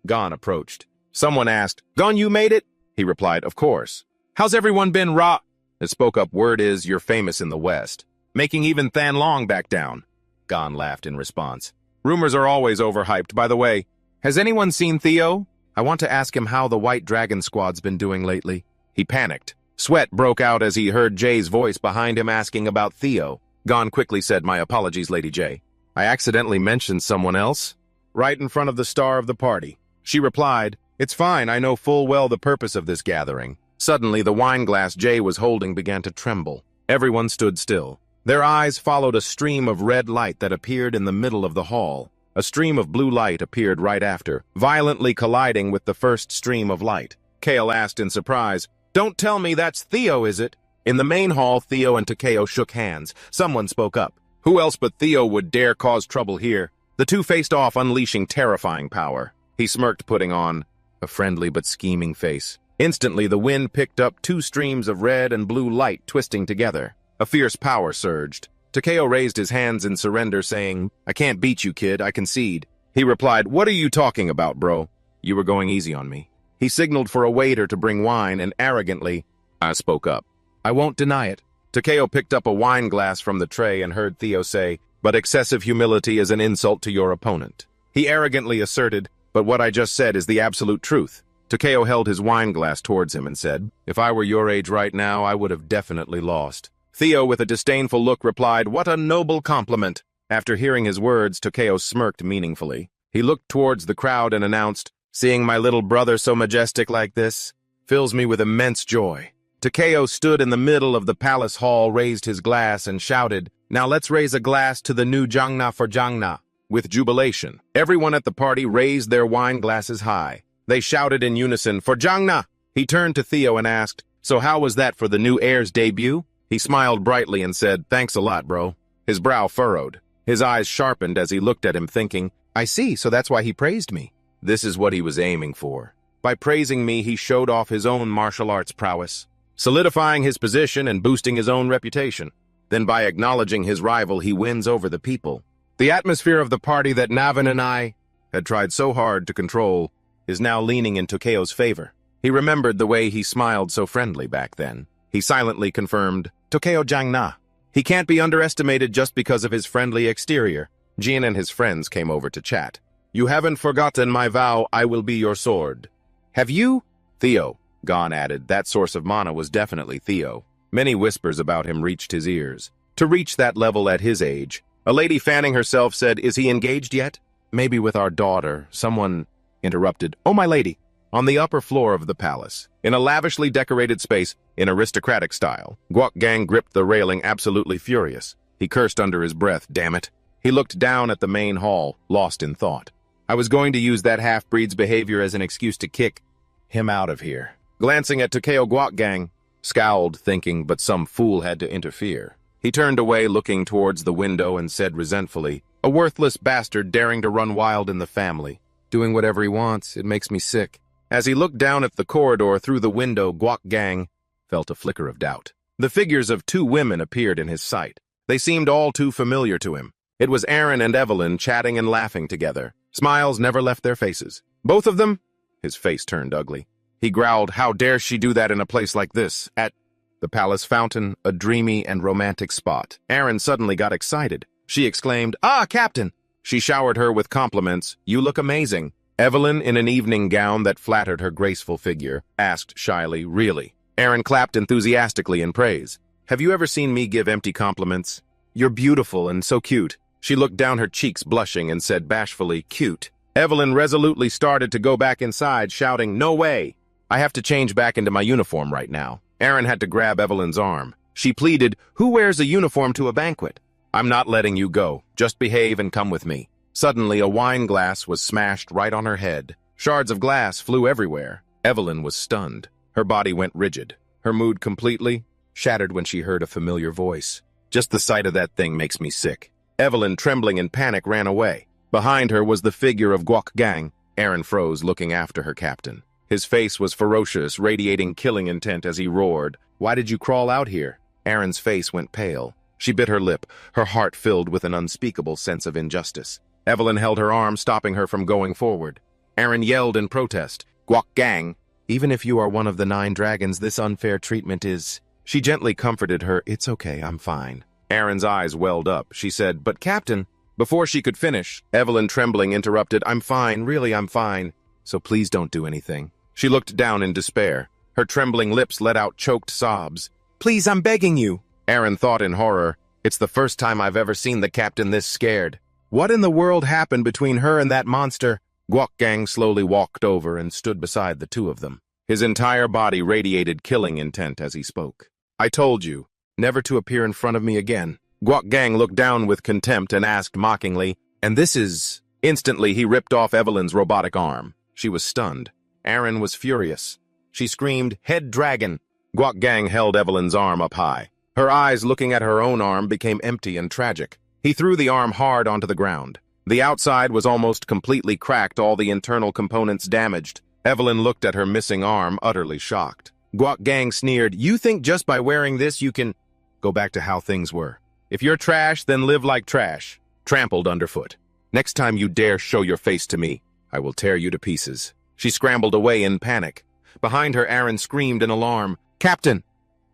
A: Gon approached. Someone asked, "Gon, you made it?" He replied, "Of course. How's everyone been, Ra?" The spoke-up word is, "You're famous in the West, making even Than Long back down." Gon laughed in response. "Rumors are always overhyped. By the way, has anyone seen Theo? I want to ask him how the White Dragon Squad's been doing lately." He panicked. Sweat broke out as he heard Jay's voice behind him asking about Theo. Gon quickly said, "My apologies, Lady Jay. I accidentally mentioned someone else, right in front of the star of the party." She replied, "It's fine, I know full well the purpose of this gathering." Suddenly, the wine glass Jay was holding began to tremble. Everyone stood still. Their eyes followed a stream of red light that appeared in the middle of the hall. A stream of blue light appeared right after, violently colliding with the first stream of light. Kale asked in surprise, "Don't tell me that's Theo, is it?" In the main hall, Theo and Takeo shook hands. Someone spoke up. Who else but Theo would dare cause trouble here? The two faced off, unleashing terrifying power. He smirked, putting on a friendly but scheming face. Instantly, the wind picked up two streams of red and blue light twisting together. A fierce power surged. Takeo raised his hands in surrender, saying, "I can't beat you, kid, I concede." He replied, "What are you talking about, bro? You were going easy on me." He signaled for a waiter to bring wine, and arrogantly, I spoke up. "I won't deny it." Takeo picked up a wine glass from the tray and heard Theo say, "But excessive humility is an insult to your opponent." He arrogantly asserted, "But what I just said is the absolute truth." Takeo held his wine glass towards him and said, "If I were your age right now, I would have definitely lost." Theo, with a disdainful look, replied, "What a noble compliment." After hearing his words, Takeo smirked meaningfully. He looked towards the crowd and announced, "Seeing my little brother so majestic like this fills me with immense joy." Takeo stood in the middle of the palace hall, raised his glass, and shouted, "Now let's raise a glass to the new Jangna for Jangna." With jubilation, everyone at the party raised their wine glasses high. They shouted in unison, "For Jangna!" He turned to Theo and asked, "So how was that for the new heir's debut?" He smiled brightly and said, "Thanks a lot, bro." His brow furrowed. His eyes sharpened as he looked at him, thinking, "I see, so that's why he praised me." This is what he was aiming for. By praising me, he showed off his own martial arts prowess, solidifying his position and boosting his own reputation. Then by acknowledging his rival, he wins over the people. The atmosphere of the party that Navin and I had tried so hard to control is now leaning in Takeo's favor. He remembered the way he smiled so friendly back then. He silently confirmed, "Takeo Jangna." He can't be underestimated just because of his friendly exterior. Jin and his friends came over to chat. "You haven't forgotten my vow, I will be your sword." "Have you?" Theo, Gon added. That source of mana was definitely Theo. Many whispers about him reached his ears. To reach that level at his age, a lady fanning herself said, "Is he engaged yet?" "Maybe with our daughter." Someone interrupted, "Oh, my lady." On the upper floor of the palace, in a lavishly decorated space in aristocratic style, Guok Gang gripped the railing, absolutely furious. He cursed under his breath, "Damn it." He looked down at the main hall, lost in thought. I was going to use that half-breed's behavior as an excuse to kick him out of here. Glancing at Takeo, Guok Gang scowled, thinking, but some fool had to interfere. He turned away, looking towards the window, and said resentfully, "A worthless bastard daring to run wild in the family. Doing whatever he wants, it makes me sick." As he looked down at the corridor through the window, Guok Gang felt a flicker of doubt. The figures of two women appeared in his sight. They seemed all too familiar to him. It was Aaron and Evelyn chatting and laughing together. Smiles never left their faces. Both of them? His face turned ugly. He growled, "How dare she do that in a place like this?" At the palace fountain, a dreamy and romantic spot. Aaron suddenly got excited. She exclaimed, "Ah, Captain!" She showered her with compliments. "You look amazing." Evelyn, in an evening gown that flattered her graceful figure, asked shyly, "Really?" Aaron clapped enthusiastically in praise. "Have you ever seen me give empty compliments? You're beautiful and so cute." She looked down her cheeks, blushing, and said bashfully, "Cute." Evelyn resolutely started to go back inside, shouting, "No way! I have to change back into my uniform right now." Aaron had to grab Evelyn's arm. She pleaded, "Who wears a uniform to a banquet?" "I'm not letting you go. Just behave and come with me." Suddenly, a wine glass was smashed right on her head. Shards of glass flew everywhere. Evelyn was stunned. Her body went rigid. Her mood completely shattered when she heard a familiar voice. "Just the sight of that thing makes me sick." Evelyn, trembling in panic, ran away. Behind her was the figure of Guok Gang. Aaron froze, looking after her captain. His face was ferocious, radiating killing intent as he roared, "Why did you crawl out here?" Aaron's face went pale. She bit her lip, her heart filled with an unspeakable sense of injustice. Evelyn held her arm, stopping her from going forward. Aaron yelled in protest, "Guok Gang, even if you are one of the 9 dragons, this unfair treatment is—" She gently comforted her, "It's okay, I'm fine." Aaron's eyes welled up. She said, "But Captain—" Before she could finish, Evelyn, trembling, interrupted, "I'm fine, really I'm fine, so please don't do anything." She looked down in despair. Her trembling lips let out choked sobs. "Please, I'm begging you." Aaron thought in horror, "It's the first time I've ever seen the captain this scared. What in the world happened between her and that monster?" Guok Gang slowly walked over and stood beside the two of them. His entire body radiated killing intent as he spoke. "I told you, never to appear in front of me again." Guok Gang looked down with contempt and asked mockingly, "And this is—" Instantly, he ripped off Evelyn's robotic arm. She was stunned. Aaron was furious. She screamed, "Head dragon!" Guok Gang held Evelyn's arm up high. Her eyes, looking at her own arm, became empty and tragic. He threw the arm hard onto the ground. The outside was almost completely cracked, all the internal components damaged. Evelyn looked at her missing arm, utterly shocked. Guok Gang sneered, "You think just by wearing this you can—" "Go back to how things were. If you're trash, then live like trash." Trampled underfoot. "Next time you dare show your face to me, I will tear you to pieces." She scrambled away in panic. Behind her, Aaron screamed in alarm. "Captain!"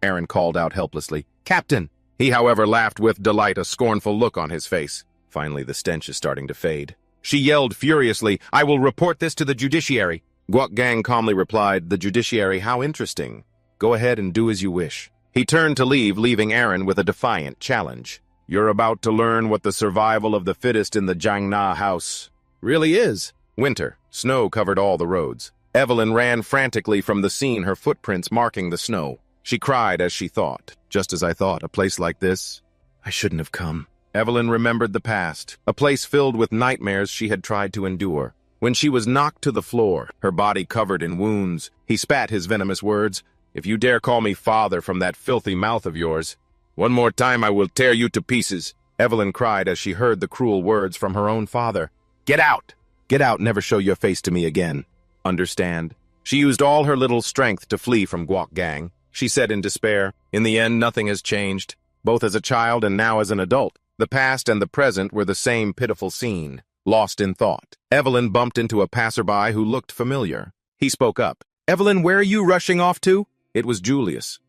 A: Aaron called out helplessly. "Captain!" He, however, laughed with delight, a scornful look on his face. Finally, the stench is starting to fade. She yelled furiously, "I will report this to the judiciary." Guok Gang calmly replied, "The judiciary, how interesting. Go ahead and do as you wish." He turned to leave, leaving Aaron with a defiant challenge. "You're about to learn what the survival of the fittest in the Jangna house really is." Winter. Snow covered all the roads. Evelyn ran frantically from the scene, her footprints marking the snow. She cried as she thought, "Just as I thought, a place like this, I shouldn't have come." Evelyn remembered the past, a place filled with nightmares she had tried to endure. When she was knocked to the floor, her body covered in wounds, he spat his venomous words, "If you dare call me father from that filthy mouth of yours, one more time I will tear you to pieces." Evelyn cried as she heard the cruel words from her own father. "Get out! Get out, never show your face to me again. Understand?" She used all her little strength to flee from Guok Gang. She said in despair, "In the end, nothing has changed. Both as a child and now as an adult, the past and the present were the same pitiful scene." Lost in thought, Evelyn bumped into a passerby who looked familiar. He spoke up. "Evelyn, where are you rushing off to?" It was Julius.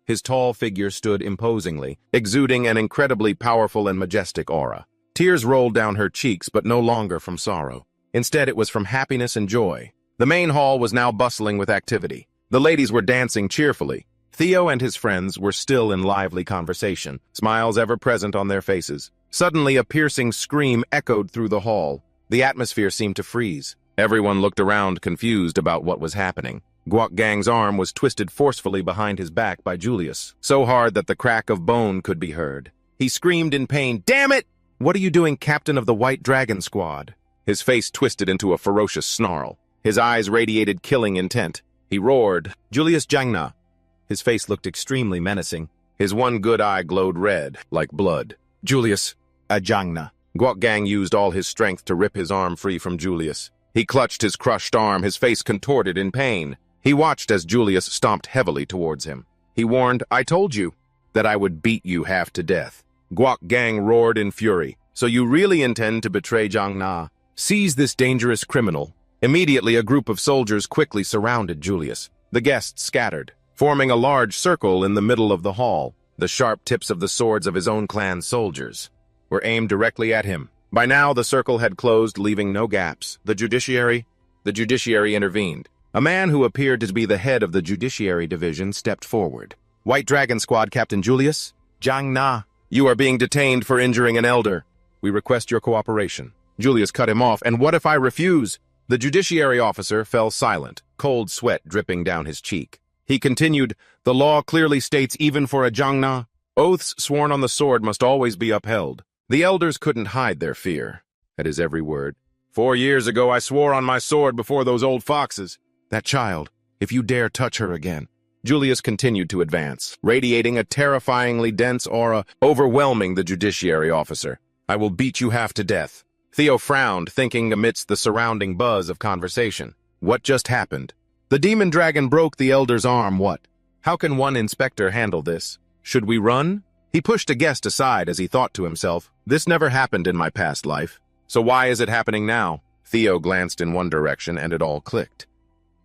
A: His tall figure stood imposingly, exuding an incredibly powerful and majestic aura. Tears rolled down her cheeks, but no longer from sorrow. Instead, it was from happiness and joy. The main hall was now bustling with activity. The ladies were dancing cheerfully. Theo and his friends were still in lively conversation, smiles ever present on their faces. Suddenly, a piercing scream echoed through the hall. The atmosphere seemed to freeze. Everyone looked around, confused about what was happening. Guok Gang's arm was twisted forcefully behind his back by Julius, so hard that the crack of bone could be heard. He screamed in pain, "Damn it! What are you doing, Captain of the White Dragon Squad?" His face twisted into a ferocious snarl. His eyes radiated killing intent. He roared, "Julius Jangna." His face looked extremely menacing. His one good eye glowed red, like blood. "Julius, Jangna." Guok Gang used all his strength to rip his arm free from Julius. He clutched his crushed arm, his face contorted in pain. He watched as Julius stomped heavily towards him. He warned, "I told you that I would beat you half to death." Guok Gang roared in fury. "So you really intend to betray Jangna? Seize this dangerous criminal." Immediately, a group of soldiers quickly surrounded Julius. The guests scattered, forming a large circle in the middle of the hall. The sharp tips of the swords of his own clan's soldiers were aimed directly at him. By now, the circle had closed, leaving no gaps. The judiciary intervened. A man who appeared to be the head of the Judiciary Division stepped forward. "White Dragon Squad Captain Julius Jangna, you are being detained for injuring an elder. We request your cooperation." Julius cut him off. "And what if I refuse?" The judiciary officer fell silent, cold sweat dripping down his cheek. He continued, "The law clearly states even for a Jangna, oaths sworn on the sword must always be upheld." The elders couldn't hide their fear at his every word. 4 years ago I swore on my sword before those old foxes. That child, if you dare touch her again." Julius continued to advance, radiating a terrifyingly dense aura, overwhelming the judiciary officer. I will beat you half to death. Theo frowned, thinking amidst the surrounding buzz of conversation. What just happened? The demon dragon broke the elder's arm, what? How can one inspector handle this? Should we run? He pushed a guest aside as he thought to himself, this never happened in my past life. So why is it happening now? Theo glanced in one direction and it all clicked.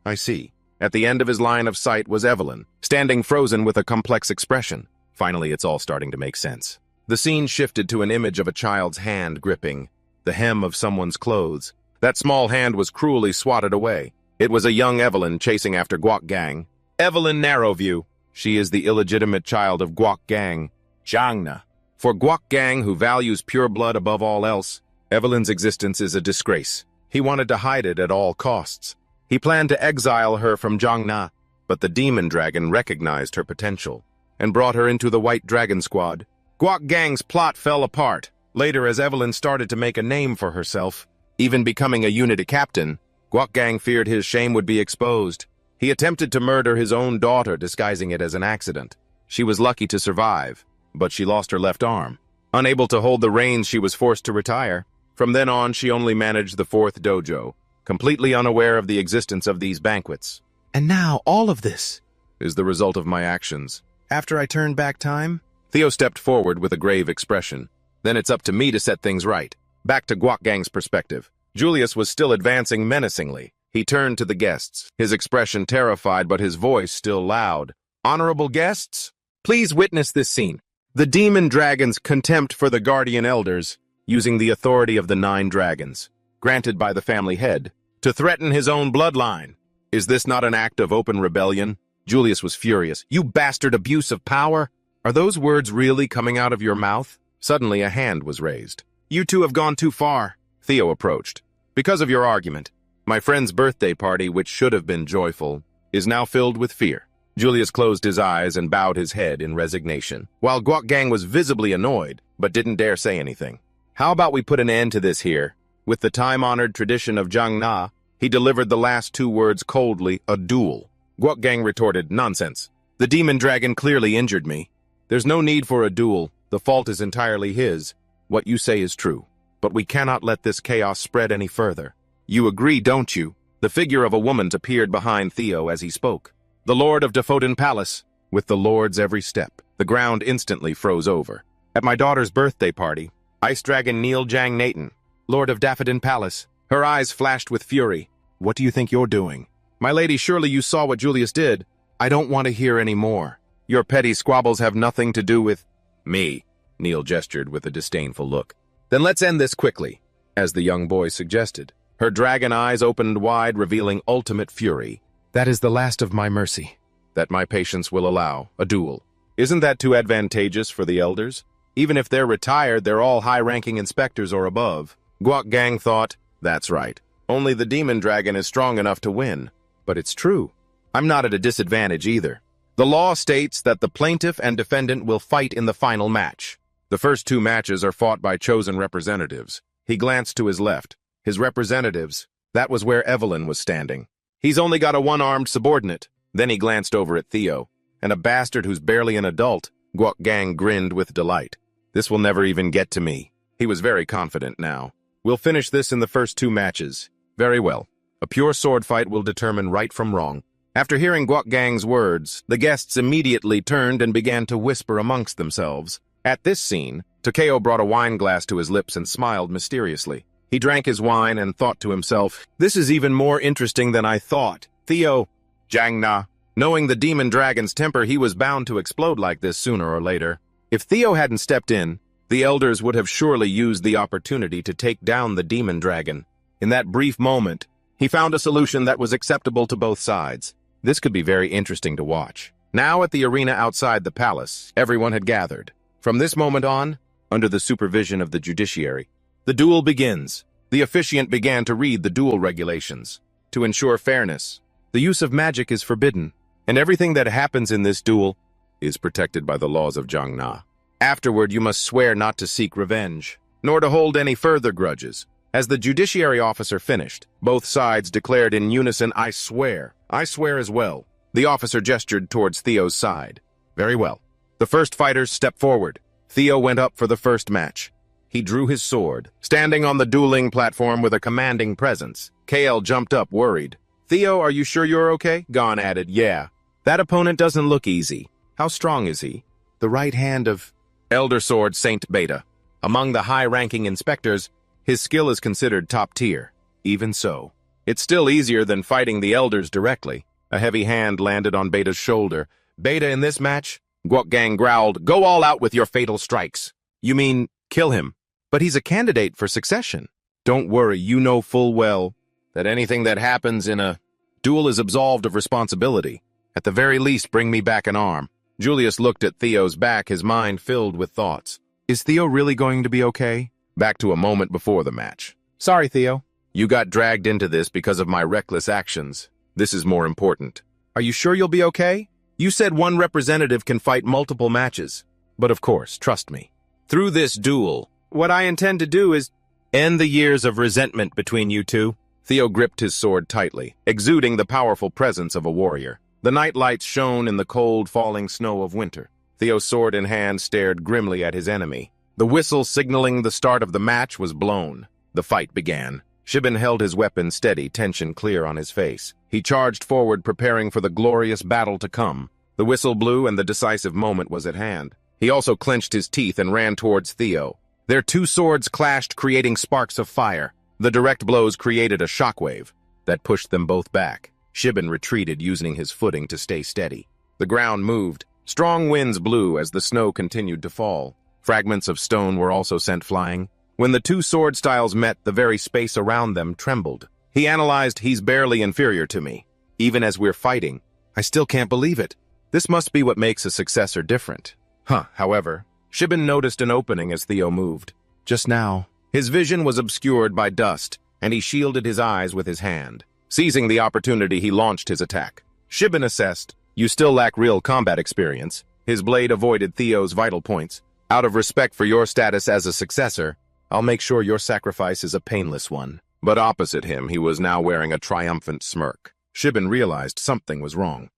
A: I see. At the end of his line of sight was Evelyn, standing frozen with a complex expression. Finally, it's all starting to make sense. The scene shifted to an image of a child's hand gripping the hem of someone's clothes. That small hand was cruelly swatted away. It was a young Evelyn chasing after Guok Gang. Evelyn Narrowview. She is the illegitimate child of Guok Gang, Jangna. For Guok Gang, who values pure blood above all else, Evelyn's existence is a disgrace. He wanted to hide it at all costs. He planned to exile her from Jangna, but the demon dragon recognized her potential and brought her into the White Dragon Squad. Guok Gang's plot fell apart. Later, as Evelyn started to make a name for herself, even becoming a unity captain, Guok Gang feared his shame would be exposed. He attempted to murder his own daughter, disguising it as an accident. She was lucky to survive, but she lost her left arm. Unable to hold the reins, she was forced to retire. From then on, she only managed the 4th dojo, completely unaware of the existence of these banquets. And now, all of this is the result of my actions. After I turned back time, Theo stepped forward with a grave expression. Then it's up to me to set things right. Back to Guok Gang's perspective. Julius was still advancing menacingly. He turned to the guests, his expression terrified but his voice still loud. Honorable guests, please witness this scene. The demon dragon's contempt for the guardian elders, using the authority of the 9 dragons, granted by the family head, to threaten his own bloodline. Is this not an act of open rebellion? Julius was furious. You bastard abuse of power! Are those words really coming out of your mouth? Suddenly a hand was raised. You two have gone too far. Theo approached. Because of your argument, my friend's birthday party, which should have been joyful, is now filled with fear. Julius closed his eyes and bowed his head in resignation, while Guok Gang was visibly annoyed, but didn't dare say anything. How about we put an end to this here? With the time-honored tradition of Jangna, he delivered the last 2 words coldly, a duel. Guok Gang retorted, nonsense. The demon dragon clearly injured me. There's no need for a duel. The fault is entirely his. What you say is true. But we cannot let this chaos spread any further. You agree, don't you? The figure of a woman appeared behind Theo as he spoke. The Lord of Dafoden Palace. With the Lord's every step, the ground instantly froze over. At my daughter's birthday party, Ice Dragon Neil Jang Nathan, Lord of Dafoden Palace. Her eyes flashed with fury. What do you think you're doing? My lady, surely you saw what Julius did. I don't want to hear any more. Your petty squabbles have nothing to do with me, Neil gestured with a disdainful look. Then let's end this quickly, as the young boy suggested. Her dragon eyes opened wide, revealing ultimate fury. That is the last of my mercy. That my patience will allow, a duel. Isn't that too advantageous for the elders? Even if they're retired, they're all high-ranking inspectors or above. Guok Gang thought, that's right. Only the demon dragon is strong enough to win. But it's true. I'm not at a disadvantage either. The law states that the plaintiff and defendant will fight in the final match. The first 2 matches are fought by chosen representatives. He glanced to his left. His representatives, that was where Evelyn was standing. He's only got a 1-armed subordinate. Then he glanced over at Theo. And a bastard who's barely an adult. Guok Gang grinned with delight. This will never even get to me. He was very confident now. We'll finish this in the first 2 matches. Very well. A pure sword fight will determine right from wrong. After hearing Guok Gang's words, the guests immediately turned and began to whisper amongst themselves. At this scene, Takeo brought a wine glass to his lips and smiled mysteriously. He drank his wine and thought to himself, this is even more interesting than I thought. Theo, Jangna. Knowing the demon dragon's temper, he was bound to explode like this sooner or later. If Theo hadn't stepped in, the elders would have surely used the opportunity to take down the demon dragon. In that brief moment, he found a solution that was acceptable to both sides. This could be very interesting to watch. Now at the arena outside the palace, everyone had gathered. From this moment on, under the supervision of the judiciary, the duel begins. The officiant began to read the duel regulations. To ensure fairness, the use of magic is forbidden, and everything that happens in this duel is protected by the laws of Jangna. Afterward, you must swear not to seek revenge, nor to hold any further grudges. As the judiciary officer finished, both sides declared in unison, I swear as well. The officer gestured towards Theo's side. Very well. The first fighters stepped forward. Theo went up for the first match. He drew his sword, standing on the dueling platform with a commanding presence. Kale jumped up, worried. Theo, are you sure you're okay? Gon added, yeah. That opponent doesn't look easy. How strong is he? The right hand of Elder Sword Saint Beta. Among the high-ranking inspectors, his skill is considered top tier. Even so, it's still easier than fighting the elders directly. A heavy hand landed on Beta's shoulder. Beta, in this match? Guokgang growled, go all out with your fatal strikes. You mean, kill him? But he's a candidate for succession. Don't worry, you know full well that anything that happens in a duel is absolved of responsibility. At the very least, bring me back an arm. Julius looked at Theo's back, his mind filled with thoughts. Is Theo really going to be okay? Back to a moment before the match. Sorry, Theo. You got dragged into this because of my reckless actions. This is more important. Are you sure you'll be okay? You said one representative can fight multiple matches. But of course, trust me. Through this duel, what I intend to do is end the years of resentment between you two. Theo gripped his sword tightly, exuding the powerful presence of a warrior. The night lights shone in the cold, falling snow of winter. Theo's sword in hand stared grimly at his enemy. The whistle signaling the start of the match was blown. The fight began. Shibin held his weapon steady, tension clear on his face. He charged forward, preparing for the glorious battle to come. The whistle blew and the decisive moment was at hand. He also clenched his teeth and ran towards Theo. Their two swords clashed, creating sparks of fire. The direct blows created a shockwave that pushed them both back. Shibin retreated, using his footing to stay steady. The ground moved. Strong winds blew as the snow continued to fall. Fragments of stone were also sent flying. When the two sword styles met, the very space around them trembled. He analyzed, he's barely inferior to me. Even as we're fighting, I still can't believe it. This must be what makes a successor different. However, Shibin noticed an opening as Theo moved. Just now, his vision was obscured by dust, and he shielded his eyes with his hand. Seizing the opportunity, he launched his attack. Shibin assessed, you still lack real combat experience. His blade avoided Theo's vital points. Out of respect for your status as a successor, I'll make sure your sacrifice is a painless one. But opposite him, he was now wearing a triumphant smirk. Shibin realized something was wrong.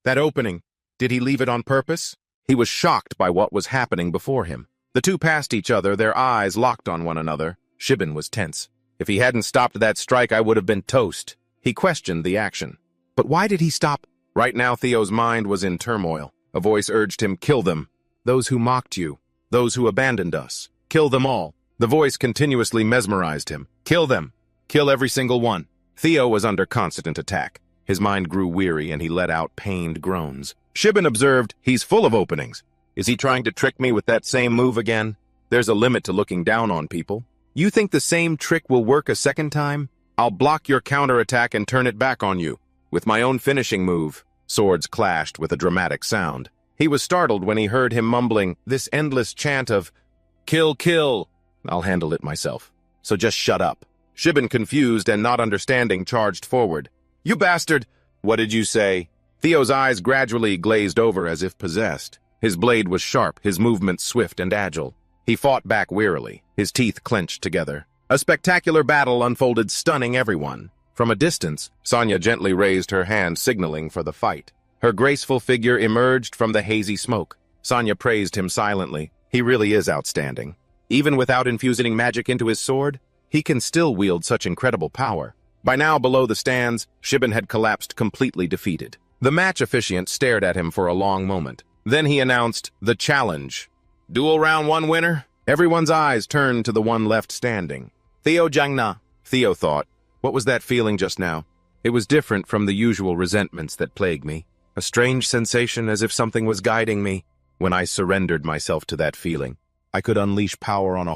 A: That opening, did he leave it on purpose? He was shocked by what was happening before him. The two passed each other, their eyes locked on one another. Shibin was tense. If he hadn't stopped that strike, I would have been toast. He questioned the action. But why did he stop? Right now, Theo's mind was in turmoil. A voice urged him, kill them. Those who mocked you. Those who abandoned us. Kill them all. The voice continuously mesmerized him. Kill them. Kill every single one. Theo was under constant attack. His mind grew weary and he let out pained groans. Shibin observed, he's full of openings. Is he trying to trick me with that same move again? There's a limit to looking down on people. You think the same trick will work a second time? I'll block your counterattack and turn it back on you. With my own finishing move. Swords clashed with a dramatic sound. He was startled when he heard him mumbling this endless chant of, kill, kill. I'll handle it myself. So just shut up. Shibin, confused and not understanding, charged forward. You bastard! What did you say? Theo's eyes gradually glazed over as if possessed. His blade was sharp, his movements swift and agile. He fought back wearily, his teeth clenched together. A spectacular battle unfolded, stunning everyone. From a distance, Sonya gently raised her hand, signaling for the fight. Her graceful figure emerged from the hazy smoke. Sonya praised him silently. He really is outstanding. Even without infusing magic into his sword, he can still wield such incredible power. By now, below the stands, Shibin had collapsed, completely defeated. The match officiant stared at him for a long moment. Then he announced, the challenge. Duel round one winner? Everyone's eyes turned to the one left standing. Theo Jangna. Theo thought, what was that feeling just now? It was different from the usual resentments that plague me. A strange sensation as if something was guiding me. When I surrendered myself to that feeling, I could unleash power on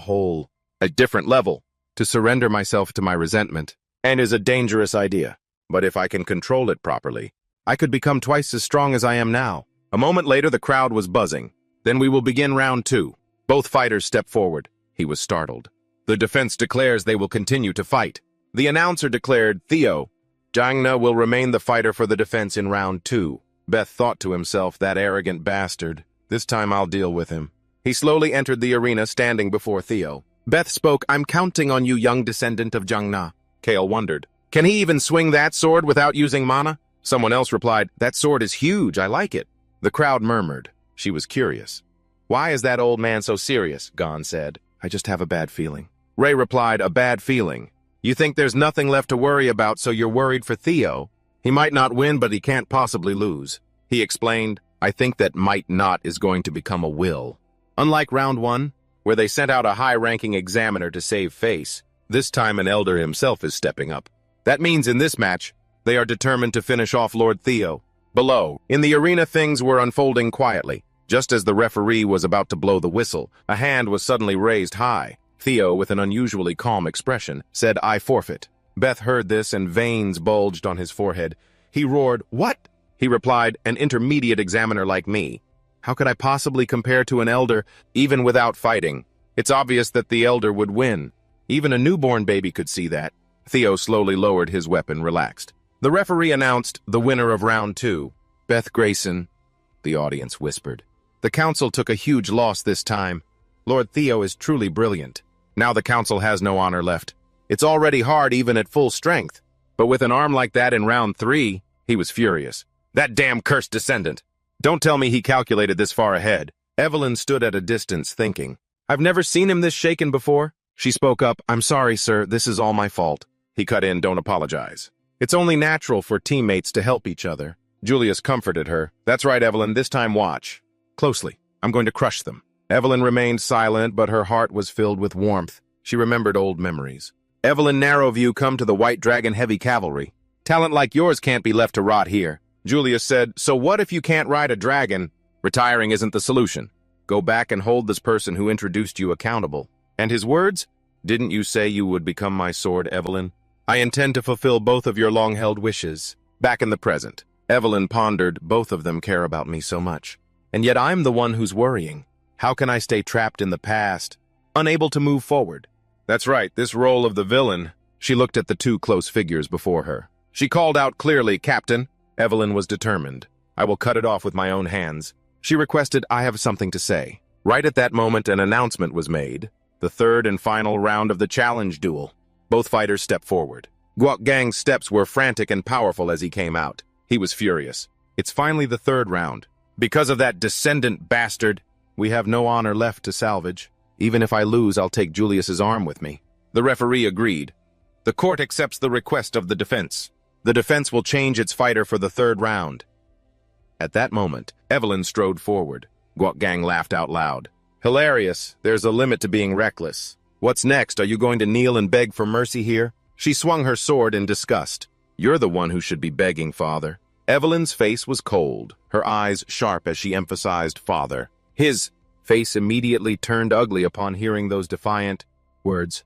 A: a different level. To surrender myself to my resentment, and is a dangerous idea. But if I can control it properly, I could become twice as strong as I am now. A moment later, the crowd was buzzing. Then we will begin round two. Both fighters step forward. He was startled. The defense declares they will continue to fight. The announcer declared, Theo Jangna will remain the fighter for the defense in round two. Beth thought to himself, that arrogant bastard. This time I'll deal with him. He slowly entered the arena, standing before Theo. Beth spoke, I'm counting on you, young descendant of Jangna. Kale wondered, can he even swing that sword without using mana? Someone else replied, that sword is huge, I like it. The crowd murmured. She was curious. Why is that old man so serious? Gon said. I just have a bad feeling. Ray replied, a bad feeling. You think there's nothing left to worry about, so you're worried for Theo? He might not win, but he can't possibly lose. He explained, I think that might not is going to become a will. Unlike round 1, where they sent out a high-ranking examiner to save face, this time an elder himself is stepping up. That means in this match, they are determined to finish off Lord Theo. Below, in the arena, things were unfolding quietly. Just as the referee was about to blow the whistle, a hand was suddenly raised high. Theo, with an unusually calm expression, said, I forfeit. Beth heard this and veins bulged on his forehead. He roared, What? He replied, an intermediate examiner like me. How could I possibly compare to an elder, even without fighting? It's obvious that the elder would win. Even a newborn baby could see that. Theo slowly lowered his weapon, relaxed. The referee announced the winner of round 2, Beth Grayson, the audience whispered. The council took a huge loss this time. Lord Theo is truly brilliant. Now the council has no honor left. It's already hard even at full strength. But with an arm like that in round 3, he was furious. That damn cursed descendant. Don't tell me he calculated this far ahead. Evelyn stood at a distance thinking. I've never seen him this shaken before. She spoke up, I'm sorry, sir, this is all my fault. He cut in, don't apologize. It's only natural for teammates to help each other. Julius comforted her. That's right, Evelyn, this time watch. Closely. I'm going to crush them. Evelyn remained silent, but her heart was filled with warmth. She remembered old memories. Evelyn Narrowview, come to the White Dragon Heavy Cavalry. Talent like yours can't be left to rot here. Julius said, so what if you can't ride a dragon? Retiring isn't the solution. Go back and hold this person who introduced you accountable. And his words? Didn't you say you would become my sword, Evelyn? I intend to fulfill both of your long-held wishes. Back in the present. Evelyn pondered, both of them care about me so much. And yet I'm the one who's worrying. How can I stay trapped in the past, unable to move forward? That's right, this role of the villain. She looked at the 2 close figures before her. She called out clearly, Captain. Evelyn was determined. I will cut it off with my own hands. She requested, I have something to say. Right at that moment, an announcement was made. The 3rd and final round of the challenge duel. Both fighters stepped forward. Guok Gang's steps were frantic and powerful as he came out. He was furious. It's finally the 3rd round. Because of that descendant bastard, we have no honor left to salvage. Even if I lose, I'll take Julius's arm with me. The referee agreed. The court accepts the request of the defense. The defense will change its fighter for the 3rd round. At that moment, Evelyn strode forward. Guok Gang laughed out loud. Hilarious. There's a limit to being reckless. What's next? Are you going to kneel and beg for mercy here? She swung her sword in disgust. You're the one who should be begging, father. Evelyn's face was cold, her eyes sharp as she emphasized father. His face immediately turned ugly upon hearing those defiant words.